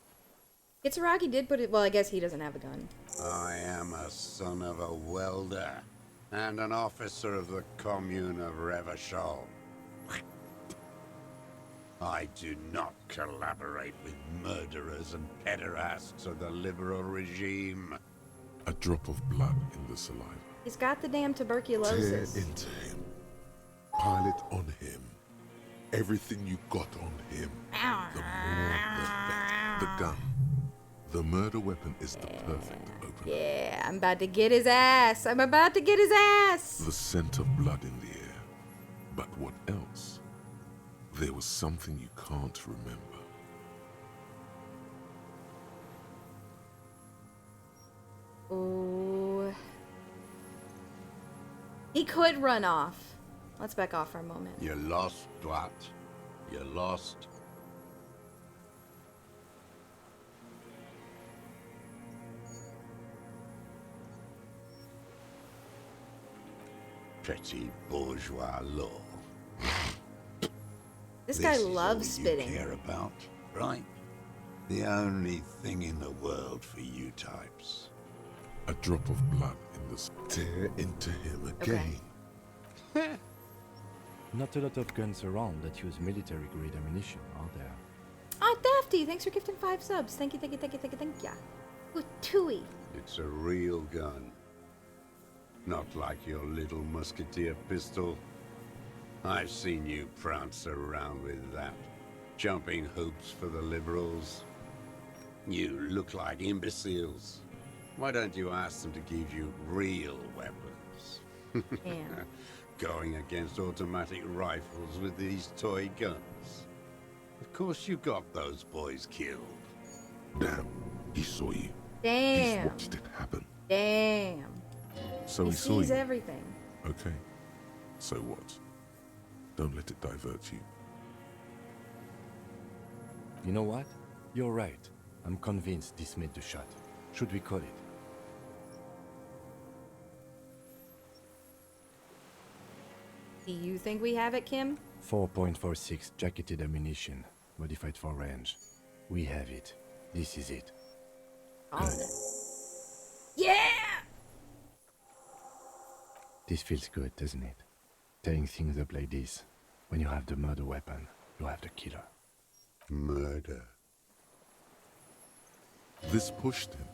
Kitsuragi did put it. Well, I guess he doesn't have a gun. I am a son of a welder and an officer of the commune of Revachol. I do not collaborate with murderers and pederasts of the liberal regime. A drop of blood in the saliva. He's got the damn Tear tuberculosis. into him. Pile it on him. Everything you got on him. The more, the better. The gun. The murder weapon is the perfect opener. Yeah, I'm about to get his ass. I'm about to get his ass. The scent of blood in the air. But what else? There was something you can't remember. Ooh. He could run off. Let's back off for a moment. You lost, what? You lost. Petty bourgeois law. This guy is loves all spitting. You care about, right? The only thing in the world for you types. A drop of blood in the... Tear into him again. Not a lot of guns around that use military-grade ammunition, are there? Oh, Dafty, thanks for gifting 5 subs. Thank you, thank you, thank you, thank you, thank you. Ooh, Tui. It's a real gun. Not like your little musketeer pistol. I've seen you prance around with that, jumping hoops for the liberals. You look like imbeciles. Why don't you ask them to give you real weapons? Damn. Going against automatic rifles with these toy guns. Of course you got those boys killed. Damn, he saw you. Damn. He's watched it happen. Damn. So He he saw sees you. everything. Okay. So what? Don't let it divert you. You know what? You're right. I'm convinced this made the shot. Should we call it? Do you think we have it, Kim? 4.46 jacketed ammunition, modified for range. We have it. This is it. On it. Yeah! This feels good, doesn't it? Tearing things up like this. When you have the murder weapon, you have the killer. Murder. This pushed him,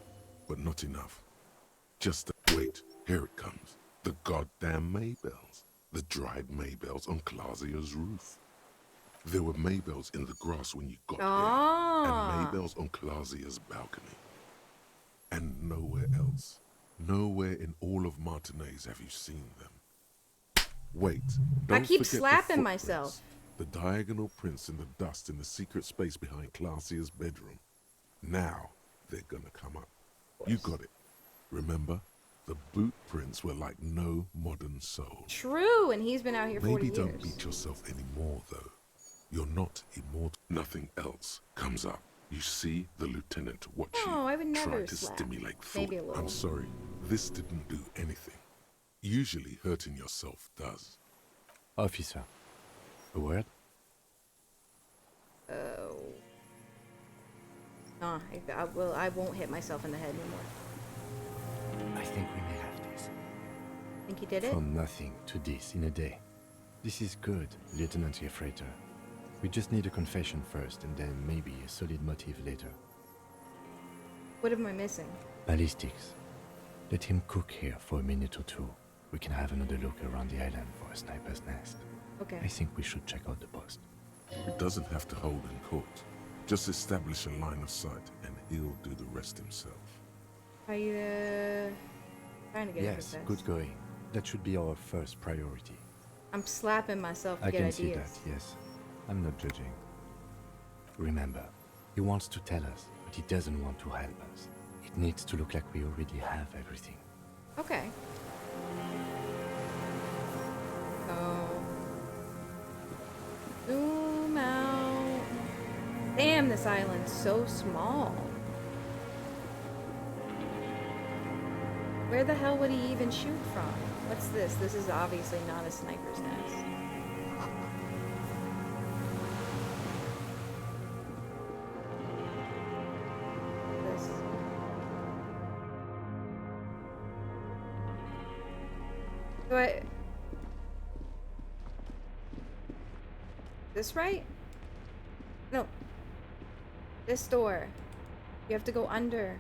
but not enough. Wait, here it comes. The goddamn Maybells. The dried Maybells on Clausia's roof. There were Maybells in the grass when you got here, and Maybells on Clausia's balcony. And nowhere else. Nowhere in all of Martinez have you seen them. Wait, don't I keep forget the slapping footprints. myself. The diagonal prints in the dust in the secret space behind Clausia's bedroom. Now they're gonna come up. You got it. Remember? The boot prints were like no modern soul. True, and he's been out here 40 Maybe years. don't beat yourself anymore, though. You're not immortal. Nothing else comes up. You see the lieutenant watch you Oh, I would never try to slap. stimulate thought. Maybe a little. I'm sorry. This didn't do anything. Usually hurting yourself does. Officer, a word? Oh. Nah, I won't hit myself in the head anymore. I think we may have this. Think he did it? From nothing to this in a day. This is good, Lieutenant Gefreiter. We just need a confession first, and then maybe a solid motive later. What am I missing? Ballistics. Let him cook here for a minute or two. We can have another look around the island for a sniper's nest. Okay. I think we should check out the post. It doesn't have to hold in court. Just establish a line of sight, and he'll do the rest himself. Are you trying to get Yes, into this? good going. That should be our first priority. I'm slapping myself to I get can ideas. see that, yes. I'm not judging. Remember, he wants to tell us, but he doesn't want to help us. He It needs to look like we already have everything. Okay. So... zoom out. Damn, this island's so small. Where the hell would he even shoot from? What's this? This is obviously not a sniper's nest. This. Do I... This right? No. This door. You have to go under.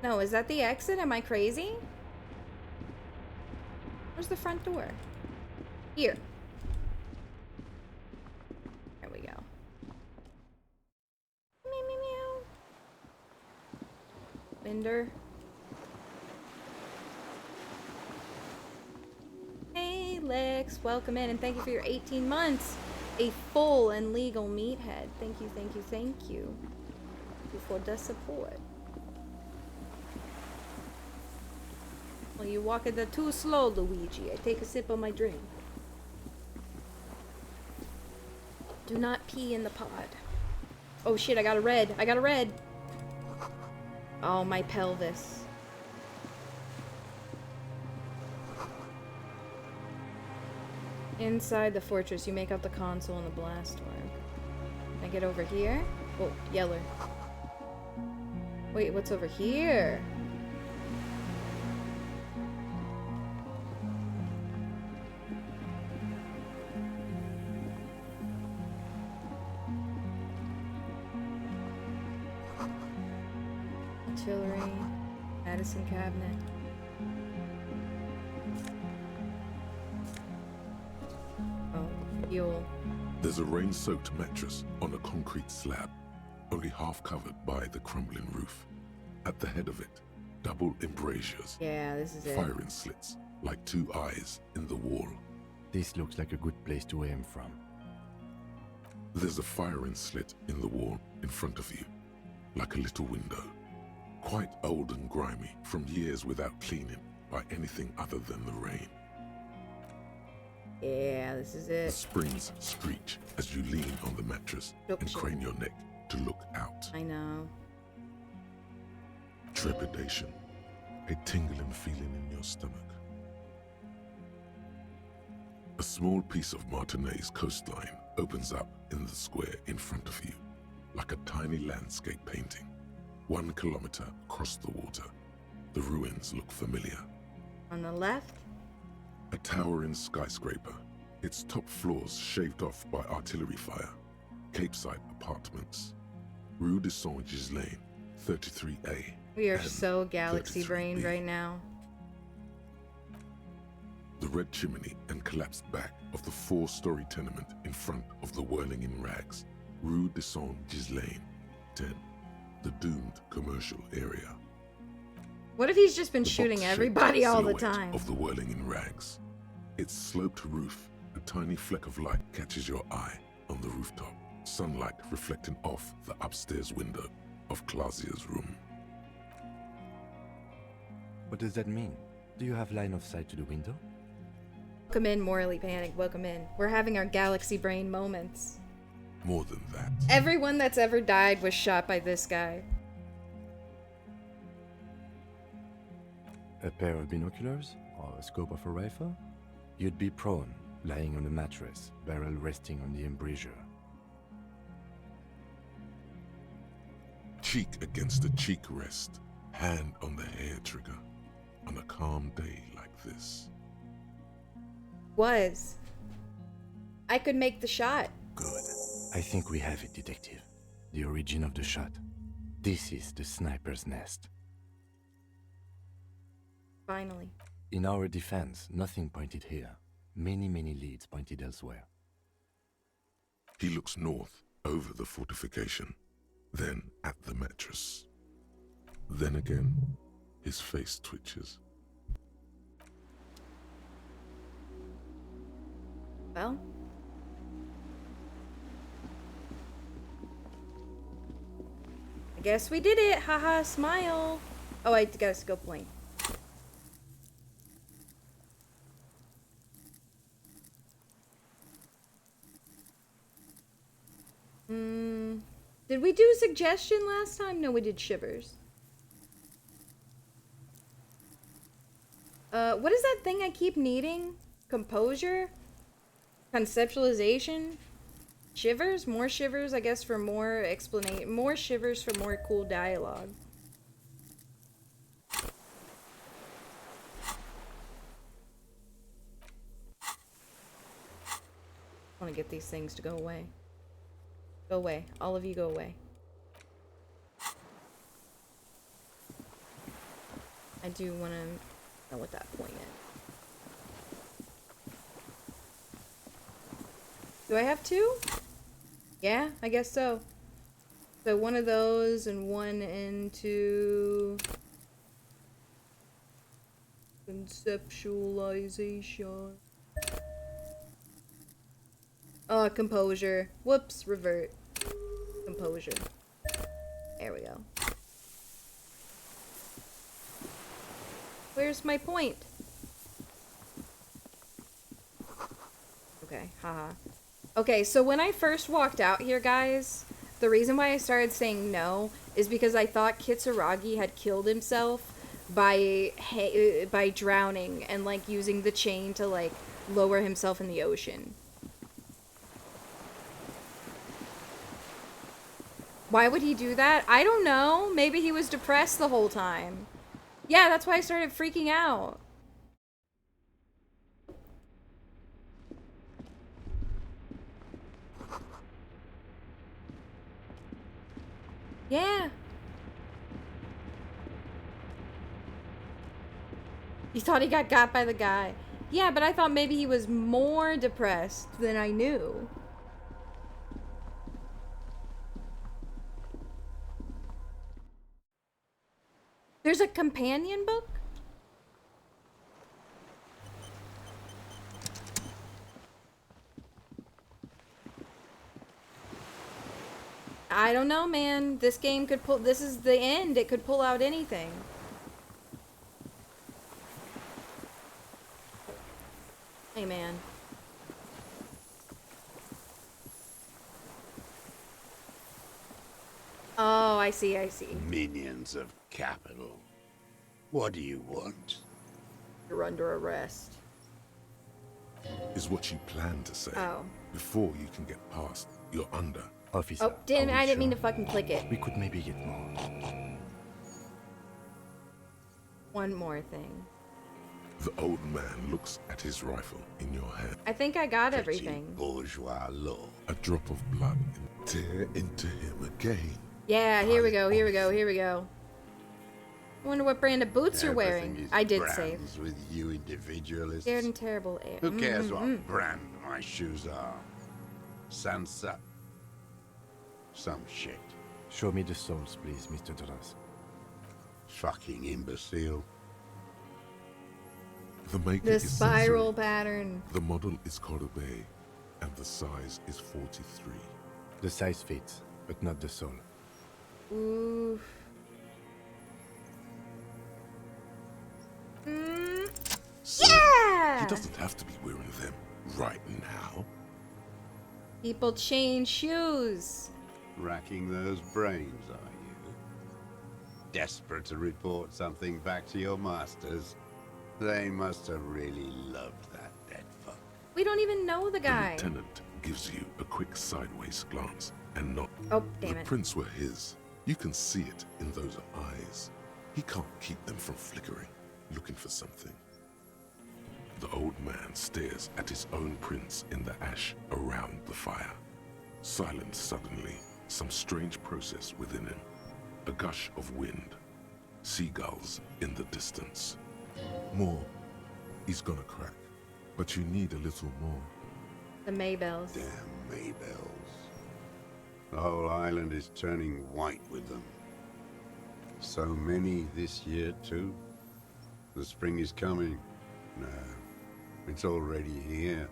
No, is that the exit? Am I crazy? Where's the front door? Here. There we go. Meow, meow, meow. Winder. Hey, Lex. Welcome in, and thank you for your 18 months. A full and legal meathead. Thank you, thank you, thank you. Thank you for the support. Well, you walk it too slow, Luigi. I take a sip of my drink. Do not pee in the pod. Oh shit, I got a red. I got a red. Oh, my pelvis. Inside the fortress, you make out the console and the blast door. Can I get over here? Oh, yeller. Wait, what's over here? Artillery, medicine cabinet. Oh, fuel. There's a rain-soaked mattress on a concrete slab, only half covered by the crumbling roof. At the head of it, double embrasures. Yeah, this is it. Firing slits, like two eyes in the wall. This looks like a good place to aim from. There's a firing slit in the wall in front of you, like a little window. Quite old and grimy from years without cleaning by anything other than the rain. Yeah, this is The it. springs screech as you lean on the mattress and crane your neck to look out. I know. Trepidation, a tingling feeling in your stomach. A small piece of Martinez coastline opens up in the square in front of you, like a tiny landscape painting. 1 kilometer across the water, the ruins look familiar. On the left? A towering skyscraper, its top floors shaved off by artillery fire. Capeside apartments. Rue de Saint-Ghislain, 33A. We are and so galaxy brained 33B. right now. The red chimney and collapsed back of the 4-story tenement in front of the whirling in rags. Rue de Saint-Ghislain, 10. The doomed commercial area. What if he's just been The shooting box-shaped everybody all the silhouette time? Of the whirling in rags. Its sloped roof, a tiny fleck of light catches your eye on the rooftop. Sunlight reflecting off the upstairs window of Clausia's room. What does that mean? Do you have line of sight to the window? Welcome in, Morally Panic. Welcome in. We're having our galaxy brain moments. More than that. Everyone that's ever died was shot by this guy. A pair of binoculars? Or a scope of a rifle? You'd be prone, lying on a mattress, barrel resting on the embrasure. Cheek against a cheek rest, hand on the hair trigger, on a calm day like this. Was. I could make the shot. Good. I think we have it, Detective. The origin of the shot. This is the sniper's nest. Finally. In our defense, nothing pointed here. Many leads pointed elsewhere. He looks north, over the fortification, then at the mattress. Then again, his face twitches. Well. I Guess we did it. Haha, smile. Oh, I got a skill point. Did we do suggestion last time? No, we did shivers. What is that thing I keep needing? Composure? Conceptualization? Shivers? More shivers, I guess, for more explanation. More shivers for more cool dialogue. I want to get these things to go away. Go away. All of you go away. I do want to know what that point is. Do I have two? Yeah, I guess so. So one of those and one into conceptualization. Composure. Whoops, revert. Composure. There we go. Where's my point? Okay, haha. Okay, so when I first walked out here, guys, the reason why I started saying no is because I thought Kitsuragi had killed himself by drowning and, like, using the chain to, like, lower himself in the ocean. Why would he do that? I don't know. Maybe he was depressed the whole time. Yeah, that's why I started freaking out. Yeah. He thought he got by the guy. Yeah, but I thought maybe he was more depressed than I knew. There's a companion book? I don't know, man. This game could pull... This is the end. It could pull out anything. Hey, man. Oh, I see, I see. Minions of capital. What do you want? You're under arrest. Is what you plan to say. Oh. Before you can get past, you're under. Officer. Oh, damn it, I didn't mean to fucking click it. We could maybe get more. One more thing. The old man looks at his rifle in your hand. I think I got everything. Bourgeois law. A drop of blood and tear into him again. Yeah, here we go, here we go, here we go. I wonder what brand of boots you're wearing. I did save. With you individualists. Scared and terrible air. Who cares what brand my shoes are? Sansa. Some shit. Show me the soles, please, Mr. Duras. Fucking imbecile. The maker The is spiral sensory. pattern. The model is Cordobe, and the size is 43. The size fits, but not the sole. Ooh. So, Yeah! he doesn't have to be wearing them right now. People change shoes. Racking those brains, are you? Desperate to report something back to your masters? They must have really loved that dead fuck. We don't even know the The guy. lieutenant gives you a quick sideways glance and not. Oh, damn The it. prints were his. You can see it in those eyes. He can't keep them from flickering, looking for something. The old man stares at his own prints in the ash around the fire. Silent suddenly, some strange process within him. A gush of wind. Seagulls in the distance. More. He's gonna crack. But you need a little more. The Maybells. Damn Maybells. The whole island is turning white with them. So many this year, too. The spring is coming. No, it's already here.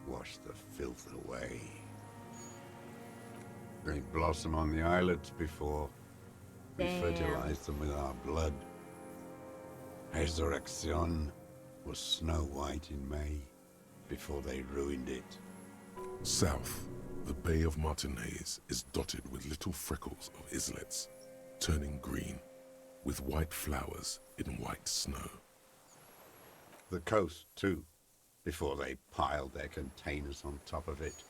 Wash the filth away. They blossom on the islets before We Damn. fertilized them with our blood. Resurrection was snow white in May, before they ruined it. South, the Bay of Martinez is dotted with little freckles of islets, turning green, with white flowers in white snow. The coast, too, before they piled their containers on top of it,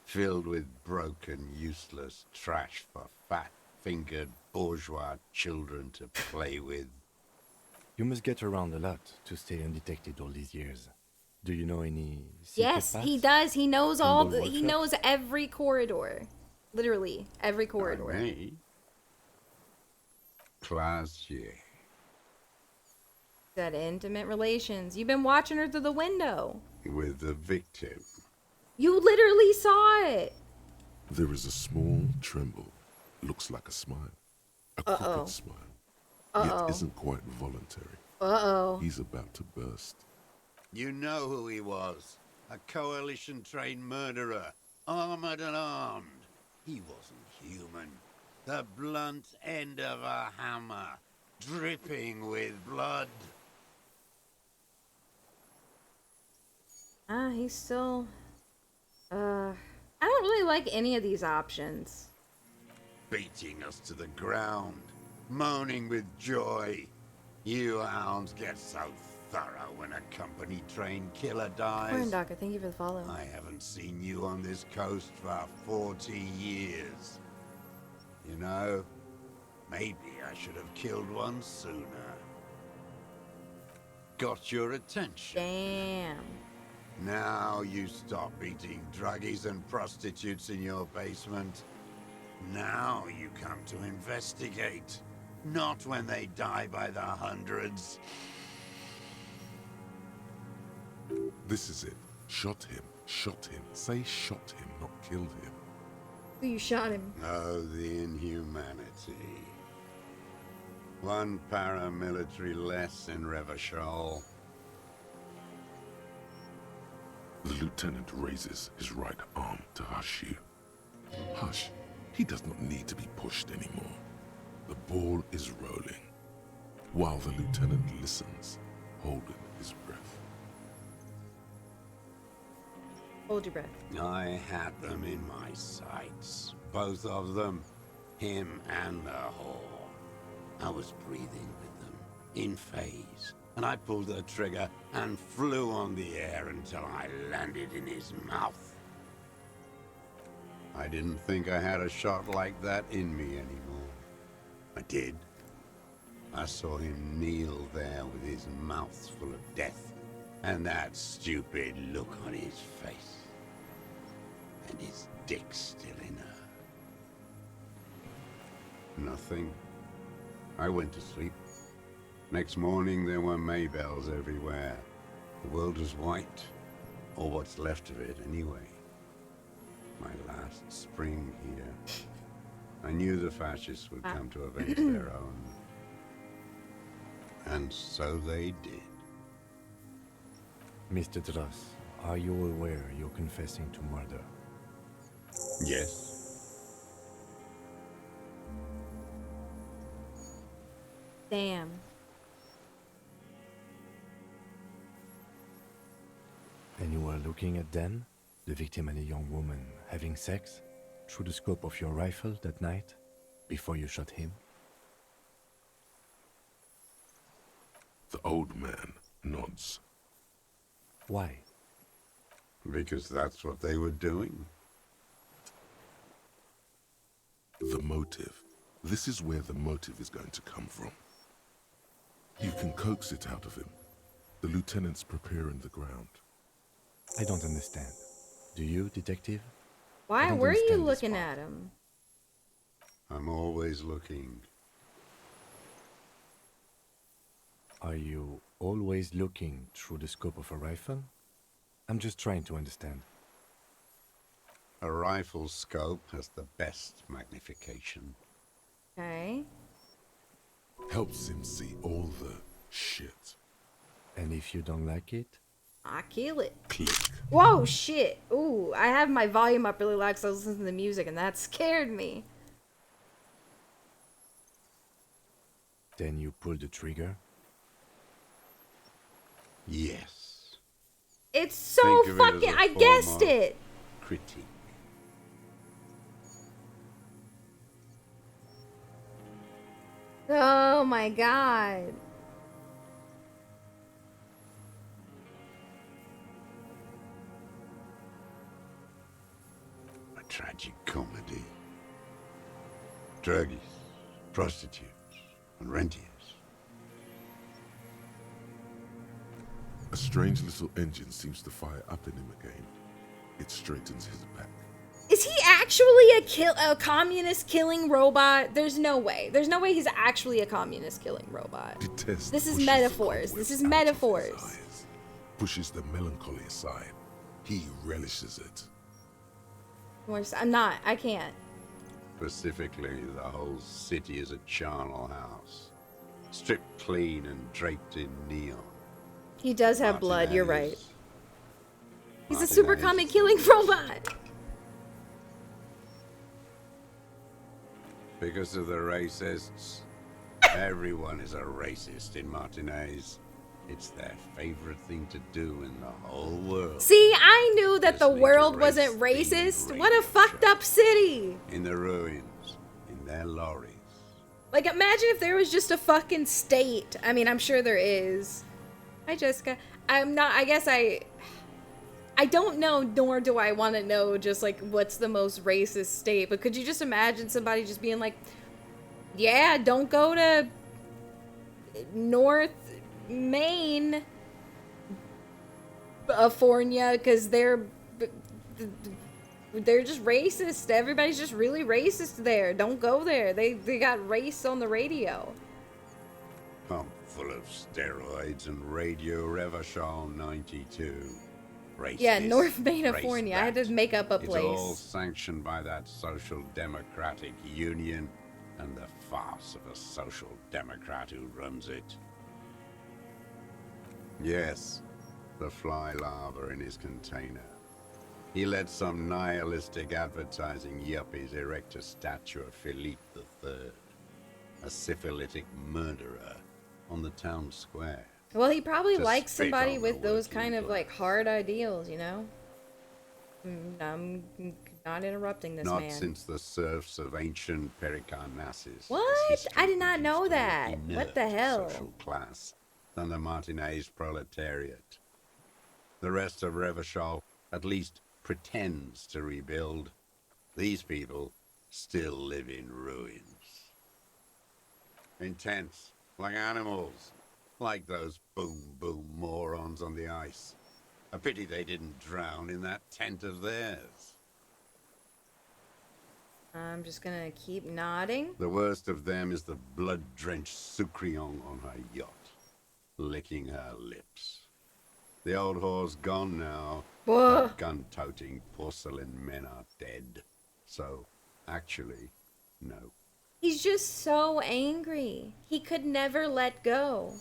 filled with broken, useless trash for fat-fingered bourgeois children to play with. You must get around a lot to stay undetected all these years. Do you know any secret Yes, he paths? does. He knows all. Humble He workshop? knows every corridor. Literally every By corridor. me? Classier. That intimate relations. You've been watching her through the window. With the victim. You literally saw it. There is a small tremble, looks like a smile, a crooked smile, yet isn't quite voluntary. He's about to burst. You know who he was. A coalition-trained murderer. Armored and armed. He wasn't human. The blunt end of a hammer. Dripping with blood. He's still... I don't really like any of these options. Beating us to the ground. Moaning with joy. You hounds get so thorough when a company-trained killer dies. Corn Docker, thank you for the follow. I haven't seen you on this coast for 40 years. You know, maybe I should have killed one sooner. Got your attention. Damn. Now you stop eating druggies and prostitutes in your basement. Now you come to investigate. Not when they die by the hundreds. This is it. Shot him. Shot him. Say shot him, not killed him. You shot him. Oh, the inhumanity. One paramilitary less in Revachol. The lieutenant raises his right arm to hush you. Hush. He does not need to be pushed anymore. The ball is rolling, while the lieutenant listens, holding his breath. Hold your breath. I had them in my sights. Both of them. Him and the whore. I was breathing with them, in phase. And I pulled the trigger and flew on the air until I landed in his mouth. I didn't think I had a shot like that in me anymore. I did. I saw him kneel there with his mouth full of death, and that stupid look on his face. And his dick still in her. Nothing. I went to sleep. Next morning there were Maybells everywhere. The world was white, or what's left of it anyway. My last spring here. I knew the fascists would come to avenge their own. And so they did. Mr. Dross, are you aware you're confessing to murder? Yes. Damn. And you were looking at Dan, the victim and a young woman, having sex through the scope of your rifle that night, before you shot him? The old man nods. Why? Because that's what they were doing. The motive. This is where the motive is going to come from. You can coax it out of him. The lieutenant's preparing the ground. I don't understand. Do you, detective? I Why don't were you understand this looking part. at him? I'm always looking. Are you always looking through the scope of a rifle? I'm just trying to understand. A rifle scope has the best magnification. Okay. Helps him see all the shit. And if you don't like it? I kill it. Click. Whoa, shit. Ooh, I have my volume up really loud because I was listening to the music and that scared me. Then you pulled the trigger? Yes. It's so Think of it as fucking. a I form guessed of it. critique. Oh my god. A tragic comedy. Druggies, prostitutes, and rentiers. A strange little engine seems to fire up in him again. It straightens his back. Is he actually a communist killing robot? There's no way. There's no way he's actually a communist killing robot. Detest This is pushes metaphors. the This is cobwebs out of his metaphors. eyes, pushes the melancholy aside. He relishes it. I'm not. I can't. Specifically, the whole city is a charnel house. Stripped clean and draped in neon. He does have blood. You're right. Martinez. He's a super Martinez comic is killing robot. Because of the racists. Everyone is a racist in Martinez. It's their favorite thing to do in the whole world. See, I knew that the Listening to world wasn't race-themed racist. What a fucked up city. In the ruins, in their lorries. Like, imagine if there was just a fucking state. I mean, I'm sure there is. Hi, Jessica. I'm not, I guess I don't know, nor do I want to know just, like, what's the most racist state. But could you just imagine somebody just being like, yeah, don't go to North Maine, California, because they're just racist. Everybody's just really racist there. Don't go there. They got race on the radio. Pump full of steroids and Radio Revachol 92. Race Yeah, this, North Maine, race California. I had that. to make up a It's all place. sanctioned by that Social Democratic Union and the farce of a Social Democrat who runs it. Yes, the fly larva in his container. He let some nihilistic advertising yuppies erect a statue of Philippe III, a syphilitic murderer, on the town square. Well, he probably To likes spit somebody on with the those working kind of, class. like, hard ideals, you know? I'm not interrupting this Not man. since the serfs of ancient Pericarnassus. What? I did not know that. What the hell? Social class than the Martinez proletariat. The rest of Revachol at least pretends to rebuild. These people still live in ruins. Intense, like animals, like those boom morons on the ice. A pity they didn't drown in that tent of theirs. I'm just gonna keep nodding. The worst of them is the blood-drenched Sucrion on her yacht, licking her lips. The old whore's gone now. Whoa. The gun-toting porcelain men are dead. So, actually, no. He's just so angry. He could never let go.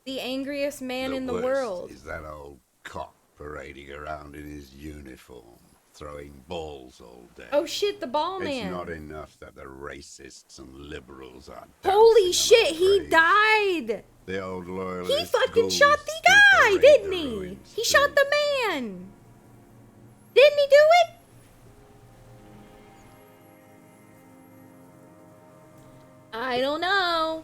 The angriest man in the worst world. is that old cock parading around in his uniform, throwing balls all day. Oh shit, the ball It's man. not enough that the racists and liberals are Holy dancing shit, on he our graves. died. The old loyalist He fucking ghouls shot the still guy, parade didn't the he? ruins He too. shot the man. Didn't he do it? I don't know.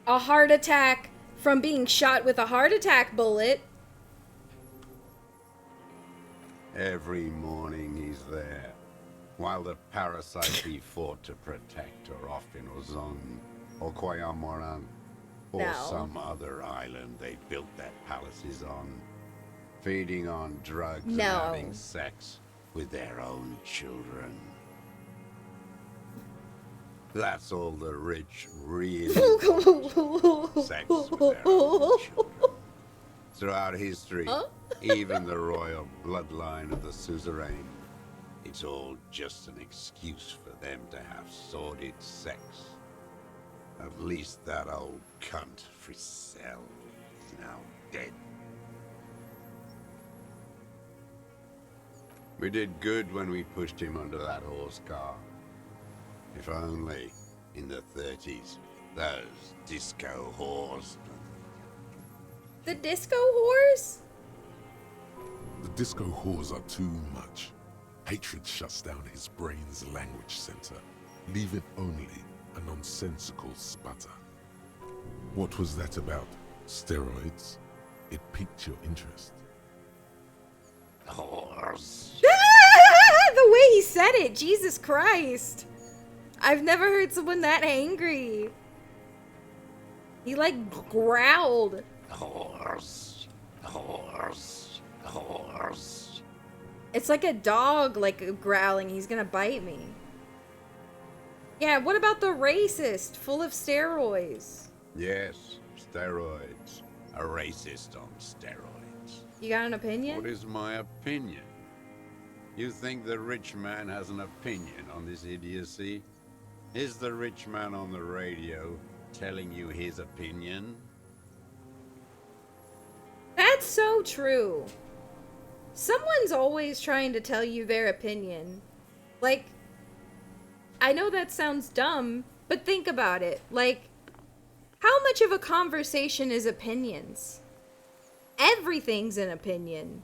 A heart attack from being shot with a heart attack bullet. Every morning he's there, while the parasites he fought to protect are off in Ozon, or Koyamoran, or No. some other island they built their palaces on, feeding on drugs and No. having sex with their own children. That's all the rich really want. Sex with their own children. Throughout history, even the royal bloodline of the suzerain, it's all just an excuse for them to have sordid sex. At least that old cunt Frisell is now dead. We did good when we pushed him under that horse car. If only, in the 30s, Those disco whores. The disco whores? The disco whores are too much. Hatred shuts down his brain's language center, leaving only a nonsensical sputter. What was that about? Steroids? It piqued your interest. Whores. The way he said it, Jesus Christ. I've never heard someone that angry. He like growled. Whores. Whores. Whores. It's like a dog like growling, he's gonna bite me. Yeah, what about the racist, full of steroids? Yes, steroids. A racist on steroids. You got an opinion? What is my opinion? You think the rich man has an opinion on this idiocy? Is the rich man on the radio telling you his opinion? That's so true. Someone's always trying to tell you their opinion. Like, I know that sounds dumb, but think about it. Like, how much of a conversation is opinions? Everything's an opinion.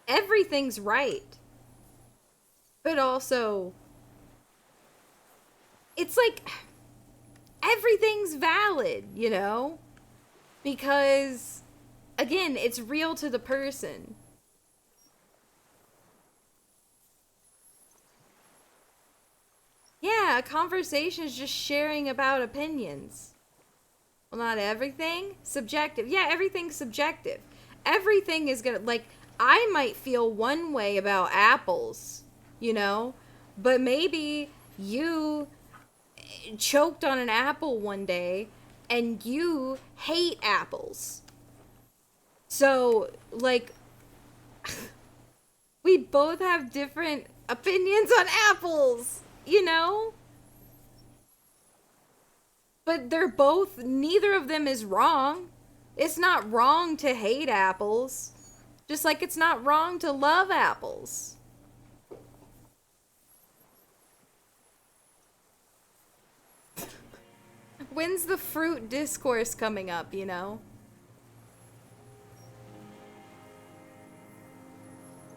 Everything's right. But also, it's like, everything's valid, you know? Because, again, it's real to the person. Yeah, a conversation is just sharing about opinions. Well, not everything. Subjective. Yeah, everything's subjective. Everything is gonna, like, I might feel one way about apples, you know? But maybe you choked on an apple one day and you hate apples. So, like, we both have different opinions on apples, you know? But they're both, neither of them is wrong. It's not wrong to hate apples. Just like it's not wrong to love apples. When's the fruit discourse coming up, you know?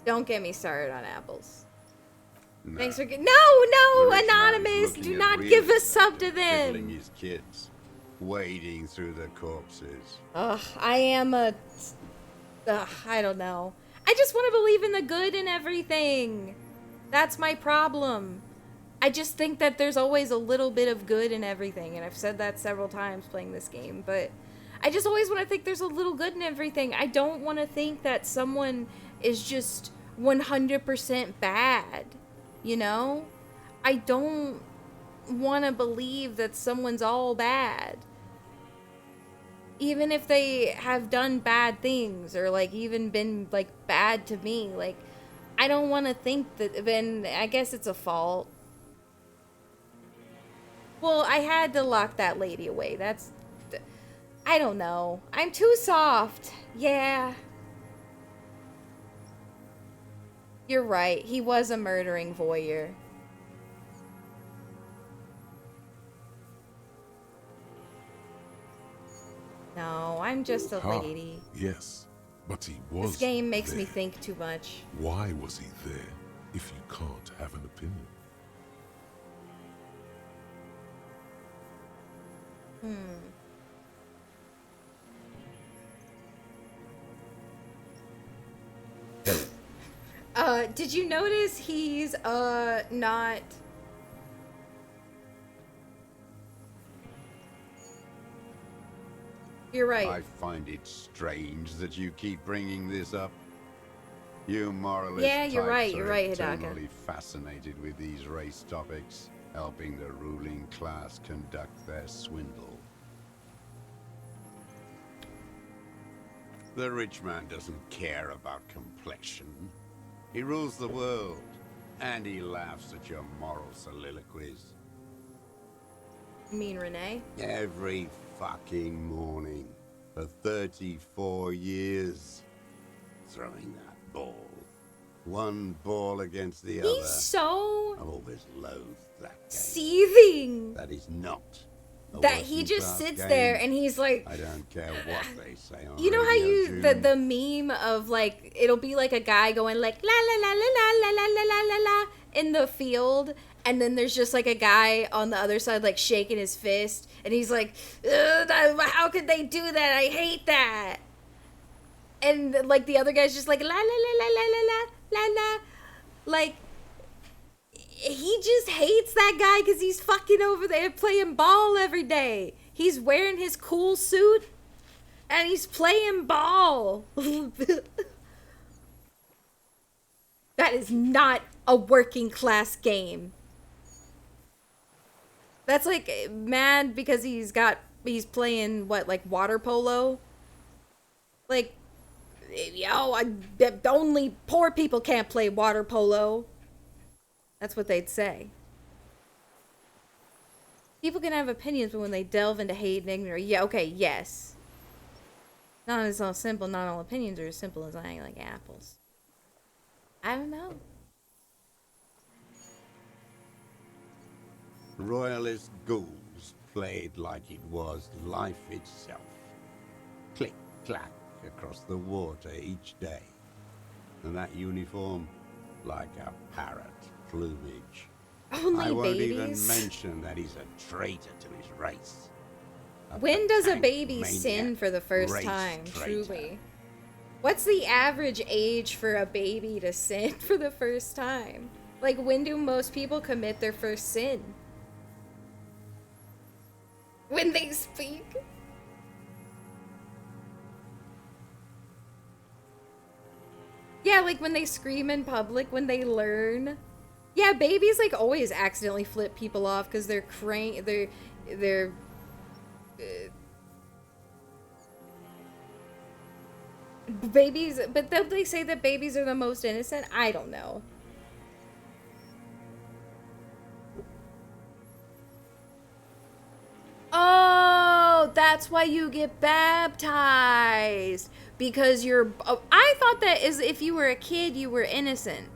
Don't get me started on apples. No. Thanks for The No, rich man is Anonymous! looking Do at not real give a estate, sub to fiddling them! his kids, wading through the corpses. Ugh, I am a... Ugh, I don't know. I just want to believe in the good in everything. That's my problem. I just think that there's always a little bit of good in everything, and I've said that several times playing this game, but I just always want to think there's a little good in everything. I don't want to think that someone is just 100% bad, you know? I don't want to believe that someone's all bad. Even if they have done bad things, or, like, even been, like, bad to me, like, I don't want to think that, then I guess it's a fault. Well, I had to lock that lady away. That's... I don't know. I'm too soft. Yeah. You're right. He was a murdering voyeur. No, I'm just a lady. Yes, but he was This game makes there. me think too much. Why was he there if you can't have an opinion? Did you notice he's, not... You're right. I find it strange that you keep bringing this up. You moralist Yeah, you're types right, you're are right, Hidaka. eternally fascinated with these race topics, helping the ruling class conduct their swindle. The rich man doesn't care about complexion. He rules the world, and he laughs at your moral soliloquies. You mean Renee? Every fucking morning for 34 years. Throwing that ball. One ball against the other. He's so I've always loathed that game. Seething. That is not a That he working just class sits game. there and he's like, I don't care what they say on you know how radio, you June. the meme of like it'll be like a guy going like la la la la la la la la la la in the field, and then there's just like a guy on the other side like shaking his fist, and he's like, how could they do that? I hate that. And like the other guy's just like la la la la la la la la la, like he just hates that guy because he's fucking over there playing ball every day. He's wearing his cool suit and he's playing ball. That is not a working class game. That's like mad because he's playing what, like water polo? Like, only poor people can't play water polo. That's what they'd say. People can have opinions, but when they delve into hate and ignorance, yeah, okay, yes. Not as all simple, not all opinions are as simple as I like apples. I don't know. Royalist ghouls played like it was life itself. Click, clack across the water each day. And that uniform, like a parrot plumage. Only I won't babies. even mention that he's a traitor to his race. When does a baby maniac sin for the first race time, traitor. truly? What's the average age for a baby to sin for the first time? Like, when do most people commit their first sin? When they speak? Yeah, like when they scream in public, when they learn. Yeah, babies like always accidentally flip people off because they're babies, but don't they say that babies are the most innocent? I don't know. Oh, that's why you get baptized. Because you're... Oh, I thought that is if you were a kid, you were innocent.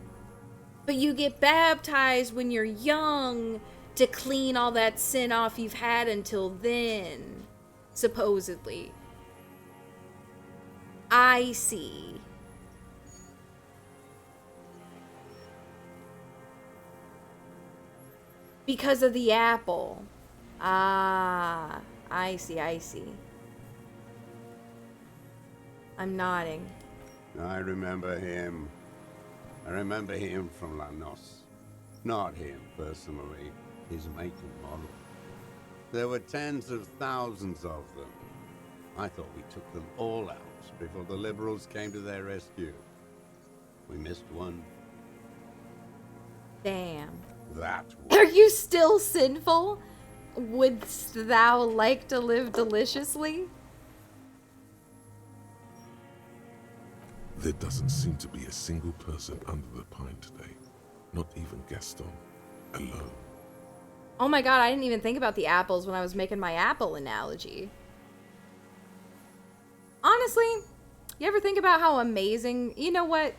But you get baptized when you're young to clean all that sin off you've had until then. Supposedly. I see. Because of the apple. Ah, I see, I see. I'm nodding. I remember him. I remember him from La Noce. Not him, personally. His make and model. There were tens of thousands of them. I thought we took them all out before the liberals came to their rescue. We missed one. Damn. That Are you still sinful? Wouldst thou like to live deliciously? There doesn't seem to be a single person under the pine today. Not even Gaston. Alone. Oh my god, I didn't even think about the apples when I was making my apple analogy. Honestly, you ever think about how amazing... You know what?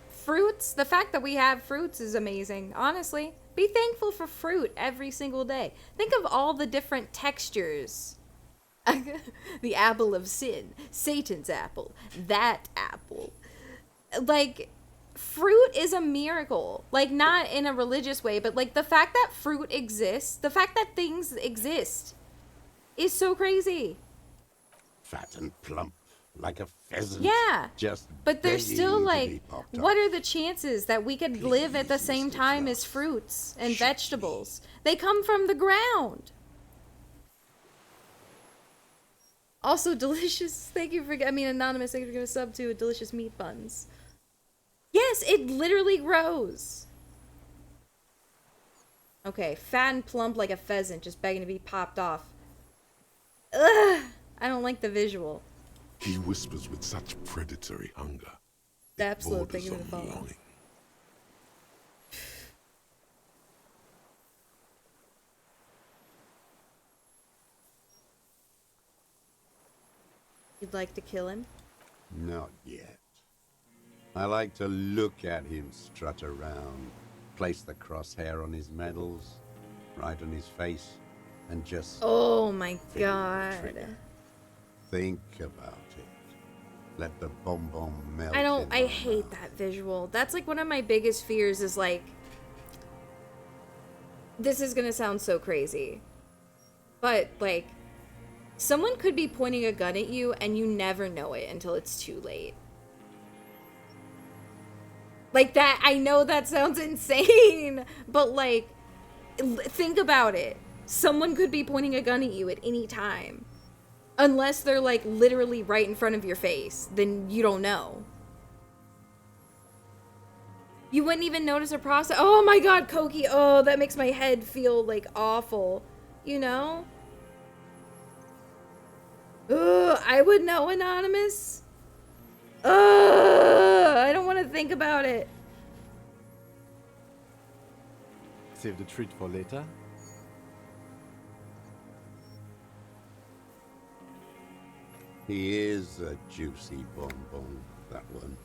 Fruits, the fact that we have fruits is amazing, honestly. Be thankful for fruit every single day. Think of all the different textures. The apple of sin, Satan's apple, that apple. Like, fruit is a miracle. Like, not in a religious way, but like the fact that fruit exists, the fact that things exist is so crazy. fat and plump, like a pheasant. Yeah, Just but there's still begging to like, be popped what off. are the chances that we could live at the same time as fruits and vegetables? They come from the ground. Also delicious. Thank you for, Anonymous, thank you for giving a sub to delicious meat buns. Yes, it literally grows. Okay, fat and plump like a pheasant, just begging to be popped off. Ugh, I don't like the visual. He whispers with such predatory hunger. Absolute, thank you for the Borders on follow. longing. You'd like to kill him? Not yet. I like to look at him strut around, place the crosshair on his medals, right on his face, and just Oh my figure the god. trigger. Think about it. Let the bomb melt. I hate that visual. That's like one of my biggest fears is like, this is gonna sound so crazy, but like, someone could be pointing a gun at you and you never know it until it's too late. Like that, I know that sounds insane, but like, think about it. Someone could be pointing a gun at you at any time. Unless they're like literally right in front of your face, then you don't know. You wouldn't even notice a process. Oh my god, Koki. Oh, that makes my head feel like awful. You know? Ugh, I would know, Anonymous. Ugh, I don't want to think about it. Save the treat for later. He is a juicy bonbon, that one.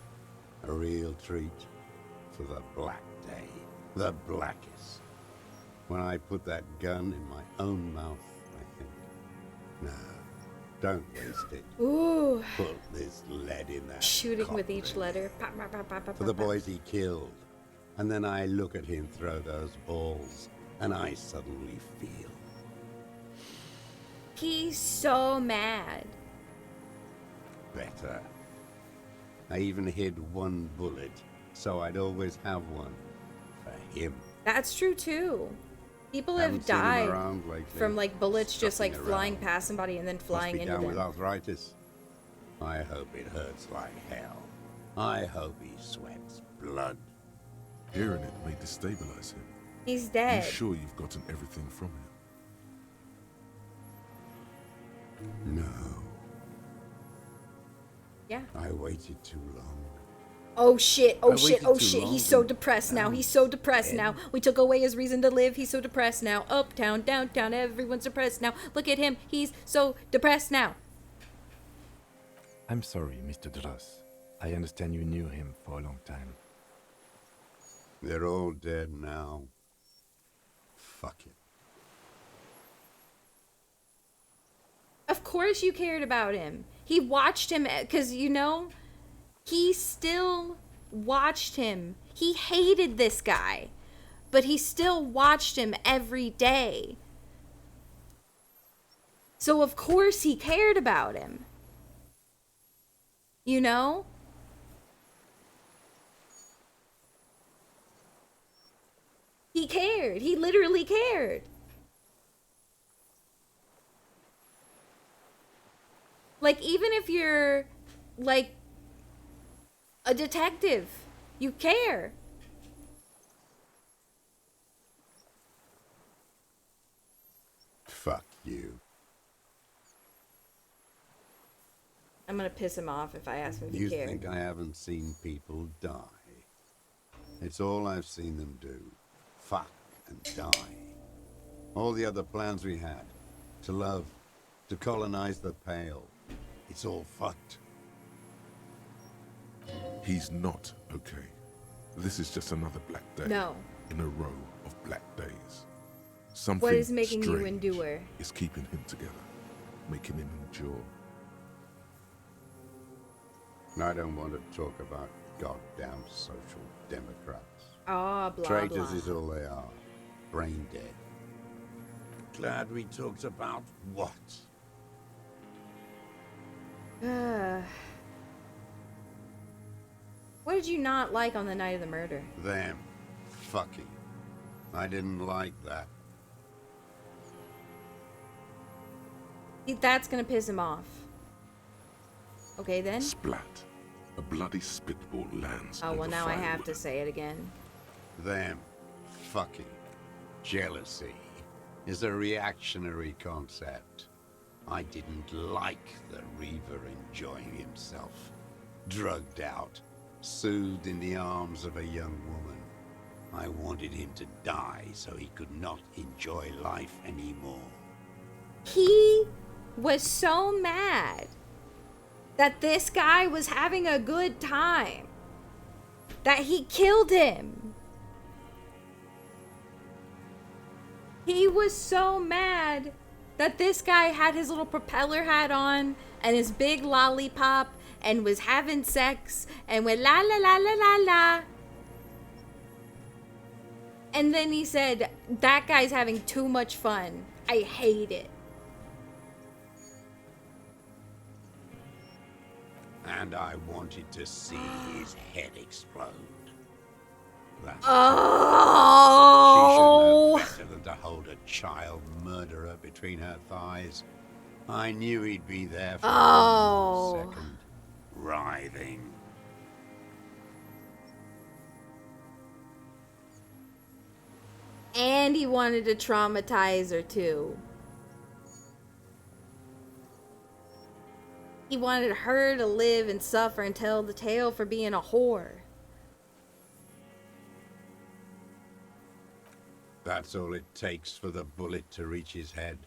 A real treat for the black day. The blackest. When I put that gun in my own mouth, I think, no, don't waste it. Ooh. Put this lead in that. Shooting with each letter. Pop, pop, pop, pop, pop, For the pop. boys he killed. And then I look at him throw those balls, and I suddenly feel. He's so mad. Better. I even hid one bullet, so I'd always have one for him. That's true too. People Haven't have seen him died around lately. from like bullets just like Scuffing flying around. past somebody and then flying Must be into down with them. arthritis. I hope it hurts like hell. I hope he sweats blood. Hearing it may destabilize him. He's dead. You sure you've gotten everything from him? No. Yeah. I waited too long. Oh shit, I oh shit, waited oh too shit. long He's so and depressed now. now He's so depressed dead. now. We took away his reason to live. He's so depressed now. Uptown, downtown, everyone's depressed now. Look at him. He's so depressed now. I'm sorry, Mr. Dross. I understand you knew him for a long time. They're all dead now. Fuck it. Of course you cared about him. He watched him because, you know, he still watched him. He hated this guy, but he still watched him every day. So of course he cared about him. You know? He cared. He literally cared. Like, even if you're, like, a detective, you care. Fuck you. I'm gonna piss him off if I ask him if You he cared. think I haven't seen people die? It's all I've seen them do. Fuck and die. All the other plans we had. To love. To colonize the Pale. It's all fucked. He's not okay. This is just another black day. No. In a row of black days. Something What is making you strange endure? is keeping him together, making him endure. I don't want to talk about goddamn social democrats. Ah, blah, Traitors blah. is all they are. Brain dead. Glad we talked about what? What did you not like on the night of the murder? Them. Fucking. I didn't like that. That's gonna piss him off. Okay then. Splat. A bloody spitball lands. Oh on well, the now I have firewood. to say it again. Them. Fucking. Jealousy is a reactionary concept. I didn't like the Reaver enjoying himself. Drugged out. Soothed in the arms of a young woman. I wanted him to die so he could not enjoy life anymore. He was so mad that this guy was having a good time that he killed him. He was so mad that this guy had his little propeller hat on and his big lollipop and was having sex and went la la la la la la. And then he said, that guy's having too much fun. I hate it. And I wanted to see his head explode. That's Oh! She should know better than to hold a child murderer between her thighs. I knew he'd be there for 1 second, writhing. And he wanted to traumatize her too. He wanted her to live and suffer and tell the tale for being a whore. That's all it takes for the bullet to reach his head.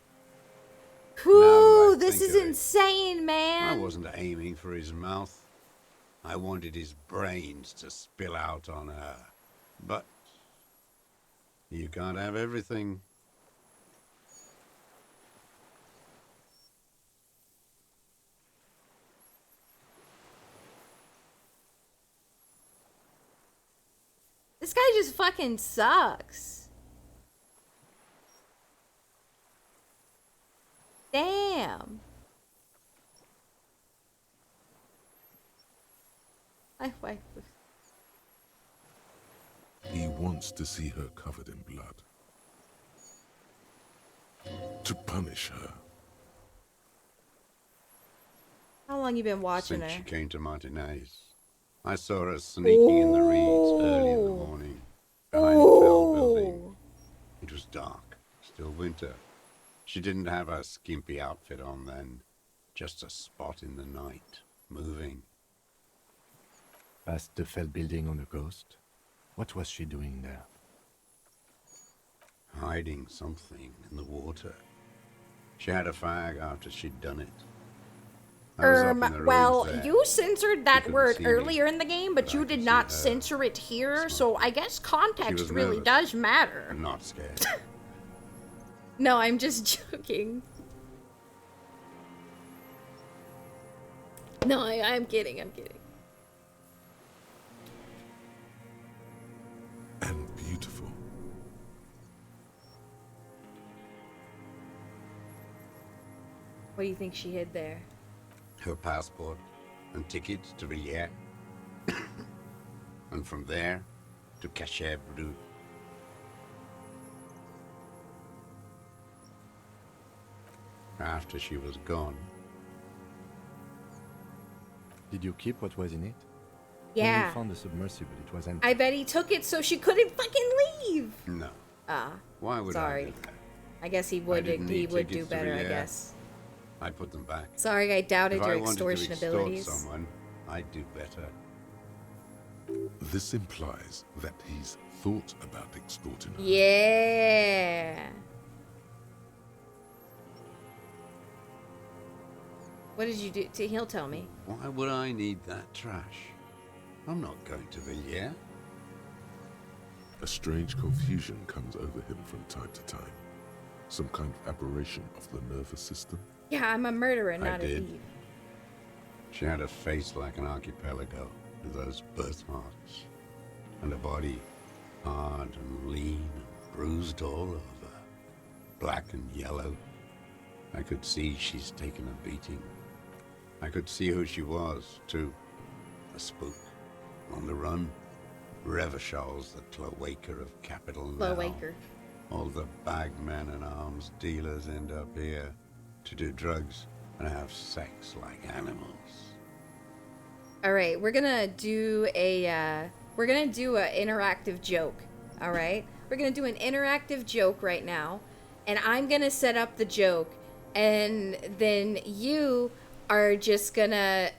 Whew, this is insane, man. I wasn't aiming for his mouth. I wanted his brains to spill out on her. But you can't have everything. This guy just fucking sucks. Damn. My wife was... He wants to see her covered in blood. To punish her. How long you been watching Since her? she came to Martinez. I saw her sneaking in the reeds early in the morning, behind a fell building. It was dark, still winter. She didn't have her skimpy outfit on then, just a spot in the night, moving. Past the fell building on the coast? What was she doing there? Hiding something in the water. She had a fag after she'd done it. I was up in the Well, ruins there. you censored that couldn't word see me, earlier in the game, but you did not censor it here, so I guess context was really nervous. does matter. I'm not scared. No, I'm just joking. No, I'm kidding, I'm kidding. And beautiful. What do you think she hid there? Her passport and tickets to Villiers. And from there to Cachet Bleu. After she was gone, Did you keep what was in it? Yeah. When you found the submersible, it was empty. I bet he took it so she couldn't fucking leave. no. Ah, Why would sorry. I do that? I guess he I would. didn't He need would do tickets to better, I Villiers. guess. I put them back. Sorry, I doubted If your I wanted extortion to extort abilities. someone, I'd do better. This implies that he's thought about extorting her. Yeah. What did you do? He'll tell me. Why would I need that trash? I'm not going to Villiers. A strange confusion comes over him from time to time. Some kind of aberration of the nervous system. Yeah, I'm a murderer, I not a did. thief. She had a face like an archipelago with those birthmarks, and a body hard and lean and bruised all over, black and yellow. I could see she's taken a beating. I could see who she was, too. A spook, on the run. Revachol's the cloaker of capital now. Cloaker. All the bagmen and arms dealers end up here to do drugs and have sex like animals. All right, we're gonna do an interactive joke. All right, we're gonna do an interactive joke right now, and I'm gonna set up the joke, and then you are just gonna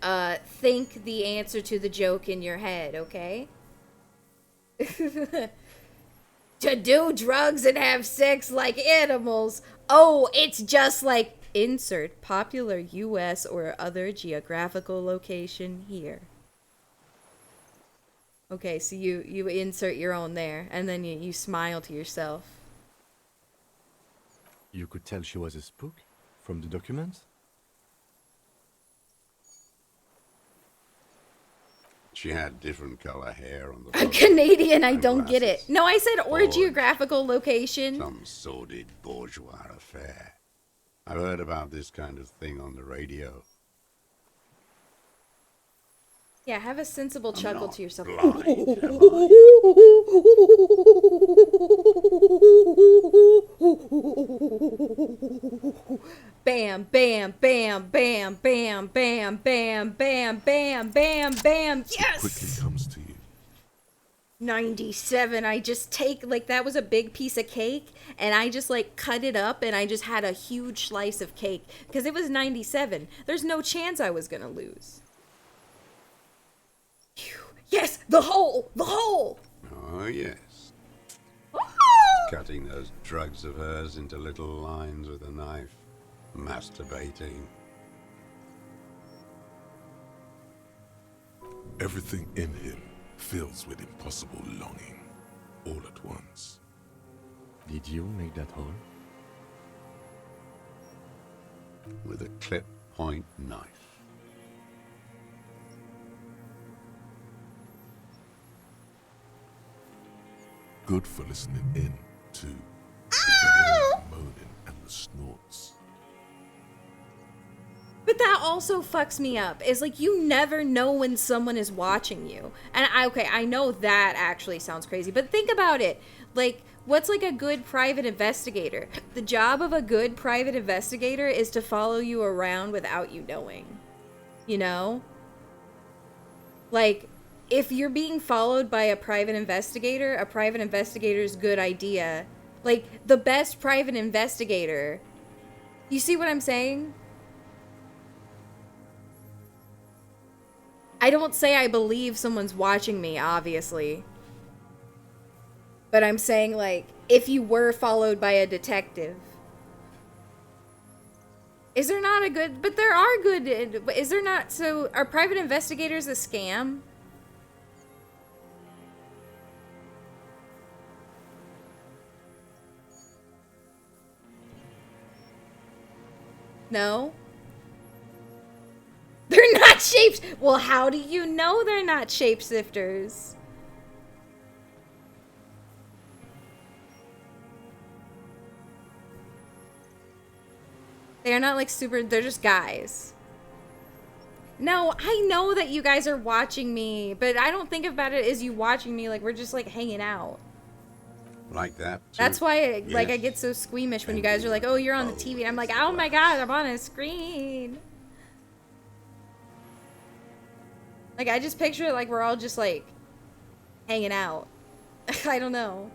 think the answer to the joke in your head. Okay? To do drugs and have sex like animals. Oh, it's just like insert popular U.S. or other geographical location here. Okay, so you insert your own there, and then you smile to yourself. You could tell she was a spook from the documents? She had different color hair on the A photo, Canadian, I and don't get it. glasses. No, I said or Forged. geographical location. Some sordid bourgeois affair. I've heard about this kind of thing on the radio. Yeah, have a sensible chuckle not to yourself. blind, Bam, bam, bam, bam, bam, bam, bam, bam, bam, bam, bam. It quickly Yes! comes to you. 97. I just take, like, that was a big piece of cake, and I just, like, cut it up, and I just had a huge slice of cake. Because it was 97. There's no chance I was gonna lose. Phew. Yes! The hole! The hole! Oh, yes. Cutting those drugs of hers into little lines with a knife. Masturbating. Everything in him fills with impossible longing, all at once. Did you make that hole? With a clip point knife. Good for listening in, too. The moaning and the snorts. But that also fucks me up. Is like you never know when someone is watching you. And I know that actually sounds crazy, but think about it. Like, what's like a good private investigator? The job of a good private investigator is to follow you around without you knowing. You know? Like, if you're being followed by a private investigator's good idea. Like, the best private investigator. You see what I'm saying? I don't say I believe someone's watching me, obviously. But I'm saying, like, if you were followed by a detective. Is there not a good... But there are good... Is there not... So, are private investigators a scam? No? They're not shapes. Well, how do you know they're not shapeshifters? They're not like super, they're just guys. No, I know that you guys are watching me, but I don't think about it as you watching me like we're just like hanging out. Like that, too? That's why like I Yes. get so squeamish when you guys are like, "Oh, you're on the TV." And I'm like, "Oh my god, I'm on a screen." Like I just picture it like we're all just like hanging out. I don't know.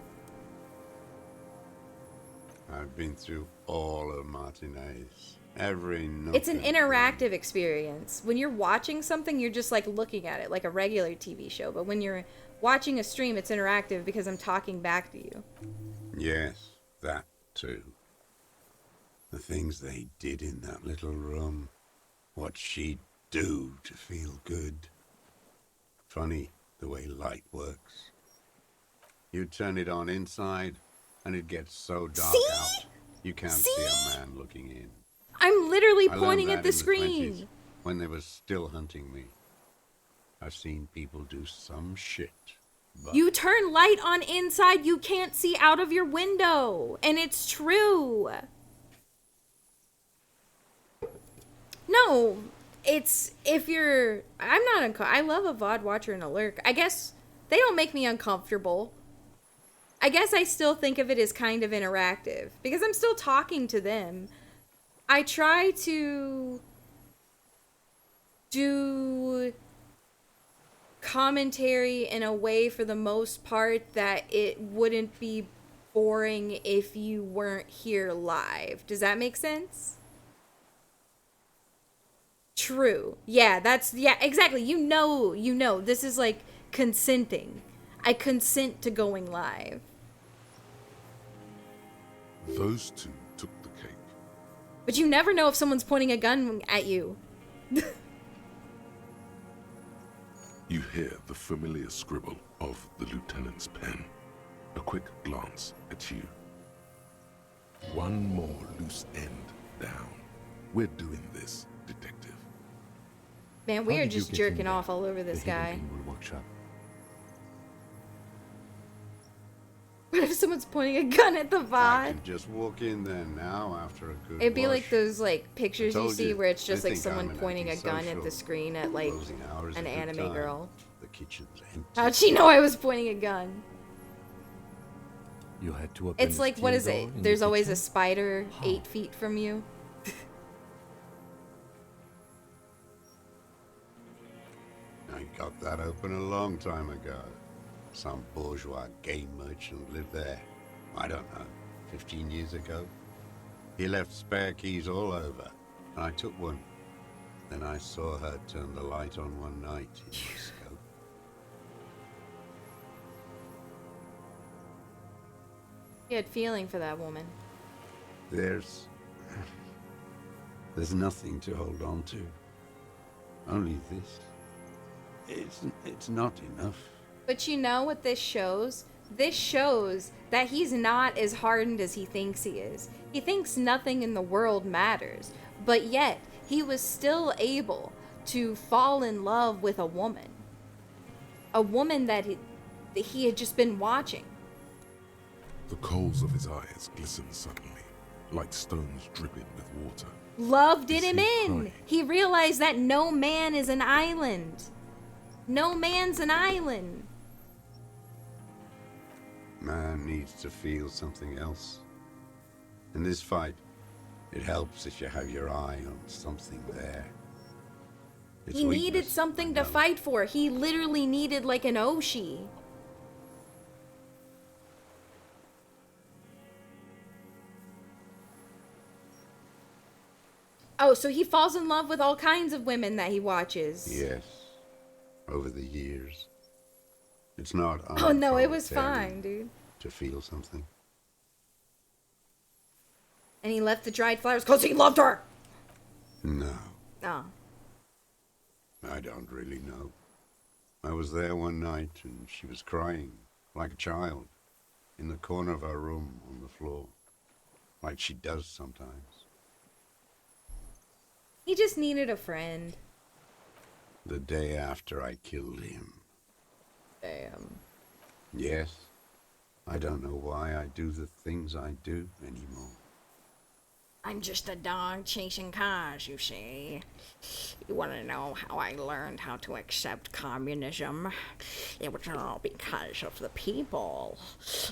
I've been through all of Martinez. Every nook It's an and interactive experience. When you're watching something, you're just like looking at it like a regular TV show. But when you're watching a stream, it's interactive because I'm talking back to you. Yes, that too. The things they did in that little room. What she'd do to feel good. Funny the way light works. You turn it on inside, and it gets so dark out, you can't see a man looking in. I'm literally I learned pointing that at the in screen. 20s, when they were still hunting me. I've seen people do some shit. But You turn light on inside, you can't see out of your window. And it's true. No, it's if you're... I'm not I love a VOD watcher and a lurk. I guess they don't make me uncomfortable. I guess I still think of it as kind of interactive. Because I'm still talking to them. I try to do commentary in a way for the most part that it wouldn't be boring if you weren't here live. Does that make sense? True. Yeah, exactly. You know, this is like consenting. I consent to going live. Those two took the cake. But you never know if someone's pointing a gun at you. You hear the familiar scribble of the lieutenant's pen. A quick glance at you. One more loose end down. We're doing this, detective. Man, we How are did you just get jerking in there? off all over this The hidden guy. Ingrid workshop. What if someone's pointing a gun at the I VOD? can just walk in there now after a good It'd be wash. like those like pictures you told see you, where it's they just like think someone I'm an pointing a gun at the antisocial. screen at like Closing hours an a good anime time. girl. The kitchen's empty. How'd she know I was pointing a gun? You had to open It's the like, what steel is door it? in the There's always a kitchen? spider 8 feet from you. I got that open a long time ago. Some bourgeois game merchant lived there. I don't know, 15 years ago. He left spare keys all over, and I took one. Then I saw her turn the light on one night in my scope. You had feeling for that woman. There's nothing to hold on to. Only this. It's not enough. But you know what this shows? This shows that he's not as hardened as he thinks he is. He thinks nothing in the world matters, but yet he was still able to fall in love with a woman. A woman that he had just been watching. The coals of his eyes glistened suddenly, like stones dripping with water. Love did him Is he in. crying? He realized that no man is an island. No man's an island. Man needs to feel something else. In this fight, it helps if you have your eye on something there. It's He needed weakness, something to fight for. He literally needed like an Oshi. Oh, so he falls in love with all kinds of women that he watches. Yes, over the years. It's not Oh no, it was unproletarian fine, dude. to feel something. And he left the dried flowers because he loved her. No, Oh. I don't really know. I was there one night and she was crying, like a child, in the corner of her room on the floor, like she does sometimes. He just needed a friend. The day after I killed him. Damn. Yes, I don't know why I do the things I do anymore. I'm just a dog chasing cars, you see. You want to know how I learned how to accept communism? It was all because of the people.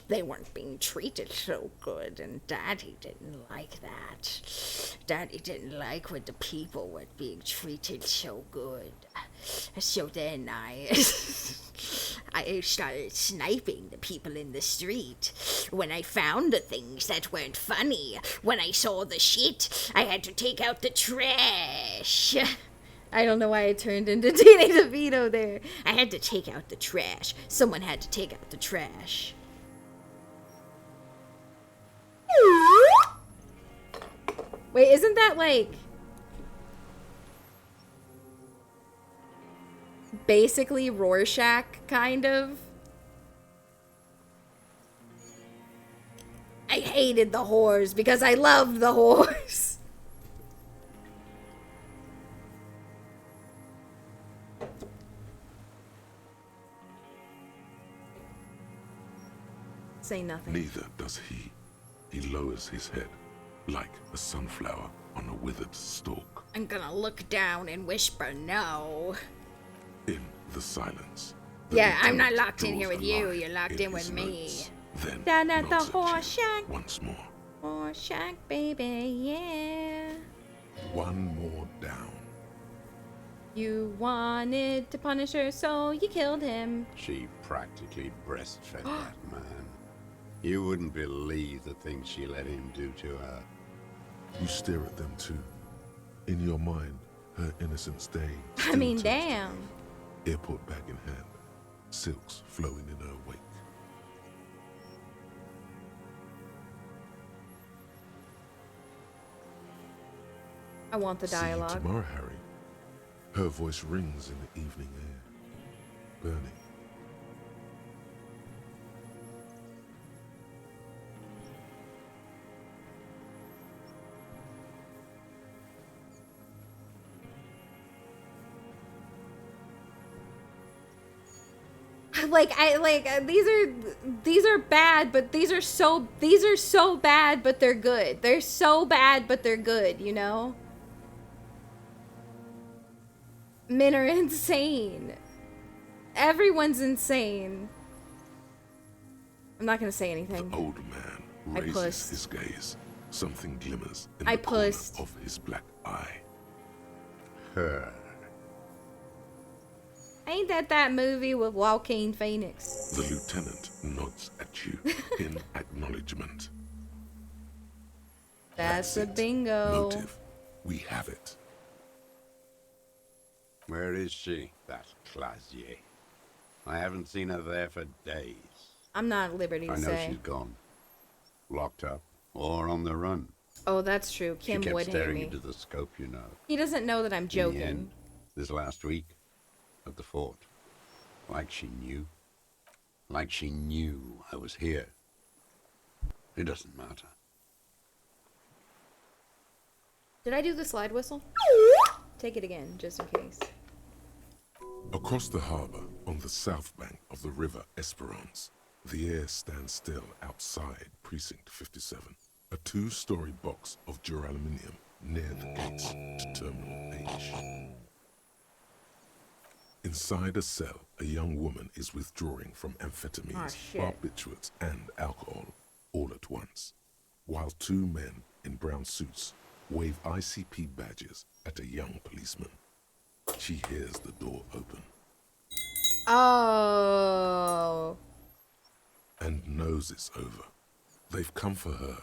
They weren't being treated so good, and Daddy didn't like that. Daddy didn't like when the people were being treated so good. So then I started sniping the people in the street. When I found the things that weren't funny, when I saw the shit, I had to take out the trash. I don't know why I turned into Danny DeVito there. I had to take out the trash. Someone had to take out the trash. Wait, isn't that like basically Rorschach, kind of? I hated the whores because I loved the whores. Say nothing. Neither does he. He lowers his head, like a sunflower on a withered stalk. I'm gonna look down and whisper no. In the silence. Yeah, I'm not locked in draws here with a you. line You're locked in with his me. notes, then Down at the nods at you horse shack. once more. Horse shack, baby, yeah. One more down. You wanted to punish her, so you killed him. She practically breastfed that man. You wouldn't believe the things she let him do to her. You stare at them too. In your mind, her innocence day. I mean, damn. Airport bag in hand, silks flowing in her wake. I want the See you dialogue. tomorrow, Harry. Her voice rings in the evening air, burning. these are bad, but these are so bad, but they're good. They're so bad, but they're good, you know? Men are insane. Everyone's insane. I'm not gonna say anything. The old man I raises pussed. his gaze. Something glimmers in I the corner pussed. of his black eye. Ain't that movie with Joaquin Phoenix? The lieutenant nods at you in acknowledgement. That's a bingo. Motive. We have it. Where is she, that Clasier? I haven't seen her there for days. I'm not at liberty to I know say. she's gone. Locked up or on the run. Oh, that's true. She Kim kept would hate staring me. into the scope, you know. He doesn't know that I'm In joking. the end, this last week, at the fort. Like she knew. Like she knew I was here. It doesn't matter. Did I do the slide whistle? Take it again, just in case. Across the harbor, on the south bank of the river Esperance, the air stands still outside Precinct 57. A two-story box of duraluminium near the gates to Terminal H. Inside a cell, a young woman is withdrawing from amphetamines, shit. barbiturates, and alcohol all at once, while two men in brown suits wave ICP badges at a young policeman. She hears the door open Oh. and knows it's over. They've come for her.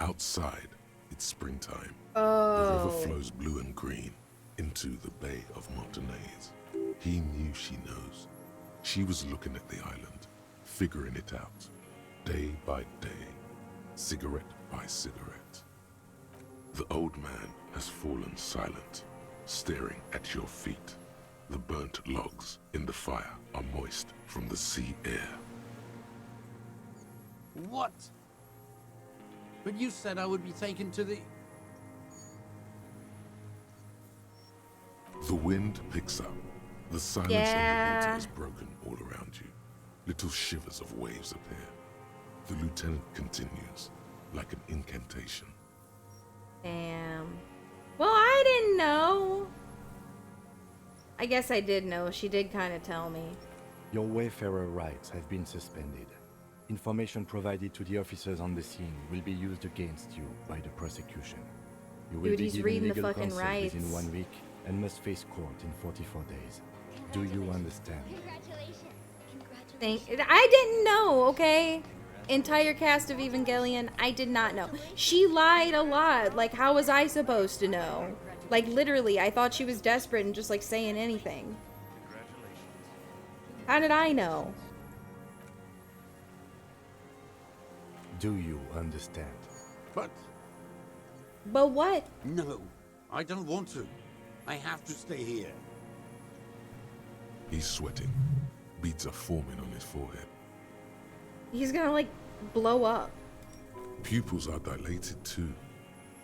Outside, it's springtime. The Oh. river flows blue and green into the Bay of Martinez. He knew she knows. She was looking at the island, figuring it out, day by day, cigarette by cigarette. The old man has fallen silent, staring at your feet. The burnt logs in the fire are moist from the sea air. What? But you said I would be taken to the... The wind picks up. The silence of the water is broken all around you. Little shivers of waves appear. The lieutenant continues, like an incantation. Damn. Well, I didn't know. I guess I did know. She did kind of tell me. Your wayfarer rights have been suspended. Information provided to the officers on the scene will be used against you by the prosecution. You will Dude, be he's given reading the legal fucking counsel rights. within 1 week and must face court in 44 days. Do you understand? I didn't know, okay? Entire cast of Evangelion, I did not know. She lied a lot. Like, how was I supposed to know? Like, literally, I thought she was desperate and just, like, saying anything. How did I know? Do you understand? But... But what? No, I don't want to. I have to stay here. He's sweating. Beads are forming on his forehead. He's gonna, like, blow up. Pupils are dilated too.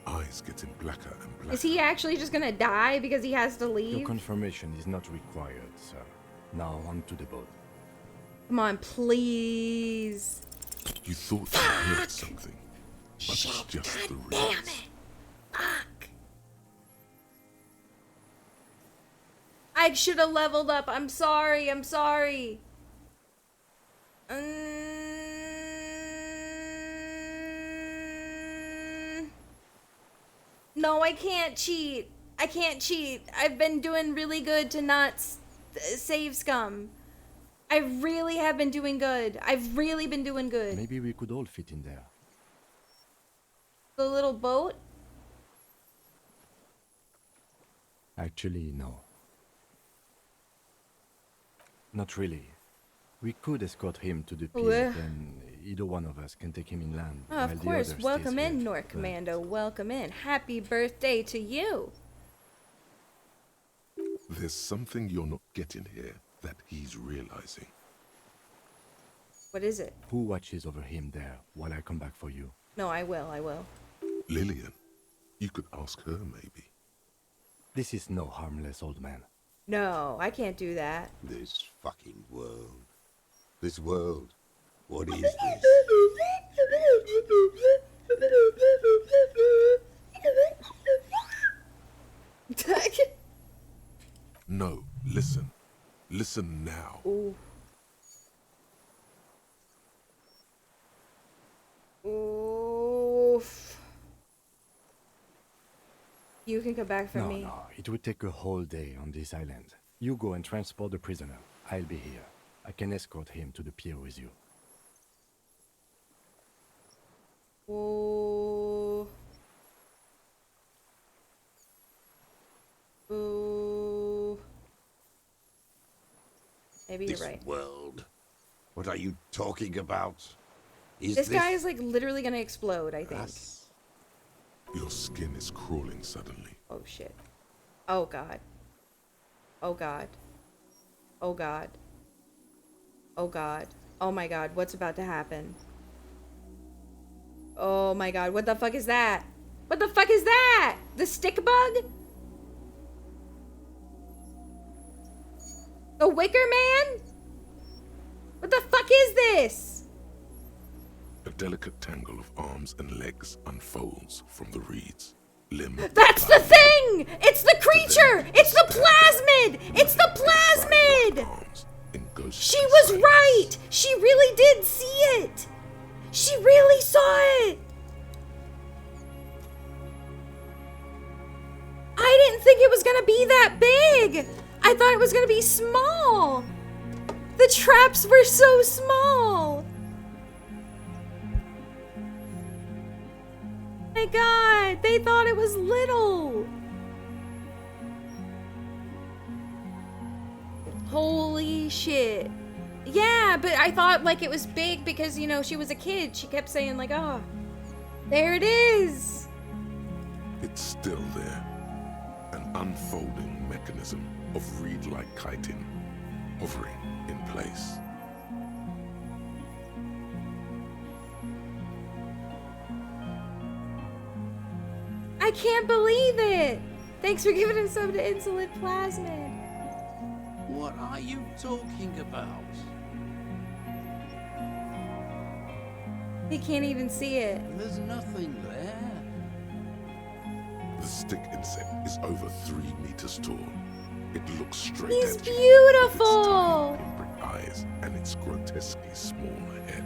Eyes getting blacker and blacker. Is he actually just gonna die because he has to leave? Your confirmation is not required, sir. Now on to the boat. Come on, please. You thought you heard something, but it's just the reeds. I should have leveled up. I'm sorry. I'm sorry. No, I can't cheat. I can't cheat. I've been doing really good to not save scum. I really have been doing good. I've really been doing good. Maybe we could all fit in there. The little boat? Actually, no. Not really. We could escort him to the pier, then either one of us can take him inland. Oh, while of the course. other Welcome stays in, here. North Commando. Welcome in. Happy birthday to you. There's something you're not getting here that he's realizing. What is it? Who watches over him there while I come back for you? No, I will. I will. Lillian. You could ask her, maybe. This is no harmless old man. No, I can't do that. This fucking world. This world. What is this? No, listen. Listen now. Oof. You can come back for me. No, it would take a whole day on this island. You go and transport the prisoner. I'll be here. I can escort him to the pier with you. Ooh. Ooh. Maybe you're right. World. What are you talking about? This guy is like literally gonna explode, I think. Your skin is crawling suddenly. Oh shit. Oh god. Oh god. Oh god. Oh god. Oh my god, what's about to happen? Oh my god, what the fuck is that? What the fuck is that? The stick bug? The Wicker Man? What the fuck is this? A delicate tangle of arms and legs unfolds from the reeds. Limb. That's the thing! It's the creature! It's the plasmid! It's the plasmid! She was right! She really did see it! She really saw it! I didn't think it was gonna be that big! I thought it was gonna be small! The traps were so small! My god, they thought it was little! Holy shit. Yeah, but I thought like it was big because, you know, she was a kid. She kept saying like, oh, there it is. It's still there. An unfolding mechanism of reed-like chitin, hovering in place. I can't believe it. Thanks for giving us some to Insolent Plasmid. What are you talking about? He can't even see it. There's nothing there. The stick insect is over 3 meters tall. It looks straight He's at you. beautiful. With its tiny pinprick eyes and its grotesquely small head.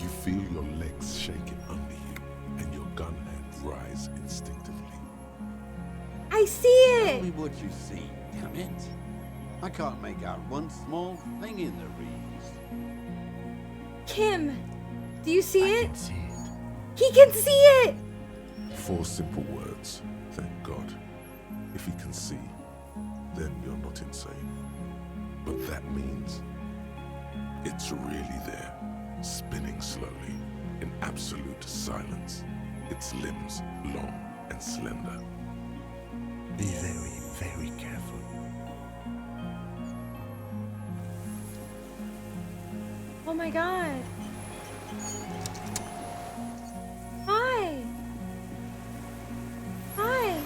You feel your legs shaking under you and your gun hand rise instinctively. I see Tell it. me what you see, damn it. I can't make out one small thing in the reeds. Kim, do you see it? I can see it. He can see it. 4 simple words, thank God. If he can see, then you're not insane. But that means it's really there, spinning slowly, in absolute silence. Its limbs long and slender. Be very, very careful. Oh my god. Hi. Hi.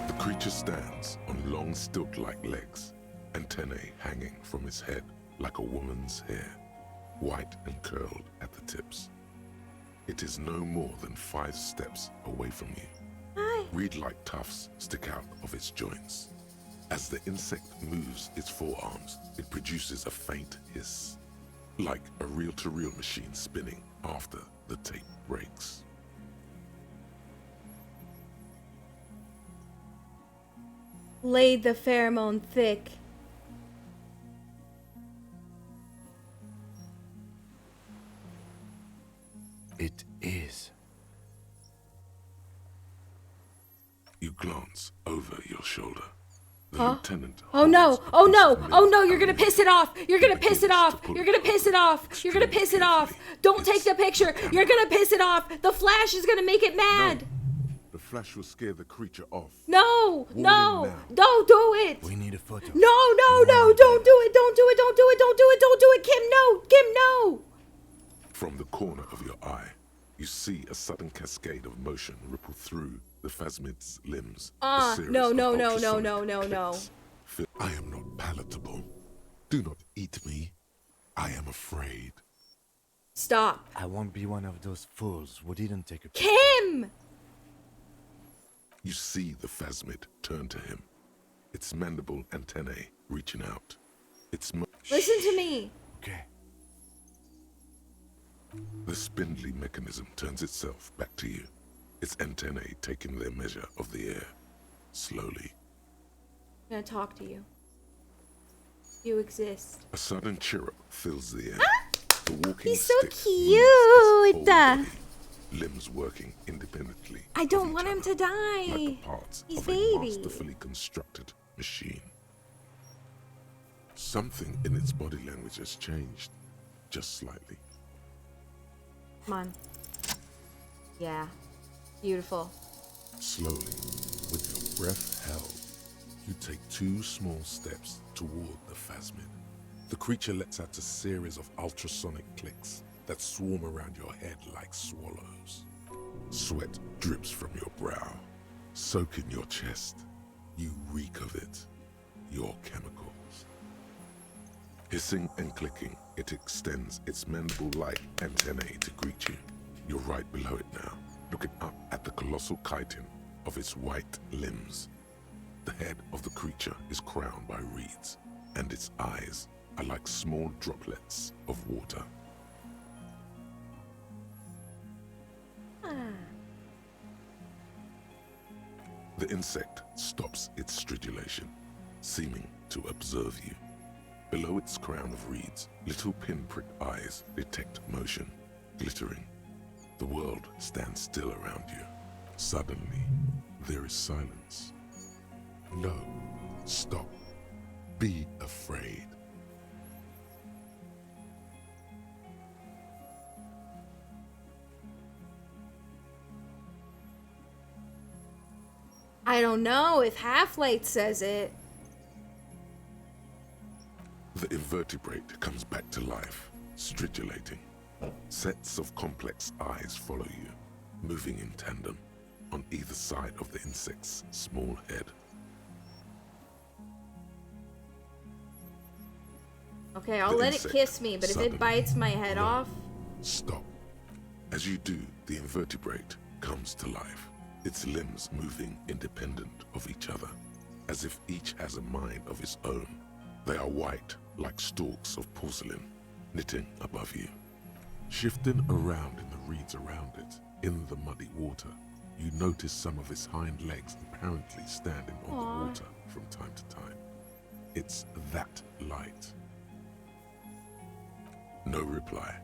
The creature stands on long stilt-like legs, antennae hanging from its head like a woman's hair, white and curled at the tips. It is no more than 5 steps away from you. Hi. Reed-like tufts stick out of its joints. As the insect moves its forearms, it produces a faint hiss, like a reel-to-reel machine spinning after the tape breaks. Laid the pheromone thick. It is. You glance over your shoulder. The Huh? lieutenant Oh no! holds a Oh piece no! of Oh milk no! You're gonna piss it off! You're gonna piss it off! You're gonna piss it off! You're gonna piss it off! Don't take the picture! You're gonna piss it off! The flash is gonna make it mad! The flash will scare the creature off. No! Warn No! him now. Don't do it! We need a photo. No! No! No! Don't do it! Don't do it! Don't do it! Don't do it! Don't do it! Kim, no! Kim, no! From the corner of your eye, you see a sudden cascade of motion ripple through the phasmid's limbs. A series No! of No! No! No! ultrasonic No! No! No! clicks, I am not palatable. Do not eat me. I am afraid. Stop. I won't be one of those fools who didn't take a Kim! You see the phasmid turn to him, its mandible antennae reaching out. Listen to me. Okay. The spindly mechanism turns itself back to you, its antennae taking their measure of the air, slowly. I'm gonna talk to you. You exist. A sudden chirrup fills the air. The walking He's so stick moves its cute. whole body, limbs working independently. I don't want him to die. Like the parts He's of baby. a masterfully constructed machine. Something in its body language has changed, just slightly. Come on. Yeah. Beautiful. Slowly, with your breath held, you take 2 small steps toward the phasmid. The creature lets out a series of ultrasonic clicks that swarm around your head like swallows. Sweat drips from your brow, soaking your chest. You reek of it, your chemicals. Hissing and clicking, it extends its mandible-like antennae to greet you. You're right below it now, looking up at the colossal chitin of its white limbs. The head of the creature is crowned by reeds, and its eyes are like small droplets of water. The insect stops its stridulation, seeming to observe you. Below its crown of reeds, little pinprick eyes detect motion, glittering. The world stands still around you. Suddenly, there is silence. No, stop. Be afraid. I don't know if Half-Light says it. The invertebrate comes back to life, stridulating. Sets of complex eyes follow you, moving in tandem on either side of the insect's small head. Okay, I'll The let it insect kiss me, but if it suddenly bites my head off... Stop. As you do, the invertebrate comes to life, its limbs moving independent of each other, as if each has a mind of its own. They are white, like stalks of porcelain, knitting above you. Shifting around in the reeds around it, in the muddy water, you notice some of its hind legs apparently standing on the water from time to time. It's that light. No reply.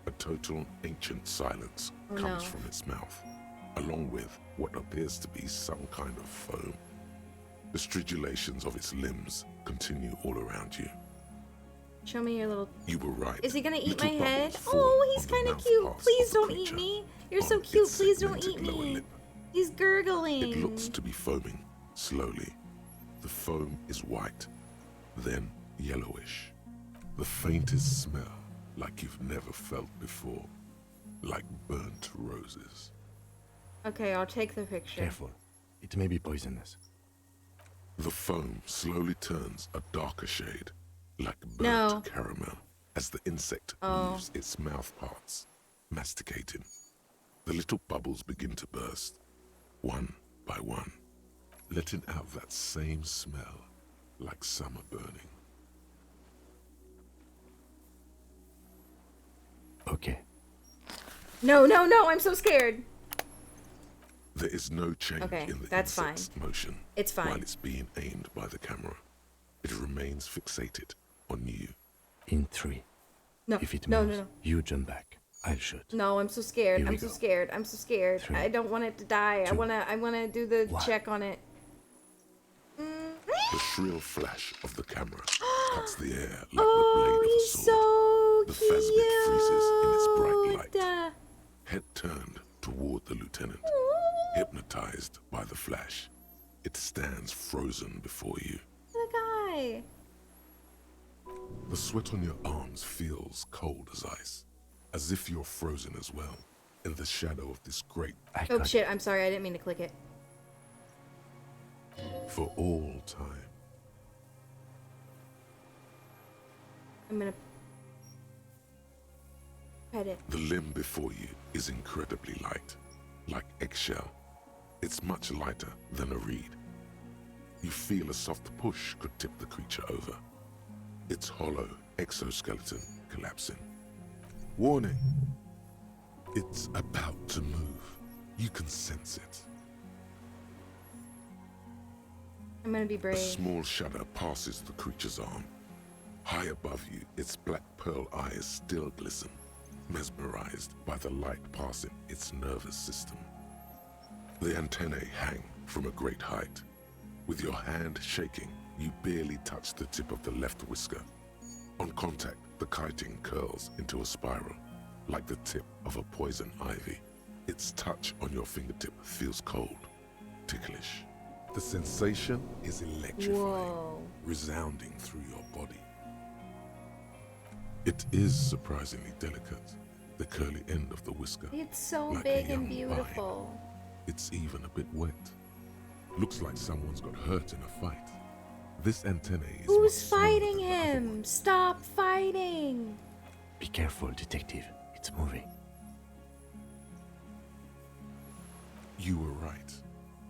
A total ancient silence comes from its mouth, along with what appears to be some kind of foam. The stridulations of its limbs continue all around you. Show me your little... You were right. Is he gonna eat my Little head? bubbles form Oh, he's on the kind of mouth cute. parts Please of the don't eat creature me. You're on so cute. its Please don't segmented eat lower me. lip. He's gurgling. It looks to be foaming, slowly. The foam is white, then yellowish. The faintest smell, like you've never felt before. Like burnt roses. Okay, I'll take the picture. Careful. It may be poisonous. The foam slowly turns a darker shade, like burnt No. caramel, as the insect Oh. moves its mouth parts, masticating. The little bubbles begin to burst, one by one, letting out that same smell, like summer burning. Okay. No, no, no, I'm so scared. There is no change Okay, in the that's fine. insect's motion It's fine. while it's being aimed by the camera. It remains fixated on you. In 3. No, If it no, moves, no, no. you jump back. I'll shoot. No, I'm so scared. Here we I'm so go. scared. I'm so scared. 3, I don't want it to die. I 2, wanna do the 1. check on it. The shrill flash of the camera cuts the air like Oh, the blade of a he's sword. so The phasmid freezes in its bright cute. light, head turned toward the lieutenant. Hypnotized by the flash, it stands frozen before you. The guy. The sweat on your arms feels cold as ice, as if you're frozen as well, in the shadow of this great Oh shit, I'm sorry. I didn't mean to click it. for all time. I'm gonna pet it. The limb before you is incredibly light, like eggshell. It's much lighter than a reed. You feel a soft push could tip the creature over. Its hollow exoskeleton collapsing. Warning! It's about to move. You can sense it. I'm gonna be A brave. small shudder passes the creature's arm. High above you, its black pearl eyes still glisten, mesmerized by the light passing its nervous system. The antennae hang from a great height. With your hand shaking, you barely touch the tip of the left whisker. On contact, the chitin curls into a spiral, like the tip of a poison ivy. Its touch on your fingertip feels cold, ticklish. The sensation is electrifying, resounding through your body. It is surprisingly delicate, the curly end of the whisker. It's so like big a and young beautiful. vine. It's even a bit wet. Looks like someone's got hurt in a fight. This antennae is Who's fighting him? Stop fighting! Be careful, detective. It's moving. You were right.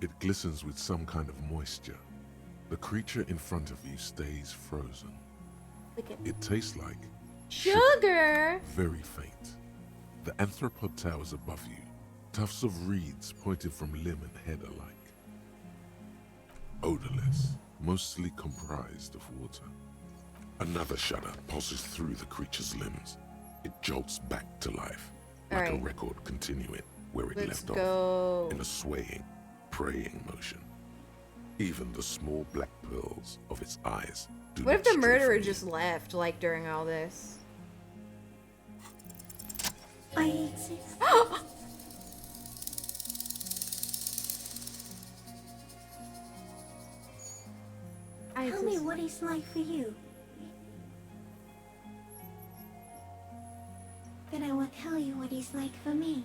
It glistens with some kind of moisture. The creature in front of you stays frozen. Look at It tastes like sugar! very faint. The anthropod towers above you, tufts of reeds pointing from limb and head alike. Odorless, mostly comprised of water. Another shudder pulses through the creature's limbs. It jolts back to life, like a Alright. record continuing where it Let's left go. off, in a swaying, praying motion. Even the small black pearls of its eyes do What not if the stray murderer from you. just left, like, during all this? I exist. Tell me what it's like for you. Then I will tell you what it's like for me.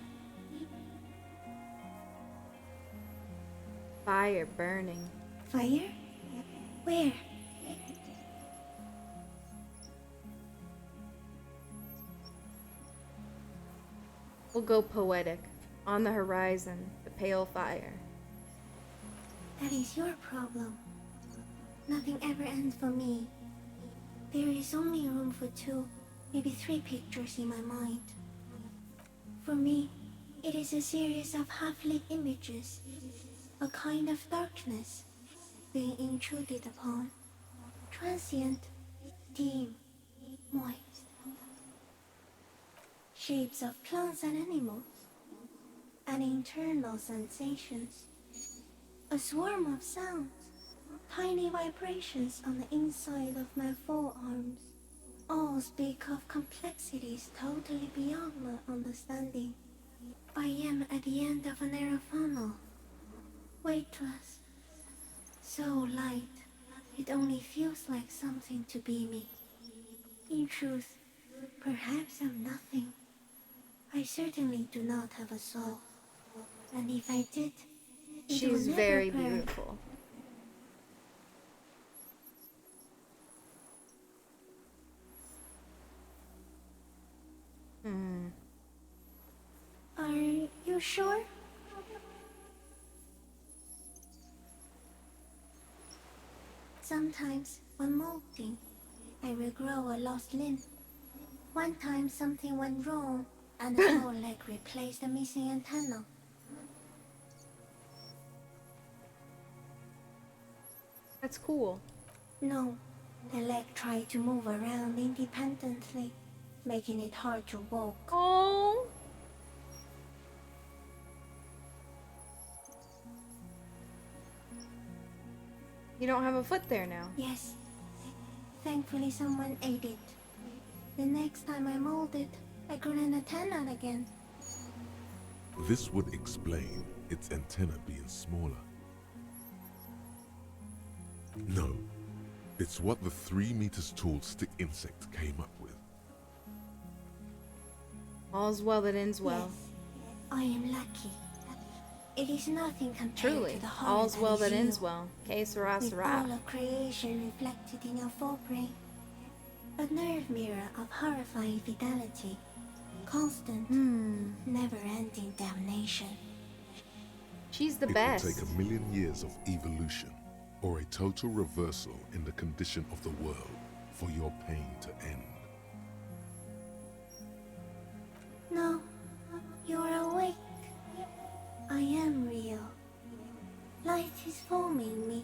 Fire burning. Fire? Where? We'll go poetic. On the horizon, the pale fire. That is your problem. Nothing ever ends for me. There is only room for 2, maybe 3 pictures in my mind. For me, it is a series of half-lit images, a kind of darkness being intruded upon, transient, dim, moist. Shapes of plants and animals, and internal sensations, a swarm of sounds, tiny vibrations on the inside of my forearms, all speak of complexities totally beyond my understanding. I am at the end of a narrow funnel, weightless, so light, it only feels like something to be me. In truth, perhaps I'm nothing. I certainly do not have a soul, and if I did, it would She's never very burn. beautiful. Are you sure? Sometimes, when molting, I regrow a lost limb. One time something went wrong, and the whole leg replaced the missing antenna. That's cool. No, the leg tried to move around independently, making it hard to walk. Oh. You don't have a foot there now. Yes. Thankfully someone ate it. The next time I molded, I grew an antenna again. This would explain its antenna being smaller. No, it's what the 3 meters tall stick insect came up with. All's well that ends well. Yes, I am lucky. It is nothing compared Truly, to the heart all's well is that you. ends well. Que sera, With sera. all of creation reflected in your forebrain. A nerve mirror of horrifying fidelity. Constant, never-ending damnation. She's the It best. will take 1,000,000 years of evolution, or a total reversal in the condition of the world, for your pain to end. No, you're awake. I am real. Light is forming me.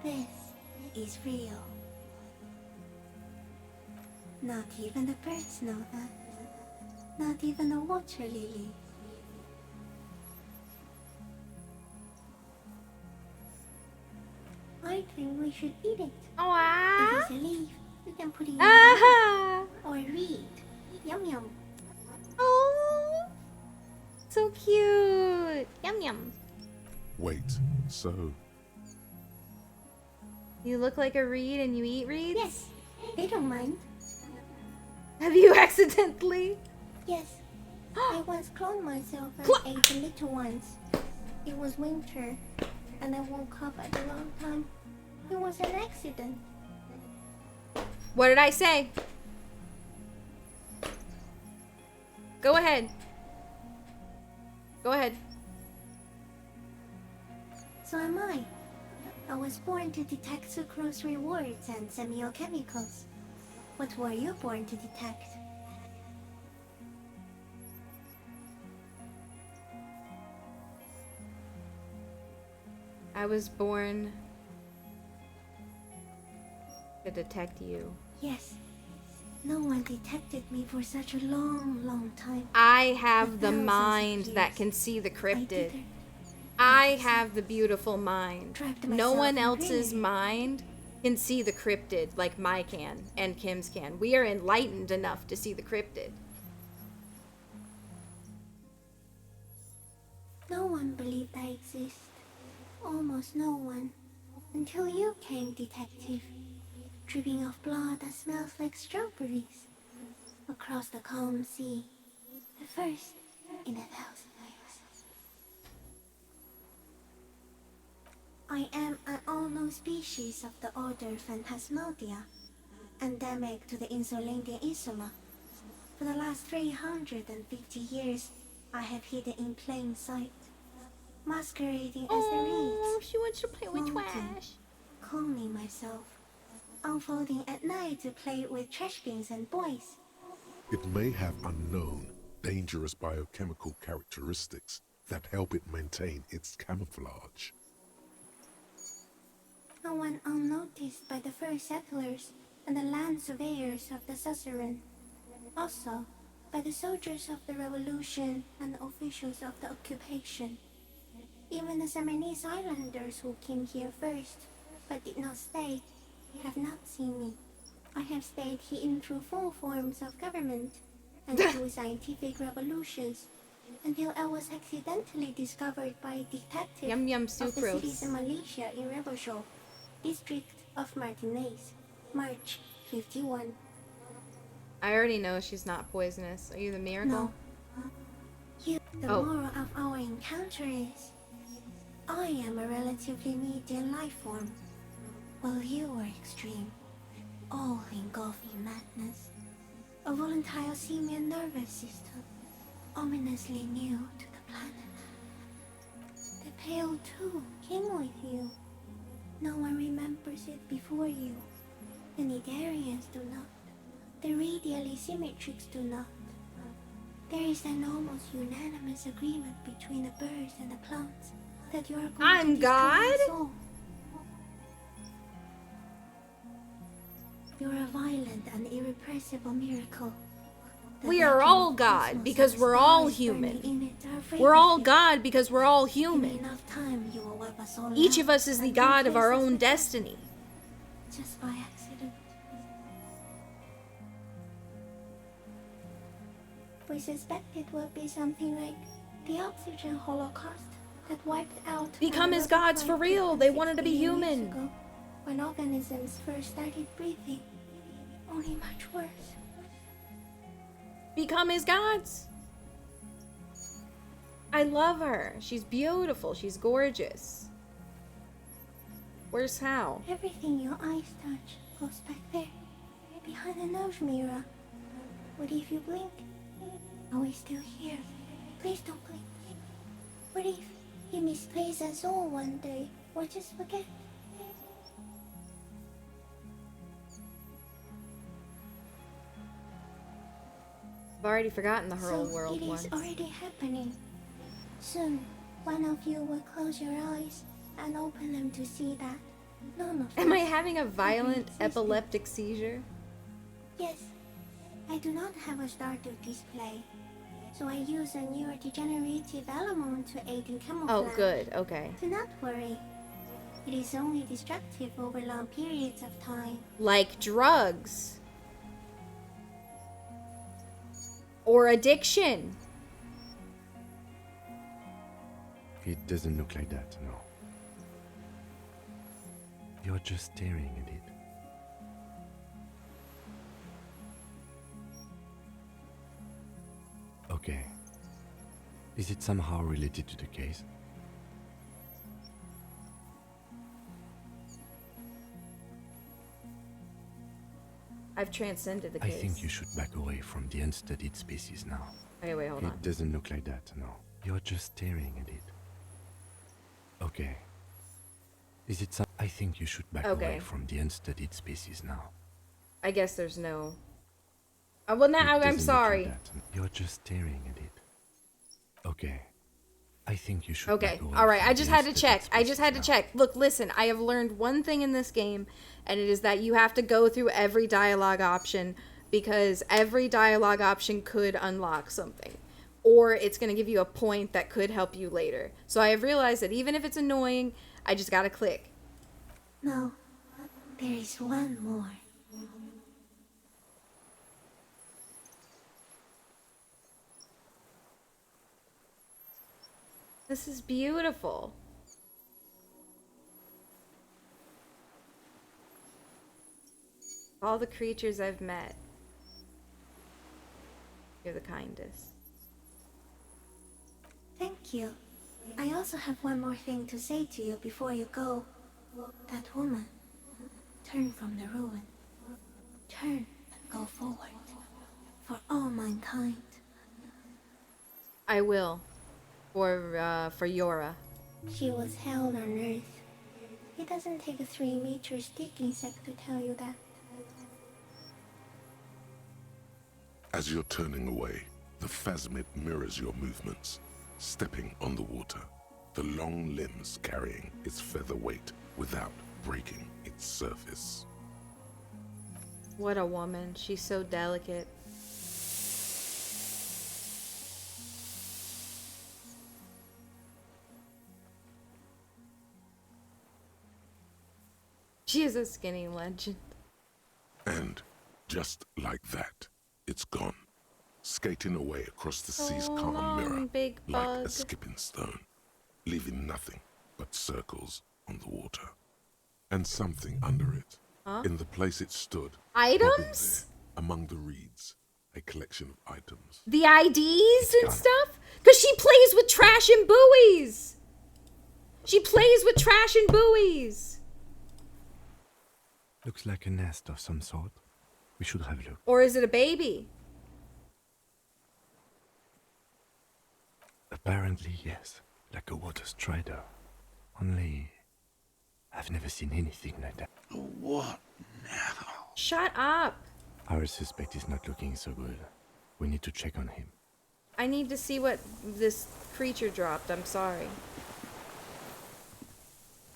This is real. Not even the birds know that. Not even the water lily. I think we should eat it. If it's a leaf, we can put it in or read. Yum yum. Oh, so cute. Yum yum. Wait, so You look like a reed and you eat reeds? Yes, they don't mind. Have you accidentally? Yes. I once cloned myself and ate the little ones. It was winter, and I woke up at the wrong time. It was an accident. What did I say? Go ahead. Go ahead. So am I. I was born to detect sucrose rewards and semiochemicals. What were you born to detect? I was born to detect you. Yes. No one detected me for such a long, long time. I have the thousands of mind that years. can see the I cryptid. did it. I have the beautiful mind. Trapped No myself one in else's dreaming. mind can see the cryptid like my can and Kim's can. We are enlightened enough to see the cryptid. No one believed I exist. Almost no one. Until you came, detective. Dripping of blood that smells like strawberries. Across the calm sea. The first in 1,000 years. I am an unknown species of the order Phantasmadia, endemic to the Insulindian Insula. For the last 350 years, I have hidden in plain sight, masquerading as the reeds. She wants to play with Mounting, trash. cloning myself, unfolding at night to play with trash bins and boys. it may have unknown, dangerous biochemical characteristics that help it maintain its camouflage. No one unnoticed by the first settlers and the land surveyors of the suzerain. Also, by the soldiers of the revolution and the officials of the occupation. Even the Semenese islanders who came here first, but did not stay, have not seen me. I have stayed hidden through 4 forms of government and 2 scientific revolutions, until I was accidentally discovered by a detective Yum yum of the sucrose. citizen militia in Rebelshaw, district of Martinez, March 51. I already know she's not poisonous. Are you the miracle? The Oh. moral of our encounter is, I am a relatively medium life form, while you are extreme, all engulfing madness. A volatile simian nervous system, ominously new to the planet. The Pale too came with you. No one remembers it before you. The Nidarians do not. The radially symmetrics do not. There is an almost unanimous agreement between the birds and the plants that you are going I'm to destroy God? us all. You're a violent and irrepressible miracle. The We are vacuum all of God cosmos because and we're all stars burning human. in it are afraid We're of all you. God because we're all Give me human. enough time, you will wipe us all Each out of us is the and God of our replace us own with destiny. just by accident. We suspect it will be something like the oxygen holocaust that wiped out Become our as gods for real. They wanted to be 50 years human. ago, when organisms first started breathing. Only much worse. Become his gods. I love her. She's beautiful. She's gorgeous. Where's Hal? Everything your eyes touch goes back there. behind a nose mirror. What if you blink? Are we still here? Please don't blink. What if he misplaces us all one day, or just forget? I've already forgotten the whole So world it is once. already happening. Soon, one of you will close your eyes and open them to see that none of Am I us having a violent existed. epileptic seizure? Yes, I do not have a Stardew display, so I use a neurodegenerative element to aid in camouflage. Oh, good. Okay. Do not worry. It is only destructive over long periods of time. Like drugs. Or addiction. It doesn't look like that, no. You're just staring at it. Okay. Is it somehow related to the case? I've transcended the case. I think you should back away from the unstudied species now. Okay, wait, hold on. It doesn't look like that, no. You're just staring at it. Okay. Is it some... I think you should back away from the unstudied species now. I guess there's no... well, now I'm sorry. Like that. You're just staring at it. Okay. I think you should Okay, back away alright, from I just the had to check. unstudied I just had to species check. Look, listen, I have learned one thing in this game, and it is that you have to go through every dialogue option, because every dialogue option could unlock something. Or it's going to give you a point that could help you later. So I have realized that even if it's annoying, I just gotta click. No, there is one more. This is beautiful. All the creatures I've met, you're the kindest. Thank you. I also have one more thing to say to you before you go. That woman, turn from the ruin. Turn and go forward. For all mankind. I will. For Yora. She was held on Earth. It doesn't take a 3-meter stick insect to tell you that. As you're turning away, the phasmid mirrors your movements, stepping on the water, the long limbs carrying its feather weight without breaking its surface. What a woman. She's so delicate. She is a skinny legend. And just like that, it's gone, skating away across the sea's calm long, mirror big like bug. a skipping stone, leaving nothing but circles on the water. And something under it, Huh? in the place it stood, Items? bobbing there, among the reeds, a collection of items. The IDs and stuff? Because she plays with trash and buoys. She plays with trash and buoys. Looks like a nest of some sort. We should have a look. Or is it a baby? Apparently, yes. Like a water strider. Only... I've never seen anything like that. What now? Shut up. Our suspect is not looking so good. We need to check on him. I need to see what this creature dropped. I'm sorry.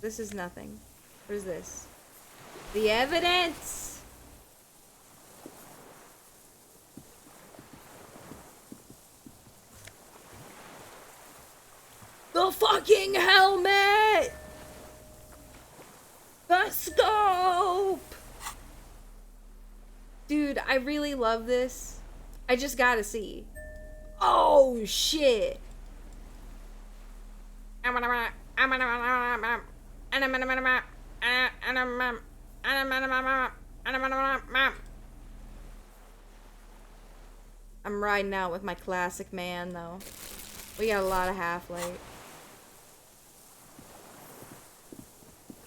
This is nothing. What is this? The evidence! The fucking helmet! The scope! Dude, I really love this. I just gotta see. Oh, shit. I'm riding out with my classic man, though. We got a lot of Half-Life.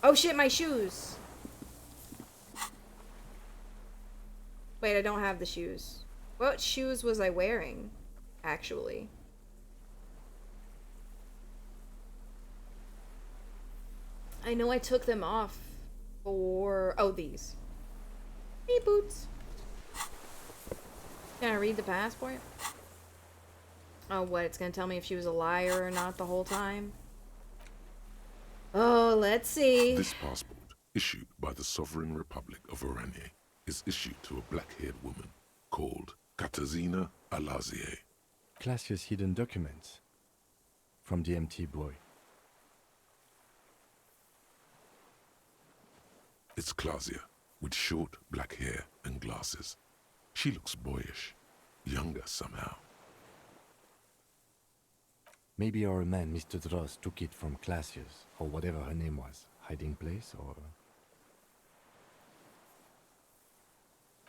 Oh shit, my shoes. Wait, I don't have the shoes. What shoes was I wearing, actually? I know I took them off for... Oh, these. Hey, boots. Can I read the passport? Oh, what? It's gonna tell me if she was a liar or not the whole time? Oh, let's see. This passport, issued by the Sovereign Republic of Oranje, is issued to a black-haired woman called Katarzyna Alazie. Classia's hidden documents from the MT boy. It's Klasia, with short black hair and glasses. She looks boyish, younger somehow. Maybe our man, Mr. Dross, took it from Classia's, or whatever her name was. Hiding place, or...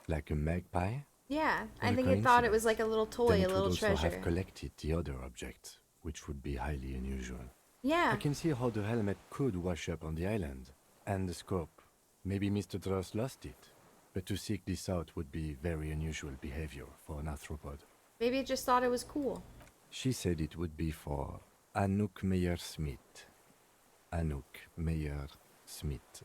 like a magpie? Yeah, What I a think it thought it coincidence. was like a little toy, Then a it little would also treasure. have collected the other object, which would be highly unusual. Yeah. I can see how the helmet could wash up on the island. And the scope. Maybe Mr. Dross lost it. But to seek this out would be very unusual behavior for an arthropod. Maybe it just thought it was cool. She said it would be for Anouk Meyer-Smith. Anouk Meyer-Smith.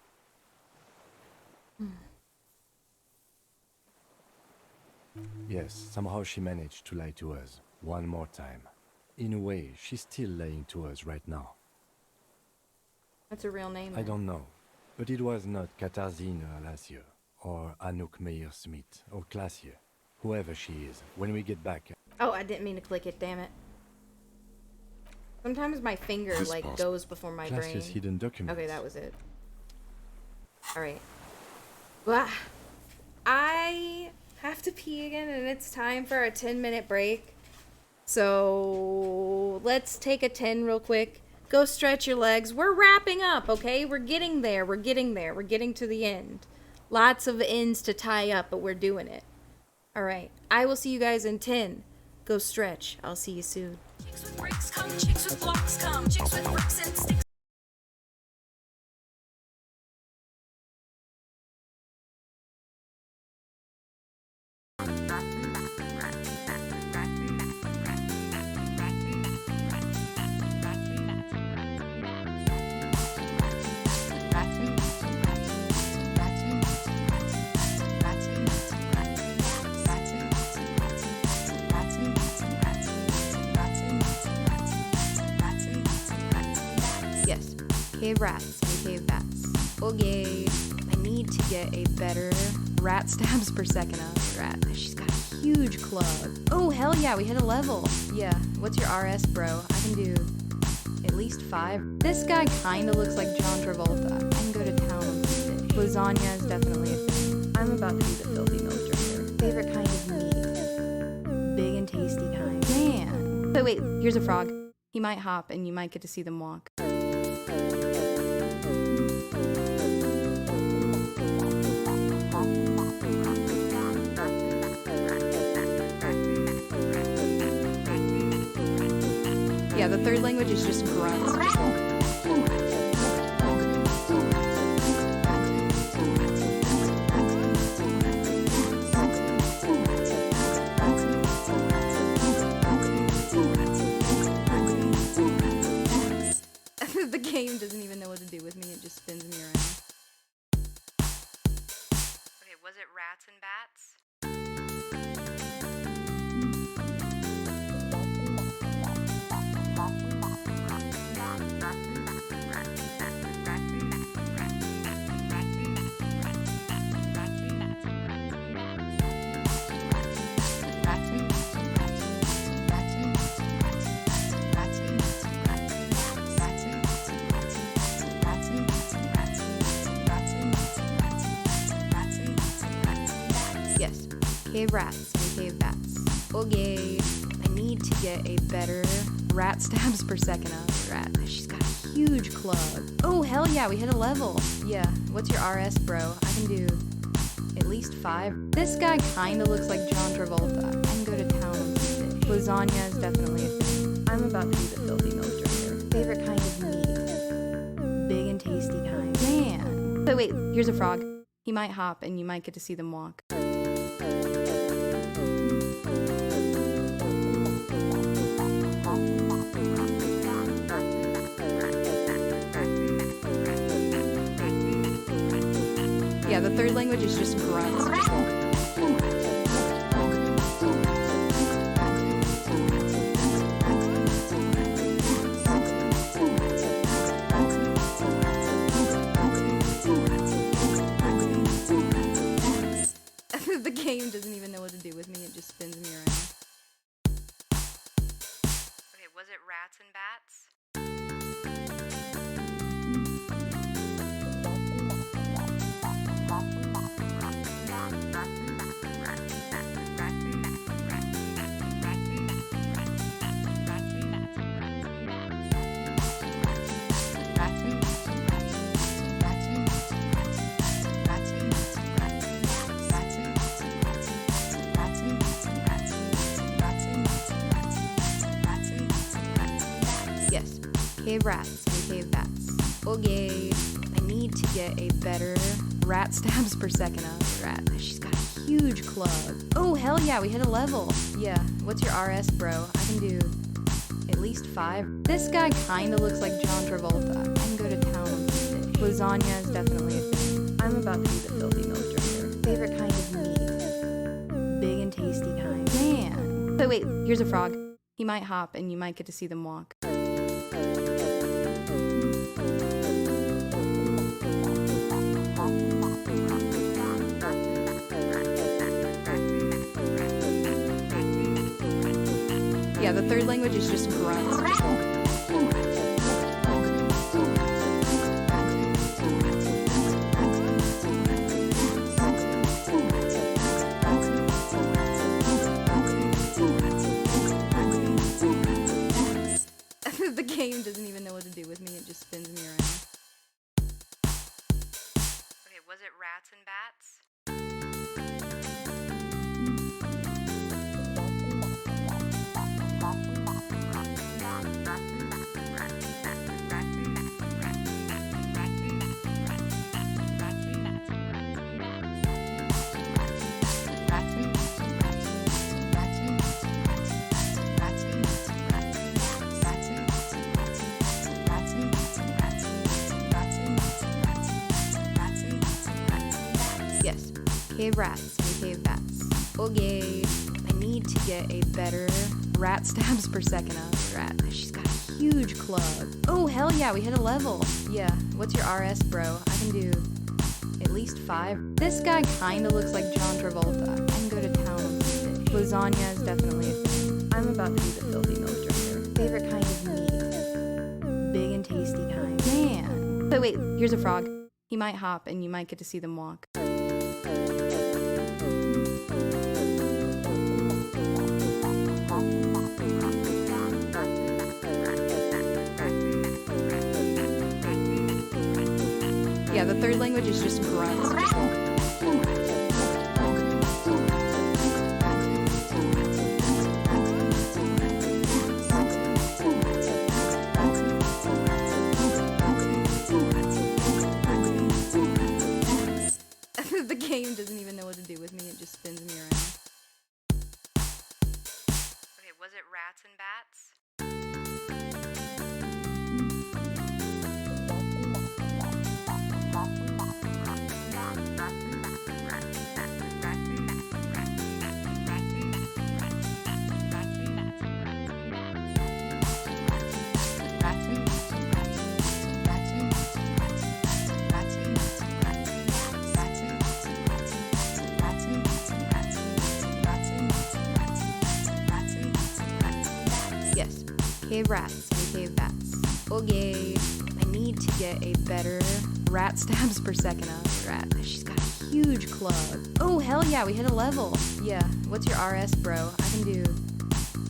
Yes, somehow she managed to lie to us one more time. In a way, she's still lying to us right now. That's a real name. I then. don't know, but it was not Katarzyna Alazie, or Anouk Meyer-Smith, or Klasie, whoever she is. When we get back... Oh, I didn't mean to click it, damn it. Sometimes my finger, This like, passport. goes before my Classia's brain. hidden documents. Okay, that was it. Alright. Well, I have to pee again, and it's time for a 10-minute break. So, let's take a 10 real quick. Go stretch your legs. We're wrapping up, okay? We're getting there. We're getting there. We're getting to the end. Lots of ends to tie up, but we're doing it. Alright. I will see you guys in 10. Go stretch. I'll see you soon. Chicks with bricks come, chicks with blocks come, chicks with bricks and sticks. Yes, cave rats and cave bats. Okay, I need to get a better rat stabs per second on this rat. She's got a huge club. Oh, hell yeah, we hit a level. Yeah, what's your RS, bro? I can do at least 5. This guy kinda looks like John Travolta. I can go to town on this dish. Lasagna is definitely a thing. I'm about to do the filthy milk drinker. Favorite kind of meat. Big and tasty kind. Man. But wait, here's a frog. He might hop and you might get to see them walk. Yeah, the third language is just grunts. The game doesn't even know what to do with me, it just spins me around. Okay, was it rats and bats? Yes, cave rats and cave bats. Okay, I need to get a better rat stabs per second on this rat. She's got a huge club. Oh, hell yeah, we hit a level. Yeah, what's your RS, bro? I can do at least 5. This guy kinda looks like John Travolta. I can go to town on this dish. Lasagna is definitely a thing. I'm about to do the filthy milk drinker. Favorite kind of meat. Big and tasty kind. Man. But wait, here's a frog. He might hop and you might get to see them walk. Yeah, the third language is just grunts. The game doesn't even know what to do with me, it just spins me around. Okay, was it rats and bats? Yes, cave rats and cave bats. Okay, I need to get a better rat stabs per second out of the rat. She's got a huge club. Oh, hell yeah, we hit a level. Yeah, what's your RS, bro? I can do at least 5. This guy kinda looks like John Travolta. I can go to town on this dish. Lasagna is definitely a thing. I'm about to be the filthy milk drinker. Favorite kind of meat. Big and tasty kind. Man. But wait, here's a frog. He might hop and you might get to see them walk. Yeah, the third language is just grunts. The game doesn't even know what to do with me, it just spins me around. Okay, was it rats and bats? Yes, cave rats and cave bats. Okay, I need to get a better rat stabs per second out of the rat. She's got a huge club. Oh, hell yeah, we hit a level. Yeah, what's your RS, bro? I can do at least 5. This guy kinda looks like John Travolta. I can go to town on this dish. Lasagna is definitely a thing. I'm about to be the filthy milk drinker. Favorite kind of meat. Big and tasty kind. Man. But wait, here's a frog. He might hop and you might get to see them walk. Yeah, the third language is just grunts. The game doesn't even know what to do with me, it just spins me around. Okay, was it rats and bats? Yes, cave rats and cave bats. Okay, I need to get a better rat stabs per second out of the rat. She's got a huge club. Oh, hell yeah, we hit a level. Yeah, what's your RS, bro? I can do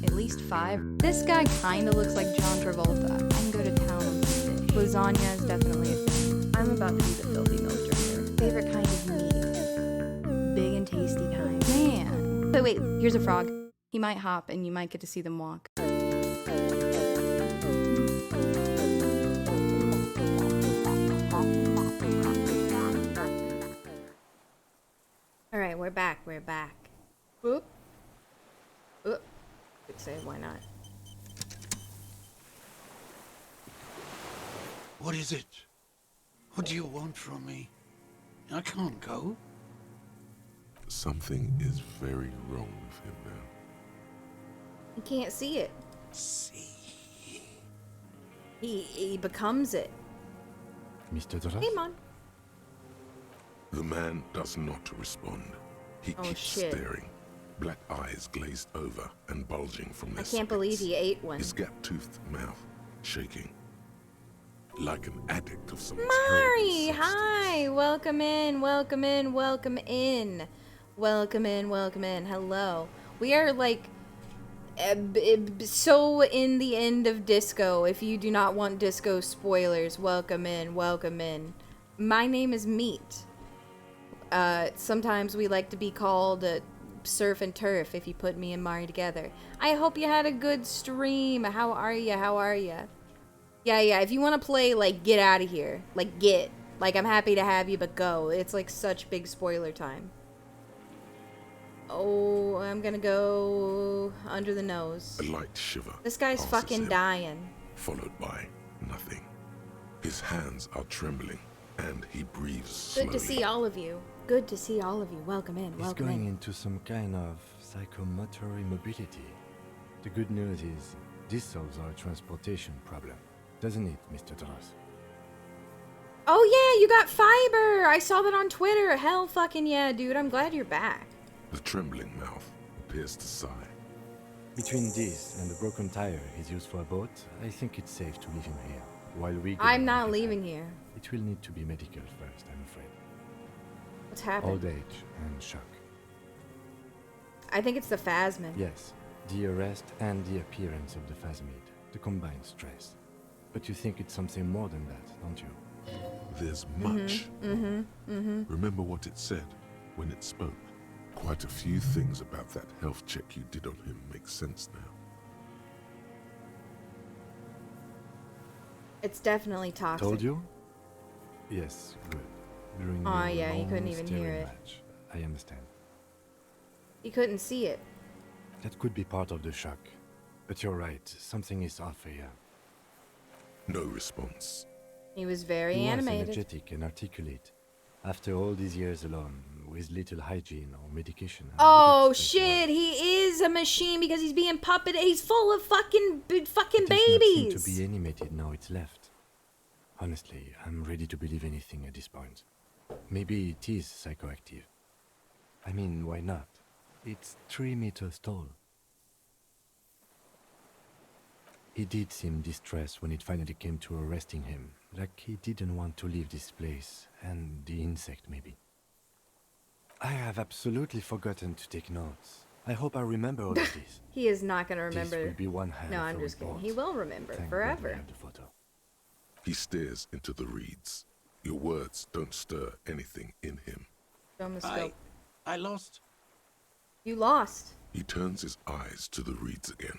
at least 5. This guy kinda looks like John Travolta. I can go to town on this dish. Lasagna is definitely a thing. I'm about to be the filthy milk drinker. Favorite kind of meat. Big and tasty kind. Man. But wait, here's a frog. He might hop and you might get to see them walk. Alright, we're back. Oop. Oop. Could say, why not? What is it? What do you want from me? I can't go. Something is very wrong with him now. You can't see it. See. He becomes it. Mr. Dras? Hey, Mon. The man does not respond. He Oh, keeps shit. staring, black eyes glazed over and bulging from their I can't believe sockets. he ate one. His gap-toothed mouth shaking. Like an addict of some Mari, hi. Welcome in, welcome in, welcome in. Welcome in, welcome in. Hello. We are like so in the end of disco. If you do not want disco spoilers, welcome in, welcome in. My name is Meat. Sometimes we like to be called Surf and Turf if you put me and Mari together. I hope you had a good stream. How are ya? How are ya? Yeah, if you want to play, like, get out of here. Like, get. Like, I'm happy to have you, but go. It's, like, such big spoiler time. Oh, I'm gonna go under the nose. A light shiver. This guy's passes fucking him, dying. followed by nothing. His hands are trembling, and he breathes slowly. Good to see all of you. Good to see all of you. Welcome in, He's welcome going in. into some kind of psychomotor immobility. The good news is, this solves our transportation problem. Doesn't it, Mr. Dras? Oh, yeah, you got fiber. I saw that on Twitter. Hell fucking yeah, dude. I'm glad you're back. The trembling mouth appears to sigh. Between this and the broken tire he's used for a boat, I think it's safe to leave him here. While we go I'm and not get leaving help. here. It will need to be medical first, I'm afraid. What's happened? Old age and shock. I think it's the Phasmin. Yes, the arrest and the appearance of the phasmid, the combined stress. But you think it's something more than that, don't you? There's much. Mm-hmm. Remember what it said when it spoke. Quite a few things about that health check you did on him make sense now. It's definitely toxic. Told you? Yes, good. During Aw, your yeah, you couldn't long even staring hear it. match. I understand. You couldn't see it. That could be part of the shock. But you're right, something is off here. No response. He was very He was animated. energetic and articulate. After all these years alone, with little hygiene or medication. I would Oh expect shit, he is a machine because he's being puppeted. He's full of fucking It does not babies. seem to be animated now it's left. Honestly, I'm ready to believe anything at this point. Maybe it is psychoactive. I mean, why not? It's 3 meters tall. He did seem distressed when it finally came to arresting him, like he didn't want to leave this place, and the insect maybe. I have absolutely forgotten to take notes. I hope I remember all of this. He is not gonna remember. This will be one hell No, of I'm a just kidding. report. He will remember Thank God we forever. have the photo. He stares into the reeds. Your words don't stir anything in him. Show him the scope. I lost. You lost. He turns his eyes to the reeds again,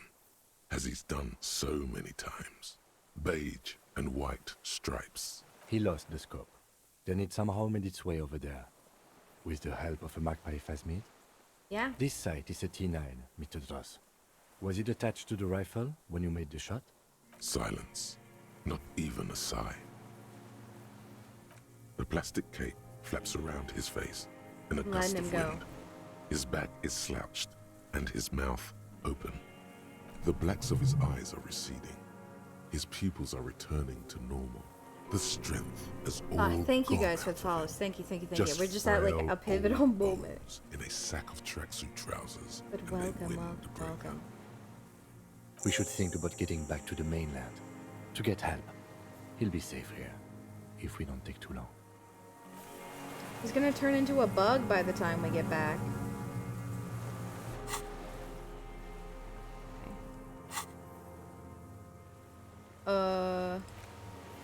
as he's done so many times. Beige and white stripes. He lost the scope. Then it somehow made its way over there. With the help of a magpie phasmid. Yeah. This sight is a T9, Mr. Dras. Was it attached to the rifle when you made the shot? Silence. Not even a sigh. The plastic cape flaps around his face in a gust Letting of him go. wind. His back is slouched and his mouth open. The blacks of his eyes are receding. His pupils are returning to normal. The strength is all Thank you gone guys for out the follows. Thank you, thank you, thank you. Just We're just at like frail a pivotal old moment. bones in a sack of tracksuit trousers. But and a welcome, windbreaker. welcome. We should think about getting back to the mainland. To get help. He'll be safe here. If we don't take too long. He's gonna turn into a bug by the time we get back.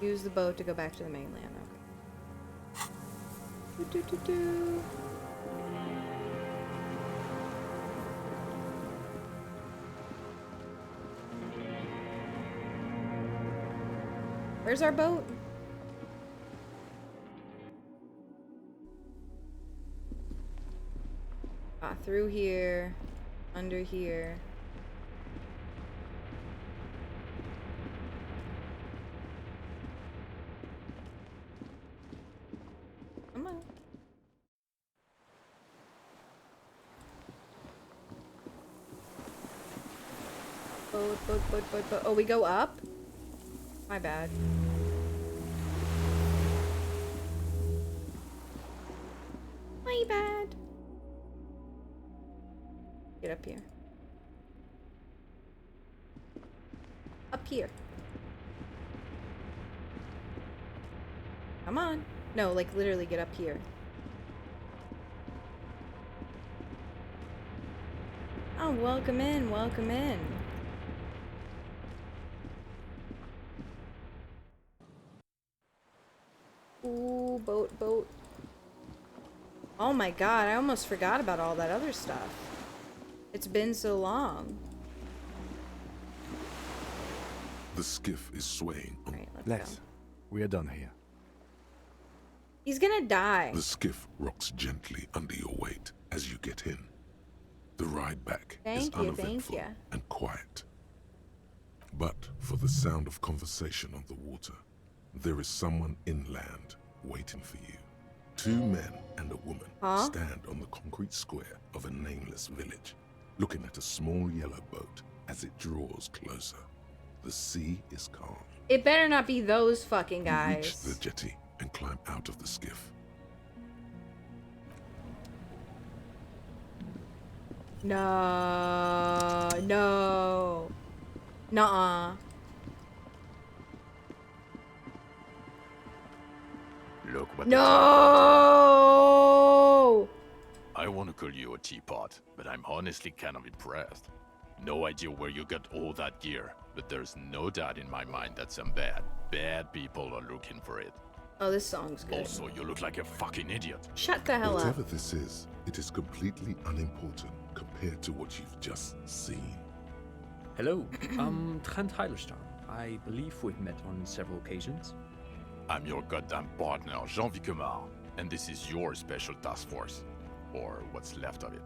Use the boat to go back to the mainland. Okay. Do. Where's our boat? Through here. Under here. Come on. Boat. Oh, we go up? My bad. My bad. Get up here. Up here. Come on. No, like literally get up here. Oh, welcome in, welcome in. Ooh, boat. Oh my god, I almost forgot about all that other stuff. It's been so long. The skiff is swaying. Right, Let's go. We are done here. He's gonna die. The skiff rocks gently under your weight as you get in. The ride back is uneventful and quiet. But for the sound of conversation on the water, there is someone inland waiting for you. 2 men and a woman stand on the concrete square of a nameless village, looking at a small yellow boat as it draws closer. The sea is calm. It better not be those fucking You guys. reach the jetty and climb out of the skiff. No. Nuh-uh. Look what No! I want to call you a teapot, but I'm honestly kind of impressed. No idea where you got all that gear, but there's no doubt in my mind that some bad people are looking for it. Oh, this song's good. Also, you look like a fucking idiot. Shut the hell Whatever up. this is, it is completely unimportant compared to what you've just seen. Hello, I'm Trent Heilerstein. I believe we've met on several occasions. I'm your goddamn partner, Jean Vicomar, and this is your special task force. Or what's left of it.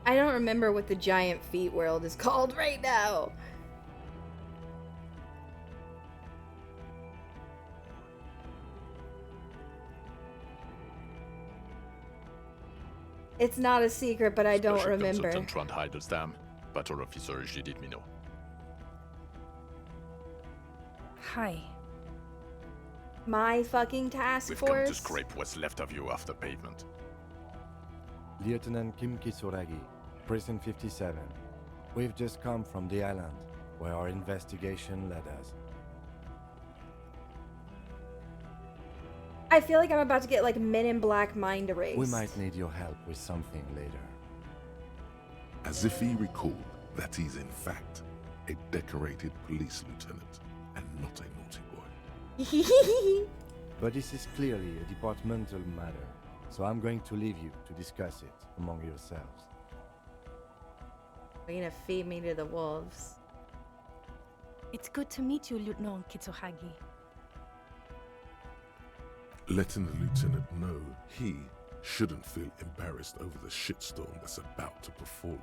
I don't remember what the giant feet world is called right now. It's not a secret, but I don't Special remember. Consultant Trent Heilerstam, Battle Officer Judith Minot. Hi. My fucking task We've force? come to scrape what's left of you after pavement. Lieutenant Kim Kisuragi, Prison 57. We've just come from the island, where our investigation led us. I feel like I'm about to get like Men in Black mind erased. We might need your help with something later. As if he recalled that he's in fact a decorated police lieutenant and not a naughty boy. But this is clearly a departmental matter, so I'm going to leave you to discuss it among yourselves. You're gonna feed me to the wolves. It's good to meet you, Lieutenant Kitsuhagi. Letting the lieutenant know he shouldn't feel embarrassed over the shitstorm that's about to befall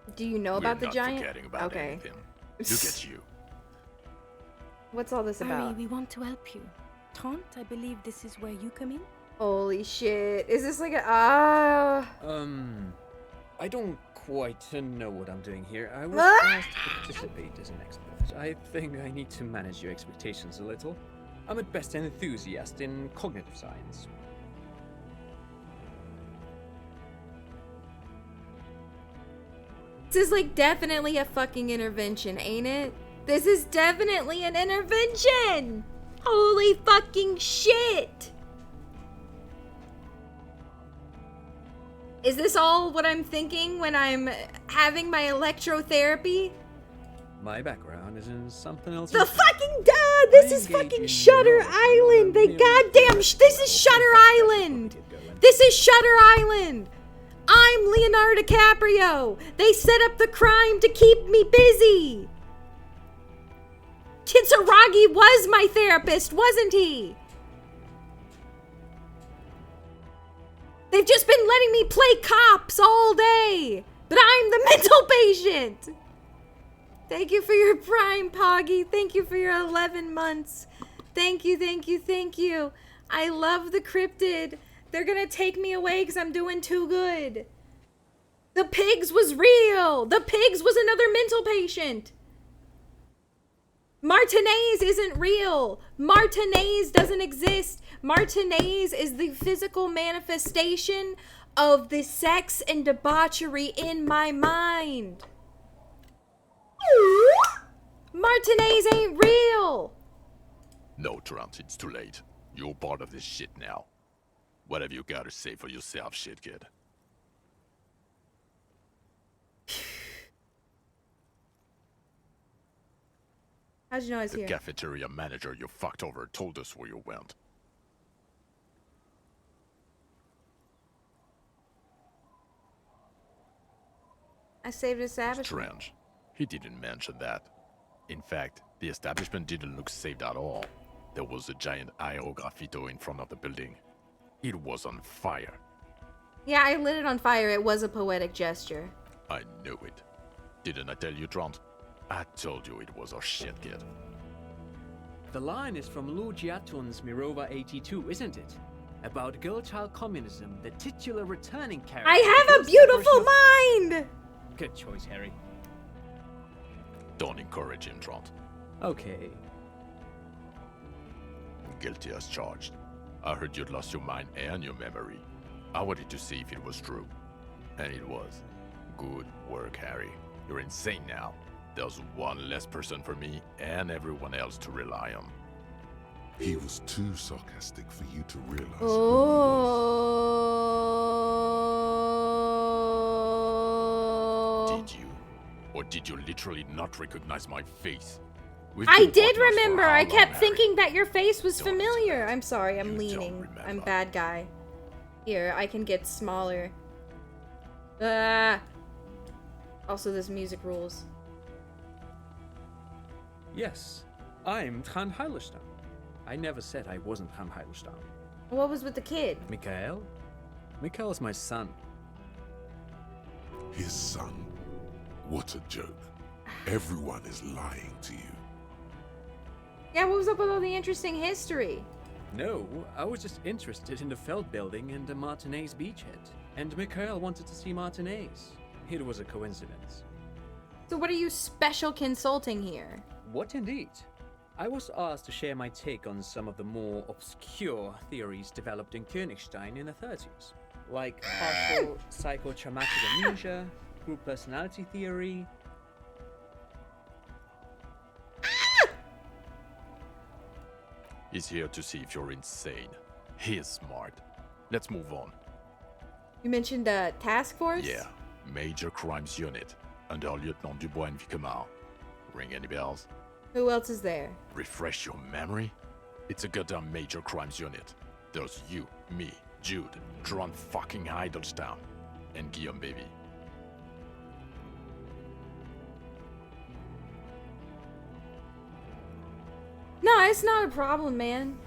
you. Do you know about the giant? Forgetting about okay. anything. Look at you. What's all this Barry, about? we want to help you. Trent, I believe this is where you come in? Holy shit. Is this like a I don't quite know what I'm doing here. I was asked to participate as an expert. I think I need to manage your expectations a little. I'm at best an enthusiast in cognitive science. This is like definitely a fucking intervention, ain't it? This is definitely an intervention! Holy fucking shit! Is this all what I'm thinking when I'm having my electrotherapy? My background is in something else. The fucking dad! This is fucking Shutter Island! They goddamn this is Shutter Island! This is Shutter Island! I'm Leonardo DiCaprio. They set up the crime to keep me busy. Kitsuragi was my therapist, wasn't he? They've just been letting me play cops all day, but I'm the mental patient. Thank you for your Prime, Poggy. Thank you for your 11 months. Thank you, thank you, thank you. I love the cryptid. They're gonna take me away because I'm doing too good. The pigs was real. The pigs was another mental patient. Martinez isn't real. Martinez doesn't exist. Martinez is the physical manifestation of the sex and debauchery in my mind. Martinez ain't real. No, Trent, it's too late. You're part of this shit now. What have you got to say for yourself, shit kid? How'd you know I was The here? cafeteria manager you fucked over told us where you went. I saved his establishment. Strange. He didn't mention that. In fact, the establishment didn't look saved at all. There was a giant aerograffito in front of the building. It was on fire. Yeah, I lit it on fire. It was a poetic gesture. I knew it. Didn't I tell you, Trant? I told you it was our shit, kid. The line is from Lu Jiatun's Mirova 82, isn't it? About girl-child communism, the titular returning character. I have a beautiful mind! Good choice, Harry. Don't encourage him, Trant. Okay. Guilty as charged. I heard you'd lost your mind and your memory. I wanted to see if it was true. And it was. Good work, Harry. You're insane now. There's one less person for me and everyone else to rely on. He was too sarcastic for you to realize. Oh. Did you? Or did you literally not recognize my face? I did remember. I kept thinking that your face was familiar. I'm sorry. I'm leaning. I'm bad guy. Here, I can get smaller. Also, this music rules. Yes, I'm Tran Heilstein. I never said I wasn't Tran Heilstein. What was with the kid? Mikhail? Mikhail's my son. His son? What a joke. Everyone is lying to you. Yeah, what was up with all the interesting history? No, I was just interested in the Feld building and the Martinez beachhead. And Mikhail wanted to see Martinez. It was a coincidence. So what are you special consulting here? What indeed? I was asked to share my take on some of the more obscure theories developed in Königstein in the 30s. Like partial psychotraumatic amnesia, group personality theory. He's here to see if you're insane. He is smart. Let's move on. You mentioned a task force? Yeah, Major Crimes Unit, under Lieutenant Dubois and Vicomar. Ring any bells? Who else is there? Refresh your memory? It's a goddamn Major Crimes Unit. There's you, me, Jude, Tron fucking Heidelstown, and Guillaume Baby. No, it's not a problem, man.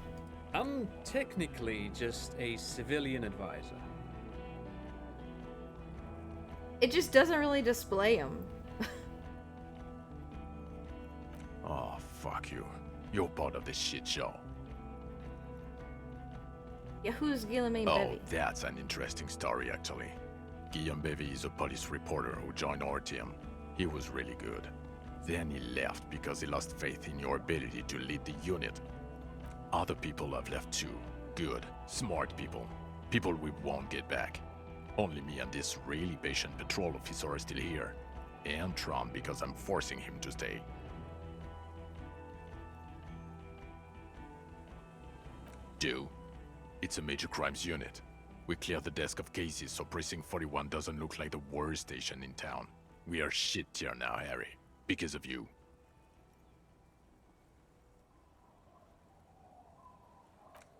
I'm technically just a civilian advisor. It just doesn't really display them. Oh, fuck you. You're part of this shit show. Yeah, who's Guillaume Oh, Bevy? that's an interesting story, actually. Guillaume Bevy is a police reporter who joined our team. He was really good. Then he left because he lost faith in your ability to lead the unit. Other people have left too. Good, smart people. People we won't get back. Only me and this really patient patrol officer are still here. And Tron because I'm forcing him to stay. Do? It's a major crimes unit. We cleared the desk of cases so Precinct 41 doesn't look like the worst station in town. We are shit tier now, Harry. Because of you.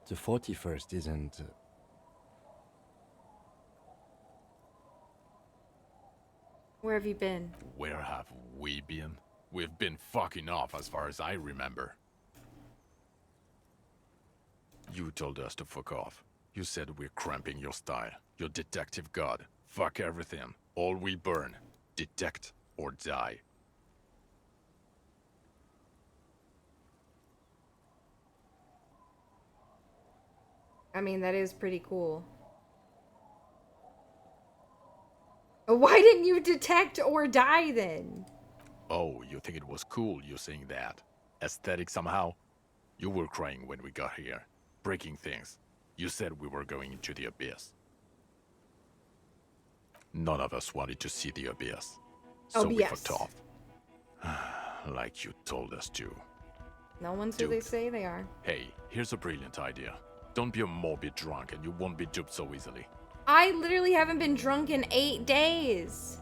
The 41st isn't... Where have you been? Where have we been? We've been fucking off as far as I remember. You told us to fuck off. You said we're cramping your style. Your detective god. Fuck everything. All we burn. Detect or die. I mean, that is pretty cool. Why didn't you detect or die then? Oh, you think it was cool you saying that? Aesthetic somehow? You were crying when we got here. Breaking things. You said we were going into the abyss. None of us wanted to see the abyss. So we fucked off. Like you told us to. No one's who they say they are. Hey, here's a brilliant idea. Don't be a morbid drunk and you won't be duped so easily. I literally haven't been drunk in 8 days.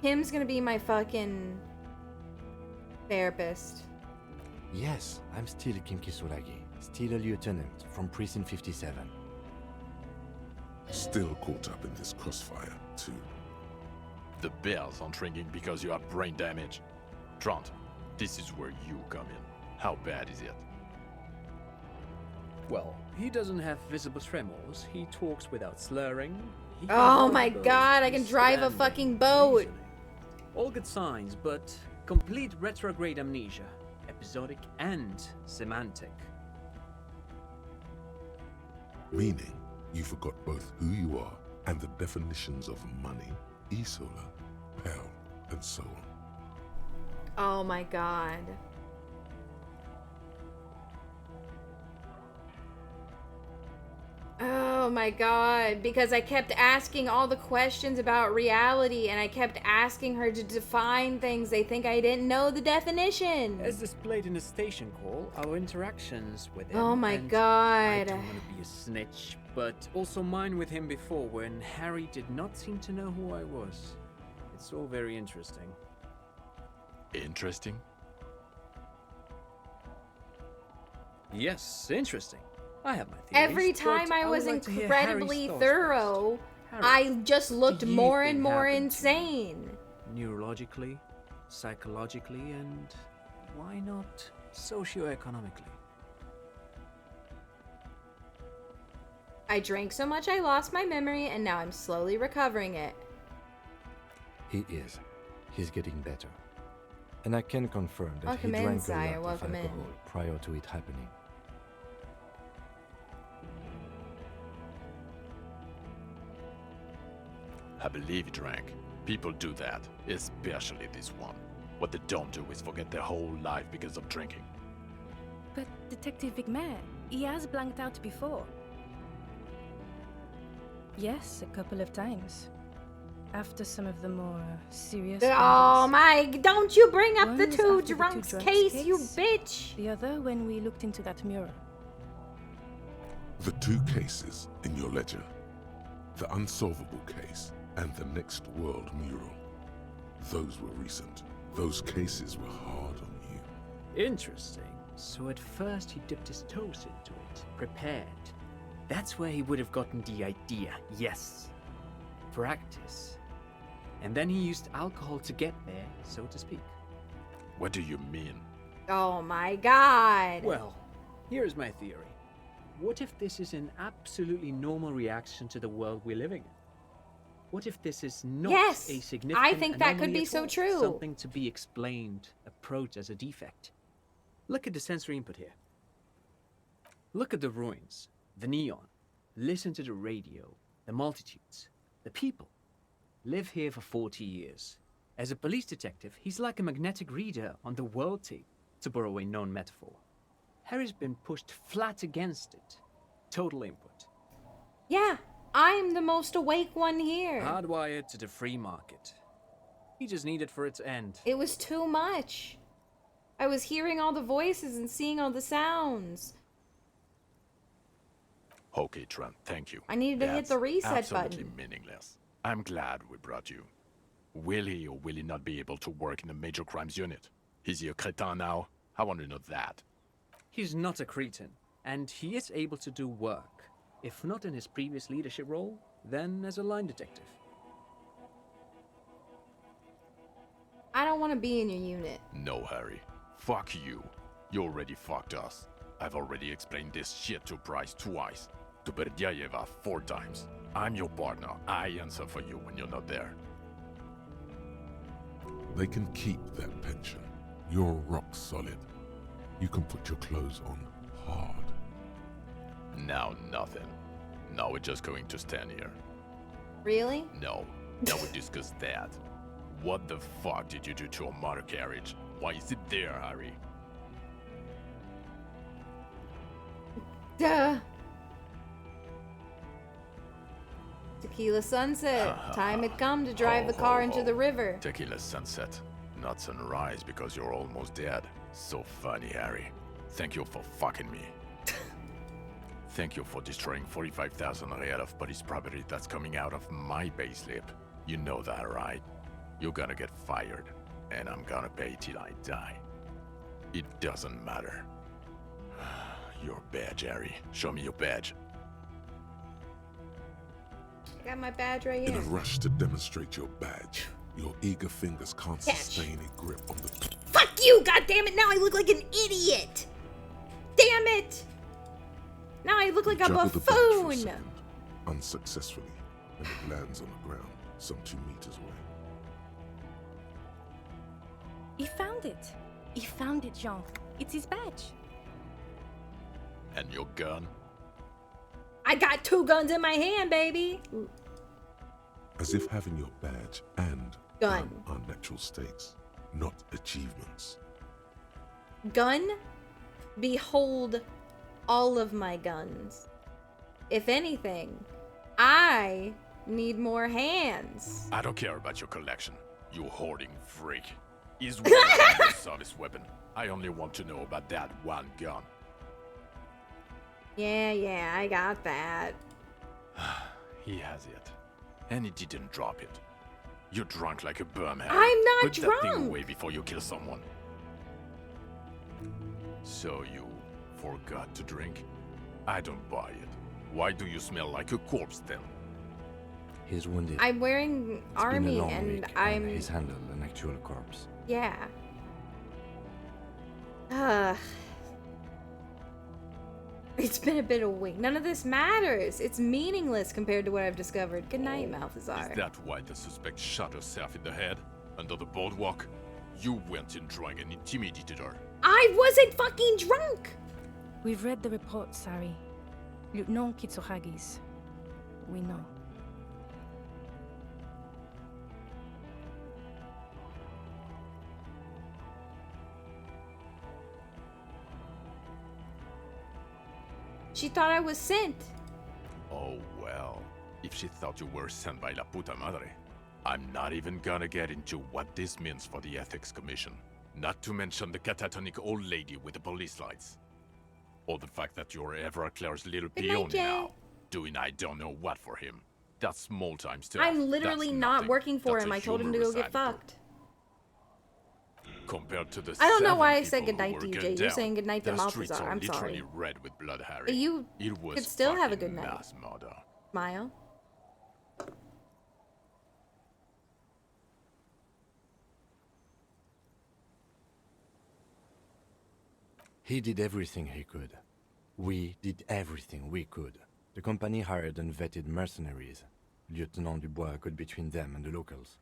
Kim's gonna be my fucking therapist. Yes, I'm still Kim Kisuragi, still a lieutenant from Precinct 57. Still caught up in this crossfire, too. The bells aren't ringing because you have brain damage. Trant, this is where you come in. How bad is it? Well, he doesn't have visible tremors. He talks without slurring. He can Oh hold my both god, I can drive a standing fucking boat. easily. All good signs, but complete retrograde amnesia. Episodic and semantic. Meaning, you forgot both who you are and the definitions of money, e-solar, pound, and so on. Oh my god. Oh my god, because I kept asking all the questions about reality and I kept asking her to define things. They think I didn't know the definition. As displayed in the station call, our interactions with him. Oh my and god. I don't want to be a snitch, but also mine with him before when Harry did not seem to know who I was. It's all very interesting. Interesting? Yes, interesting. I have my theories. Every time but I was would like to hear incredibly Harry's thoughts thorough, first. I Harry, just what looked do you more think and more happened to you? insane. Neurologically, psychologically, and why not socioeconomically? I drank so much I lost my memory and now I'm slowly recovering it. He is. He's getting better. And I can confirm that Welcome he in, drank sire. a lot Welcome of in. alcohol prior to it happening. I believe he drank. People do that, especially this one. What they don't do is forget their whole life because of drinking. But Detective Vigmer, he has blanked out before. Yes, a couple of times. After some of the more serious Oh murders. my, don't you bring up One the was two after the drunks drunks case, you bitch! The other when we looked into that mirror. The two cases in your ledger, the unsolvable case and the next world mural, those were recent. Those cases were hard on you. Interesting. So at first he dipped his toes into it, prepared. That's where he would have gotten the idea, yes. Practice. And then he used alcohol to get there, so to speak. What do you mean? Oh my god. Well, here's my theory. What if this is an absolutely normal reaction to the world we're living in? What if this is not Yes, a significant I think that could anomaly be at so all? true. Something to be explained, approached as a defect. Look at the sensory input here. Look at the ruins, the neon. Listen to the radio, the multitudes, the people. Live here for 40 years. As a police detective, he's like a magnetic reader on the world tape, to borrow a known metaphor. Harry's been pushed flat against it. Total input. Yeah, I'm the most awake one here. Hardwired to the free market. He just needed for its end. It was too much. I was hearing all the voices and seeing all the sounds. Okay, Trent, thank you. I needed to hit That's the reset absolutely button. meaningless. I'm glad we brought you. Will he or will he not be able to work in the major crimes unit? Is he a crétin now? I want to know that. He's not a cretin, and he is able to do work. If not in his previous leadership role, then as a line detective. I don't want to be in your unit. No, Harry. Fuck you. You already fucked us. I've already explained this shit to Bryce twice. To Berdyayeva 4 times. I'm your partner. I answer for you when you're not there. They can keep that pension. You're rock solid. You can put your clothes on hard. Now nothing. Now we're just going to stand here. Really? No. Now we discuss that. What the fuck did you do to a motor carriage? Why is it there, Harry? Duh. Tequila sunset. Time had come to drive the car into the river. Tequila sunset. Not sunrise because you're almost dead. So funny, Harry. Thank you for fucking me. Thank you for destroying 45,000 real of police property that's coming out of my payslip. You know that, right? You're gonna get fired, and I'm gonna pay till I die. It doesn't matter. Your badge, Harry. Show me your badge. I got my badge right In here. a rush to demonstrate your badge, your eager fingers can't Catch. sustain a grip on the... Fuck you! God damn it! Now I look like an idiot. Damn it! Now I look like a Juggle the badge for a buffoon. second, unsuccessfully, and it lands on the ground, some 2 meters away. He found it. He found it, Jean. It's his badge. And your gun? I got 2 guns in my hand, baby. As if having your badge and Gun. are natural states, not achievements. Gun? Behold all of my guns. If anything, I need more hands. I don't care about your collection, you hoarding freak. Is one gun a service weapon? I only want to know about that one gun. Yeah, I got that. He has it. And he didn't drop it. You're drunk like a bum, Harry. I'm not Put that thing drunk. away before you kill someone. So you forgot to drink? I don't buy it. Why do you smell like a corpse then? He's wounded. I'm wearing It's been a army long and week, I'm he's handled an actual corpse. yeah. It's been a bit of a week. None of this matters. It's meaningless compared to what I've discovered. Good night, Malthazar. Is that why the suspect shot herself in the head? Under the boardwalk? You went in drunk and intimidated her. I wasn't fucking drunk! We've read the report, Sari. Lieutenant Kitsuragis. We know. She thought I was sent. Oh well, if she thought you were sent by La Puta Madre. I'm not even gonna get into what this means for the Ethics Commission. Not to mention the catatonic old lady with the police lights. Or the fact that you're Everclear's little Good night, peony Jay. now, doing I don't know what for him. That's small time stuff. I'm literally That's not nothing. working for That's him. a I told him to go humorous get fucked. Compared to the I don't know why I 7 said people who goodnight to were you, gunned Jay. You're down, saying goodnight to the streets Malthazar. are I'm literally sorry. red with blood, Harry. You it was could still have a fucking good night. mass murder. Smile. He did everything he could. We did everything we could. The company hired and vetted mercenaries. Lieutenant Dubois got between them and the locals.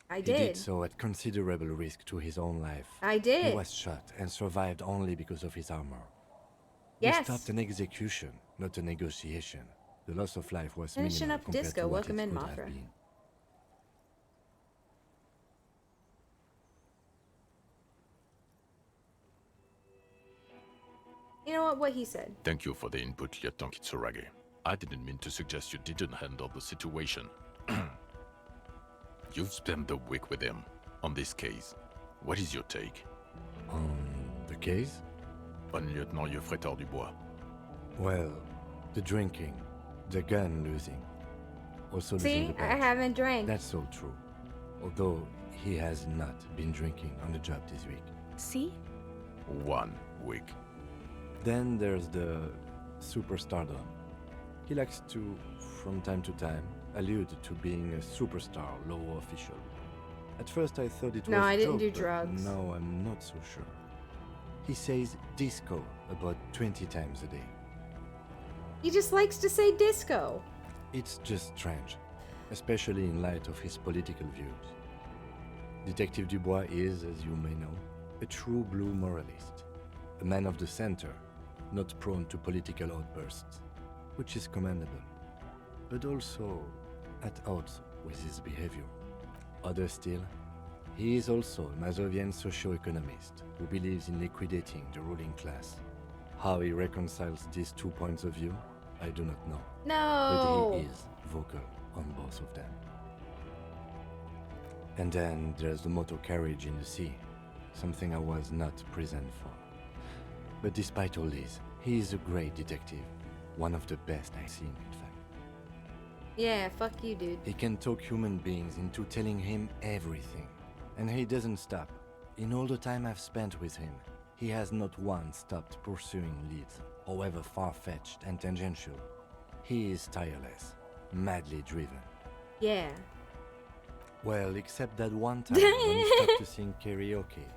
I He did. did so at considerable risk to his own life. I did. He was shot and survived only because of his armor. Yes. We stopped an execution, not a negotiation. The loss of life was Finishing minimal up compared disco. to what Welcome it in, could have Mothra. been. You know what he said? Thank you for the input, Lieutenant Kitsuragi. I didn't mean to suggest you didn't handle the situation. You've spent the week with him on this case. What is your take? On the case? On Lieutenant Yefretor Dubois. Well, the drinking, the gun losing, also losing See, the I badge. haven't drank. That's all true. Although he has not been drinking on the job this week. See? 1 week. Then there's the superstardom. He likes to, from time to time, allude to being a superstar law official. At first I thought it was No, I didn't joke, do but drugs. now I'm not so sure. He says disco about 20 times a day. He just likes to say disco. It's just strange, especially in light of his political views. Detective Dubois is, as you may know, a true blue moralist, a man of the center, not prone to political outbursts, which is commendable, but also at odds with his behavior. Other still, he is also a Mazovian socio-economist who believes in liquidating the ruling class. How he reconciles these 2 points of view, I do not know. No. But he is vocal on both of them. And then there's the motor carriage in the sea, something I was not present for. But despite all this, he is a great detective, one of the best I've seen, in fact. Yeah, fuck you, dude. He can talk human beings into telling him everything, and he doesn't stop. In all the time I've spent with him, he has not once stopped pursuing leads, however far-fetched and tangential. He is tireless, madly driven. Yeah. Well, except that one time when he stopped to sing karaoke,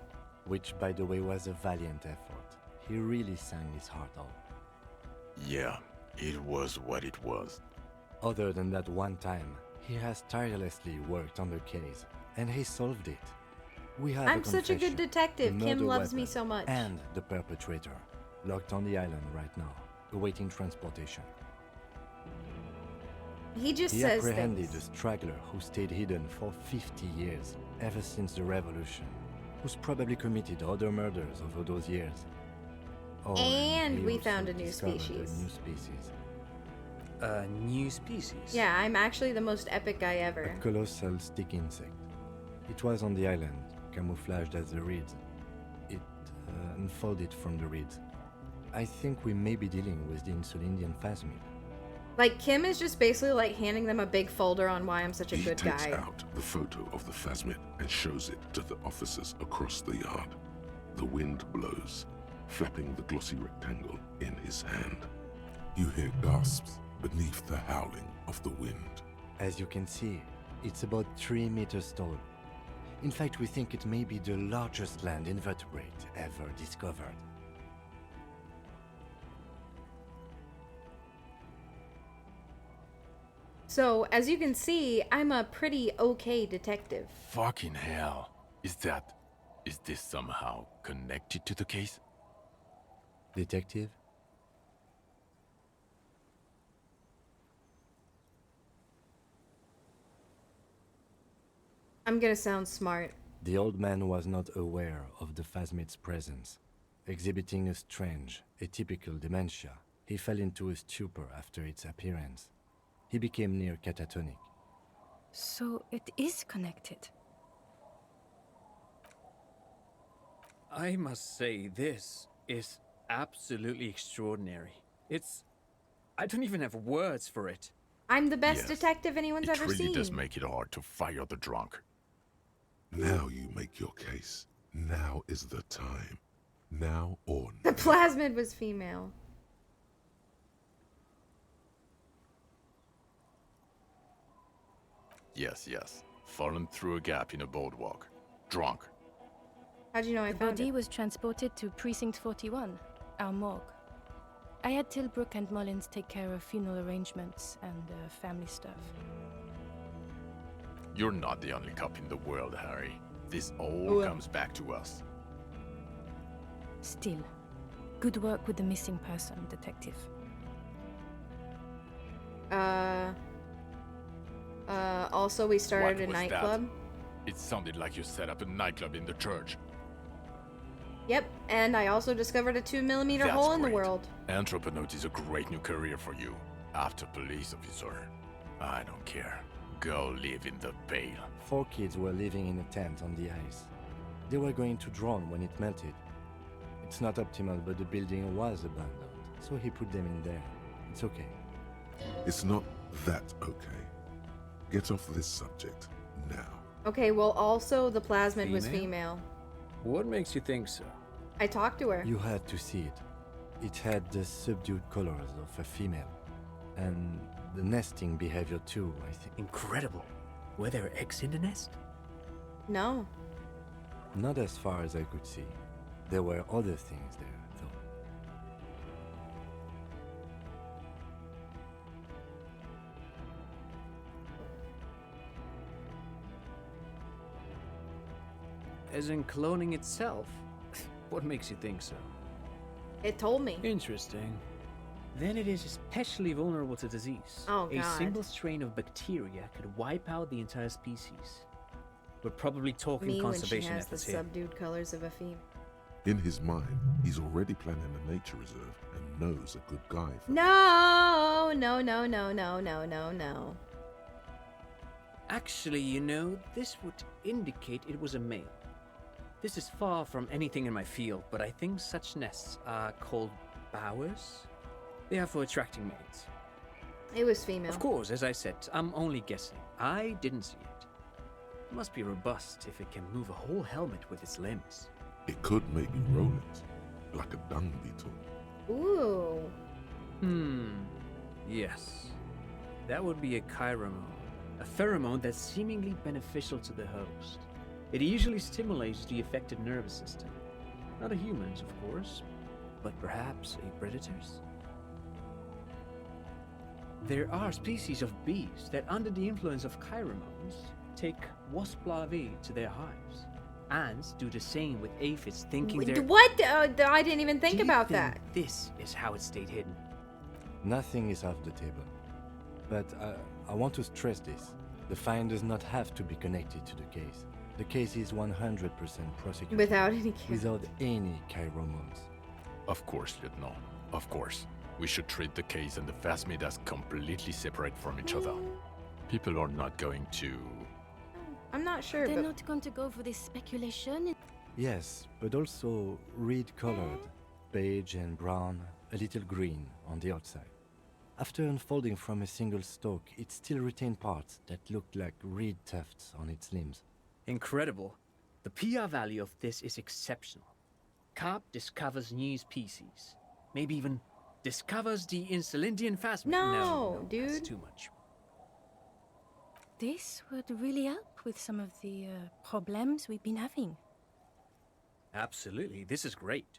which by the way was a valiant effort. He really sang his heart out. Yeah, it was what it was. Other than that one time, he has tirelessly worked on the case, and he solved it. We have I'm such a good detective. Kim loves me so much. And the perpetrator, locked on the island right now, awaiting transportation. He just He says apprehended things. a straggler who stayed hidden for 50 years, ever since the revolution, who's probably committed other murders over those years. Oh, And he we also found a new discovered species. A new species. A new species? Yeah, I'm actually the most epic guy ever. A colossal stick insect. It was on the island, camouflaged as the reeds. It unfolded from the reeds. I think we may be dealing with the Insulindian phasmid. Like, Kim is just basically like handing them a big folder on why I'm such a He good takes guy. out the photo of the phasmid and shows it to the officers across the yard. The wind blows, flapping the glossy rectangle in his hand. You hear gasps beneath the howling of the wind. As you can see, it's about 3 meters tall. In fact, we think it may be the largest land invertebrate ever discovered. So, as you can see, I'm a pretty okay detective. Fucking hell. Is this somehow connected to the case? Detective? I'm gonna sound smart. The old man was not aware of the phasmid's presence. Exhibiting a strange, atypical dementia, he fell into a stupor after its appearance. He became near catatonic. So it is connected. I must say, this is absolutely extraordinary. I don't even have words for it. I'm the best Yes, detective anyone's ever It really seen. does make it hard to fire the drunk. Now you make your case. Now is the time. Now or The plasmid was female. Yes. Fallen through a gap in a boardwalk. Drunk. How'd you know I The found body it? was transported to Precinct 41, our morgue. I had Tilbrook and Mullins take care of funeral arrangements and family stuff. You're not the only cop in the world, Harry. This all Oh, well. comes back to us. Still, good work with the missing person, detective. Also we started What a was nightclub. that? It sounded like you set up a nightclub in the church. Yep, and I also discovered a 2mm That's hole in the great. world. Entrepreneurship is a great new career for you. After police officer. I don't care. Go live in the Pale. 4 kids were living in a tent on the ice. They were going to drown when it melted. It's not optimal, but the building was abandoned, so he put them in there. It's okay. It's not that okay. Get off this subject now. Okay, well also the plasmid was Female? female. What makes you think so? I talked to her. You had to see it. It had the subdued colors of a female. And the nesting behavior too, I think. Incredible. Were there eggs in the nest? No. Not as far as I could see. There were other things there, though. As in cloning itself? What makes you think so? It told me. Interesting. Then it is especially vulnerable to disease. Oh, A God. single strain of bacteria could wipe out the entire species. We're probably talking Me when she conservation has the efforts here. subdued colors of a female. In his mind, he's already planning a nature reserve and knows a good guy. No, no, no, no, no, no, no, no. Actually, you know, this would indicate it was a male. This is far from anything in my field, but I think such nests are called bowers. They are for attracting mates. It was female. Of course, as I said, I'm only guessing. I didn't see it. It must be robust if it can move a whole helmet with its limbs. It could maybe roll it, like a dung beetle. Ooh. Yes. That would be a pheromone. A pheromone that's seemingly beneficial to the host. It usually stimulates the affected nervous system. Not a human's, of course, but perhaps a predator's. There are species of bees that, under the influence of pheromones, take wasp larvae to their hives. Ants do the same with aphids, thinking they're... What? I didn't even think Do you about think that. This is how it stayed hidden. Nothing is off the table. But I want to stress this. The find does not have to be connected to the case. The case is 100% prosecuted. Without any Without any chiromones. Of course, Lieutenant. Of course. We should treat the case and the phasmid as completely separate from each other. People are not going to... I'm not sure, They're but... not going to go for this speculation. Yes, but also reed-colored, beige and brown, a little green on the outside. After unfolding from a single stalk, it still retained parts that looked like reed tufts on its limbs. Incredible. The PR value of this is exceptional. Carp discovers new species. Maybe even discovers the Insulindian phasmid. No, dude. That's too much. This would really help with some of the problems we've been having. Absolutely, this is great.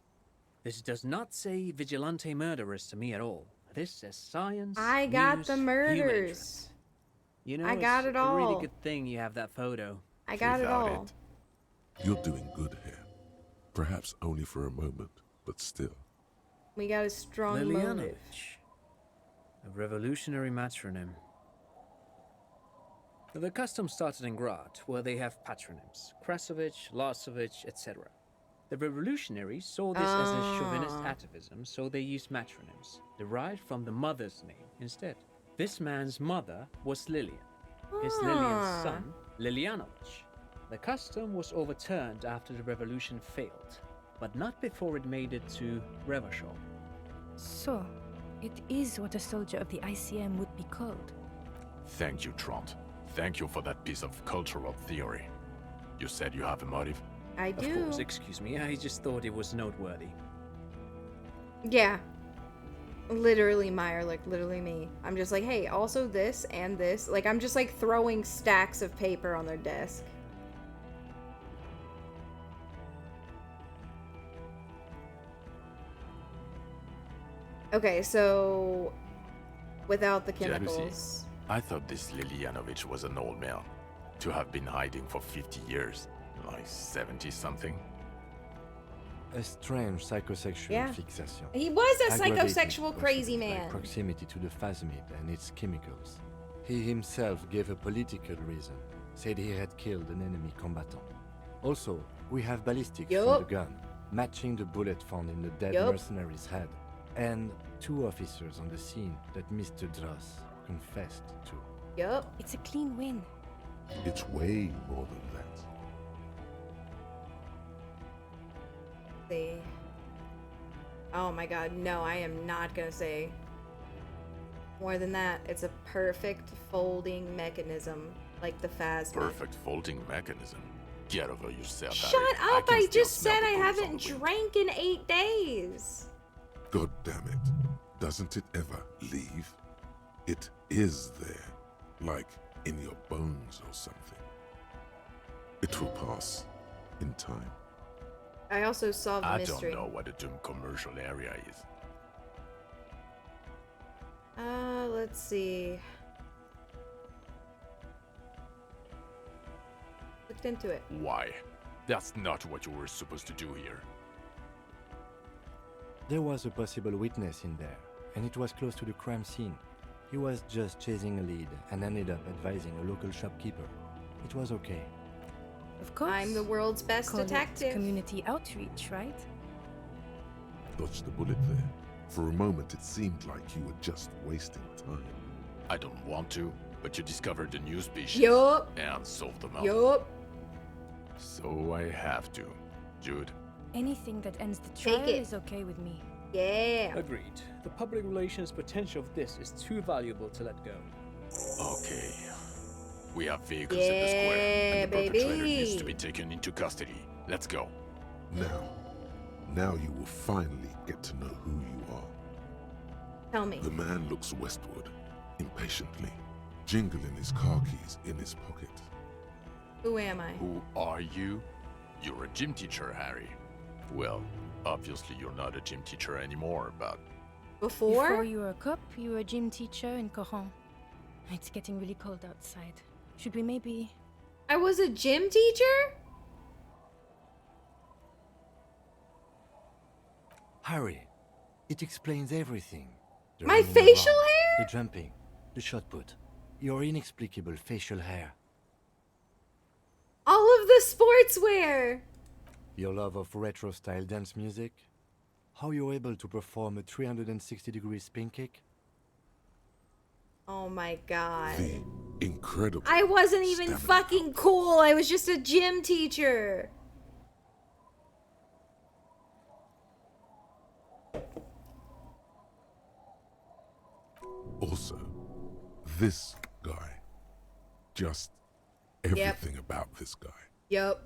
This does not say vigilante murderers to me at all. This says science. I got news, the human murders. interest. You know, I got it's it all. a really good thing you have that photo. I got it Without all. You're doing good here. Perhaps only for a moment, but still. We got a strong motive. Lilianovich. A revolutionary matronym. The custom started in Grad, where they have patronyms. Krasovich, Lasovich, etc. The revolutionaries saw this as a chauvinist atavism, so they used matronyms, derived from the mother's name instead. This man's mother was Lilian. His Lilian's son, Lilianovich. The custom was overturned after the revolution failed, but not before it made it to Revachol. So, it is what a soldier of the ICM would be called. Thank you, Trant. Thank you for that piece of cultural theory. You said you have a motive? I Of do. course, excuse me, I just thought it was noteworthy. Yeah. Literally Meyer, like literally me. I'm just like, hey, also this and this. Like, I'm just like throwing stacks of paper on their desk. Okay, so without the chemicals. Jealousy. I thought this Lilianovich was an old man. To have been hiding for 50 years. Like 70-something. A strange psychosexual Yeah. fixation. He was a Aggravated psychosexual crazy possibly by man. proximity to the phasmid and its chemicals. He himself gave a political reason. Said he had killed an enemy combatant. Also, we have ballistics from Yup. the gun, matching the bullet found in the dead Yup. mercenary's head. And 2 officers on the scene that Mr. Dross confessed to. Yup. It's a clean win. It's way more than that. See. Oh my god, no, I am not gonna say more than that. It's a perfect folding mechanism, like the phasmid. Perfect folding mechanism. Get over yourself, Shut Harry. up! can I still just smell said the I booze on haven't the wind. drank in 8 days. God damn it. Doesn't it ever leave? It is there, like in your bones or something. It will pass in time. I also solved the I mystery. don't know what the Doom commercial area is. Let's see. Looked into it. Why? That's not what you were supposed to do here. There was a possible witness in there, and it was close to the crime scene. He was just chasing a lead and ended up advising a local shopkeeper. It was okay. Of course. I'm the world's best Call it detective. community outreach, right? Dodged the bullet there. For a moment, it seemed like you were just wasting time. I don't want to, but you discovered a new species. Yup. And solved them up. Yup. So I have to. Jude. Anything that ends the Take trial it. is okay with me. Yeah. Agreed. The public relations potential of this is too valuable to let go. Okay. We have vehicles in the square, and the perpetrator needs to baby. be taken into custody. Let's go. Now you will finally get to know who you are. Tell me. The man looks westward, impatiently, jingling his car keys in his pocket. Who am I? Who are you? You're a gym teacher, Harry. Well, obviously you're not a gym teacher anymore, but... Before you were a cop, you were a gym teacher in Coron. It's getting really cold outside. Should we maybe... I was a gym teacher? Harry, it explains everything. The My running facial around, hair? The jumping, the shot put, your inexplicable facial hair, All of the sportswear. your love of retro-style dance music, how you're able to perform a 360-degree spin kick. Oh my god. Incredible. I wasn't even stamina. fucking cool. I was just a gym teacher. Also, this guy. Just everything about this guy. Yup.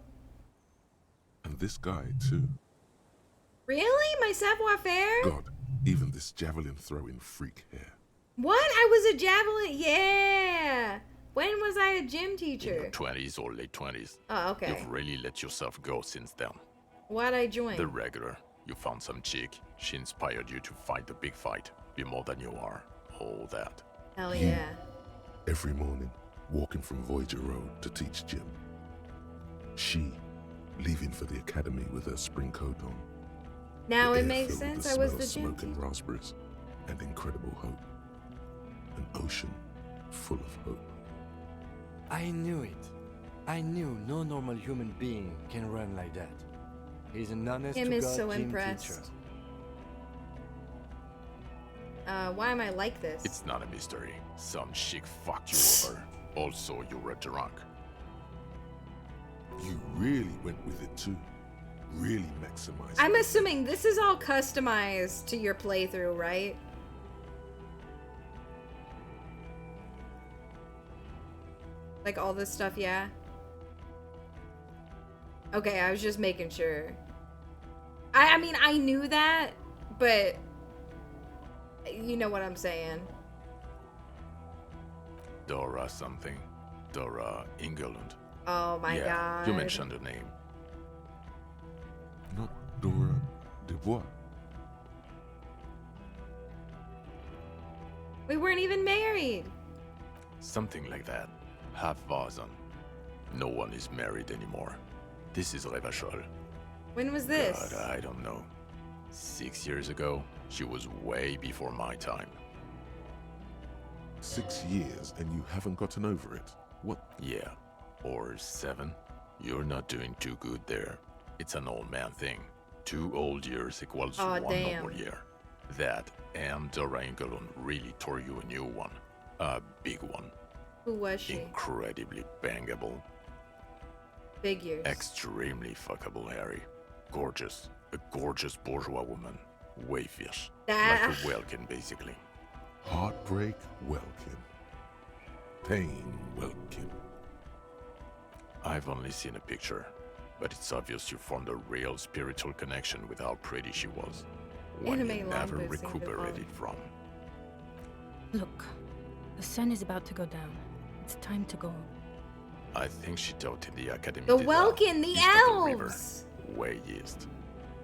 And this guy, too. Really? My savoir-faire? God, even this javelin throwing freak hair. What? I was a javelin. Yeah. When was I a gym teacher? 20s or late 20s. Oh, okay. You've really let yourself go since then. Why'd I join? The regular. You found some chick. She inspired you to fight the big fight. Be more than you are. All that. Hell yeah. Every morning, walking from Voyager Road to teach gym. She, leaving for the academy with her spring coat on. Now The it air makes filled with sense. I was smell the of gym smoking teacher. raspberries and incredible hope. An ocean full of hope. I knew it. I knew no normal human being can run like that. He's an honest Him to is God so gym impressed. teacher. Why am I like this? It's not a mystery. Some chick fucked you over. Also, you were drunk. You really went with it too. Really maximized. I'm assuming this is all customized to your playthrough, right? Like all this stuff, yeah? Okay, I was just making sure. I mean, I knew that, but you know what I'm saying. Dora something. Dora Ingerlund. Oh my yeah, god. you mentioned the name. Not Dora Dubois. We weren't even married. Something like that. Half Vazan. No one is married anymore. This is Revachol. When was this? God, I don't know. 6 years ago? She was way before my time. 6 years and you haven't gotten over it? What? Yeah. Or 7. You're not doing too good there. It's an old man thing. 2 old years equals Aw, 1 damn. normal year. That and Dora Ingerlund really tore you a new one. A big one. Who was she? Incredibly bangable. Figures. Extremely fuckable, Harry. Gorgeous. A gorgeous bourgeois woman. Wayfish. That- Like a Welkin, basically. Heartbreak Welkin. Pain Welkin. I've only seen a picture, but it's obvious you formed a real spiritual connection with how pretty she was. One you Anime never longbows seem to recuperated from. Look, the sun is about to go down. It's time to go. I think she taught in the Academy. The des Welkin, the Arts, east of the river, elves! way east.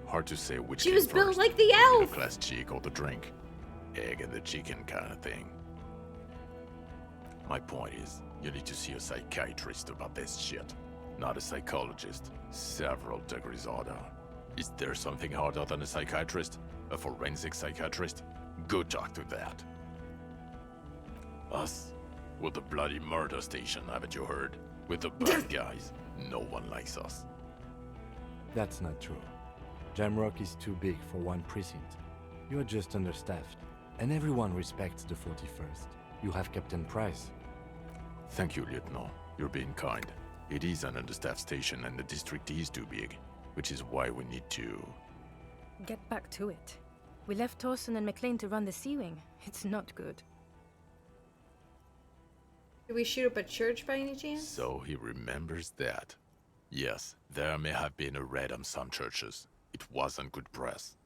Hard to say which She came was built first, like the the elf! middle-class chick or the drink. Egg and the chicken kind of thing. My point is, you need to see a psychiatrist about this shit. Not a psychologist. Several degrees harder. Is there something harder than a psychiatrist? A forensic psychiatrist? Go talk to that. Us? We're the bloody murder station, haven't you heard? We're the bad guys. No one likes us. That's not true. Jamrock is too big for one precinct. You are just understaffed, and everyone respects the 41st. You have Captain Price. Thank you, Lieutenant. You're being kind. It is an understaffed station and the district is too big, which is why we need to... Get back to it. We left Torson and McLean to run the sea wing. It's not good. Did we shoot up a church by any chance? So he remembers that. Yes, there may have been a raid on some churches. It wasn't good press.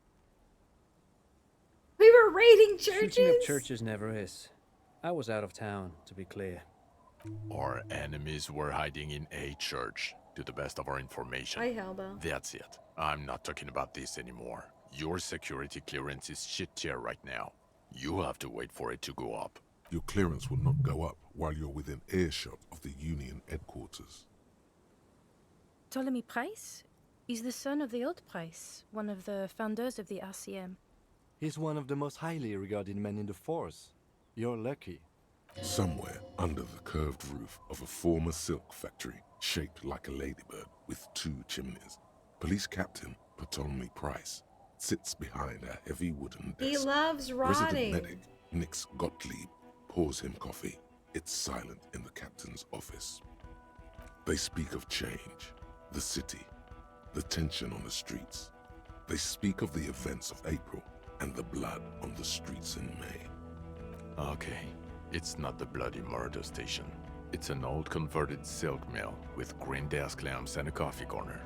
We were raiding churches? Shooting up churches never is. I was out of town, to be clear. Our enemies were hiding in a church, to the best of our information. Hi, Hellbow. That's it. I'm not talking about this anymore. Your security clearance is shit tier right now. You have to wait for it to go up. Your clearance will not go up while you're within earshot of the Union headquarters. Ptolemy Price? He's the son of the old Price, one of the founders of the RCM. He's one of the most highly regarded men in the force. You're lucky. Somewhere under the curved roof of a former silk factory, shaped like a ladybird with 2 chimneys, Police Captain Ptolemy Price sits behind a heavy wooden desk. He loves rotting. Resident medic Nix Gottlieb pours him coffee. It's silent in the captain's office. They speak of change, the city, the tension on the streets. They speak of the events of April and the blood on the streets in May. Okay, it's not the bloody murder station. It's an old converted silk mill with green desk lamps and a coffee corner.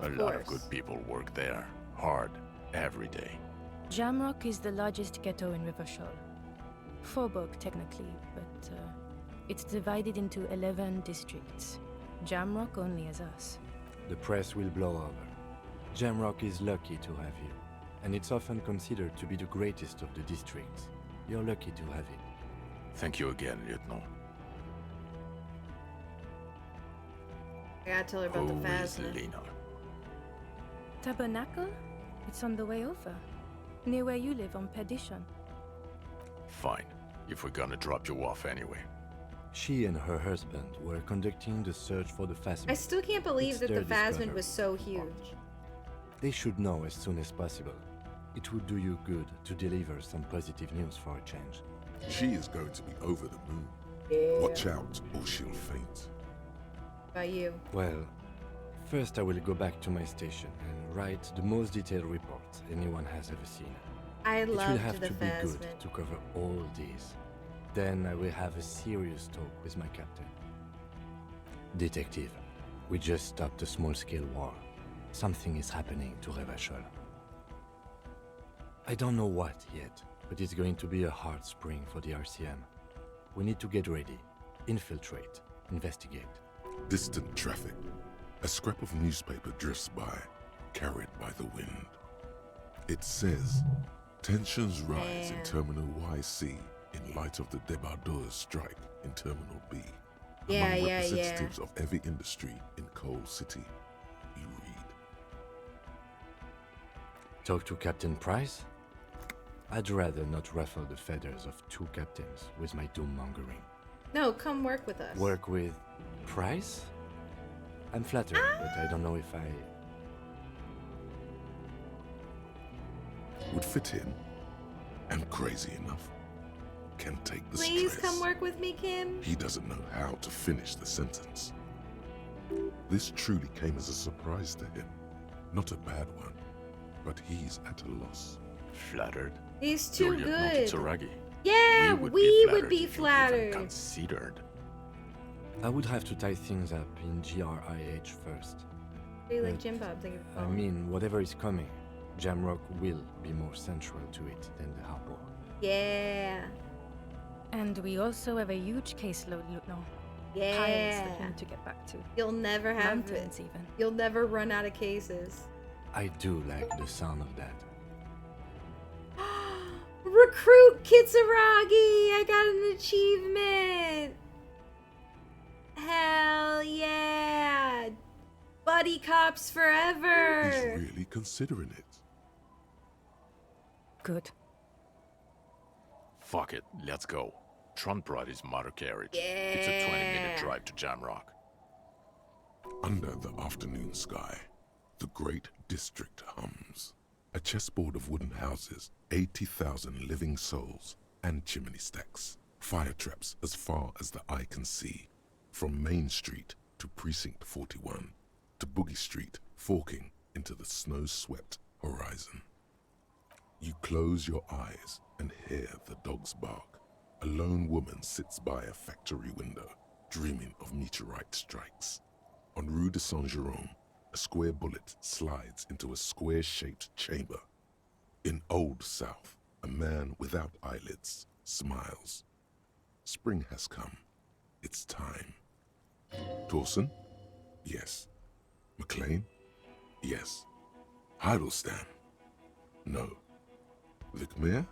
A lot of good people work there, hard, every day. Jamrock is the largest ghetto in Rivershore. Faubourg, technically, but it's divided into 11 districts. Jamrock only has us. The press will blow over. Jamrock is lucky to have you, and it's often considered to be the greatest of the districts. You're lucky to have it. Thank you again, Lieutenant. I gotta tell her about the Phasma. Lena? Tabernacle? It's on the way over. Near where you live on Perdition. Fine, if we're gonna drop you off anyway. She and her husband were conducting the search for the Phasma. I still can't believe It's that the their Phasma discovery. was so huge. They should know as soon as possible. It would do you good to deliver some positive news for a change. She is going to be over the moon. Yeah. Watch out or she'll faint. By you. Well, first I will go back to my station and write the most detailed report anyone has ever seen. I It will loved have the to be good Phasma. to cover all these. Then I will have a serious talk with my captain. Detective, we just stopped a small-scale war. Something is happening to Revachol. I don't know what yet, but it's going to be a hard spring for the RCM. We need to get ready, infiltrate, investigate. Distant traffic. A scrap of newspaper drifts by, carried by the wind. It says, tensions rise in Terminal YC in light of the débardeurs strike in Terminal B. Yeah, Among yeah, representatives of every industry in Coal City. You read. Talk to Captain Price? I'd rather not ruffle the feathers of 2 captains with my doom-mongering. No, come work with us. Work with Price? I'm flattered, but I don't know if I... Would fit in, and crazy enough. Can take the Please stress. come work with me, Kim. He doesn't know how to finish the sentence. This truly came as a surprise to him. Not a bad one, but he's at a loss. Flattered? He's too You're Lieutenant good. Kitsuragi. Yeah, we would be if you even flattered. considered. I would have to tie things up in GRIH first. Do you like But, Jim Bob? Think of I mean, whatever is coming, Jamrock will be more central to it than the harbor. Yeah. And we also have a huge caseload, no. Yeah. Piles that we need to get back to. You'll never have Mountains, it. even. You'll never run out of cases. I do like the sound of that. Recruit Kitsuragi! I got an achievement! Hell yeah! Buddy cops forever! He's really considering it. Good. Fuck it, let's go. Trump brought his motor carriage. It's a 20-minute drive to Jamrock. Under the afternoon sky, the great district hums. A chessboard of wooden houses, 80,000 living souls, and chimney stacks. Fire traps as far as the eye can see. From Main Street to Precinct 41, to Boogie Street, forking into the snow-swept horizon. You close your eyes and hear the dogs bark. A lone woman sits by a factory window, dreaming of meteorite strikes. On Rue de Saint-Jérôme, a square bullet slides into a square-shaped chamber. In Old South, a man without eyelids smiles. Spring has come. It's time. Dawson? Yes. McLean? Yes. Heidelstein? No. Vicmere?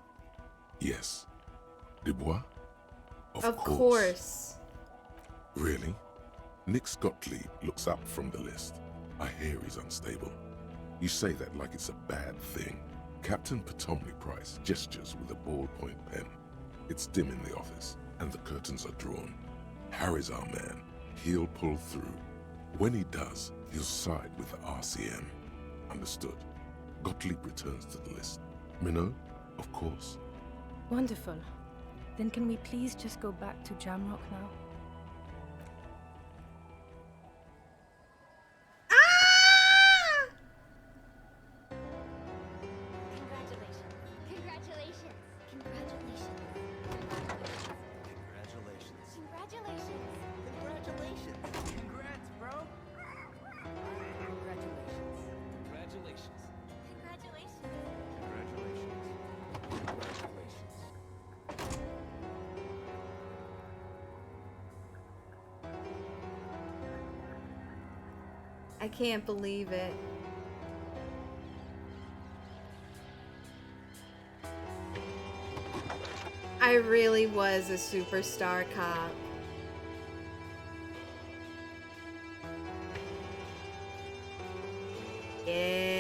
Yes. Dubois? Of course. Really? Nick Gottlieb looks up from the list. I hear he's unstable. You say that like it's a bad thing. Captain Potomley Price gestures with a ballpoint pen. It's dim in the office, and the curtains are drawn. Harry's our man. He'll pull through. When he does, he'll side with the RCM. Understood. Gottlieb returns to the list. Minot? Of course. Wonderful. Then can we please just go back to Jamrock now? Congratulations. Congratulations. Congratulations. Congratulations. Congratulations. Congrats, bro. Congratulations. Congratulations. I can't believe it. I really was a superstar cop. Yeah.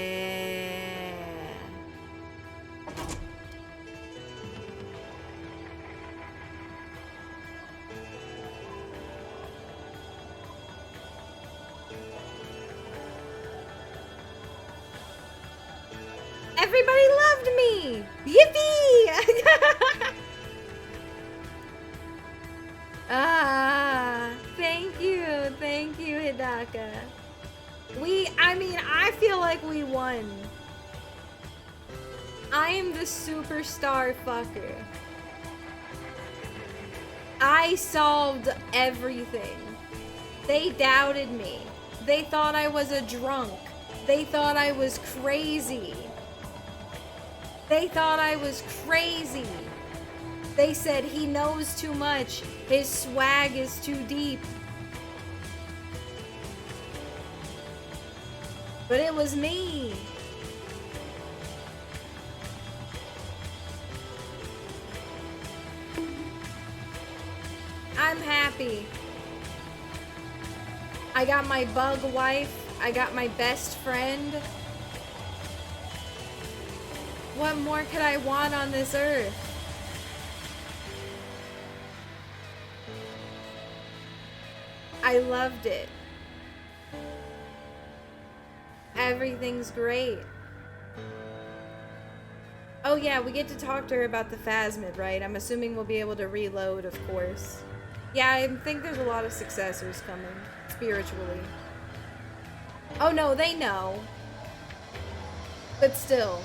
Everybody loved me! Yippee! Thank you, Hidaka. I feel like we won. I am the superstar fucker. I solved everything. They doubted me. They thought I was a drunk. They thought I was crazy. They thought I was crazy. They said he knows too much. His swag is too deep. But it was me. I'm happy. I got my bug wife. I got my best friend. What more could I want on this earth? I loved it. Everything's great. Oh yeah, we get to talk to her about the phasmid, right? I'm assuming we'll be able to reload, of course. Yeah, I think there's a lot of successors coming, spiritually. Oh no, they know. But still.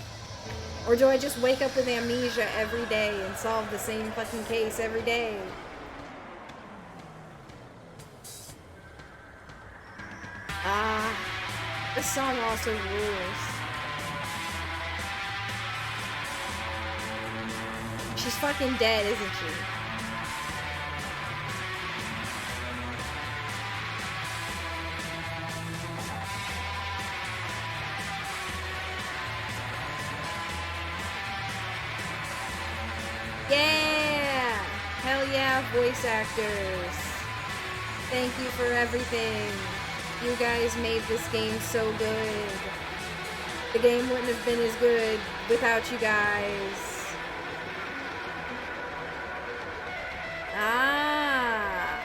Or do I just wake up with amnesia every day and solve the same fucking case every day? This song also rules. She's fucking dead, isn't she? Yeah! Hell yeah, voice actors. Thank you for everything. You guys made this game so good. The game wouldn't have been as good without you guys. Ah.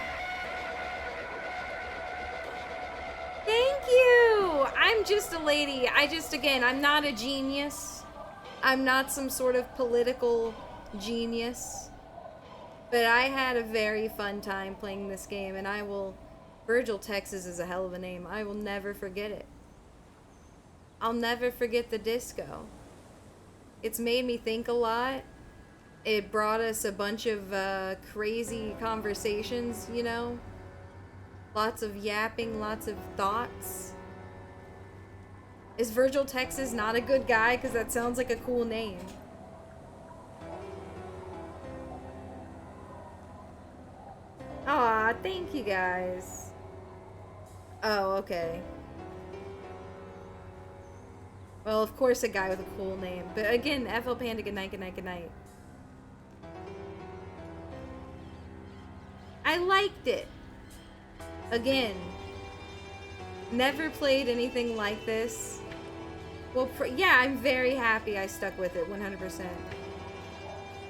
Thank you! I'm just a lady. Again, I'm not a genius. I'm not some sort of political genius. But I had a very fun time playing this game, and I will... Virgil, Texas is a hell of a name. I will never forget it. I'll never forget the disco. It's made me think a lot. It brought us a bunch of crazy conversations, you know? Lots of yapping, lots of thoughts. Is Virgil, Texas not a good guy? Because that sounds like a cool name. Aw, thank you guys. Oh, okay. Well, of course a guy with a cool name. But again, FL Panda, good night, good night, good night. I liked it. Again, never played anything like this. Well, yeah, I'm very happy I stuck with it, 100%.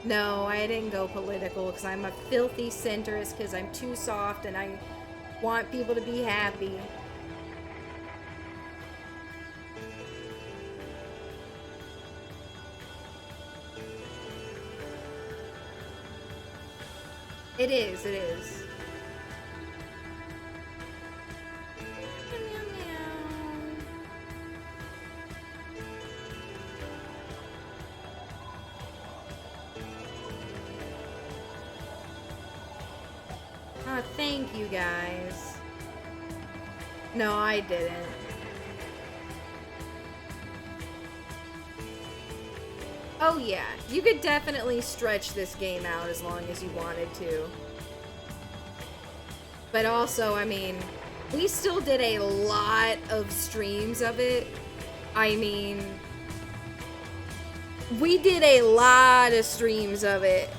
No, I didn't go political because I'm a filthy centrist because I'm too soft and I want people to be happy. It is, it is. Oh, thank you guys. No, I didn't. Oh yeah, you could definitely stretch this game out as long as you wanted to. But also, I mean, we still did a lot of streams of it. I mean, we did a lot of streams of it.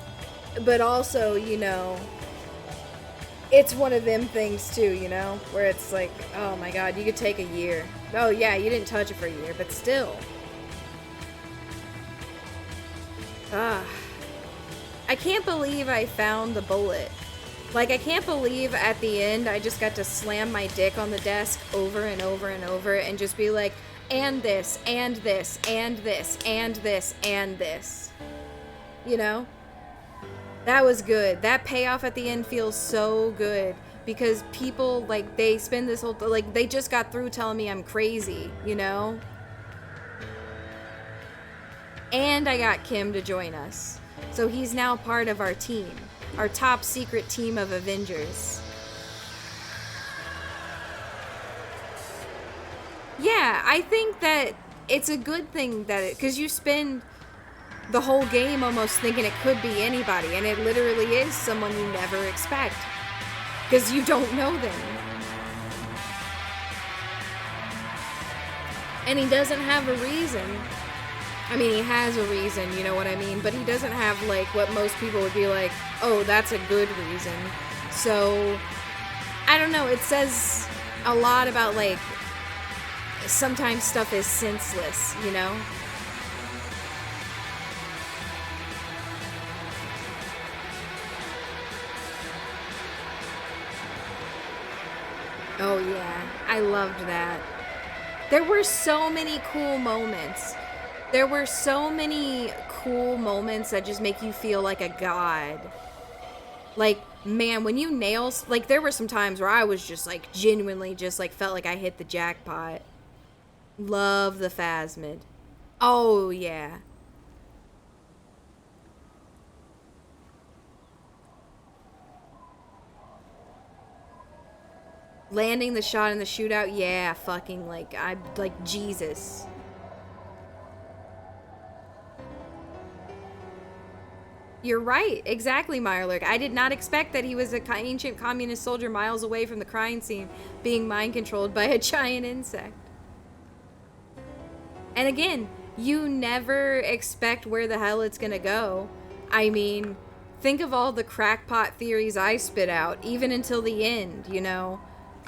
But also, you know, it's one of them things too, you know, where it's like, oh my god, you could take a year. Oh yeah, you didn't touch it for a year, but still. I can't believe I found the bullet. Like, I can't believe at the end I just got to slam my dick on the desk over and over and over and just be like, and this, and this, and this, and this, and this. You know? That was good. That payoff at the end feels so good because people, like, they spend this whole, like, they just got through telling me I'm crazy, you know? And I got Kim to join us. So he's now part of our team. Our top secret team of Avengers. Yeah, I think that it's a good thing that it, because you spend the whole game almost thinking it could be anybody, and it literally is someone you never expect. Because you don't know them. And he doesn't have a reason. I mean, he has a reason, you know what I mean? But he doesn't have, like, what most people would be like, oh, that's a good reason. So, I don't know, it says a lot about, like, sometimes stuff is senseless, you know? Oh, yeah, I loved that. There were so many cool moments. There were so many cool moments that just make you feel like a god. Like, man, when you nail... Like, there were some times where I was just, like, genuinely just, like, felt like I hit the jackpot. Love the Phasmid. Oh, yeah. Landing the shot in the shootout, yeah, fucking like, I'm like Jesus. You're right, exactly, Mirelurk. I did not expect that he was an ancient communist soldier miles away from the crime scene, being mind-controlled by a giant insect. And again, you never expect where the hell it's gonna go. I mean, think of all the crackpot theories I spit out, even until the end, you know?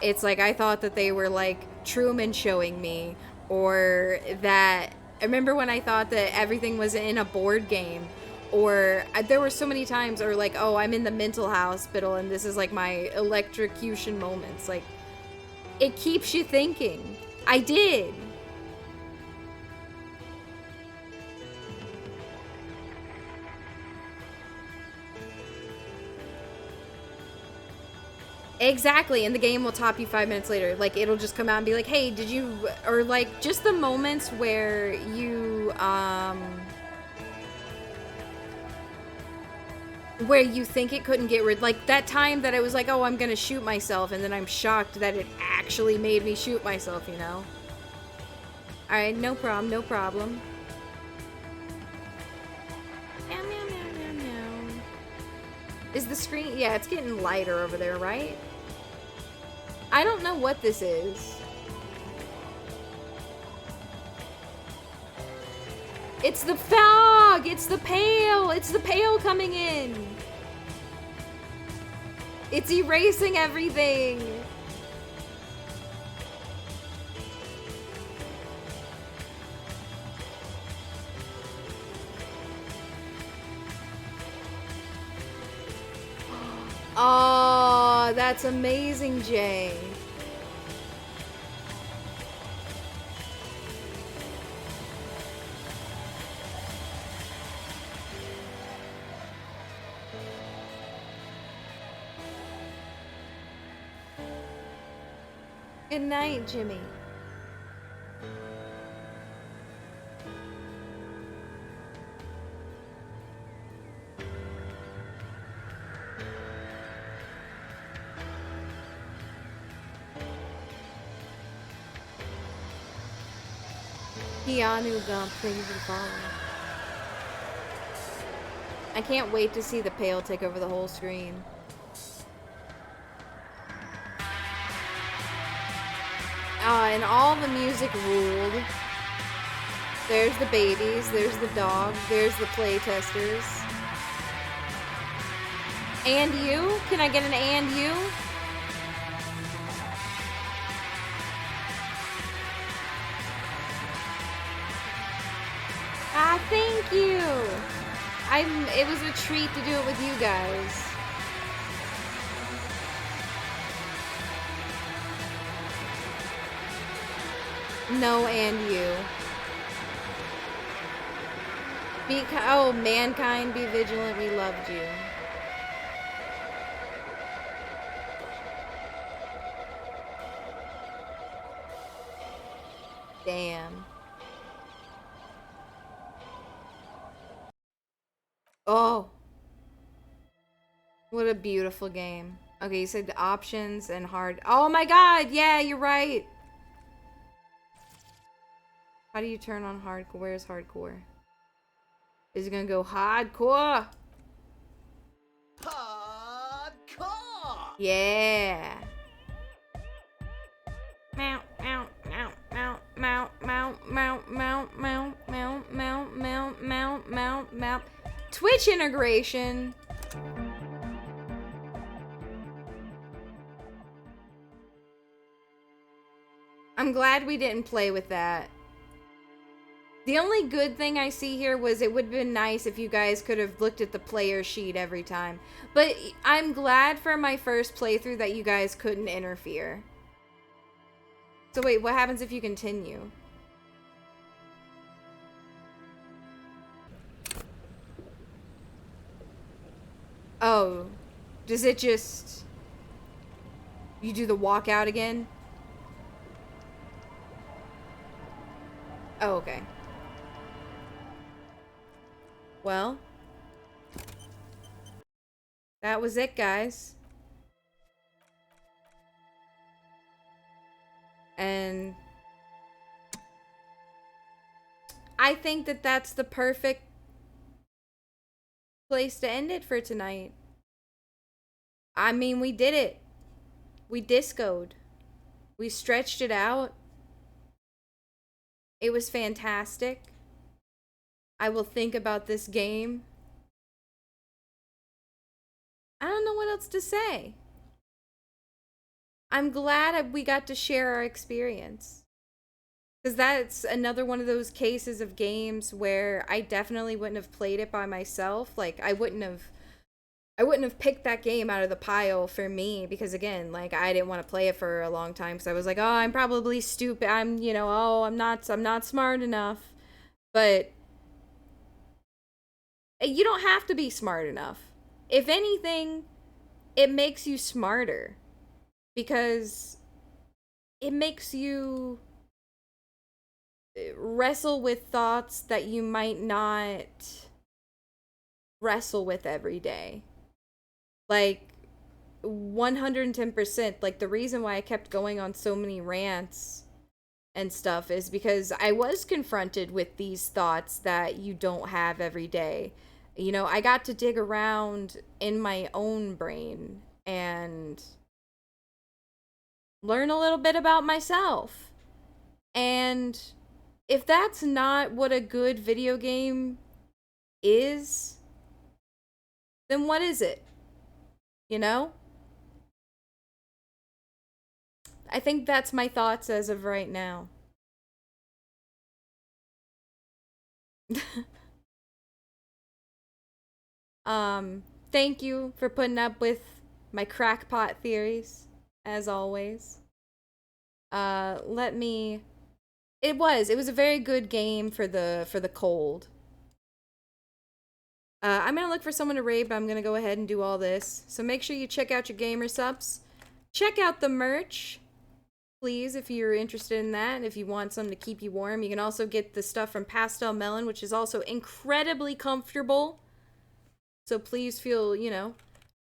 It's like I thought that they were like Truman showing me, or that... I remember when I thought that everything was in a board game, or there were so many times, or like, oh, I'm in the mental hospital and this is like my electrocution moments. Like, it keeps you thinking. I did. Exactly, and the game will top you 5 minutes later. Like, it'll just come out and be like, hey, did you... Or, like, just the moments where you, where you think it couldn't get rid... Like, that time that I was like, oh, I'm gonna shoot myself, and then I'm shocked that it actually made me shoot myself, you know? Alright, no problem, no problem. Meow, meow, meow, meow, meow. Is the screen... Yeah, it's getting lighter over there, right? I don't know what this is. It's the fog! It's the pale! It's the pale coming in! It's erasing everything! Oh, that's amazing, Jay. Good night, Jimmy. Keanu Gump, thank you for the follow. I can't wait to see the pale take over the whole screen. And all the music ruled. There's the babies, there's the dog, there's the playtesters. And you? Can I get an and you? Ah, thank you. It was a treat to do it with you guys. No, and you. Oh, mankind, be vigilant. We loved you. Damn. Oh. What a beautiful game. Okay, you said the options and hard. Oh my god, yeah, you're right. How do you turn on hardcore? Where's hardcore? Is it gonna go hardcore? Hardcore! Yeah. Mount, mount, mount, mount, mount, mount, mount, mount, mount, mount, mount, mount, mount, mount, mount. Twitch integration. I'm glad we didn't play with that. The only good thing I see here was it would have been nice if you guys could have looked at the player sheet every time. But I'm glad for my first playthrough that you guys couldn't interfere. So wait, what happens if you continue? Oh, does it just... You do the walkout again? Oh, okay. Well, that was it, guys. And I think that that's the perfect place to end it for tonight. I mean, we did it. We discoed. We stretched it out. It was fantastic. I will think about this game. I don't know what else to say. I'm glad we got to share our experience. Because that's another one of those cases of games where I definitely wouldn't have played it by myself. Like, I wouldn't have picked that game out of the pile for me, because again, like, I didn't want to play it for a long time because I was like, oh, I'm probably stupid. I'm not smart enough. But you don't have to be smart enough. If anything, it makes you smarter, because it makes you wrestle with thoughts that you might not wrestle with every day. Like, 110%, like, the reason why I kept going on so many rants and stuff is because I was confronted with these thoughts that you don't have every day. You know, I got to dig around in my own brain and learn a little bit about myself. And if that's not what a good video game is, then what is it? You know? I think that's my thoughts as of right now. Thank you for putting up with my crackpot theories, as always. It was a very good game for the cold. I'm gonna look for someone to raid, but I'm gonna go ahead and do all this. So make sure you check out your gamer subs. Check out the merch, please, if you're interested in that. If you want something to keep you warm, you can also get the stuff from Pastel Melon, which is also incredibly comfortable. So please feel,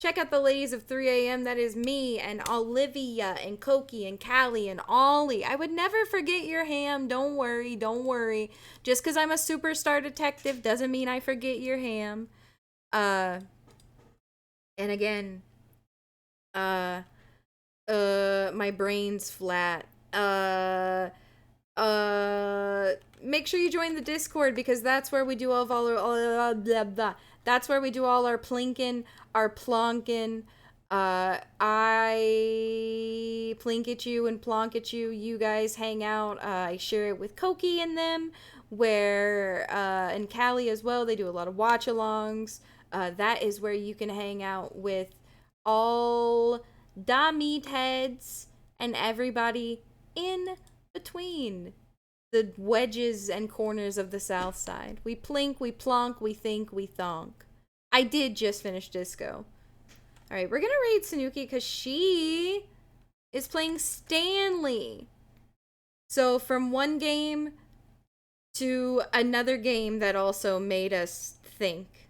check out the ladies of 3 a.m. That is me and Olivia and Koki and Callie and Ollie. I would never forget your ham. Don't worry, don't worry. Just because I'm a superstar detective doesn't mean I forget your ham. And again, my brain's flat. Make sure you join the Discord, because that's where we do all of our blah blah. That's where we do all our plinking, our plonking. I plink at you and plonk at you. You guys hang out. I share it with Koki and them, where and Callie as well. They do a lot of watch-alongs. That is where you can hang out with all da meatheads and everybody in between the wedges and corners of the South Side. We plink, we plonk, we think, we thonk. I did just finish Disco. Alright, we're gonna raid Sanuki because she is playing Stanley. So from one game to another game that also made us think,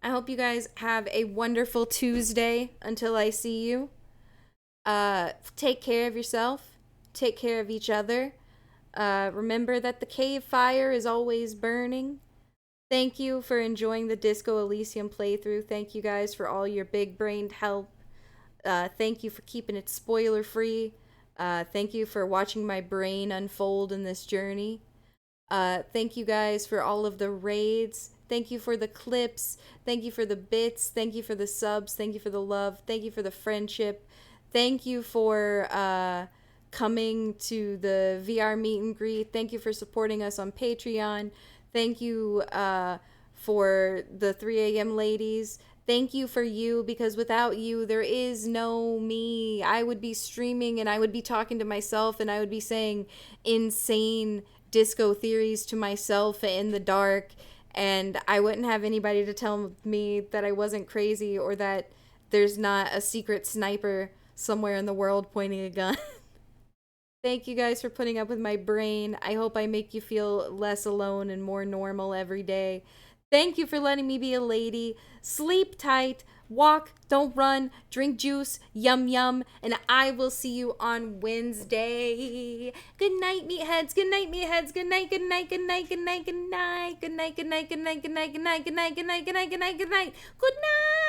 I hope you guys have a wonderful Tuesday until I see you. Take care of yourself. Take care of each other. Remember that the cave fire is always burning. Thank you for enjoying the Disco Elysium playthrough. Thank you guys for all your big-brained help. Thank you for keeping it spoiler-free. Thank you for watching my brain unfold in this journey. Thank you guys for all of the raids. Thank you for the clips. Thank you for the bits. Thank you for the subs. Thank you for the love. Thank you for the friendship. Thank you for coming to the VR meet and greet. Thank you for supporting us on Patreon. Thank you for the 3 a.m. ladies. Thank you for you, because without you, there is no me. I would be streaming and I would be talking to myself and I would be saying insane disco theories to myself in the dark, and I wouldn't have anybody to tell me that I wasn't crazy or that there's not a secret sniper somewhere in the world pointing a gun. Thank you guys for putting up with my brain. I hope I make you feel less alone and more normal every day. Thank you for letting me be a lady. Sleep tight, walk, don't run, drink juice, yum yum, and I will see you on Wednesday. Good night, meatheads. Good night, meatheads. Good night, good night, good night, good night, good night, good night, good night, good night, good night, good night, good night, good night, good night, good night, good night. Good night.